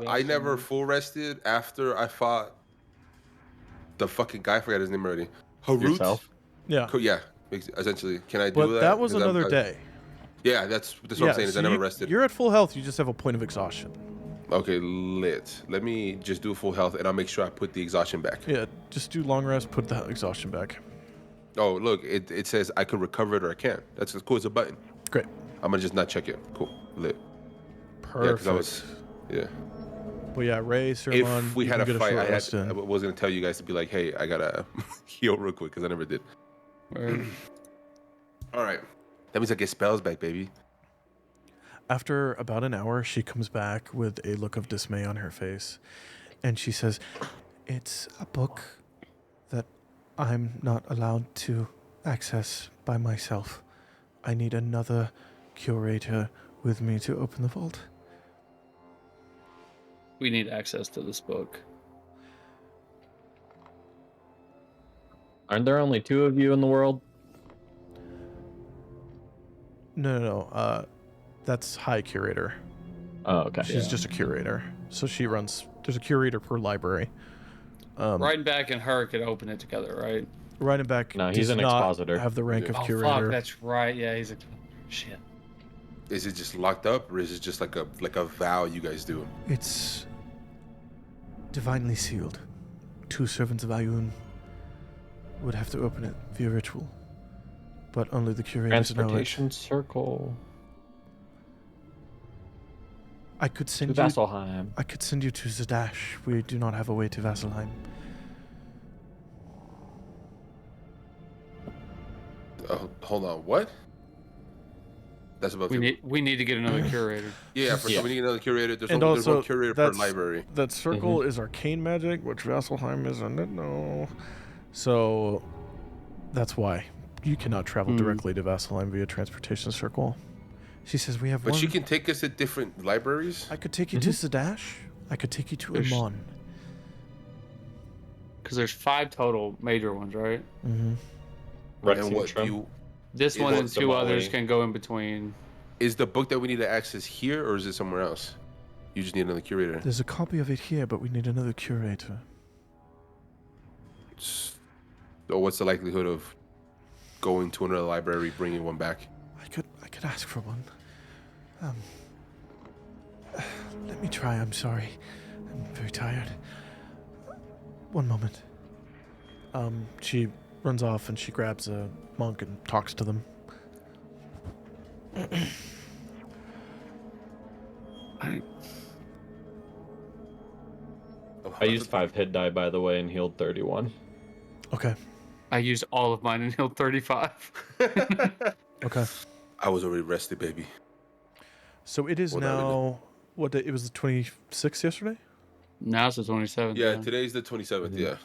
I never full rested after I fought the fucking guy. I forgot his name already. Harut. Yourself? Yeah. Yeah, essentially. Can I do But that? that was 'Cause another day. Yeah, that's what I'm saying. Is so I never you- rested. You're at full health. You just have a point of exhaustion. Okay, lit. Let me just do full health, and I'll make sure I put the exhaustion back. Yeah, just do long rest, put the exhaustion back. Oh, look, it says I could recover it or I can't. That's cool. It's a button. Great. I'm gonna just not check it. Cool, lit. Perfect. Yeah, 'cause yeah. Well, yeah, Ray, Sirmon, If we you had can a get fight, short I rest in. was gonna tell you guys to be like, hey, I gotta heal real quick because I never did. All right, that means I get spells back, baby. After about an hour, she comes back with a look of dismay on her face. And she says, "It's a book that I'm not allowed to access by myself. I need another curator with me to open the vault." We need access to this book. Aren't there only two of you in the world? No. That's High Curator. Oh, okay. She's just a curator. So she runs. There's a curator per library. Reidenback and her could open it together, right? Reidenback No, he's does an not expositor. have the rank Yeah. of Oh curator. fuck, that's right. Yeah, he's a shit. Is it just locked up, or is it just like a vow you guys do? It's divinely sealed. 2 servants of Ayun would have to open it via ritual, but only the curators know it. Transportation circle I could to send you. Vasselheim. I could send you to Zadash. We do not have a way to Vasselheim. Hold on, what? That's about. We need to get another curator. Yeah, for sure. We need another curator. There's And there's also, one curator per library. That circle is arcane magic, which Vasselheim isn't it? No. So that's why you cannot travel directly to Vasselheim via transportation circle. She says we have But one. she can take us to different libraries. I could take you to Zadash. I could take you to Amon. Because there's 5 total major ones, right? Mm-hmm. And what do you? This Is one it and 2 others Damali? can go in between. Is the book that we need to access here, or is it somewhere else? You just need another curator. There's a copy of it here, but we need another curator. So what's the likelihood of going to another library, bringing one back? I could ask for one. Let me try. I'm sorry. I'm very tired. One moment. She runs off and she grabs a monk and talks to them. I used 5 hit die, by the way, and healed 31. Okay. I used all of mine and healed 35. Okay. I was already rested, baby. So it is Well, not now. What day? It was the 26th yesterday? Now it's the 27th. Yeah, today's the 27th. Yeah.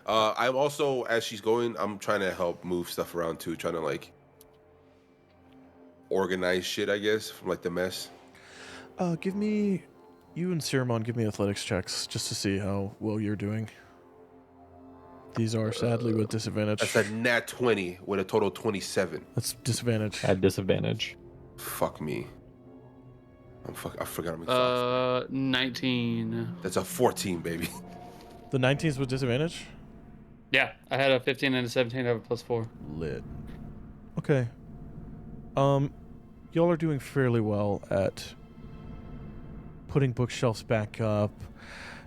I'm also, as she's going, I'm trying to help move stuff around too, trying to like organize shit, I guess, from like the mess. Give me. You and Ciramon give me athletics checks just to see how well you're doing. These are sadly with disadvantage. That's a nat 20 with a total 27. That's disadvantage. At disadvantage. Fuck me. I forgot I'm exhausted. 19. That's a 14, baby. The 19s with disadvantage? Yeah, I had a 15 and a 17. I have a +4. Lit. Okay. Y'all are doing fairly well at putting bookshelves back up.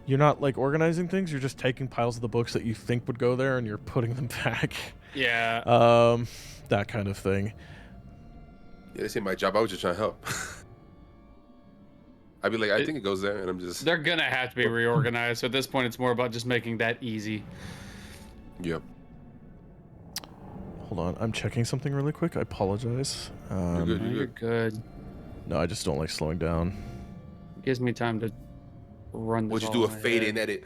You're not like organizing things, you're just taking piles of the books that you think would go there and you're putting them back. Yeah. That kind of thing. Yeah, this ain't my job. I was just trying to help. I'd be like, I think it goes there, and I'm just. They're gonna have to be reorganized. So at this point, it's more about just making that easy. Yep. Hold on, I'm checking something really quick. I apologize. You're good. No, You're you're good. good. No, I just don't like slowing down. Gives me time to run this. Would you all do a in my fade head. in edit?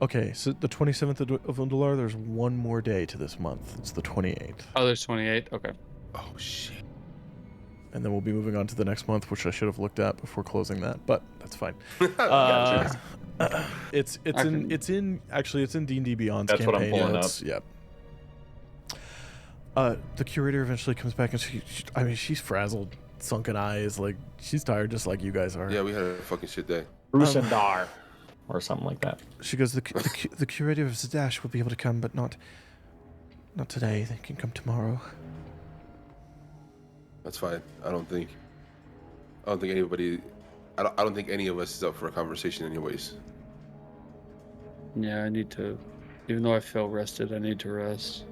Okay, so the 27th of Undalar, there's one more day to this month. It's the 28th. Oh, there's 28. Okay. Oh shit. And then we'll be moving on to the next month, which I should have looked at before closing that, but that's fine. It's in D&D Beyond's That's campaign. what I'm pulling up. Yep. The curator eventually comes back and she's frazzled, sunken eyes, like she's tired, just like you guys are. Yeah, we had a fucking shit day. Rusendar. Or something like that. She goes, the curator of Zadash will be able to come, but not today. They can come tomorrow. That's fine. I don't think anybody. I don't think any of us is up for a conversation, anyways. Yeah, I need to. Even though I feel rested, I need to rest.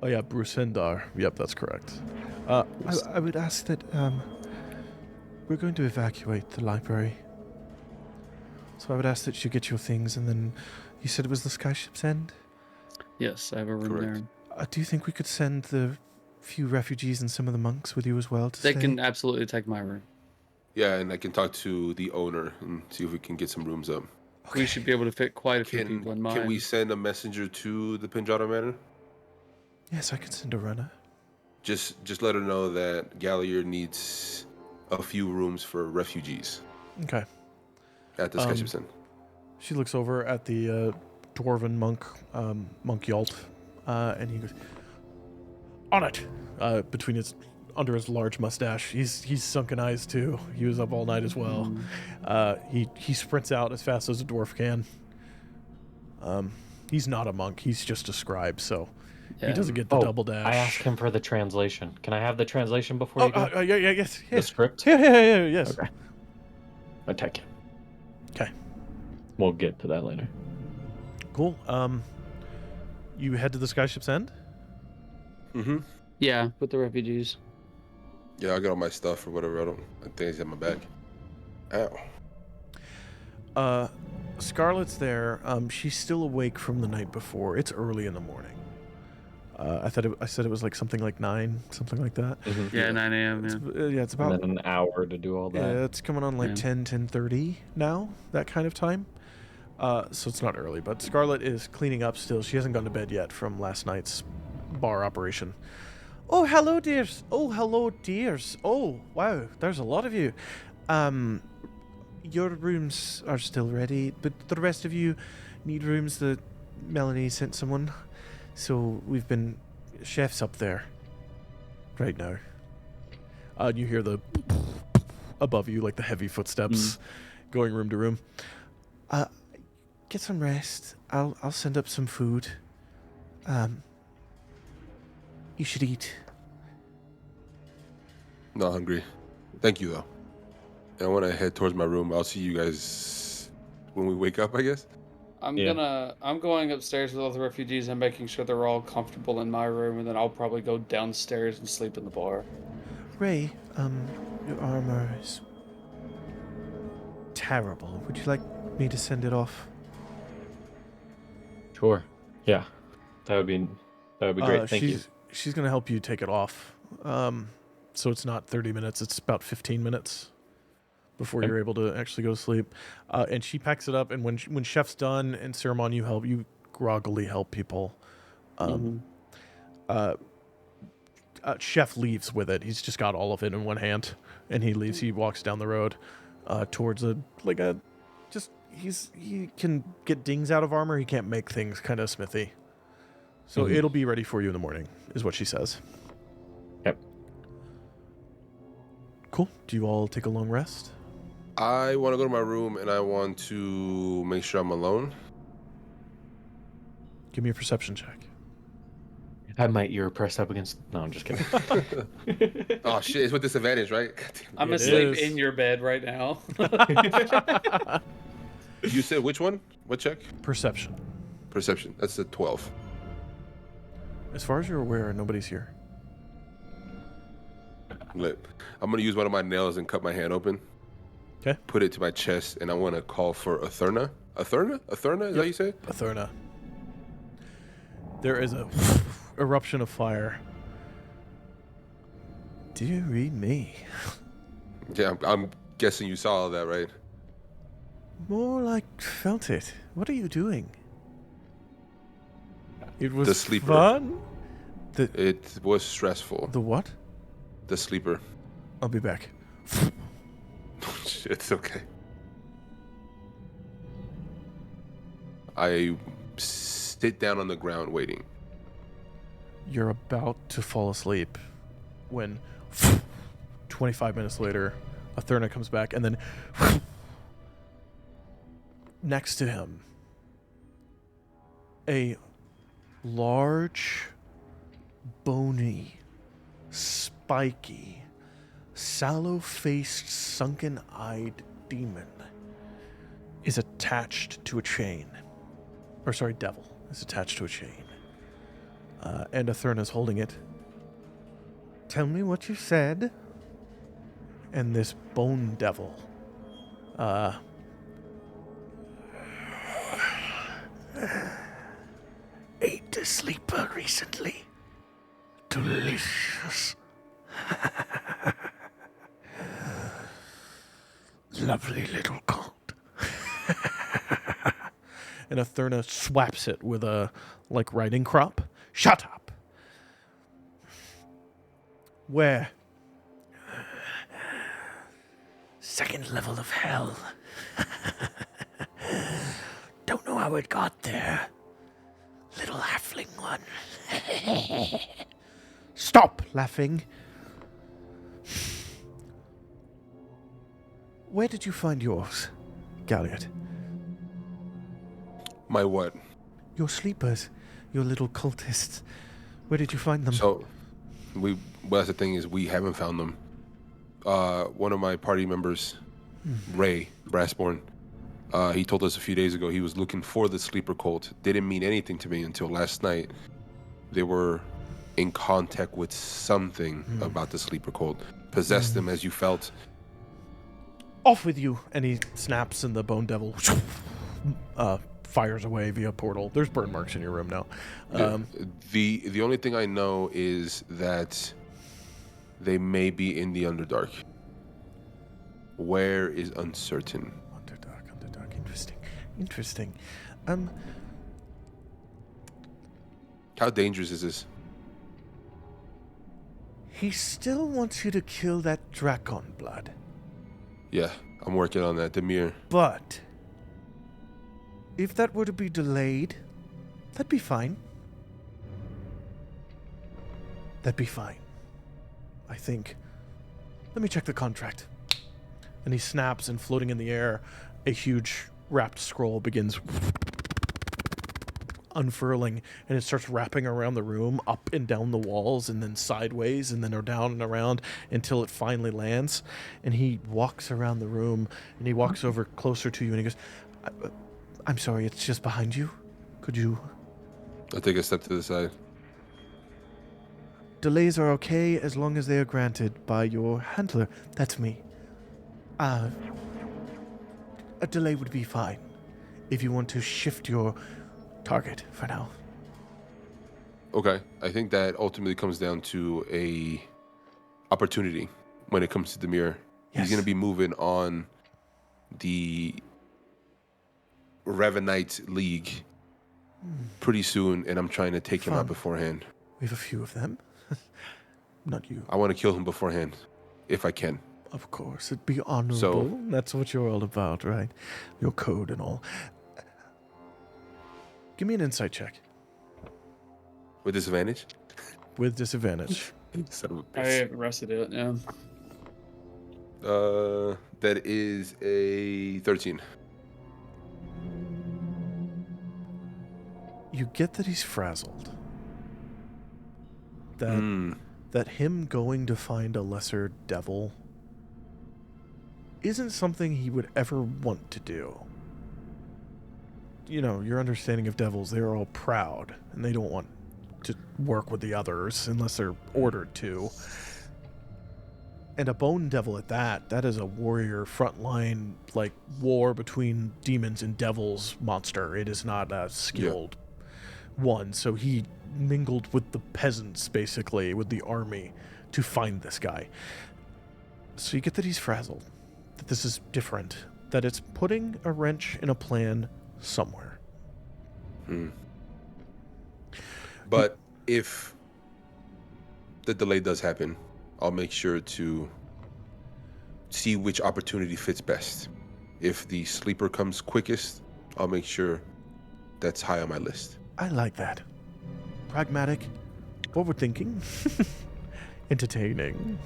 Oh yeah, Brusendar. Yep, that's correct. I would ask that we're going to evacuate the library. So I would ask that you get your things, and then you said it was the Skyship's End? Yes, I have a room Correct. there. Do you think we could send the few refugees and some of the monks with you as well to They stay? can absolutely take my room. Yeah, and I can talk to the owner and see if we can get some rooms up. We should be able to fit quite a few people in mine. Can we send a messenger to the Pinjada Manor? Yes, I could send a runner. Just let her know that Gallier needs a few rooms for refugees Okay. at the Skyship's End. She looks over at the dwarven monk, Monk Yalt, And he goes, on it. Under his large mustache. He's sunken eyes too. He was up all night as well. He sprints out as fast as a dwarf can. He's not a monk. He's just a scribe, so he doesn't get the double dash. I asked him for the translation. Can I have the translation before you go? Yes. The script? Yeah, yes. Okay. I take it. Okay. We'll get to that later. Cool. You head to the Skyship's End? Mm-hmm. Yeah, with the refugees. Yeah, I got all my stuff or whatever. I think it's in my bag. Ow. Scarlett's there. She's still awake from the night before. It's early in the morning. I said it was like something like 9, something like that. Mm-hmm. Yeah, 9 a.m. Yeah. It's about And then an hour to do all that. Yeah, it's coming on like Yeah. 10:30 now, that kind of time. So it's not early, but Scarlett is cleaning up still. She hasn't gone to bed yet from last night's bar operation. Oh, hello, dears. Oh, wow, there's a lot of you. Your rooms are still ready, but the rest of you need rooms. That Melanie sent someone. So we've been chefs up there right now. You hear the above you, like the heavy footsteps going room to room. Get some rest. I'll send up some food. You should eat. Not hungry. Thank you, though. And I want to head towards my room. I'll see you guys when we wake up, I guess. I'm going upstairs with all the refugees and making sure they're all comfortable in my room, and then I'll probably go downstairs and sleep in the bar. Ray, your armor is terrible. Would you like me to send it off? Sure. Yeah. That would be great. Thank you. She's gonna help you take it off. So it's not 30 minutes. It's about 15 minutes before you're able to actually go to sleep. And she packs it up. And when Chef's done and Ceramon, you groggily help people. Chef leaves with it. He's just got all of it in one hand, and he leaves. He walks down the road towards he can get dings out of armor. He can't make things, kind of smithy. So it'll be ready for you in the morning, is what she says. Yep. Cool. Do you all take a long rest? I want to go to my room and I want to make sure I'm alone. Give me a perception check. I might ear press up against. No, I'm just kidding. Oh shit! It's with disadvantage, right? I'm It asleep is. in your bed right now. You said which one? What check? Perception. Perception. That's a 12. As far as you're aware, nobody's here. Lit. I'm gonna use one of my nails and cut my hand open. Okay. Put it to my chest, and I want to call for Atherna. Atherna? Atherna? Is that how you say it? Atherna. There is a eruption of fire. Dearie me. Yeah, I'm guessing you saw all that, right? More like felt it. What are you doing? It was The sleeper. fun. It was stressful. The what? The sleeper. I'll be back. It's okay. I sit down on the ground waiting. You're about to fall asleep when 25 minutes later, Atherna comes back, and then next to him, a large, bony, spiky, sallow-faced, sunken-eyed demon is attached to a chain. Or sorry, devil is attached to a chain. And Atherna's holding it. Tell me what you said. And this bone devil Ate a sleeper recently. Delicious. Lovely little colt. and Atherna swaps it with a riding crop. Shut up. Where? Second level of hell. Don't know how it got there. Little halfling one. Stop laughing. Where did you find yours, Galliot? My what? Your sleepers, your little cultists. Where did you find them? So, well, that's the thing is we haven't found them. One of my party members, Ray Brassborn, he told us a few days ago he was looking for the sleeper cult. Didn't mean anything to me until last night. They were in contact with something about the sleeper cult. Possessed them as you felt. Off with you. And he snaps, and the bone devil fires away via portal. There's burn marks in your room now. The only thing I know is that they may be in the Underdark. Where is uncertain. Underdark. Interesting. How dangerous is this? He still wants you to kill that Dragon blood. Yeah, I'm working on that. Demir. But if that were to be delayed, that'd be fine. I think. Let me check the contract. And he snaps, and floating in the air, a huge wrapped scroll begins unfurling, and it starts wrapping around the room, up and down the walls, and then sideways, and then down and around until it finally lands. And he walks around the room, and he walks over closer to you, and he goes, I'm sorry, it's just behind you. Could you... I'll take a step to the side. Delays are okay as long as they are granted by your handler. That's me. A delay would be fine if you want to shift your target for now. Okay, I think that ultimately comes down to a opportunity when it comes to Demir. Yes. He's going to be moving on the Revanite League pretty soon, and I'm trying to take him out beforehand. We have a few of them. Not you. I want to kill him beforehand, if I can. Of course, it'd be honorable. That's what you're all about, right? Your code and all. Give me an insight check. With disadvantage? With disadvantage. Son of a I bitch. haven't rested it. Yeah. That is a 13. You get that he's frazzled. That him going to find a lesser devil isn't something he would ever want to do. You know, your understanding of devils, they're all proud, and they don't want to work with the others unless they're ordered to. And a bone devil at that is a warrior frontline, like, war between demons and devils monster. It is not a skilled one. So he mingled with the peasants, basically, with the army, to find this guy. So you get that he's frazzled, that this is different, that it's putting a wrench in a plan somewhere. But if the delay does happen, I'll make sure to see which opportunity fits best. If the sleeper comes quickest, I'll make sure that's high on my list. I like that. Pragmatic, forward thinking, entertaining.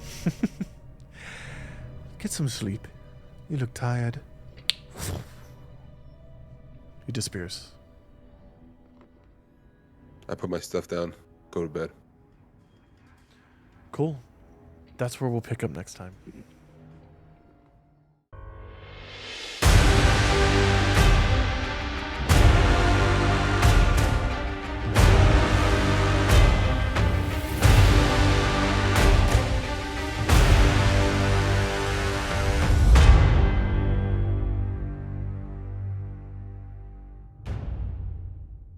Get some sleep. You look tired. He disappears. I put my stuff down, go to bed. Cool. That's where we'll pick up next time.